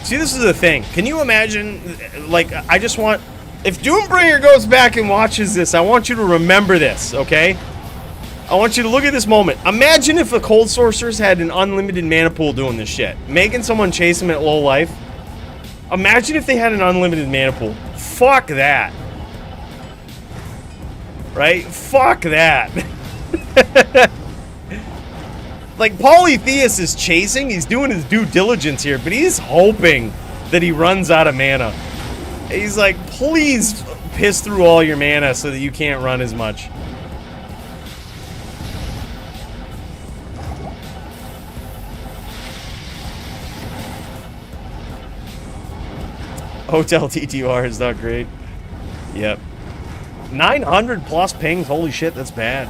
[SPEAKER 6] See, this is the thing. Can you imagine, like, I just want... If Doombringer goes back and watches this, I want you to remember this, okay? I want you to look at this moment. Imagine if the Cold Sorcerers had an unlimited mana pool doing this shit. Making someone chase them at low life. Imagine if they had an unlimited mana pool. Fuck that. Right? Fuck that. Like, Polytheist is chasing. He's doing his due diligence here, but he's hoping that he runs out of mana. He's like, please piss through all your mana so that you can't run as much. Hotel D2R is not great. Yep. 900 plus pings. Holy shit, that's bad.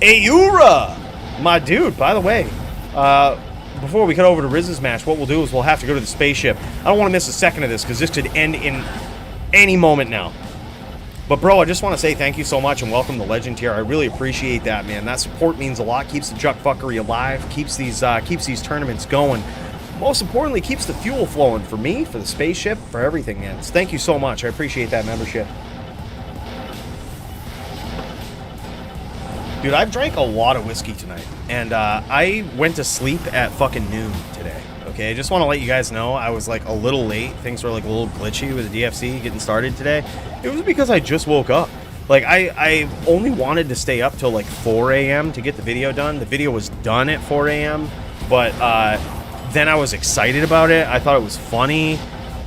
[SPEAKER 6] Ayura! My dude, by the way, before we cut over to Riz's match, what we'll do is we'll have to go to the spaceship. I don't want to miss a second of this because this could end in any moment now. But bro, I just want to say thank you so much and welcome to Legend Tier. I really appreciate that, man. That support means a lot. Keeps the Juck fuckery alive. Keeps these tournaments going. Most importantly, keeps the fuel flowing for me, for the spaceship, for everything, man. So thank you so much. I appreciate that membership. Dude, I've drank a lot of whiskey tonight, and I went to sleep at fucking noon today, okay? I just want to let you guys know I was, like, a little late. Things were, like, a little glitchy with the DFC getting started today. It was because I just woke up. Like, I only wanted to stay up till, like, 4 a.m. to get the video done. The video was done at 4 a.m., but then I was excited about it. I thought it was funny,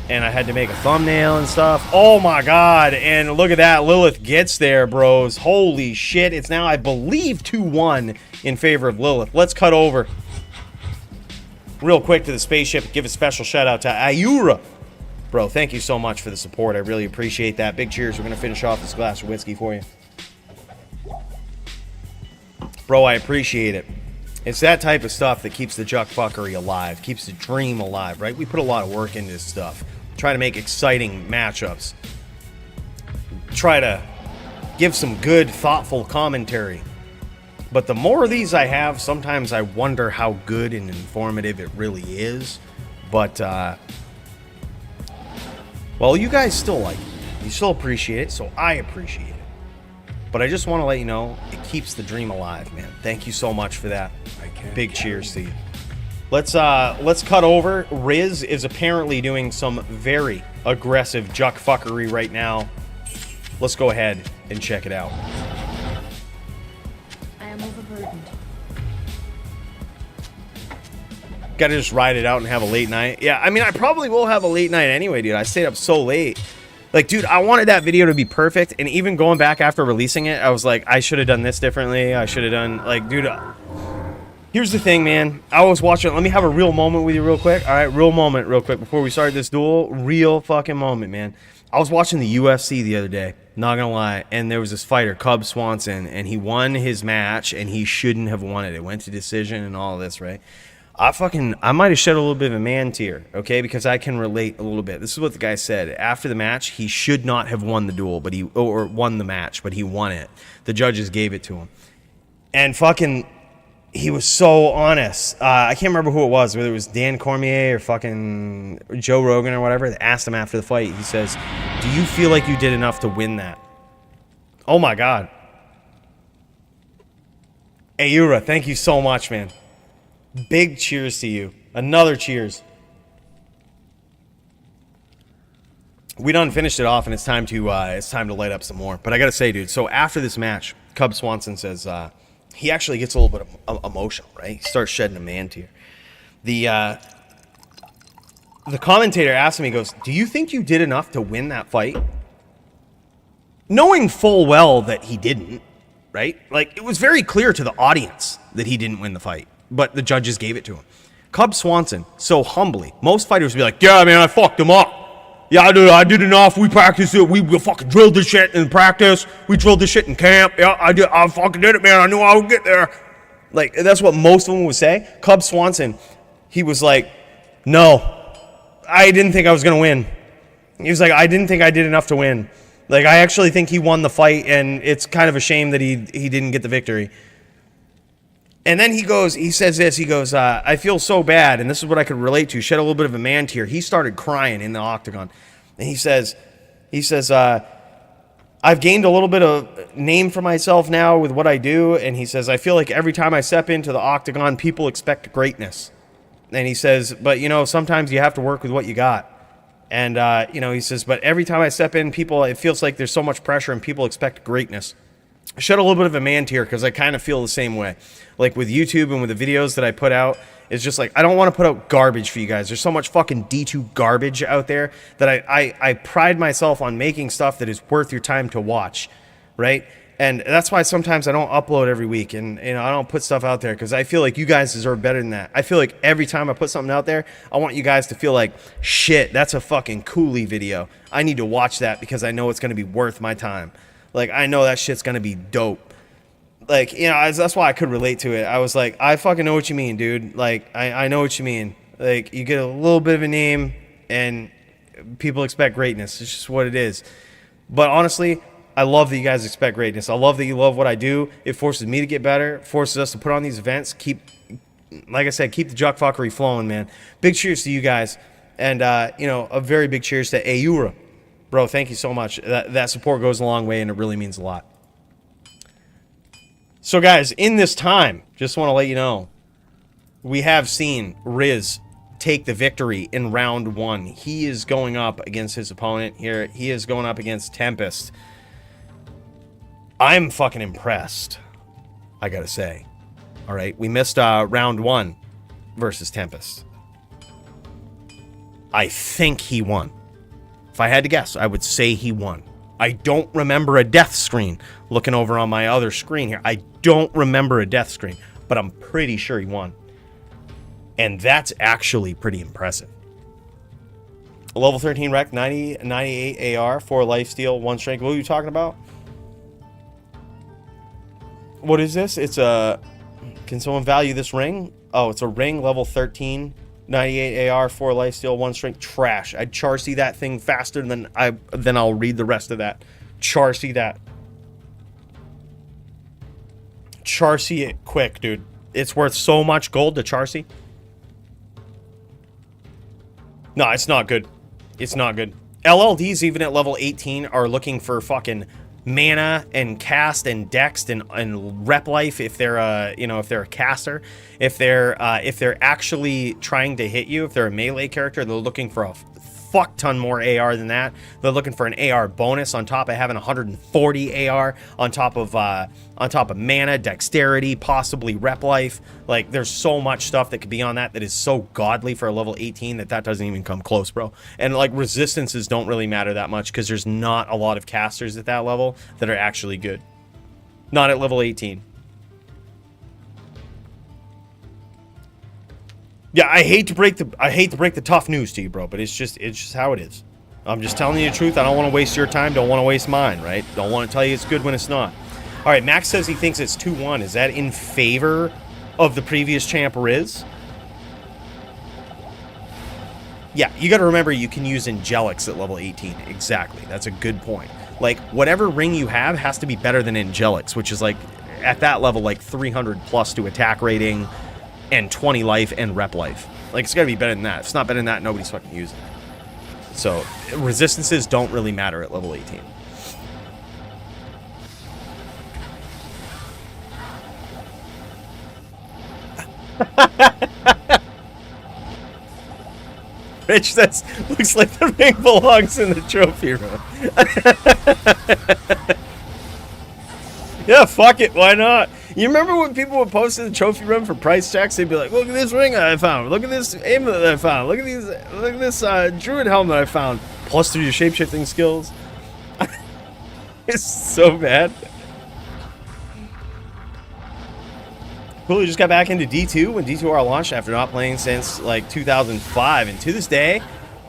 [SPEAKER 6] and I had to make a thumbnail and stuff. Oh my god, and look at that. Lilith gets there, bros. Holy shit. It's now, I believe, 2-1 in favor of Lilith. Let's cut over real quick to the spaceship. Give a special shout out to Ayura. Bro, thank you so much for the support. I really appreciate that. Big cheers. We're going to finish off this glass of whiskey for you. Bro, I appreciate it. It's that type of stuff that keeps the Juck fuckery alive, keeps the dream alive, right? We put a lot of work into this stuff. Try to make exciting matchups. Try to give some good, thoughtful commentary. But the more of these I have, sometimes I wonder how good and informative it really is. But, well, you guys still like it. You still appreciate it, so I appreciate it. But I just want to let you know, it keeps the dream alive, man. Thank you so much for that. Big cheers to you. Let's cut over. Riz is apparently doing some very aggressive Juck fuckery right now. Let's go ahead and check it out.
[SPEAKER 5] I am overburdened.
[SPEAKER 6] Gotta just ride it out and have a late night. Yeah, I mean, I probably will have a late night anyway, dude. I stayed up so late. Like, dude, I wanted that video to be perfect, and even going back after releasing it, I was like, I should have done this differently. I should have done, like, dude, here's the thing, man. I was watching, let me have a real moment with you real quick. All right, real moment real quick before we start this duel. Real fucking moment, man. I was watching the UFC the other day, not gonna lie, and there was this fighter, Cub Swanson, and he won his match, and he shouldn't have won it. It went to decision and all this, right? I might have shed a little bit of a man tear, okay, because I can relate a little bit. This is what the guy said. After the match, he should not have won the duel, but or won the match, but he won it. The judges gave it to him. And fucking, he was so honest. I can't remember who it was, whether it was Dan Cormier or fucking Joe Rogan or whatever, that asked him after the fight. He says, do you feel like you did enough to win that? Oh my God. Ayura, thank you so much, man. Big cheers to you. Another cheers. We done finished it off, and it's time to light up some more. But I gotta say, dude, so after this match, Cub Swanson says he actually gets a little bit of emotional, right? He starts shedding a man tear. The commentator asks him, he goes, do you think you did enough to win that fight? Knowing full well that he didn't, right? Like, it was very clear to the audience that he didn't win the fight. But the judges gave it to him. Cub Swanson, so humbly, most fighters would be like, yeah, man, I fucked him up. Yeah, I did enough. We practiced it. We fucking drilled this shit in practice. We drilled this shit in camp. Yeah, I fucking did it, man. I knew I would get there. Like, that's what most of them would say. Cub Swanson, he was like, no, I didn't think I was going to win. He was like, I didn't think I did enough to win. Like, I actually think he won the fight, and it's kind of a shame that he didn't get the victory. And then he says this, he goes, I feel so bad, and this is what I could relate to, shed a little bit of a man tear. He started crying in the octagon. And he says, I've gained a little bit of name for myself now with what I do. And he says, I feel like every time I step into the octagon, people expect greatness. And he says, but, you know, sometimes you have to work with what you got. And, you know, he says, but every time I step in, it feels like there's so much pressure and people expect greatness. I shed a little bit of a man tear because I kind of feel the same way. Like with YouTube and with the videos that I put out, it's just like, I don't want to put out garbage for you guys. There's so much fucking D2 garbage out there that I pride myself on making stuff that is worth your time to watch, right? And that's why sometimes I don't upload every week, and you know, I don't put stuff out there because I feel like you guys deserve better than that. I feel like every time I put something out there, I want you guys to feel like, shit, that's a fucking Coooley video. I need to watch that because I know it's going to be worth my time. Like, I know that shit's going to be dope. Like, you know, that's why I could relate to it. I was like, I fucking know what you mean, dude. Like, I know what you mean. Like, you get a little bit of a name, and people expect greatness. It's just what it is. But honestly, I love that you guys expect greatness. I love that you love what I do. It forces me to get better. It forces us to put on these events. Keep, like I said, keep the juck fuckery flowing, man. Big cheers to you guys. And, you know, a very big cheers to Aura. Bro, thank you so much. That support goes a long way, and it really means a lot. So, guys, in this time, just want to let you know, we have seen Riz take the victory in round 1. He is going up against his opponent here. He is going up against Tempest. I'm fucking impressed, I gotta say. All right, we missed round 1 versus Tempest. I think he won. If I had to guess, I would say he won. I don't remember a death screen. Looking over on my other screen here, I don't remember a death screen, but I'm pretty sure he won. And that's actually pretty impressive. A level 13 rec, 98 AR, 4 lifesteal, 1 strength. What are you talking about? What is this? It's a... Can someone value this ring? Oh, it's a ring, level 13, 98 AR, 4 lifesteal, 1 strength. Trash. I'd char-see that thing faster than I'll read the rest of that. Char-see that. Char-see it quick, dude. It's worth so much gold to char-see. No, it's not good. It's not good. LLDs, even at level 18, are looking for fucking mana and cast and dex and rep life if they're you know, if they're a caster. If they're actually trying to hit you, if they're a melee character, they're looking for a fuck ton more AR than that. They're looking for an AR bonus on top of having 140 AR on top of mana, dexterity, possibly rep life. Like, there's so much stuff that could be on that is so godly for a level 18 that doesn't even come close, bro. And like, resistances don't really matter that much because there's not a lot of casters at that level that are actually good. Not at level 18. Yeah, I hate to break the tough news to you, bro, but it's just how it is. I'm just telling you the truth. I don't want to waste your time. Don't want to waste mine, right? Don't want to tell you it's good when it's not. All right, Max says he thinks it's 2-1. Is that in favor of the previous champ Riz? Yeah, you got to remember you can use Angelics at level 18. Exactly. That's a good point. Like, whatever ring you have has to be better than Angelics, which is like, at that level, like 300 plus to attack rating and 20 life and rep life. Like, it's got to be better than that. If it's not better than that, nobody's fucking using it. So, resistances don't really matter at level 18. Rich says, looks like the ring belongs in the trophy room. Yeah, fuck it, why not? You remember when people would post in the trophy room for price checks? They'd be like, look at this ring I found. Look at this amulet that I found. Look at this Druid helmet I found. Plus 3 to shapeshifting skills. It's so bad. Coooley just got back into D2 when D2R launched after not playing since like 2005. And to this day,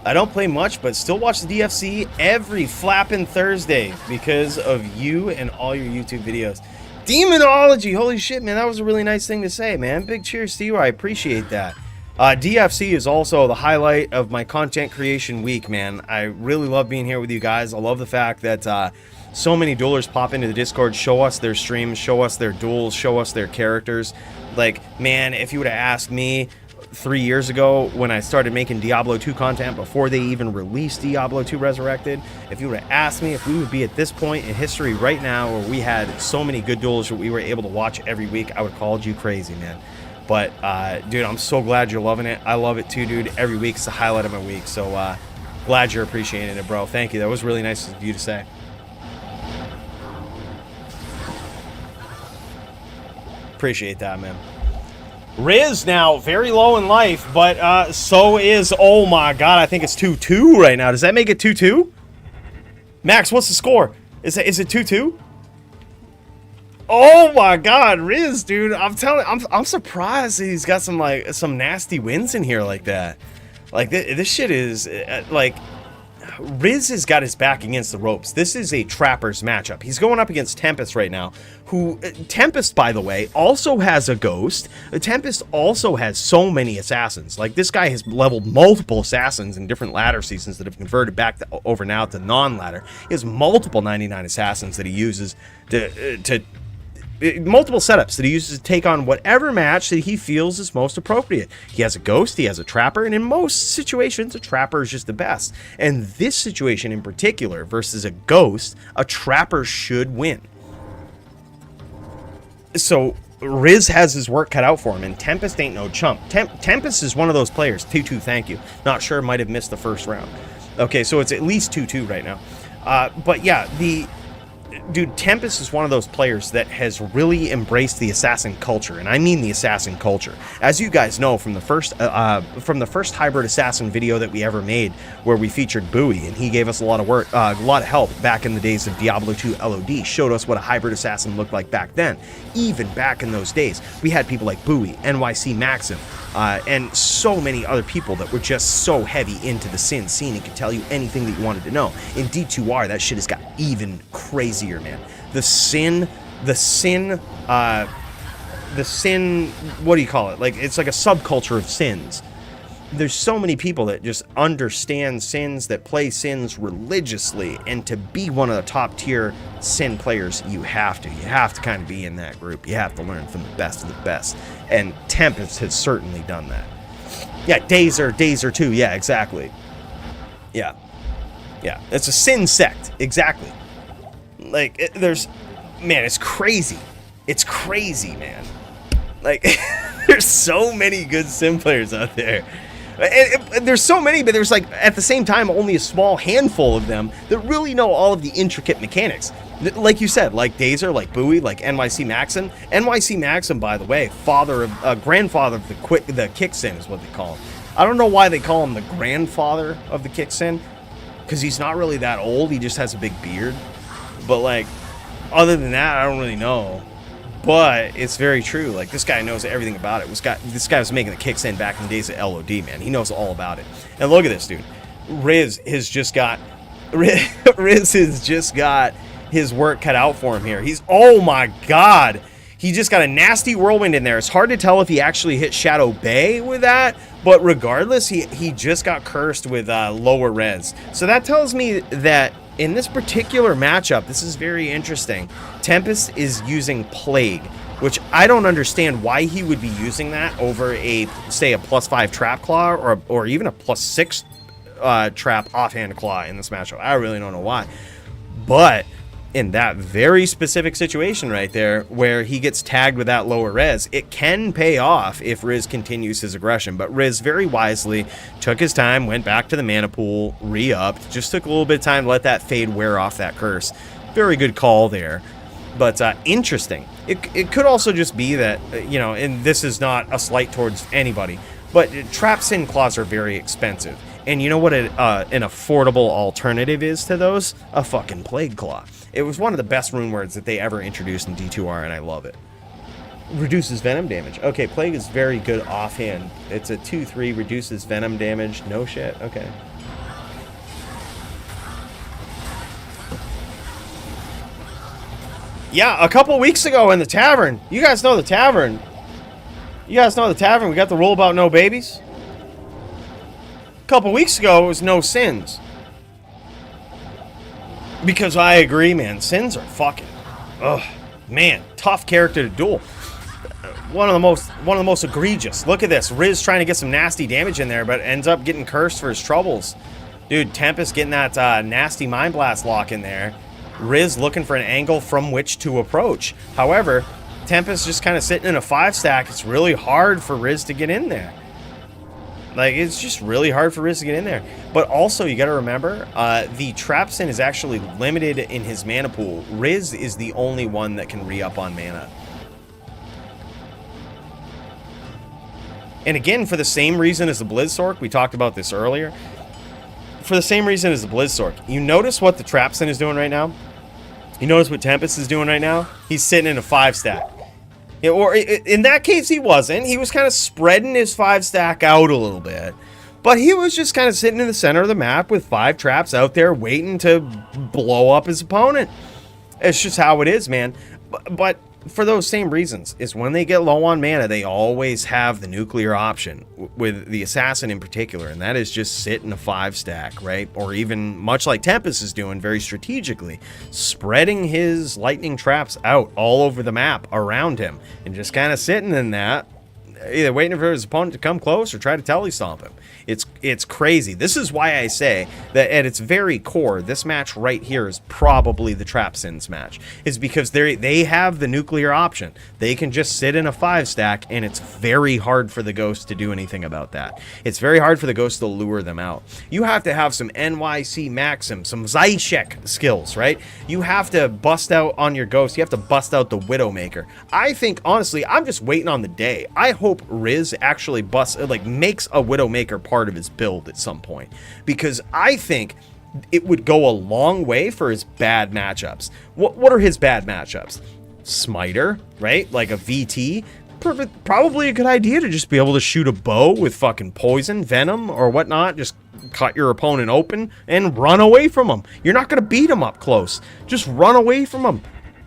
[SPEAKER 6] I don't play much, but still watch the DFC every flapping Thursday because of you and all your YouTube videos. Demonology, holy shit, man, that was a really nice thing to say, man. Big cheers to you, I appreciate that. DFC is also the highlight of my content creation week, man. I really love being here with you guys. I love the fact that so many duelers pop into the Discord, show us their streams, show us their duels, show us their characters. Like, man, if you would have asked me 3 years ago when I started making Diablo 2 content before they even released Diablo 2 Resurrected, if you would have asked me if we would be at this point in history right now where we had so many good duels that we were able to watch every week, I would have called you crazy, man. But, dude, I'm so glad you're loving it. I love it too, dude. Every week it's the highlight of my week. So, glad you're appreciating it, bro. Thank you. That was really nice of you to say. Appreciate that, man. Riz now very low in life, but so is, oh my god, I think it's 2-2 right now. Does that make it 2-2? Max, what's the score? Is it 2-2? Oh my God, Riz, dude! I'm surprised that he's got some nasty wins in here like that. Like this shit is like. Riz has got his back against the ropes. This is a Trapper's matchup. He's going up against Tempest right now, who... Tempest, by the way, also has a Ghost. Tempest also has so many Assassins. Like, this guy has leveled multiple Assassins in different ladder seasons that have converted back over now to non-ladder. He has multiple 99 Assassins that he uses to multiple setups that he uses to take on whatever match that he feels is most appropriate. He has a Ghost, he has a Trapper, and in most situations, a Trapper is just the best. And this situation in particular, versus a Ghost, a Trapper should win. So, Riz has his work cut out for him, and Tempest ain't no chump. Tempest is one of those players. 2-2, thank you. Not sure, might have missed the first round. Okay, so it's at least 2-2 right now. But yeah, Dude, Tempest is one of those players that has really embraced the assassin culture, and I mean the assassin culture. As you guys know from the first hybrid assassin video that we ever made, where we featured Bowie, and he gave us a lot of work, a lot of help back in the days of Diablo 2 LOD, showed us what a hybrid assassin looked like back then. Even back in those days, we had people like Bowie, NYC Maxim, and so many other people that were just so heavy into the Sin scene and could tell you anything that you wanted to know. In D2R, that shit has got even crazier, man. The Sin, what do you call it? Like, it's like a subculture of sins. There's so many people that just understand sins, that play sins religiously, and to be one of the top tier sin players, you have to kind of be in that group. You have to learn from the best of the best, and Tempest has certainly done that. Yeah, Dazer too. Yeah, exactly. Yeah, it's a sin sect, exactly. Like, man, it's crazy. It's crazy, man. Like, there's so many good sim players out there. And there's so many, but there's, like, at the same time, only a small handful of them that really know all of the intricate mechanics. Like you said, like Dazer, like Bowie, like NYC Maxim. NYC Maxim, by the way, grandfather of the kick sin is what they call him. I don't know why they call him the grandfather of the kick sin, because he's not really that old. He just has a big beard. But, like, other than that, I don't really know. But it's very true. Like, this guy knows everything about it. This guy was making the kicks in back in the days of LOD, man. He knows all about it. And look at this, dude. Riz has just got his work cut out for him here. Oh my God. He just got a nasty whirlwind in there. It's hard to tell if he actually hit Shadow Bay with that, but regardless, he just got cursed with lower res. So that tells me that in this particular matchup, this is very interesting. Tempest is using Plague, which I don't understand why he would be using that over say a +5 Trap Claw or even a +6 Trap Offhand Claw in this matchup. I really don't know why. But in that very specific situation right there, where he gets tagged with that lower res, it can pay off if Riz continues his aggression. But Riz very wisely took his time, went back to the mana pool, re-upped, just took a little bit of time to let that fade wear off that curse. Very good call there. But interesting. It could also just be that, you know, and this is not a slight towards anybody, but Trap Sin Claws are very expensive. And you know what an affordable alternative is to those? A fucking Plague Claw. It was one of the best rune words that they ever introduced in D2R, and I love it. Reduces venom damage. Okay, Plague is very good offhand. It's a 2-3, reduces venom damage. No shit. Okay. Yeah, a couple weeks ago in the tavern. You guys know the tavern. We got the rule about no babies. A couple weeks ago, it was no sins. Because I agree, man. Sins are fucking, man, tough character to duel. One of the most egregious. Look at this. Riz trying to get some nasty damage in there, but ends up getting cursed for his troubles. Dude, Tempest getting that nasty Mind Blast lock in there. Riz looking for an angle from which to approach. However, Tempest just kind of sitting in a 5-stack. It's really hard for Riz to get in there. Like, it's just really hard for Riz to get in there. But also, you got to remember, the Trap Sin is actually limited in his mana pool. Riz is the only one that can re-up on mana. And again, for the same reason as the Blizz Sorc, we talked about this earlier. For the same reason as the Blizz Sorc, you notice what the Trap Sin is doing right now? You notice what Tempest is doing right now? He's sitting in a 5-stack. Or in that case, he wasn't. He was kind of spreading his 5-stack out a little bit. But he was just kind of sitting in the center of the map with 5 traps out there waiting to blow up his opponent. It's just how it is, man. But for those same reasons, is when they get low on mana, they always have the nuclear option with the assassin in particular, and that is just sit in a 5-stack, right? Or even much like Tempest is doing very strategically, spreading his lightning traps out all over the map around him and just kind of sitting in that, either waiting for his opponent to come close or try to telly stomp him. It's crazy. This is why I say that at its very core, this match right here is probably the Trap Sins match. Is because they have the nuclear option. They can just sit in a 5-stack, and it's very hard for the Ghost to do anything about that. It's very hard for the Ghost to lure them out. You have to have some NYC Maxim, some Zyshek skills, right? You have to bust out on your Ghost. You have to bust out the Widowmaker. I think, honestly, I'm just waiting on the day. I hope Riz actually makes a Widowmaker part of his build at some point, because I think it would go a long way for his bad matchups. What are his bad matchups? Smiter, right? Like a VT. Probably a good idea to just be able to shoot a bow with fucking poison, venom, or whatnot. Just cut your opponent open and run away from him. You're not going to beat him up close. Just run away from him.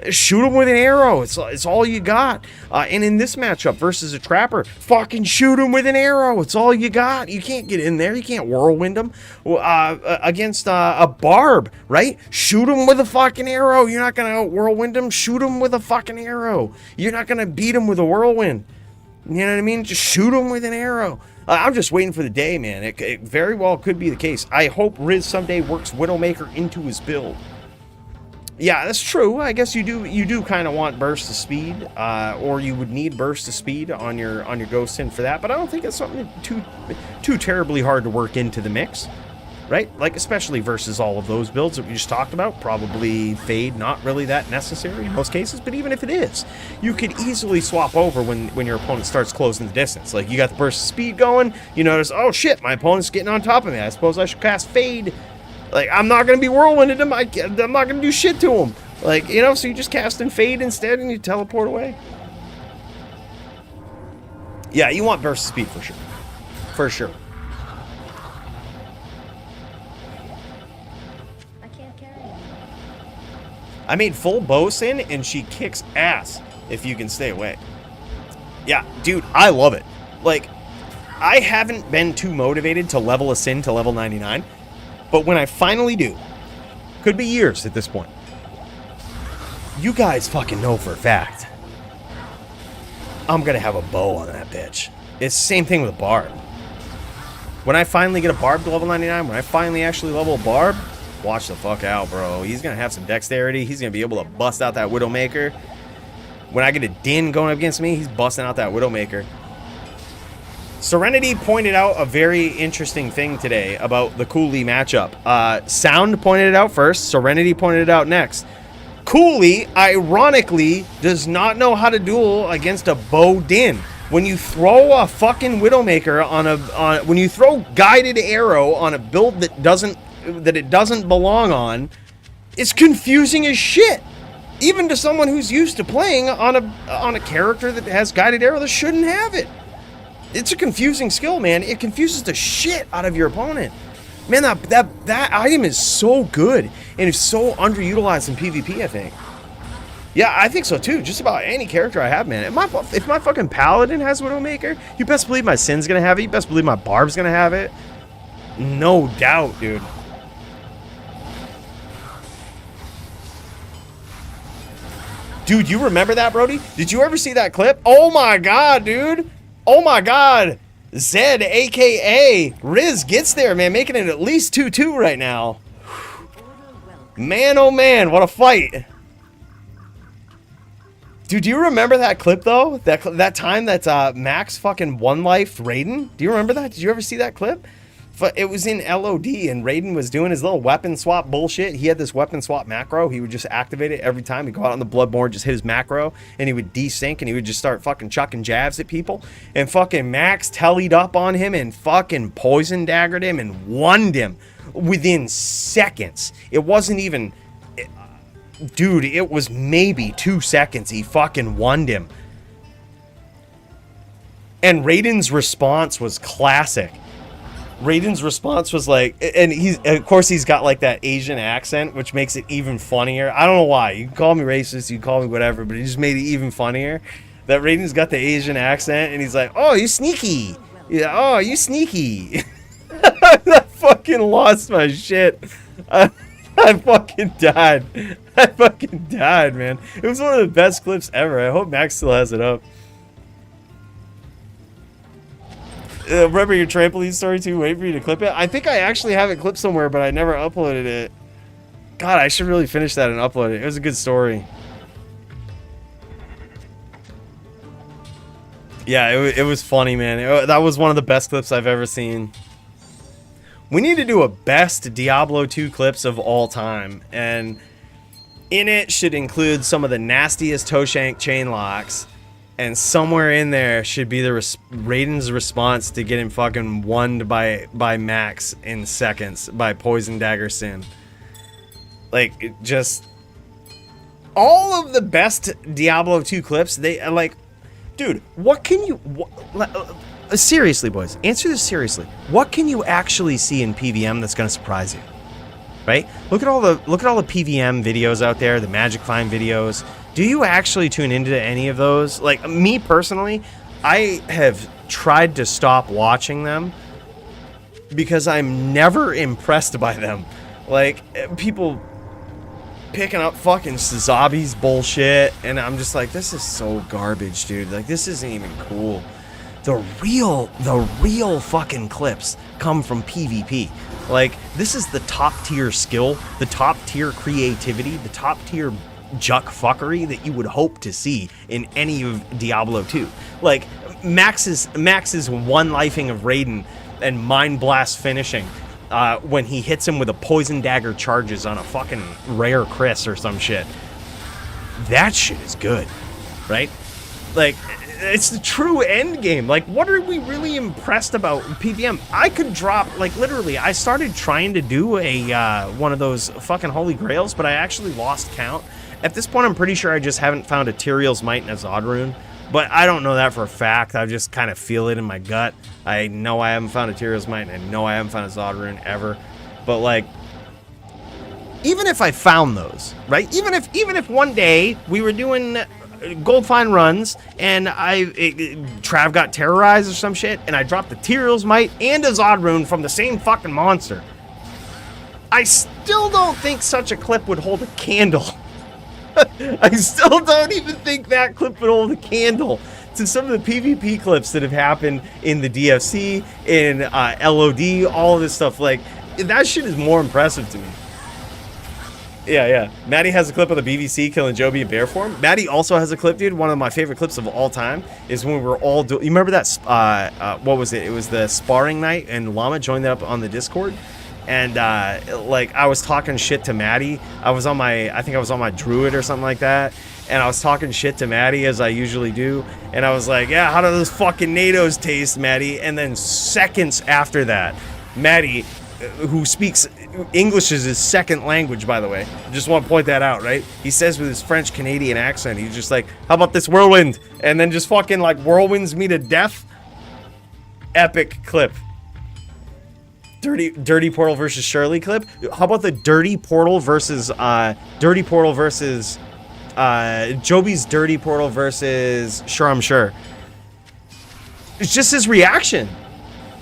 [SPEAKER 6] Shoot him with an arrow. It's all you got. And in this matchup versus a trapper, fucking shoot him with an arrow. It's all you got. You can't get in there. You can't whirlwind him. Against a barb, right? Shoot him with a fucking arrow. You're not going to whirlwind him. Shoot him with a fucking arrow. You're not going to beat him with a whirlwind. You know what I mean? Just shoot him with an arrow. I'm just waiting for the day, man. It very well could be the case. I hope Riz someday works Widowmaker into his build. Yeah, that's true. I guess you do kind of want burst of speed, or you would need burst of speed on your Ghost Sin for that. But I don't think it's something too terribly hard to work into the mix, right? Like especially versus all of those builds that we just talked about. Probably Fade not really that necessary in most cases, but even if it is, you could easily swap over when your opponent starts closing the distance. Like you got the burst of speed going, you notice, oh shit, my opponent's getting on top of me. I suppose I should cast Fade. Like, I'm not going to be whirlwinding him. I'm not going to do shit to him. Like, you know, so you just cast and Fade instead and you teleport away. Yeah, you want burst speed for sure. For sure.
[SPEAKER 5] I can't carry it.
[SPEAKER 6] I made full bow Sin and she kicks ass if you can stay away. Yeah, dude, I love it. Like, I haven't been too motivated to level a Sin to level 99. But when I finally do, could be years at this point, you guys fucking know for a fact, I'm going to have a bow on that bitch. It's the same thing with a barb. When I finally get a barb to level 99, when I finally actually level a barb, watch the fuck out, bro. He's going to have some dexterity. He's going to be able to bust out that Widowmaker. When I get a Din going up against me, he's busting out that Widowmaker. Serenity pointed out a very interesting thing today about the Coooley matchup. Sound pointed it out first. Serenity pointed it out next. Coooley, ironically, does not know how to duel against a bow Din. When you throw a fucking Widowmaker when you throw guided arrow on a build that it doesn't belong on, it's confusing as shit. Even to someone who's used to playing on a character that has guided arrow that shouldn't have it. It's a confusing skill, man. It confuses the shit out of your opponent. Man, that item is so good and it's so underutilized in PvP, I think. Yeah, I think so too. Just about any character I have, man. If my fucking Paladin has Widowmaker, you best believe my Sin's gonna have it. You best believe my Barb's gonna have it. No doubt, dude. Dude, you remember that, Brody? Did you ever see that clip? Oh my god, dude. Oh my god, Zed, aka Riz, gets there, man, making it at least 2-2 right now. Man, oh man, what a fight. Dude, do you remember that clip, though? That time that Max fucking one-lifed Raiden? Do you remember that? Did you ever see that clip? It was in LOD, and Raiden was doing his little weapon swap bullshit. He had this weapon swap macro. He would just activate it every time. He'd go out on the Bloodborne, just hit his macro, and he would desync, and he would just start fucking chucking jabs at people. And fucking Max tellied up on him and fucking poison daggered him and wonned him within seconds. It wasn't even... dude, it was maybe 2 seconds. He fucking won him. And Raiden's response was classic. Raiden's response was like, and of course he's got like that Asian accent, which makes it even funnier. I don't know why. You can call me racist, you can call me whatever, but it just made it even funnier. That Raiden's got the Asian accent, and he's like, "Oh, you sneaky. Yeah, oh, you sneaky." I fucking lost my shit. I fucking died. I fucking died, man. It was one of the best clips ever. I hope Max still has it up. Remember your trampoline story too? Wait for you to clip it. I think I actually have it clipped somewhere, but I never uploaded it. God, I should really finish that and upload it. It was a good story. Yeah, it was funny, man. That was one of the best clips I've ever seen. We need to do a best Diablo 2 clips of all time, and in it should include some of the nastiest Toeshank chain locks. And somewhere in there should be the Raiden's response to getting fucking wonned by Max in seconds by Poison Dagger Sin. Like, just all of the best Diablo 2 clips. They like, dude. What can you? Seriously, boys, answer this seriously. What can you actually see in PVM that's gonna surprise you? Right? Look at all the PVM videos out there, the Magic Find videos. Do you actually tune into any of those? Like, me personally, I have tried to stop watching them because I'm never impressed by them. Like, people picking up fucking Zibe's bullshit, and I'm just like, this is so garbage, dude. Like, this isn't even cool. The real fucking clips come from PvP. Like, this is the top tier skill, the top tier creativity, the top tier juck fuckery that you would hope to see in any of Diablo 2. Like, Max's one lifing of Raiden and Mind Blast finishing when he hits him with a Poison Dagger charges on a fucking rare Chris or some shit. That shit is good, right? Like, it's the true end game. Like, what are we really impressed about PVM? I could drop, like, literally, I started trying to do a one of those fucking Holy Grails, but I actually lost count. At this point, I'm pretty sure I just haven't found a Tyrael's Might and a Zod rune, but I don't know that for a fact. I just kind of feel it in my gut. I know I haven't found a Tyrael's Might, and I know I haven't found a Zod rune ever. But, like, even if I found those, right? Even if one day we were doing gold find runs and Trav got terrorized or some shit, and I dropped the Tyrael's Might and a Zod rune from the same fucking monster, I still don't think such a clip would hold a candle. I still don't even think that clip would hold a candle to some of the PvP clips that have happened in the DFC, in LOD, all of this stuff. Like, that shit is more impressive to me. Yeah. Maddie has a clip of the BVC killing Joby in bear form. Maddie also has a clip, dude. One of my favorite clips of all time is when we were all you remember that, what was it? It was the sparring night, and Llama joined up on the Discord. And, like, I was talking shit to Maddie. I think I was on my Druid or something like that. And I was talking shit to Maddie, as I usually do. And I was like, yeah, how do those fucking NATOs taste, Maddie? And then seconds after that, Maddie, who speaks English is his second language, by the way. I just want to point that out, right? He says with his French-Canadian accent, he's just like, how about this whirlwind? And then just fucking, like, whirlwinds me to death. Epic clip. Dirty Portal versus Shirley clip. How about the Dirty Portal versus Joby's Dirty Portal versus Sure I'm Sure. It's just his reaction.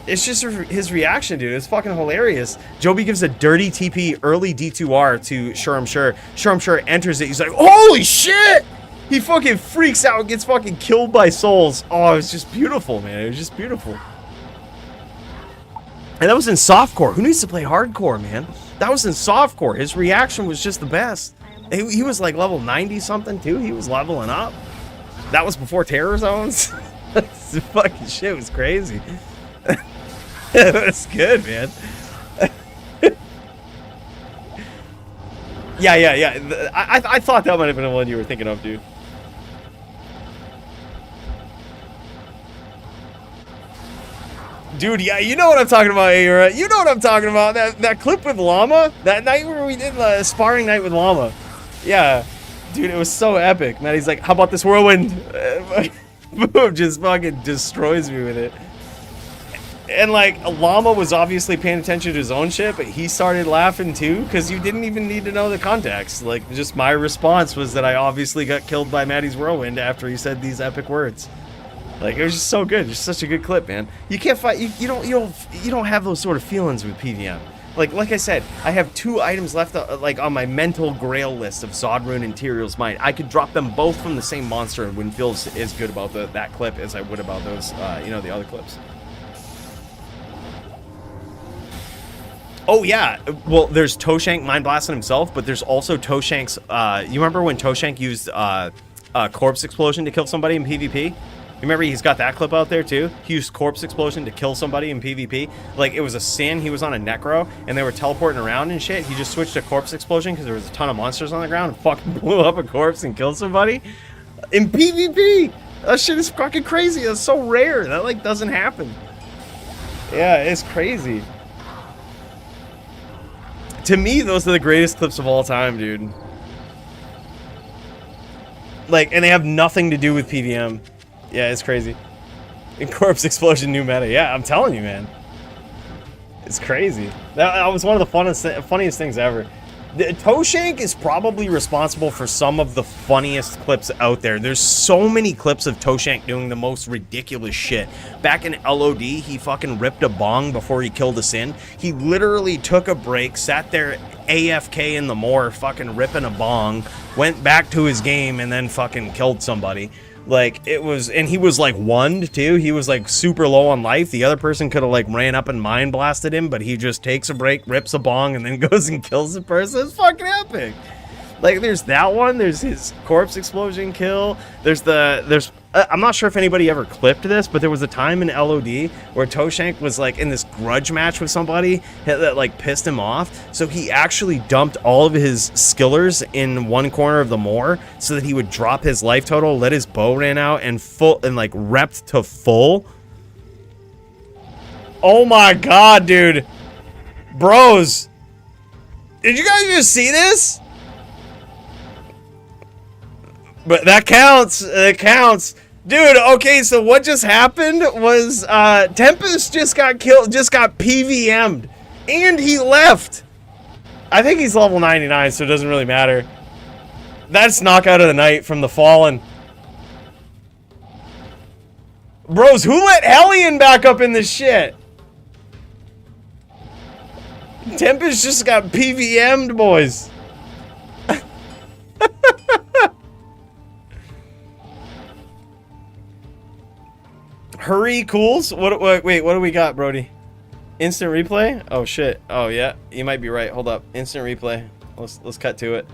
[SPEAKER 6] It's just his reaction, dude. It's fucking hilarious. Joby gives a dirty TP early D2R to Sure I'm Sure. Sure I'm Sure enters it. He's like, holy shit! He fucking freaks out and gets fucking killed by souls. Oh, it was just beautiful, man. It was just beautiful. And that was in softcore. Who needs to play hardcore, man? That was in softcore. His reaction was just the best. He was like level 90 something too. He was leveling up. That was before terror zones. This fucking shit was crazy. It was good, man. Yeah. I thought that might have been the one you were thinking of, dude. Dude, yeah, you know what I'm talking about, Aura. You know what I'm talking about. That clip with Llama? That night where we did the sparring night with Llama. Yeah, dude, it was so epic. Maddie's like, how about this whirlwind? Boom, just fucking destroys me with it. And like, Llama was obviously paying attention to his own shit, but he started laughing too, because you didn't even need to know the context. Like, just my response was that I obviously got killed by Maddie's whirlwind after he said these epic words. Like, it was just so good. It's such a good clip, man. You can't fight. You don't have those sort of feelings with PvM. Like I said, I have 2 items left, like on my mental grail list of Zodrune and Tyrael's Might. I could drop them both from the same monster and wouldn't feel as good about that clip as I would about those, the other clips. Oh yeah, well, there's Toeshank mind blasting himself, but there's also Toeshank's. You remember when Toeshank used corpse explosion to kill somebody in PvP? You remember he's got that clip out there too? He used corpse explosion to kill somebody in PvP. Like, it was a sin. He was on a necro and they were teleporting around and shit. He just switched to corpse explosion because there was a ton of monsters on the ground and fucking blew up a corpse and killed somebody in PvP. That shit is fucking crazy. That's so rare. That like doesn't happen. Yeah, it's crazy. To me, those are the greatest clips of all time, dude. Like, and they have nothing to do with PvM. Yeah, it's crazy. And corpse explosion new meta. Yeah, I'm telling you, man. It's crazy. That was one of the funniest things ever. Toeshank is probably responsible for some of the funniest clips out there. There's so many clips of Toeshank doing the most ridiculous shit. Back in LOD, he fucking ripped a bong before he killed a Sin. He literally took a break, sat there AFK in the moor, fucking ripping a bong, went back to his game, and then fucking killed somebody. Like, it was, and he was like wand too. He was like super low on life. The other person could have like ran up and mind blasted him, but he just takes a break, rips a bong, and then goes and kills the person. It's fucking epic. Like, there's that one. There's his corpse explosion kill. I'm not sure if anybody ever clipped this, but there was a time in LOD where Toeshank was like in this grudge match with somebody that like pissed him off. So he actually dumped all of his skillers in one corner of the moor so that he would drop his life total, let his bow ran out, and like repped to full. Oh my god, dude. Bros. Did you guys just see this? But that counts. It counts. Dude, okay, so what just happened was Tempest just got killed, just got PvM'd. And he left. I think he's level 99, so it doesn't really matter. That's knockout of the night from the Fallen. Bros, who let Hellian back up in this shit? Tempest just got PvM'd, boys. Hurry, Cools. Wait, what do we got, Brody? Instant replay? Oh shit. Oh yeah, you might be right. Hold up. Instant replay. Let's cut to it.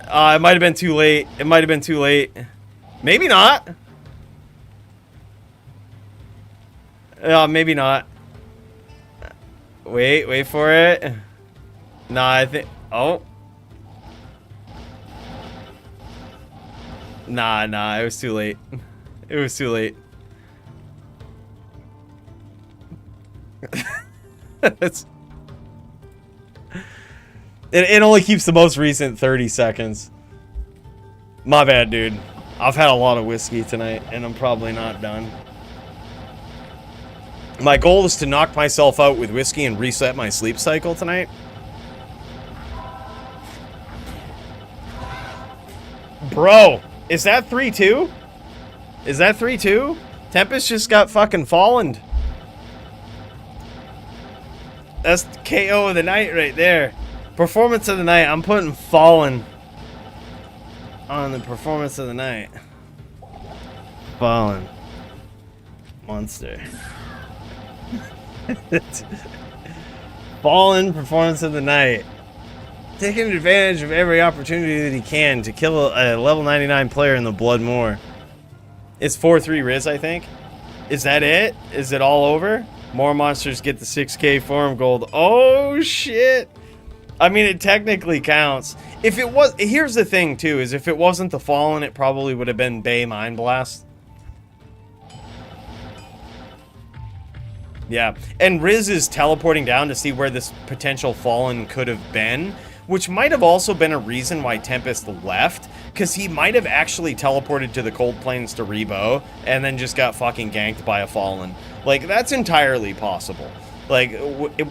[SPEAKER 6] It might have been too late. It might have been too late. Maybe not. Maybe not. Wait for it. Nah, I think. Oh. Nah, it was too late. It was too late. It only keeps the most recent 30 seconds. My bad, dude. I've had a lot of whiskey tonight, and I'm probably not done. My goal is to knock myself out with whiskey and reset my sleep cycle tonight. Bro, is that 3-2? Is that 3-2? Tempest just got fucking fallen. That's the KO of the night right there. Performance of the night. I'm putting Fallen on the performance of the night. Fallen. Monster. Fallen performance of the night. Taking advantage of every opportunity that he can to kill a level 99 player in the Blood Moor. It's 4-3 Riz, I think. Is that it? Is it all over? More monsters get the 6k forum gold. Oh shit. I mean, it technically counts. If it was, here's the thing too, is if it wasn't the Fallen, it probably would have been Bay Mind Blast. Yeah, and Riz is teleporting down to see where this potential Fallen could have been, which might have also been a reason why Tempest left, because he might have actually teleported to the Cold Plains to rebo, and then just got fucking ganked by a Fallen. Like, that's entirely possible. Like,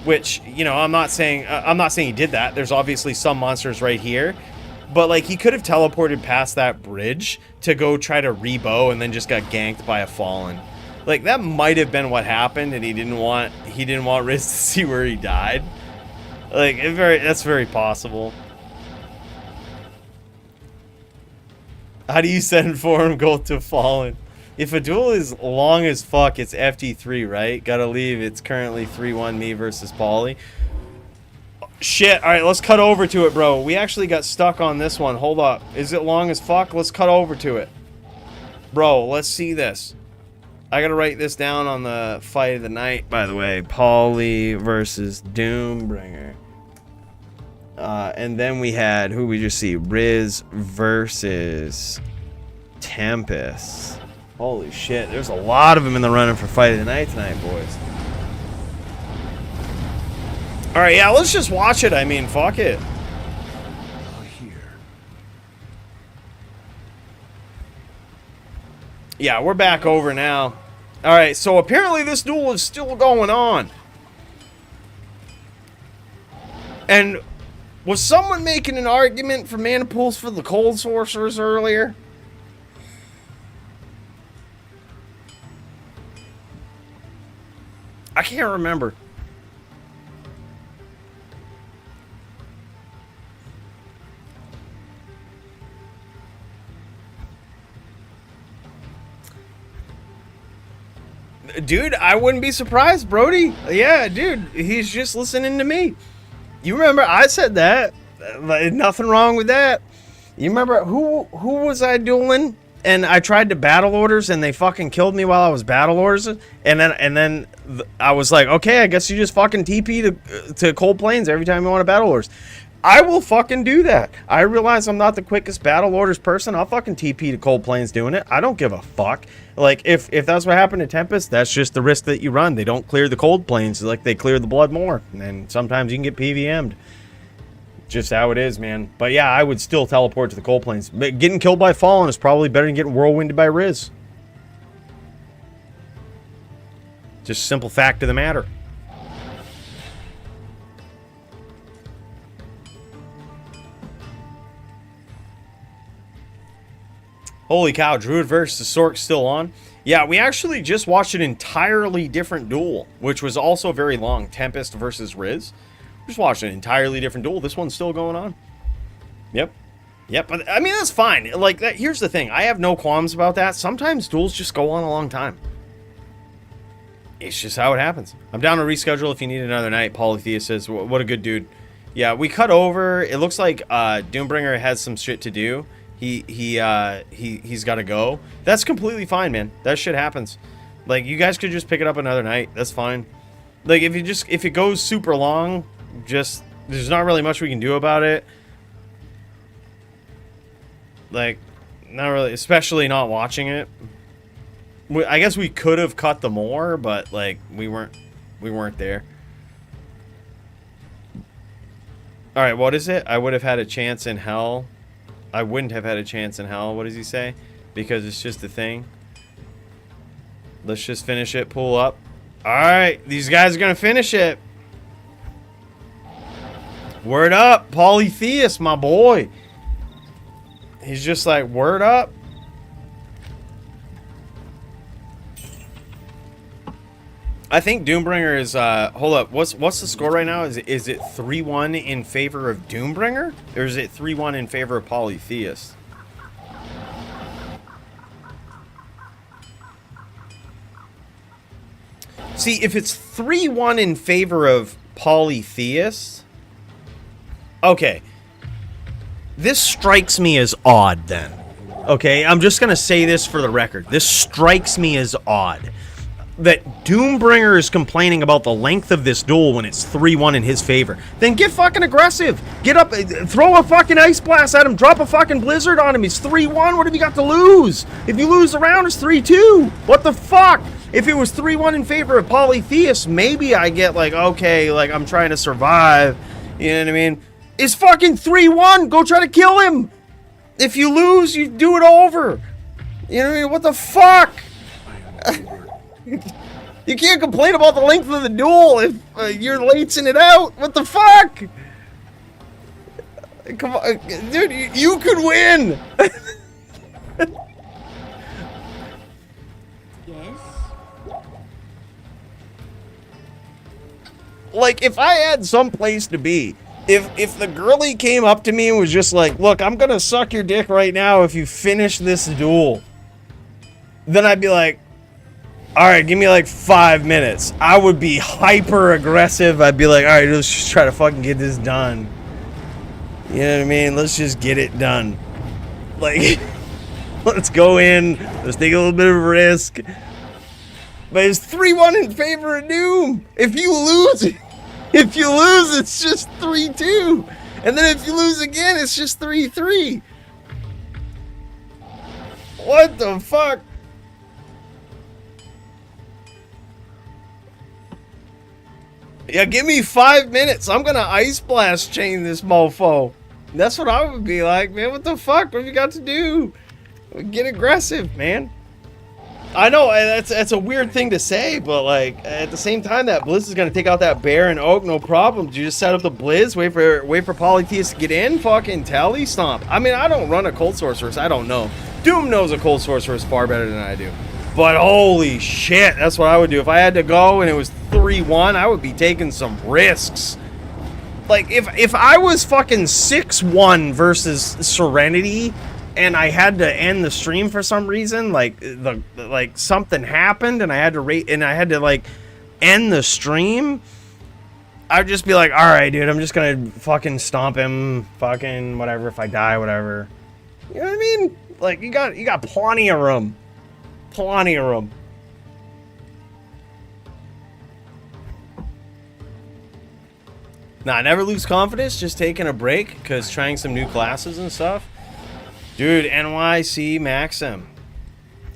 [SPEAKER 6] which, you know, I'm not saying he did that. There's obviously some monsters right here, but like, he could have teleported past that bridge to go try to rebo, and then just got ganked by a Fallen. Like, that might have been what happened, and he didn't want Riz to see where he died. Like, that's very possible. How do you send forum gold to Fallen? If a duel is long as fuck, it's FT3, right? Gotta leave. It's currently 3-1 me versus Poly. Shit. All right, let's cut over to it, bro. We actually got stuck on this one. Hold up. Is it long as fuck? Let's cut over to it. Bro, let's see this. I gotta write this down on the fight of the night, by the way. Poly versus Doombringer. And then we had, who we just see? Riz versus Tempest. Holy shit, there's a lot of them in the running for fight of the night tonight, boys. Alright, yeah, let's just watch it. I mean, fuck it. Yeah, we're back over now. Alright, so apparently this duel is still going on. And was someone making an argument for mana pools for the cold sorcerers earlier? I can't remember. Dude, I wouldn't be surprised, Brody. Yeah, dude, he's just listening to me. You remember I said that. Nothing wrong with that. You remember who was I dueling? And I tried to battle orders, and they fucking killed me while I was battle orders. And then I was like, okay, I guess you just fucking TP to Cold Plains every time you want to battle orders. I will fucking do that. I realize I'm not the quickest battle orders person. I'll fucking TP to Cold Plains doing it. I don't give a fuck. Like, if that's what happened to Tempest, that's just the risk that you run. They don't clear the Cold Plains like they clear the Blood more. And sometimes you can get PVM'd. Just how it is, man. But yeah, I would still teleport to the Cold Plains. But getting killed by Fallen is probably better than getting whirlwinded by Riz. Just simple fact of the matter. Holy cow, Druid versus sorc still on? Yeah, we actually just watched an entirely different duel, which was also very long. Tempest versus Riz. Just watched an entirely different duel. This one's still going on. Yep. Yep, but I mean, that's fine. Like, that. Here's the thing. I have no qualms about that. Sometimes duels just go on a long time. It's just how it happens. I'm down to reschedule if you need another night. Polytheist says, what a good dude. Yeah, we cut over. It looks like Doombringer has some shit to do. He's got to go. That's completely fine, man. That shit happens. Like, you guys could just pick it up another night. That's fine. Like, if it goes super long, just, there's not really much we can do about it. Like, not really, especially not watching it. I guess we could have cut the more, but like, we weren't there. All right, what is it? I would have had a chance in hell. I wouldn't have had a chance in hell. What does he say? Because it's just a thing. Let's just finish it. Pull up. All right, these guys are gonna finish it. Word up, Polytheist, my boy. He's just like, word up. I think Doombringer is, hold up, what's the score right now? Is it 3-1 in favor of Doombringer? Or is it 3-1 in favor of Polytheist? See, if it's 3-1 in favor of Polytheist, okay. This strikes me as odd then. Okay, I'm just gonna say this for the record. This strikes me as odd. That Doombringer is complaining about the length of this duel when it's 3-1 in his favor. Then get fucking aggressive. Get up, throw a fucking ice blast at him, drop a fucking blizzard on him. He's 3-1, what have you got to lose? If you lose the round, it's 3-2. What the fuck? If it was 3-1 in favor of Polytheist, maybe I get like, okay, like I'm trying to survive. You know what I mean? It's fucking 3-1. Go try to kill him. If you lose, you do it over. You know what I mean? What the fuck? You can't complain about the length of the duel if you're lating it out. What the fuck? Come on, dude, you could win.
[SPEAKER 5] Yes.
[SPEAKER 6] Like, if I had some place to be, if the girlie came up to me and was just like, look, I'm gonna suck your dick right now if you finish this duel, then I'd be like, all right, give me like 5 minutes. I would be hyper aggressive. I'd be like, all right, let's just try to fucking get this done. You know what I mean? Let's just get it done. Like, let's go in. Let's take a little bit of a risk. But it's 3-1 in favor of Doom. If you lose, it's just 3-2. And then if you lose again, it's just 3-3. What the fuck? Yeah, give me 5 minutes. I'm gonna ice blast chain this mofo. That's what I would be like, man. What the fuck? What have you got to do? Get aggressive, man. I know that's a weird thing to say, but like at the same time, that Blizz is gonna take out that bear and oak, no problem. You just set up the Blizz, wait for Polytheist to get in, fucking tally stomp. I mean, I don't run a cold sorceress. I don't know. Doom knows a cold sorceress far better than I do. But holy shit, that's what I would do if I had to go and it was 3-1. I would be taking some risks. Like, if I was fucking 6-1 versus Serenity and I had to end the stream for some reason, like something happened and I had to like end the stream, I'd just be like, all right, dude, I'm just gonna fucking stomp him, fucking whatever. If I die, whatever. You know what I mean? Like, you got plenty of room, plenty of room. Nah, never lose confidence, just taking a break, because trying some new classes and stuff. Dude, NYC Maxim.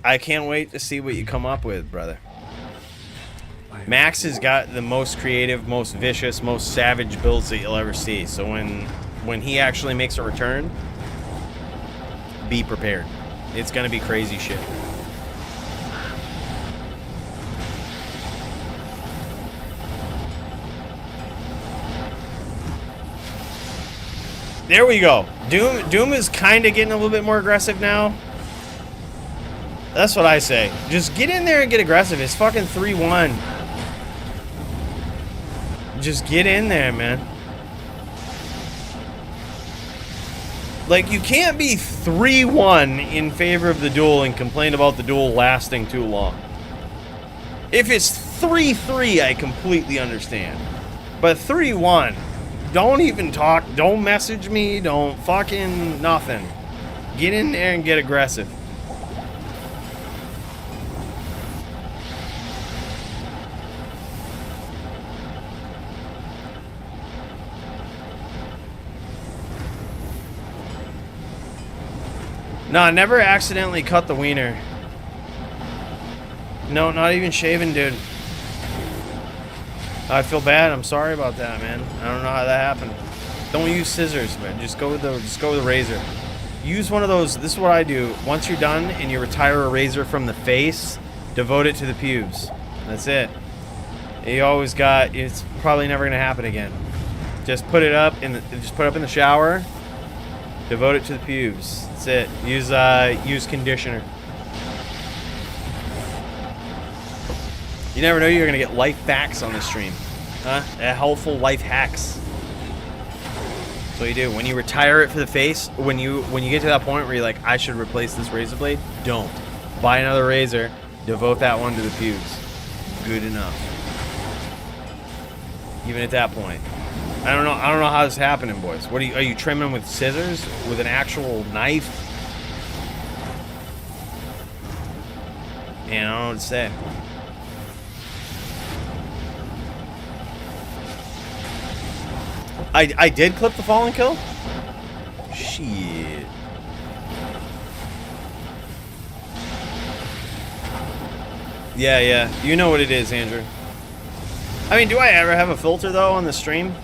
[SPEAKER 6] I can't wait to see what you come up with, brother. Max has got the most creative, most vicious, most savage builds that you'll ever see. So when he actually makes a return, be prepared. It's gonna be crazy shit. There we go. Doom is kind of getting a little bit more aggressive now. That's what I say. Just get in there and get aggressive. It's fucking 3-1. Just get in there, man. Like, you can't be 3-1 in favor of the duel and complain about the duel lasting too long. If it's 3-3, I completely understand. But 3-1... don't even talk, don't message me, don't fucking nothing. Get in there and get aggressive. Nah, never accidentally cut the wiener. No, not even shaving, dude. I feel bad. I'm sorry about that, man. I don't know how that happened. Don't use scissors, man. Just go with the razor. Use one of those. This is what I do. Once you're done and you retire a razor from the face, devote it to the pubes. That's it. You always got. It's probably never gonna happen again. Just put it up in the shower. Devote it to the pubes. That's it. Use conditioner. You never know you're gonna get life facts on this stream, huh? Helpful life hacks. That's what you do. When you retire it for the face, when you get to that point where you're like, I should replace this razor blade, don't. Buy another razor, devote that one to the pubes. Good enough. Even at that point. I don't know how this is happening, boys. What are you trimming with scissors? With an actual knife? Man, I don't know what to say. I did clip the fallen kill? Shit. Yeah, yeah. You know what it is, Andrew. I mean, do I ever have a filter, though, on the stream?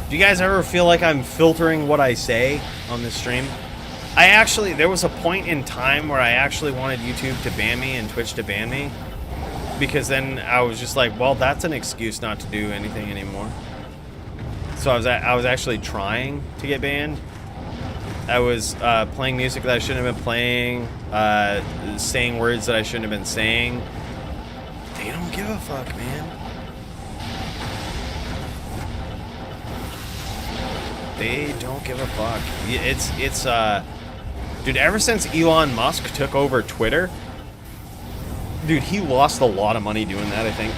[SPEAKER 6] Do you guys ever feel like I'm filtering what I say on this stream? There was a point in time where I actually wanted YouTube to ban me and Twitch to ban me. Because then I was just like, well, that's an excuse not to do anything anymore. So I was actually trying to get banned. I was playing music that I shouldn't have been playing, saying words that I shouldn't have been saying. They don't give a fuck, man. They don't give a fuck. Dude, ever since Elon Musk took over Twitter, dude, he lost a lot of money doing that, I think.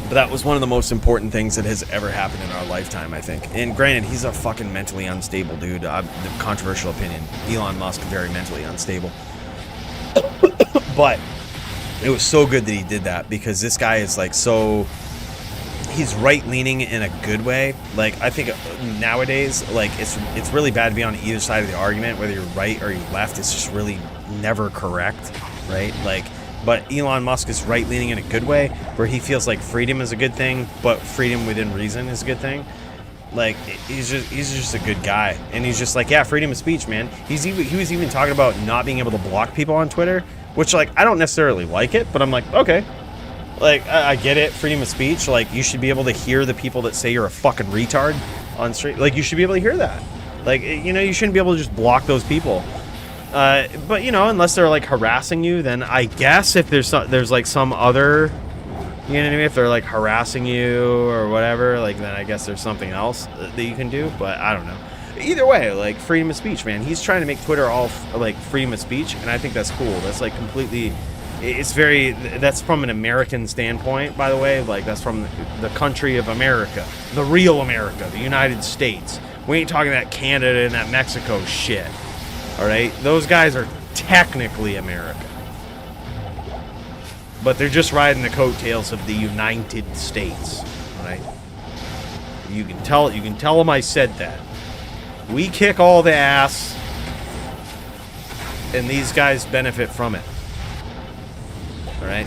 [SPEAKER 6] But that was one of the most important things that has ever happened in our lifetime, I think. And granted, he's a fucking mentally unstable dude. The controversial opinion. Elon Musk, very mentally unstable. But it was so good that he did that, because this guy is like so... He's right-leaning in a good way. Like, I think nowadays, like, it's really bad to be on either side of the argument, whether you're right or you're left. It's just really never correct, right? Like... But Elon Musk is right-leaning in a good way, where he feels like freedom is a good thing, but freedom within reason is a good thing. Like, he's just a good guy, and he's just like, yeah, freedom of speech, man. He was even talking about not being able to block people on Twitter, which, like, I don't necessarily like it, but I'm like, okay, like, I get it, freedom of speech. Like, you should be able to hear the people that say you're a fucking retard on street. Like, you should be able to hear that. Like, you know, you shouldn't be able to just block those people. But, you know, unless they're, like, harassing you, then I guess if there's like, some other, you know what I mean? If they're, like, harassing you or whatever, like, then I guess there's something else that you can do. But I don't know. Either way, like, freedom of speech, man. He's trying to make Twitter all, like, freedom of speech, and I think that's cool. That's, like, completely... That's from an American standpoint, by the way. Like, that's from the country of America. The real America. The United States. We ain't talking that Canada and that Mexico shit. Alright? Those guys are technically America. But they're just riding the coattails of the United States. Alright? You can tell them I said that. We kick all the ass, and these guys benefit from it. Alright?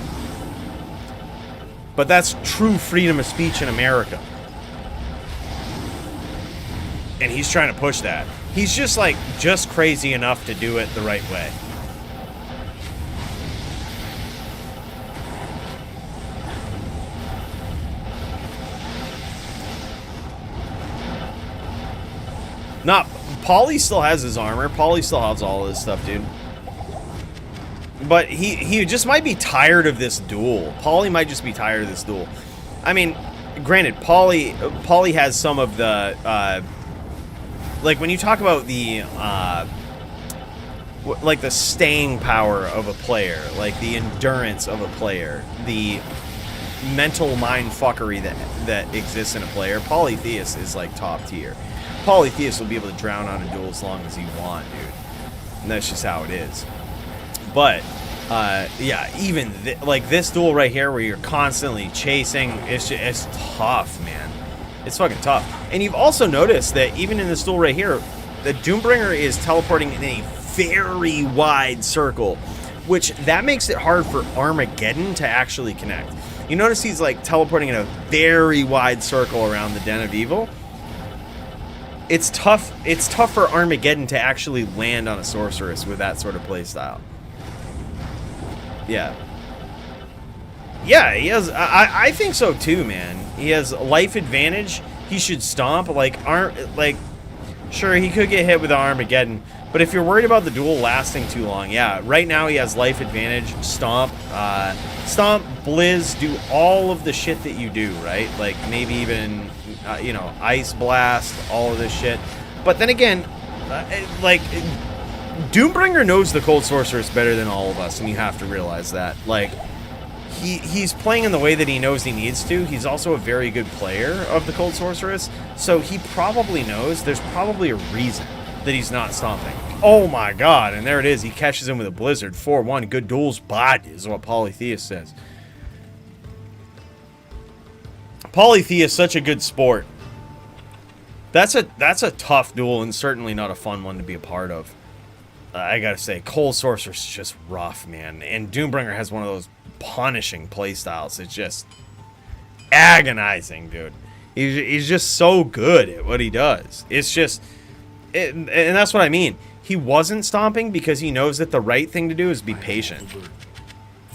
[SPEAKER 6] But that's true freedom of speech in America. And he's trying to push that. He's just, like, just crazy enough to do it the right way. Poly still has his armor. Poly still has all of this stuff, dude. But he just might be tired of this duel. Poly might just be tired of this duel. I mean, granted, Poly has some of the... like, when you talk about the... like, the staying power of a player, like, the endurance of a player, the mental mind fuckery that exists in a player, Polytheist is, like, top tier. Polytheist will be able to drown on a duel as long as you want, dude. And that's just how it is. But, yeah, even like this duel right here where you're constantly chasing, it's tough, man. It's fucking tough. And you've also noticed that even in this duel right here, the Doombringer is teleporting in a very wide circle, which that makes it hard for Armageddon to actually connect. You notice he's like teleporting in a very wide circle around the Den of Evil. It's tough for Armageddon to actually land on a sorceress with that sort of playstyle. Yeah. Yeah, he has. I think so too, man. He has life advantage. He should stomp. Sure, he could get hit with the Armageddon, but if you're worried about the duel lasting too long, yeah. Right now he has life advantage. Stomp, stomp, blizz, do all of the shit that you do, right? Like maybe even, you know, ice blast, all of this shit. But then again, like. Doombringer knows the Cold Sorceress better than all of us, and you have to realize that. Like, he's playing in the way that he knows he needs to. He's also a very good player of the Cold Sorceress, so he probably knows there's probably a reason that he's not stomping. Oh my god, and there it is. He catches him with a Blizzard. 4-1. Good duels, bad, is what Polytheist says. Polytheist, such a good sport. That's a tough duel, and certainly not a fun one to be a part of. I gotta say, Cold Sorcerer's just rough, man. And Doombringer has one of those punishing playstyles. It's just agonizing, dude. He's just so good at what he does. It's just, and that's what I mean. He wasn't stomping because he knows that the right thing to do is be patient.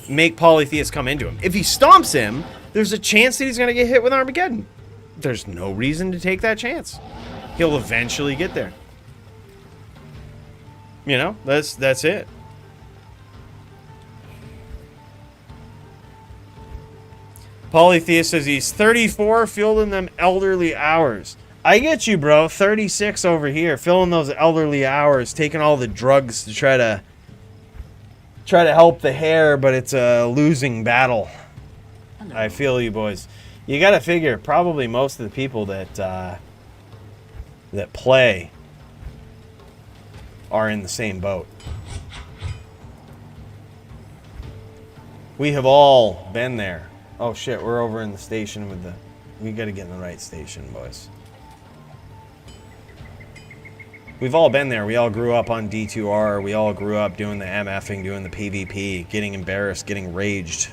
[SPEAKER 6] Make Polytheist come into him. If he stomps him, there's a chance that he's going to get hit with Armageddon. There's no reason to take that chance. He'll eventually get there. You know, that's it. Polytheist says he's 34, fielding them elderly hours. I get you, bro. 36 over here, filling those elderly hours, taking all the drugs to try to help the hair, but it's a losing battle. Hello. I feel you, boys. You got to figure probably most of the people that play are in the same boat. We have all been there. Oh shit, we're over in the station with the... We got to get in the right station, boys. We've all been there. We all grew up on D2R. We all grew up doing the MFing, doing the PvP, getting embarrassed, getting raged.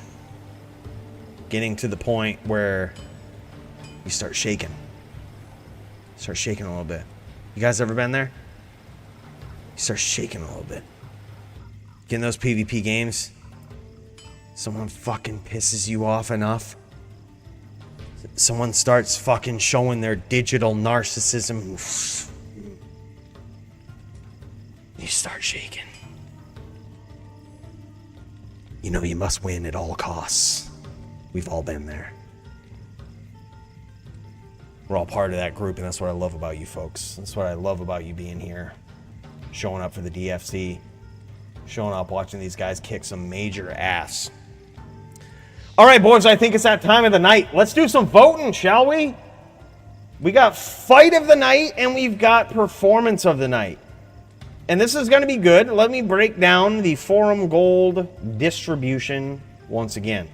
[SPEAKER 6] Getting to the point where you start shaking. Start shaking a little bit. You guys ever been there? You start shaking a little bit. Getting those PvP games. Someone fucking pisses you off enough. Someone starts fucking showing their digital narcissism. You start shaking. You know you must win at all costs. We've all been there. We're all part of that group, and that's what I love about you folks. That's what I love about you being here. Showing up for the DFC. Showing up, watching these guys kick some major ass. All right, boys, I think it's that time of the night. Let's do some voting, shall we? We got Fight of the Night, and we've got Performance of the Night. And this is going to be good. Let me break down the Forum Gold distribution once again.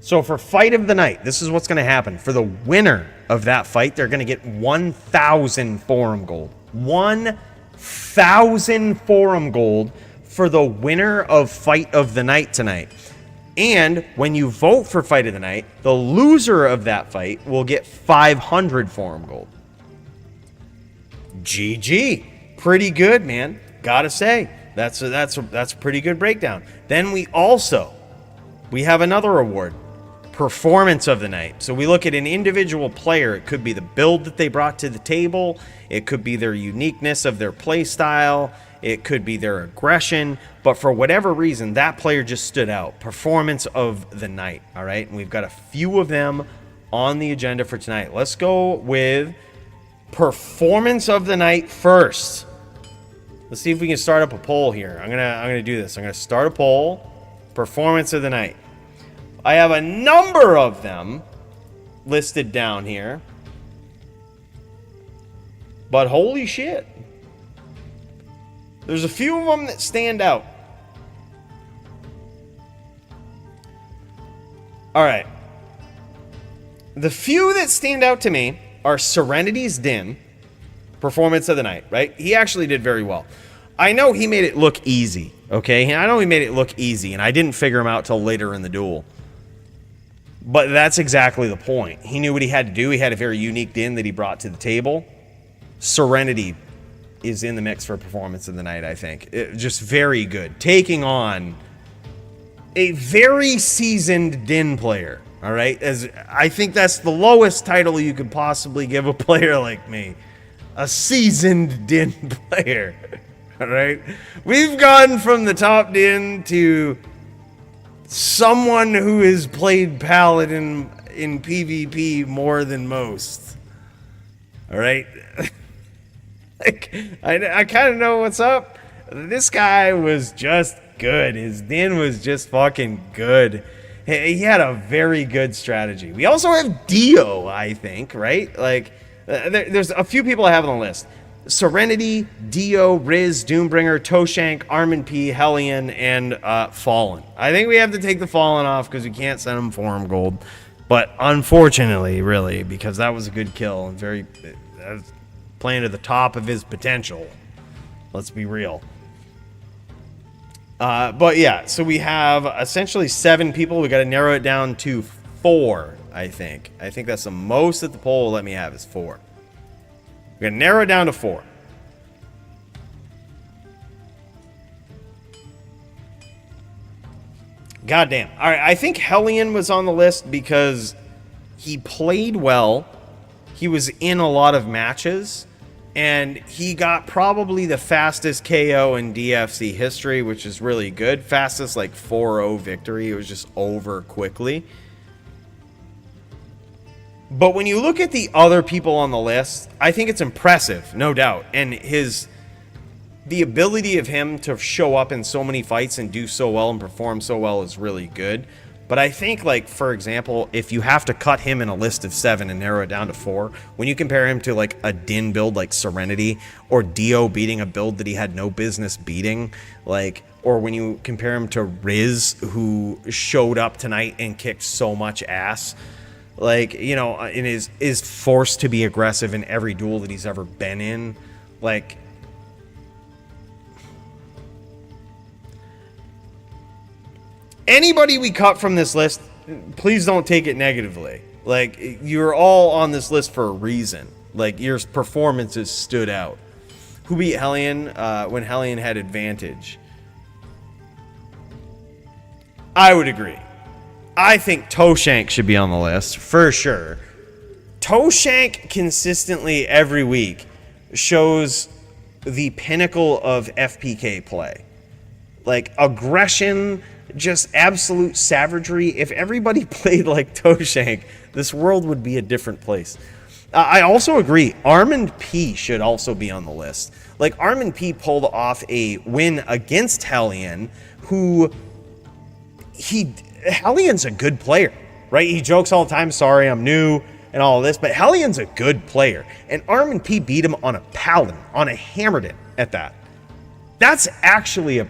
[SPEAKER 6] So for Fight of the Night, this is what's going to happen. For the winner of that fight, they're going to get 1,000 Forum Gold. 1,000 Forum Gold for the winner of Fight of the Night tonight. And when you vote for Fight of the Night, the loser of that fight will get 500 Forum Gold. GG. Pretty good, man. Gotta say. That's a pretty good breakdown. Then we have another award. Performance of the Night. So we look at an individual player. It could be the build that they brought to the table. It could be their uniqueness of their play style. It could be their aggression. But for whatever reason, that player just stood out. Performance of the Night. All right? And we've got a few of them on the agenda for tonight. Let's go with Performance of the Night first. Let's see if we can start up a poll here. I'm gonna do this. I'm gonna start a poll. Performance of the Night. I have a number of them listed down here. But holy shit. There's a few of them that stand out. Alright. The few that stand out to me are Serenity's Din. Performance of the Night, right? He actually did very well. I know he made it look easy, okay? I know he made it look easy, and I didn't figure him out till later in the duel. But that's exactly the point. He knew what he had to do. He had a very unique din that he brought to the table. Serenity is in the mix for Performance of the Night, I think. Just very good. Taking on a very seasoned din player, all right? As I think that's the lowest title you could possibly give a player like me. A seasoned din player, all right? We've gone from the top din to someone who has played Paladin in PvP more than most. All right? Like, I kind of know what's up. This guy was just good. His din was just fucking good. He had a very good strategy. We also have Dio, I think, right? Like, there's a few people I have on the list. Serenity, Dio, Riz, Doombringer, Toeshank, Armin P, Hellian, and Fallen. I think we have to take the Fallen off because we can't send him Forum Gold. But unfortunately, really, because that was a good kill and very playing to the top of his potential. Let's be real. But yeah, so we have essentially 7 people. We got to narrow it down to 4, I think. I think that's the most that the poll will let me have is 4. We're going to narrow it down to 4. Goddamn. All right, I think Hellian was on the list because he played well. He was in a lot of matches. And he got probably the fastest KO in DFC history, which is really good. Fastest, like, 4-0 victory. It was just over quickly. But when you look at the other people on the list, I think it's impressive, no doubt. And the ability of him to show up in so many fights and do so well and perform so well is really good. But I think, like, for example, if you have to cut him in a list of 7 and narrow it down to 4, when you compare him to, like, a Din build like Serenity, or Dio beating a build that he had no business beating, like, or when you compare him to Riz, who showed up tonight and kicked so much ass, like, you know, and is forced to be aggressive in every duel that he's ever been in, like... Anybody we cut from this list, please don't take it negatively. Like, you're all on this list for a reason. Like, your performances stood out. Who beat Hellian when Hellian had advantage? I would agree. I think Toeshank should be on the list, for sure. Toeshank consistently every week shows the pinnacle of FPK play. Like, aggression... just absolute savagery. If everybody played like Toeshank, this world would be a different place. I also agree. Armand P should also be on the list. Like, Armand P pulled off a win against Hellian, Hellian's a good player, right? He jokes all the time, sorry, I'm new, and all of this, but Hellian's a good player. And Armand P beat him on a Paladin, on a Hammerden at that. That's actually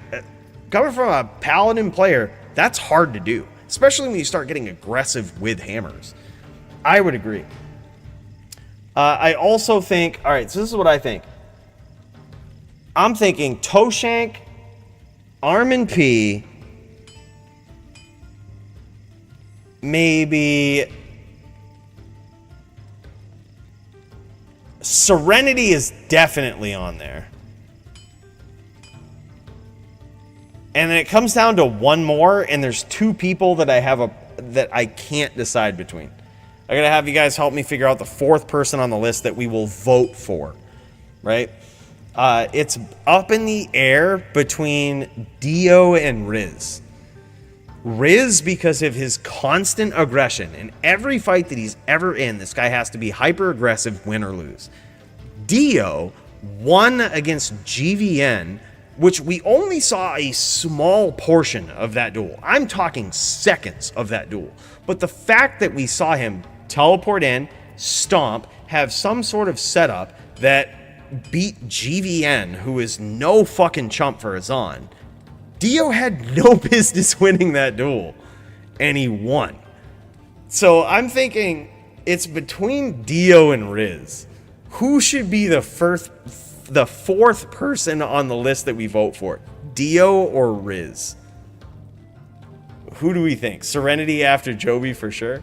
[SPEAKER 6] coming from a Paladin player, that's hard to do, especially when you start getting aggressive with hammers. I would agree. I also think, all right, so this is what I think. I'm thinking Toeshank, Armand P, maybe Serenity is definitely on there. And then it comes down to one more, and there's 2 people that that I can't decide between. I gotta have you guys help me figure out the 4th person on the list that we will vote for, right? It's up in the air between Dio and Riz. Riz, because of his constant aggression. In every fight that he's ever in, this guy has to be hyper aggressive, win or lose. Dio won against GVN, which we only saw a small portion of that duel. I'm talking seconds of that duel. But the fact that we saw him teleport in, stomp, have some sort of setup that beat GVN, who is no fucking chump for Azan, Dio had no business winning that duel, and he won. So I'm thinking it's between Dio and Riz. Who should be the 4th person on the list that we vote for? Dio or Riz? Who do we think? Serenity after Jovi for sure?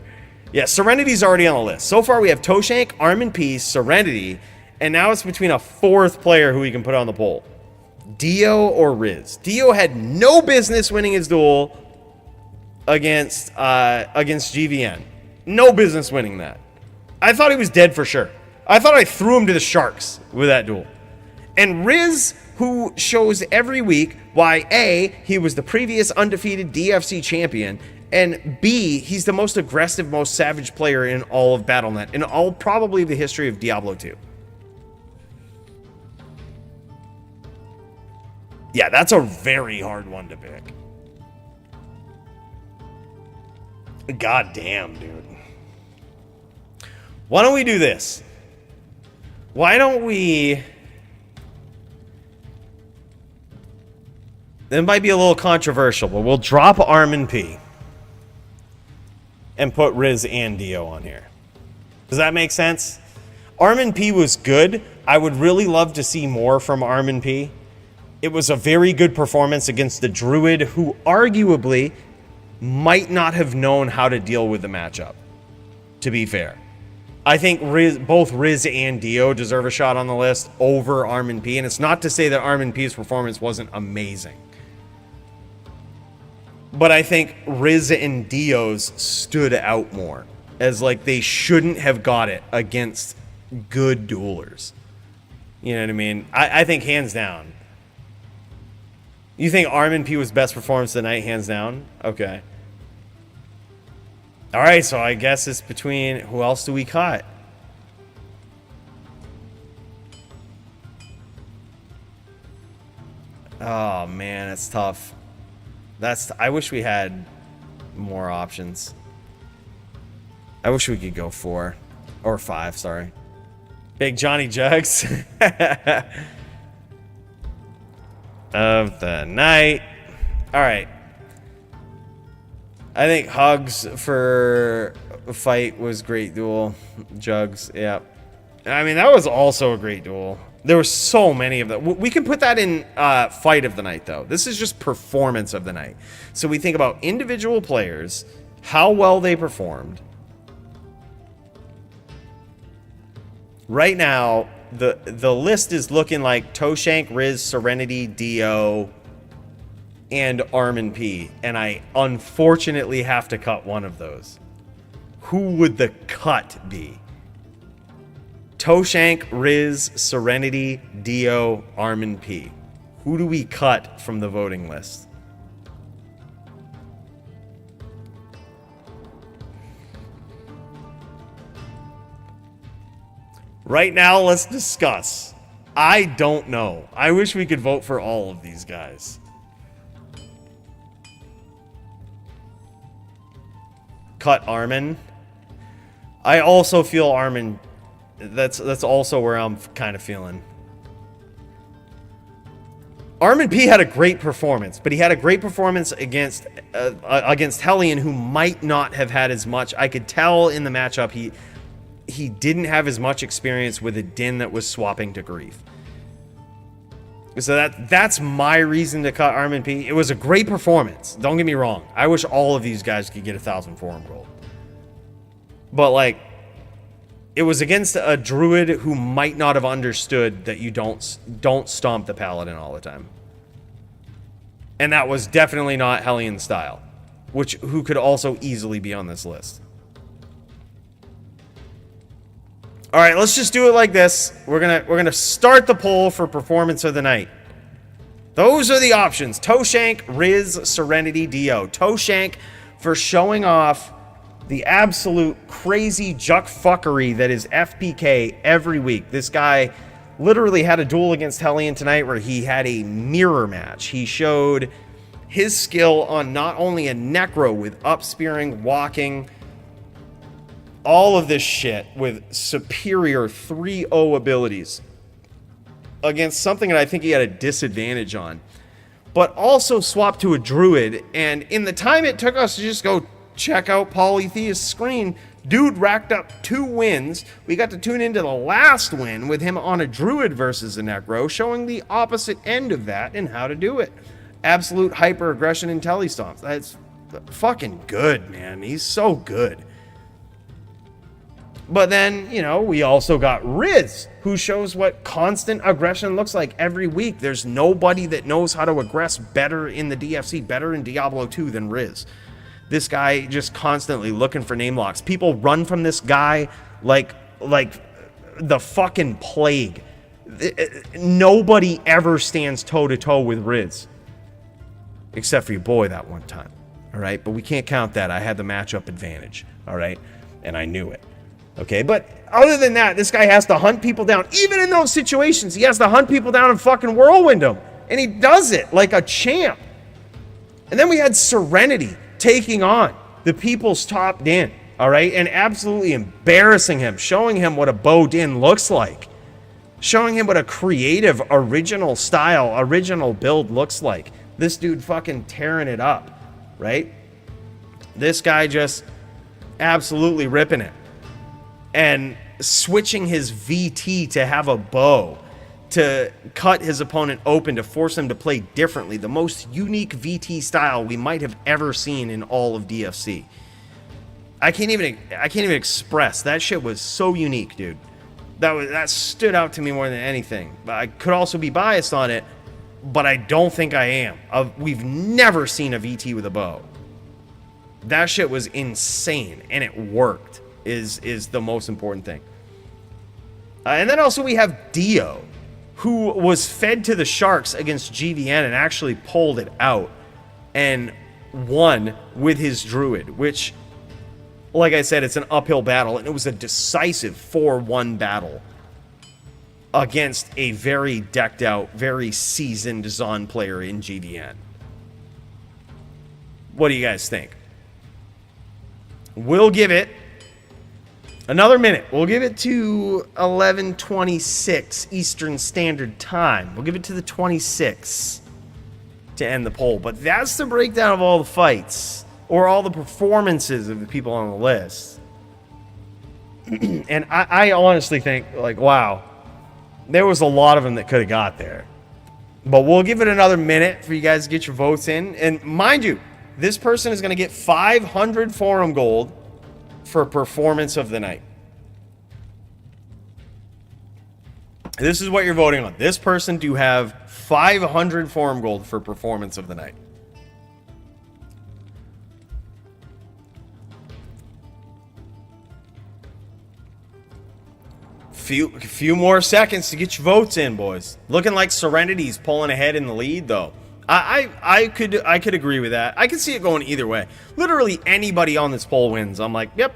[SPEAKER 6] Yeah, Serenity's already on the list. So far we have Toeshank, Armand P, Serenity, and now it's between a 4th player who we can put on the poll. Dio or Riz? Dio had no business winning his duel against GVN. No business winning that. I thought he was dead for sure. I thought I threw him to the sharks with that duel. And Riz, who shows every week why A, he was the previous undefeated DFC champion, and B, he's the most aggressive, most savage player in all of Battle.net, in all probably the history of Diablo 2. Yeah, that's a very hard one to pick. God damn, dude. Why don't we do this? Why don't we... It might be a little controversial, but we'll drop Armand P and put Riz and Dio on here. Does that make sense? Armand P was good. I would really love to see more from Armand P. It was a very good performance against the Druid, who arguably might not have known how to deal with the matchup, to be fair. I think both Riz and Dio deserve a shot on the list over Armin P. And it's not to say that Armin P's performance wasn't amazing. But I think Riz and Dio's stood out more as like they shouldn't have got it against good duelers. You know what I mean? I think hands down. You think Armin P was best performance of the night, hands down? Okay. All right, so I guess it's between... Who else do we cut? Oh, man, it's tough. I wish we had more options. I wish we could go 4. Or 5, sorry. Big Johnny Jugs. Of the night. All right. I think Hugs for a fight was great duel. Jugs, yeah. I mean, that was also a great duel. There were so many of them. We can put that in fight of the night, though. This is just performance of the night. So we think about individual players, how well they performed. Right now, the list is looking like Toeshank, Riz, Serenity, Dio, and Armin P. And I unfortunately have to cut one of those. Who would the cut be? Toeshank, Riz, Serenity, Dio, Armin P. Who do we cut from the voting list? Right now, let's discuss. I don't know. I wish we could vote for all of these guys. Cut Armin. I also feel Armin. That's also where I'm kind of feeling. Armin P had a great performance, but he had a great performance against Hellian, who might not have had as much. I could tell in the matchup he didn't have as much experience with a Din that was swapping to Grief. So that's my reason to cut Armin P. It was a great performance. Don't get me wrong. I wish all of these guys could get 1,000 forum gold. But like, it was against a Druid who might not have understood that you don't stomp the Paladin all the time. And that was definitely not Hellion style, who could also easily be on this list. All right, let's just do it like this. We're gonna start the poll for performance of the night. Those are the options: Toeshank, Riz, Serenity, Dio. Toeshank for showing off the absolute crazy juck fuckery that is FPK every week. This guy literally had a duel against Hellion tonight where he had a mirror match. He showed his skill on not only a necro with upspearing, walking, all of this shit with superior 3-0 abilities against something that I think he had a disadvantage on, but also swapped to a Druid. And in the time it took us to just go check out Polytheist's screen, dude racked up 2 wins. We got to tune into the last win with him on a Druid versus a Necro, showing the opposite end of that and how to do it. Absolute hyper aggression and telestomps. That's fucking good, man. He's so good. But then, you know, we also got Riz, who shows what constant aggression looks like every week. There's nobody that knows how to aggress better in the DFC, better in Diablo 2 than Riz. This guy just constantly looking for name locks. People run from this guy like the fucking plague. Nobody ever stands toe-to-toe with Riz. Except for your boy that one time. All right? But we can't count that. I had the matchup advantage. All right? And I knew it. Okay, but other than that, this guy has to hunt people down. Even in those situations, he has to hunt people down and fucking whirlwind them. And he does it like a champ. And then we had Serenity taking on the people's top Din, all right? And absolutely embarrassing him, showing him what a bow Din looks like. Showing him what a creative, original style, original build looks like. This dude fucking tearing it up, right? This guy just absolutely ripping it. And switching his VT to have a bow to cut his opponent open, to force him to play differently. The most unique VT style we might have ever seen in all of DFC. I can't even express. That shit was so unique, dude. That stood out to me more than anything. I could also be biased on it, but I don't think I am. We've never seen a VT with a bow. That shit was insane, and it worked, is the most important thing. And then also we have Dio, who was fed to the Sharks against GVN and actually pulled it out and won with his Druid, which, like I said, it's an uphill battle, and it was a decisive 4-1 battle against a very decked out, very seasoned Zon player in GVN. What do you guys think? We'll give it another minute. We'll give it to 11:26 Eastern Standard Time. We'll give it to the 26 to end the poll. But that's the breakdown of all the fights, or all the performances of the people on the list. And I honestly think, like, wow, there was a lot of them that could have got there. But we'll give it another minute for you guys to get your votes in. And mind you, this person is going to get 500 forum gold for performance of the night. This is what you're voting on. This person do have 500 forum gold for performance of the night. Few more seconds to get your votes in, boys. Looking like Serenity's pulling ahead in the lead, though. I could agree with that. I could see it going either way. Literally anybody on this poll wins. I'm like, yep.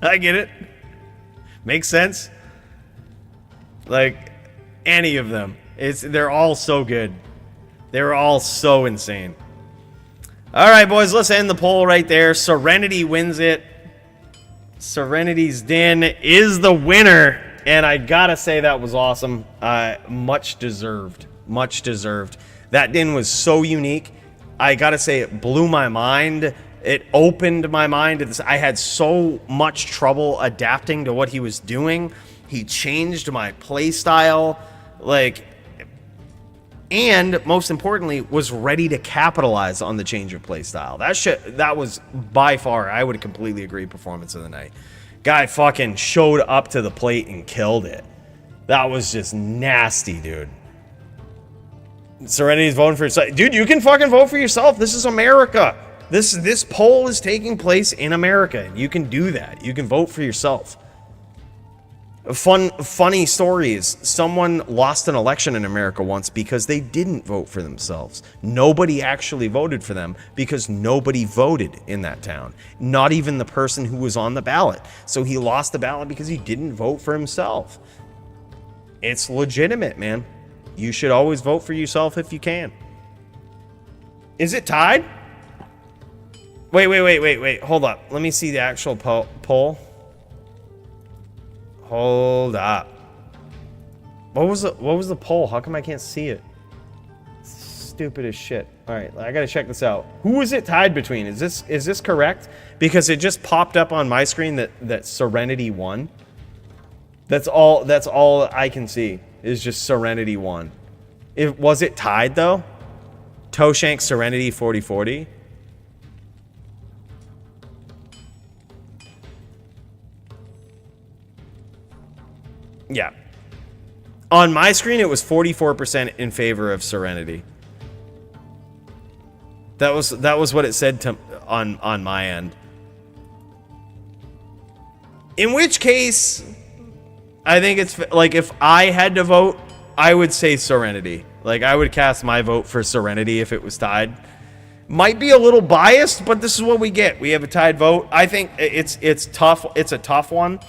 [SPEAKER 6] I get it. Makes sense. Like, any of them. They're all so good. They're all so insane. All right, boys, let's end the poll right there. Serenity wins it. Serenity's Din is the winner. And I gotta say, that was awesome. Much deserved. Much deserved. That Din was so unique. I gotta say, it blew my mind. It opened my mind to this. I had so much trouble adapting to what he was doing. He changed my play style, like, and most importantly, was ready to capitalize on the change of play style. That was by far, I would completely agree, performance of the night. Guy fucking showed up to the plate and killed it. That was just nasty, dude. Serenity's voting for yourself. Dude, you can fucking vote for yourself. This is America. This poll is taking place in America, and you can do that. You can vote for yourself. A funny story is someone lost an election in America once because they didn't vote for themselves. Nobody actually voted for them because nobody voted in that town. Not even the person who was on the ballot. So he lost the ballot because he didn't vote for himself. It's legitimate, man. You should always vote for yourself if you can. Is it tied? Wait. Hold up. Let me see the actual poll. Hold up. What was the poll? How come I can't see it? Stupid as shit. All right, I gotta check this out. Who is it tied between? Is this correct? Because it just popped up on my screen that Serenity won. That's all I can see is just Serenity won. Was it tied though? Toeshank Serenity 40-40. Yeah. On my screen, it was 44% in favor of Serenity. That was what it said on my end. In which case, I think it's like if I had to vote, I would say Serenity. Like I would cast my vote for Serenity if it was tied. Might be a little biased, but this is what we get. We have a tied vote. I think it's tough. It's a tough one.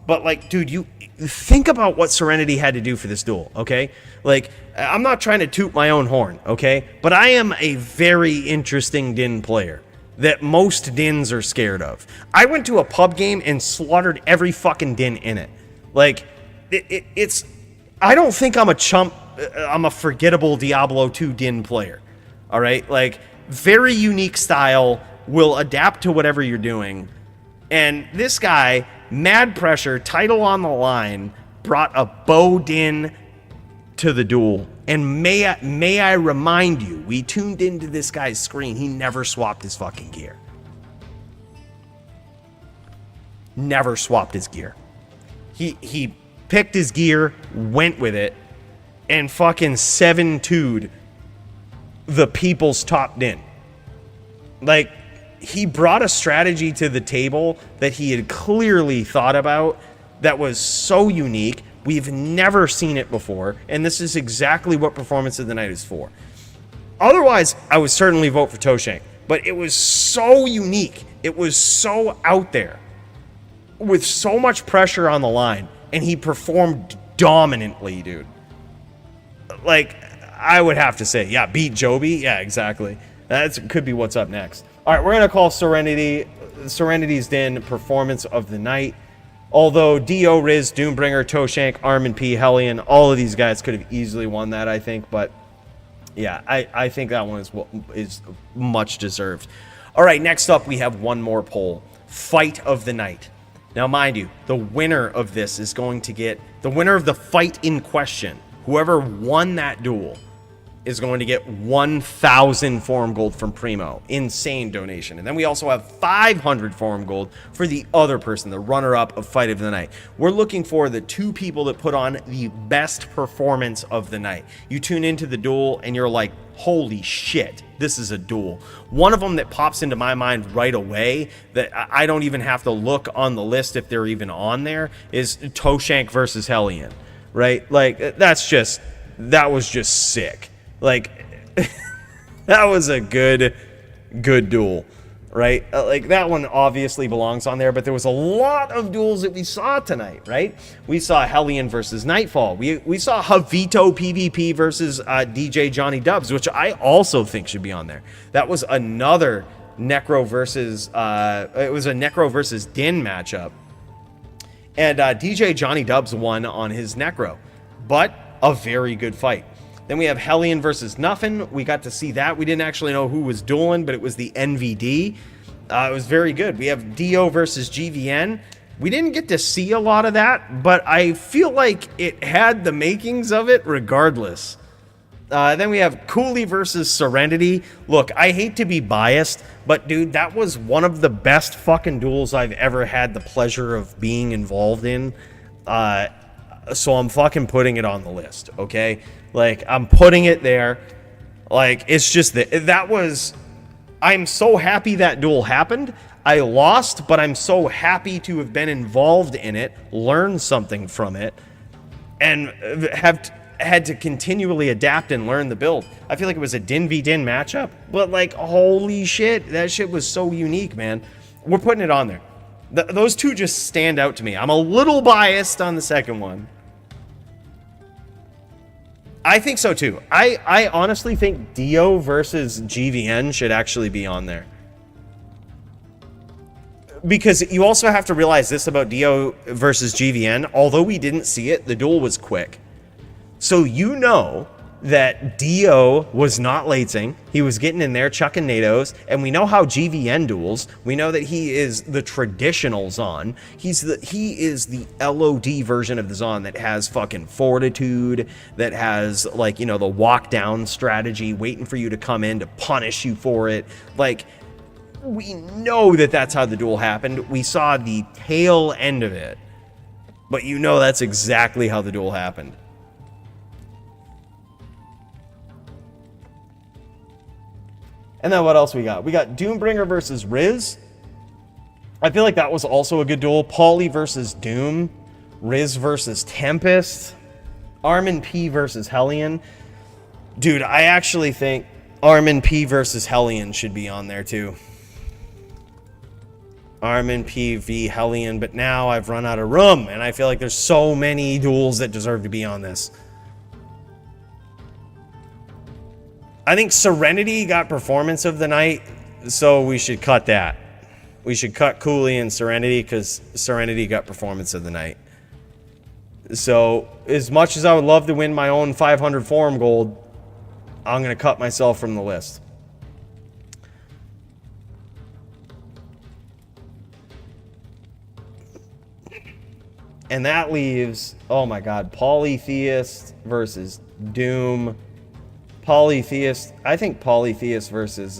[SPEAKER 6] But like, dude, you think about what Serenity had to do for this duel, okay? Like, I'm not trying to toot my own horn, okay? But I am a very interesting Din player that most Dins are scared of. I went to a pub game and slaughtered every fucking Din in it. Like, it's... I don't think I'm a chump... I'm a forgettable Diablo 2 Din player, all right? Like, very unique style, will adapt to whatever you're doing. And this guy... Mad pressure, title on the line, brought a bow Din to the duel. And may I remind you, we tuned into this guy's screen. He never swapped his fucking gear. Never swapped his gear. He picked his gear, went with it, and fucking 7-2'd the people's top din. Like, he brought a strategy to the table that he had clearly thought about that was so unique. We've never seen it before, and this is exactly what Performance of the Night is for. Otherwise, I would certainly vote for Toeshank, but it was so unique. It was so out there with so much pressure on the line, and he performed dominantly, dude. Like, I would have to say, yeah, beat Joby. Yeah, exactly. That could be what's up next. All right, we're going to call Serenity's Den Performance of the Night. Although Dio, Riz, Doombringer, Toeshank, Armin P, Hellian, all of these guys could have easily won that, I think. But, yeah, I think that one is much deserved. All right, next up, we have one more poll. Fight of the Night. Now, mind you, the winner of this is going to get... The winner of the fight in question, whoever won that duel, is going to get 1,000 forum gold from Primo. Insane donation. And then we also have 500 forum gold for the other person, the runner-up of Fight of the Night. We're looking for the two people that put on the best performance of the night. You tune into the duel and you're like, holy shit, this is a duel. One of them that pops into my mind right away, that I don't even have to look on the list if they're even on there, is Toeshank versus Hellian, right? Like, that was just sick. Like, that was a good duel, right? Like, that one obviously belongs on there, but there was a lot of duels that we saw tonight, right? We saw Hellian versus Nightfall. We saw JavitoPvp versus DJ Johnny Dubs, which I also think should be on there. That was another Necro versus, it was a Necro versus Din matchup. And DJ Johnny Dubs won on his Necro, but a very good fight. Then we have Hellian versus Nuffin. We got to see that. We didn't actually know who was dueling, but it was the NVD. It was very good. We have Dio versus GVN. We didn't get to see a lot of that, but I feel like it had the makings of it regardless. Then we have Coooley versus Serenity. Look, I hate to be biased, but dude, that was one of the best fucking duels I've ever had the pleasure of being involved in. So I'm fucking putting it on the list, okay? Like, I'm putting it there. Like, it's just that was... I'm so happy that duel happened. I lost, but I'm so happy to have been involved in it, learned something from it, and have had to continually adapt and learn the build. I feel like it was a Din v Din matchup, but like, holy shit, that shit was so unique, man. We're putting it on there. Those two just stand out to me. I'm a little biased on the second one. I think so too. I honestly think Dio versus GVN should actually be on there. Because you also have to realize this about Dio versus GVN. Although we didn't see it, the duel was quick. So you know that Dio was not lating. He was getting in there, chucking NATOs. And we know how GVN duels. We know that he is the traditional Zon. He is the LOD version of the Zon that has fucking fortitude, that has, like, you know, the walk down strategy, waiting for you to come in to punish you for it. Like, we know that that's how the duel happened. We saw the tail end of it. But you know that's exactly how the duel happened. And then what else we got? We got Doombringer versus Riz. I feel like that was also a good duel. Poly versus Doom. Riz versus Tempest. Armin P versus Hellian. Dude, I actually think Armin P versus Hellian should be on there too. Armin P v Hellian, but now I've run out of room, and I feel like there's so many duels that deserve to be on this. I think Serenity got Performance of the Night, so we should cut that. We should cut Coooley and Serenity because Serenity got Performance of the Night. So, as much as I would love to win my own 500 forum gold, I'm going to cut myself from the list. And that leaves, oh my god, Polytheist versus Doom, Polytheist. I think Polytheist versus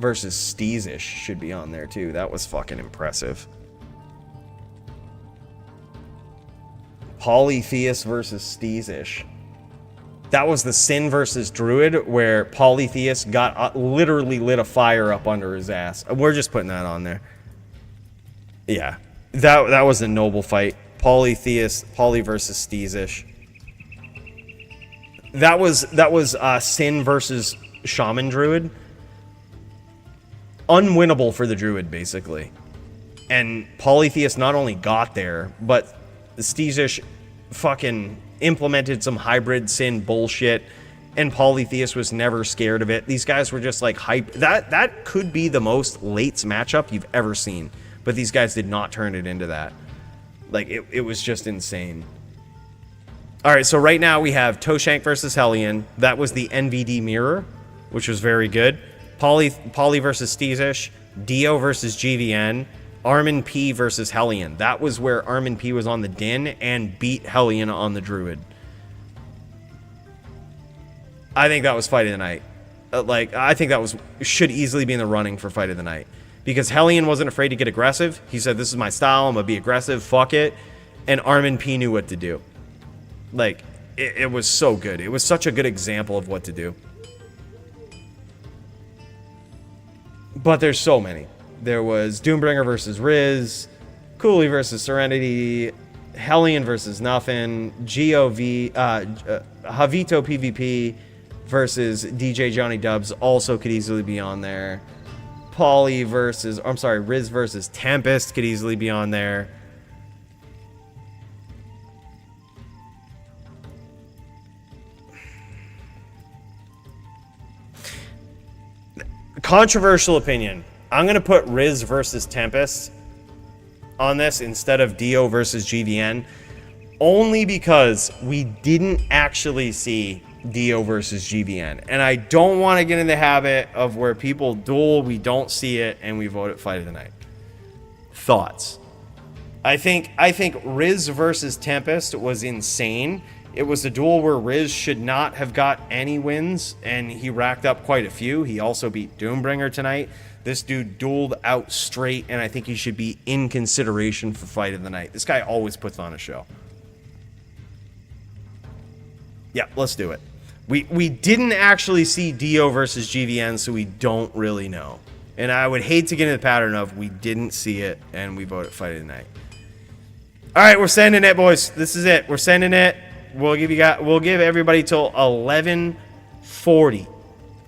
[SPEAKER 6] Steezish should be on there too. That was fucking impressive. Polytheist versus Steezish. That was the Sin versus Druid, where Polytheist got literally lit a fire up under his ass. We're just putting that on there. Yeah, that was a noble fight. Poly versus Steezish. That was Sin versus Shaman Druid. Unwinnable for the Druid, basically. And Polytheist not only got there, but the Steezish fucking implemented some hybrid Sin bullshit, and Polytheist was never scared of it. These guys were just like hype. That could be the most lates matchup you've ever seen, but these guys did not turn it into that. Like, it was just insane. All right, so right now we have Toeshank versus Hellian. That was the NVD mirror, which was very good. Poly versus Steezish. Dio versus GVN. Armin P versus Hellian. That was where Armin P was on the Din and beat Hellian on the Druid. I think that was fight of the night. I think that should easily be in the running for fight of the night. Because Hellian wasn't afraid to get aggressive. He said, this is my style, I'm gonna be aggressive, fuck it. And Armin P knew what to do. Like, it was so good. It was such a good example of what to do. But there's so many. There was Doombringer versus Riz, Coooley versus Serenity, Hellian versus Nothing, JavitoPvp versus DJ Johnny Dubs also could easily be on there. Riz versus Tempest could easily be on there. Controversial opinion. I'm going to put Riz versus Tempest on this instead of Dio versus GVN. Only because we didn't actually see Dio versus GVN. And I don't want to get in the habit of where people duel, we don't see it, and we vote it fight of the night. Thoughts? I think Riz versus Tempest was insane. It was a duel where Riz should not have got any wins, and he racked up quite a few. He also beat Doombringer tonight. This dude dueled out straight, and I think he should be in consideration for fight of the night. This guy always puts on a show. Yeah, let's do it. We didn't actually see Dio versus GVN, so we don't really know. And I would hate to get into the pattern of we didn't see it, and we vote it fight of the night. All right, we're sending it, boys. This is it. We're sending it. We'll give everybody till 11:40.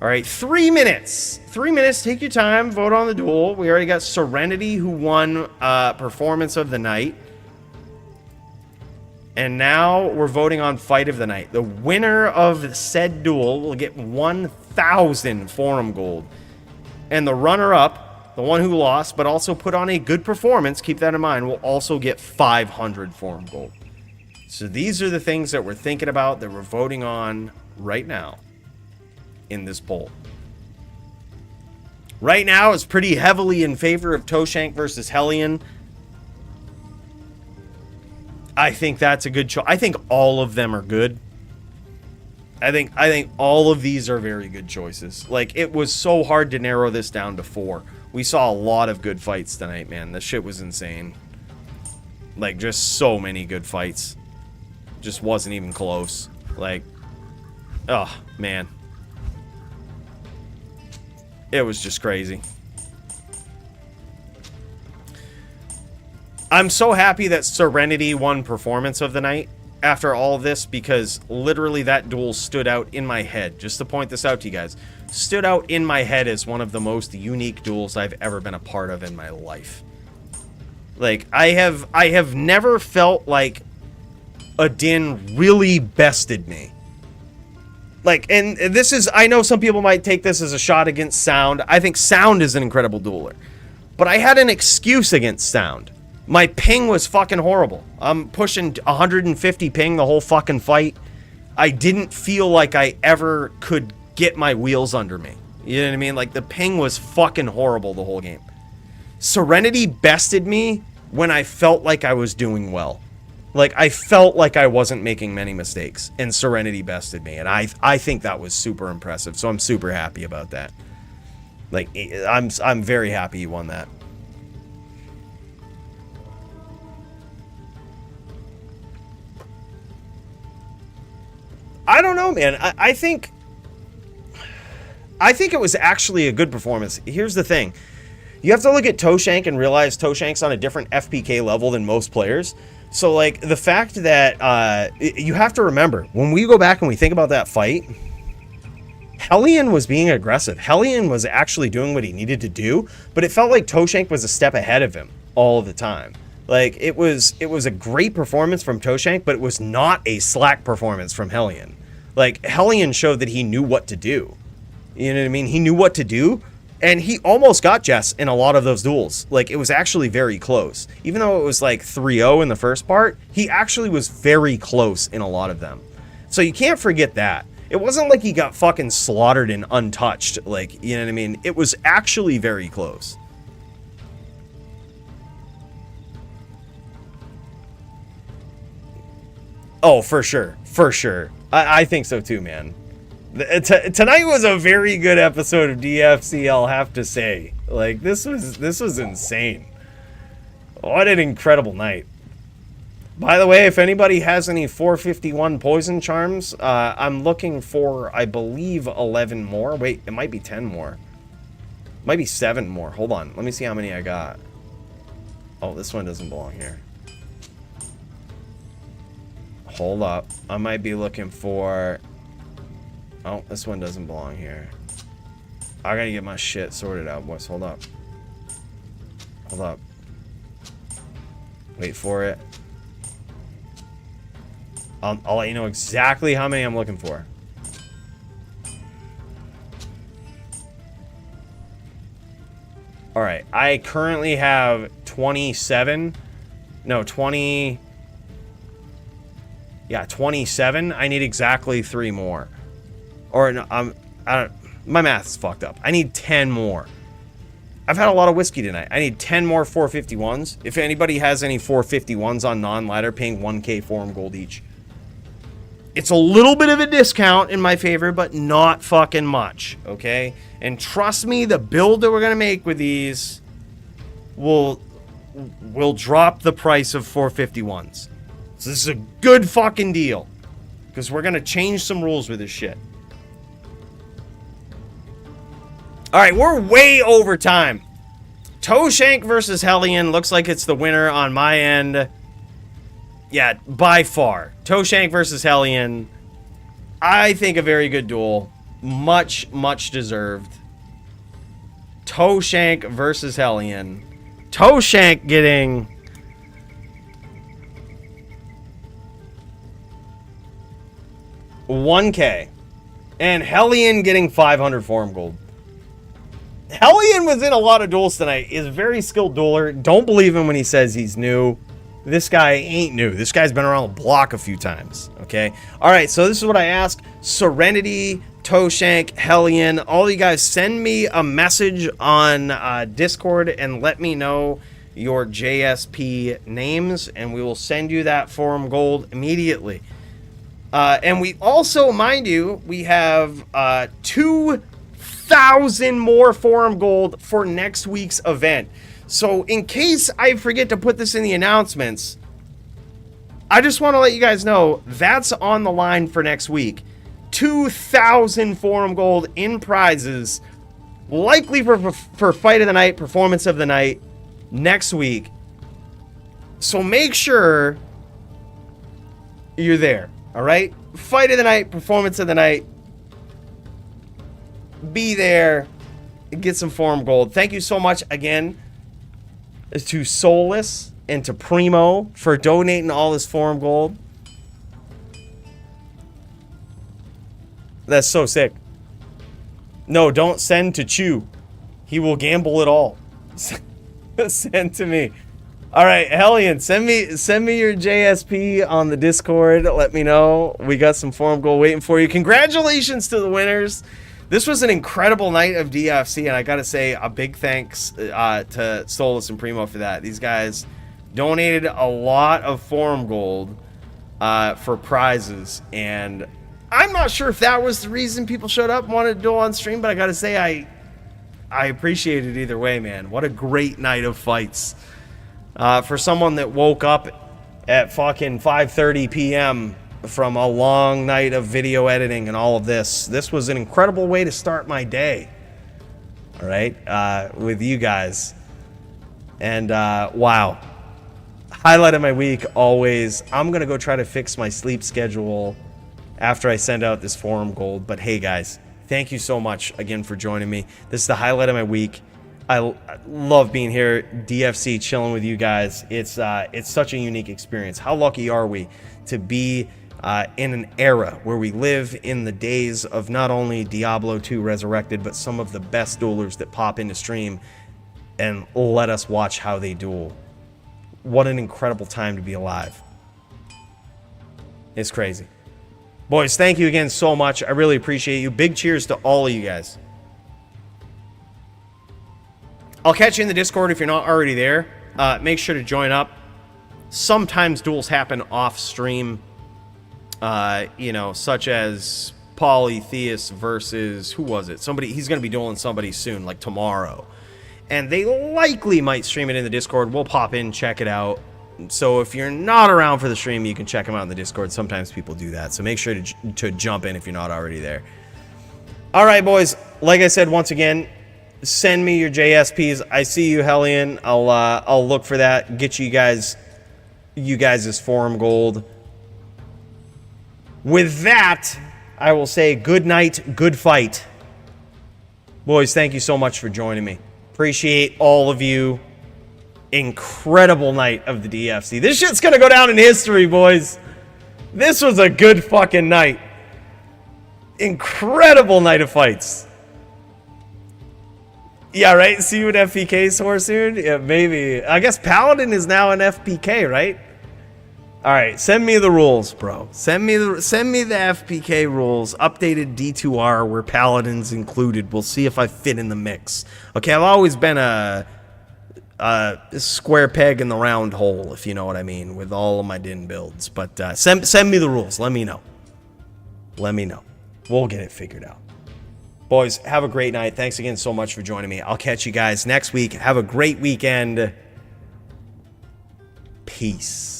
[SPEAKER 6] All right, 3 minutes. 3 minutes. Take your time. Vote on the duel. We already got Serenity, who won Performance of the Night. And now we're voting on Fight of the Night. The winner of said duel will get 1,000 Forum Gold. And the runner-up, the one who lost, but also put on a good performance, keep that in mind, will also get 500 Forum Gold. So these are the things that we're thinking about, that we're voting on right now in this poll. Right now, it's pretty heavily in favor of Toeshank versus Hellian. I think that's a good choice. I think all of them are good. I think all of these are very good choices. Like, it was so hard to narrow this down to 4. We saw a lot of good fights tonight, man. The shit was insane. Like, just so many good fights. Just wasn't even close. Like, oh, man. It was just crazy. I'm so happy that Serenity won Performance of the Night after all of this, because literally that duel stood out in my head. Just to point this out to you guys. Stood out in my head as one of the most unique duels I've ever been a part of in my life. Like, I have never felt like a Din really bested me. Like, and this is, I know some people might take this as a shot against Sound. I think Sound is an incredible dueler. But I had an excuse against Sound. My ping was fucking horrible. I'm pushing 150 ping the whole fucking fight. I didn't feel like I ever could get my wheels under me. You know what I mean? Like, the ping was fucking horrible the whole game. Serenity bested me when I felt like I was doing well. Like, I felt like I wasn't making many mistakes, and Serenity bested me, and I think that was super impressive, so I'm super happy about that. Like, I'm very happy he won that. I don't know, man. I think it was actually a good performance. Here's the thing. You have to look at Toeshank and realize Toeshank's on a different FPK level than most players. So, like, the fact that you have to remember, when we go back and we think about that fight, Hellian was being aggressive. Hellian was actually doing what he needed to do, but it felt like Toeshank was a step ahead of him all the time. Like, it was a great performance from Toeshank, but it was not a slack performance from Hellian. Like, Hellian showed that he knew what to do. You know what I mean? He knew what to do, and he almost got Jess in a lot of those duels. Like, it was actually very close. Even though it was like 3-0 in the first part, he actually was very close in a lot of them. So you can't forget that. It wasn't like he got fucking slaughtered and untouched. Like, you know what I mean? It was actually very close. Oh, for sure. For sure. I think so too, man. Tonight was a very good episode of DFC, I'll have to say. Like, this was insane. What an incredible night. By the way, if anybody has any 451 poison charms, I'm looking for, I believe, 11 more. Wait, it might be 10 more. It might be 7 more. Hold on. Let me see how many I got. Oh, this one doesn't belong here. Hold up. I might be looking for... Oh, this one doesn't belong here. I gotta get my shit sorted out, boys. Hold up. Hold up. Wait for it. I'll let you know exactly how many I'm looking for. Alright, I currently have 27. No, 20... Yeah, 27. I need exactly 3 more. Or, no, I don't... My math's fucked up. I need 10 more. I've had a lot of whiskey tonight. I need 10 more 451s. If anybody has any 451s on non-ladder, paying 1k forum gold each. It's a little bit of a discount in my favor, but not fucking much, okay? And trust me, the build that we're going to make with these will drop the price of 451s. So this is a good fucking deal. Because we're going to change some rules with this shit. Alright, we're way over time. Toeshank versus Hellian. Looks like it's the winner on my end. Yeah, by far. Toeshank versus Hellian. I think a very good duel. Much, much deserved. Toeshank versus Hellian. Toeshank getting... 1k. And Hellian getting 500 forum gold. Hellian was in a lot of duels tonight. He's a very skilled dueler. Don't believe him when he says he's new. This guy ain't new. This guy's been around the block a few times. Okay? Alright, so this is what I ask. Serenity, Toeshank, Hellian. All you guys send me a message on Discord and let me know your JSP names. And we will send you that forum gold immediately. And we also, mind you, we have 2,000 more forum gold for next week's event. So in case I forget to put this in the announcements, I just want to let you guys know that's on the line for next week. 2,000 forum gold in prizes, likely for fight of the night, performance of the night, next week. So make sure you're there. All right, fight of the night, performance of the night. Be there, get some forum gold. Thank you so much again to Soulless and to Primo for donating all this forum gold. That's so sick. No, don't send to Chew. He will gamble it all. Send to me. All right, Hellian, send me your JSP on the Discord. Let me know. We got some forum gold waiting for you. Congratulations to the winners. This was an incredible night of DFC, and I got to say a big thanks to Solus and Primo for that. These guys donated a lot of forum gold for prizes, and I'm not sure if that was the reason people showed up and wanted to duel on stream, but I gotta say I appreciate it either way, man. What a great night of fights. For someone that woke up at fucking 5:30 p.m. from a long night of video editing and all of this, this was an incredible way to start my day. All right, with you guys. And wow. Highlight of my week, always. I'm going to go try to fix my sleep schedule after I send out this forum gold. But hey, guys, thank you so much again for joining me. This is the highlight of my week. I love being here, DFC, chilling with you guys. It's such a unique experience. How lucky are we to be in an era where we live in the days of not only Diablo 2 Resurrected, but some of the best duelers that pop into stream and let us watch how they duel. What an incredible time to be alive. It's crazy. Boys, thank you again so much. I really appreciate you. Big cheers to all of you guys. I'll catch you in the Discord if you're not already there. Make sure to join up. Sometimes duels happen off stream. You know, such as Polytheist versus, who was it? Somebody, he's going to be dueling somebody soon, like tomorrow. And they likely might stream it in the Discord. We'll pop in, check it out. So if you're not around for the stream, you can check them out in the Discord. Sometimes people do that. So make sure to jump in if you're not already there. All right, boys. Like I said, once again, send me your JSPs. I see you, Hellian. I'll look for that. Get you guys' forum gold. With that, I will say good night, good fight. Boys, thank you so much for joining me. Appreciate all of you. Incredible night of the DFC. This shit's gonna go down in history, boys. This was a good fucking night. Incredible night of fights. Yeah, right? See you in FPK soon? Yeah, maybe. I guess Paladin is now an FPK, right? All right, send me the rules, bro. Send me the FPK rules. Updated D2R where Paladin's included. We'll see if I fit in the mix. Okay, I've always been a square peg in the round hole, if you know what I mean, with all of my Din builds. But send me the rules. Let me know. Let me know. We'll get it figured out. Boys, have a great night. Thanks again so much for joining me. I'll catch you guys next week. Have a great weekend. Peace.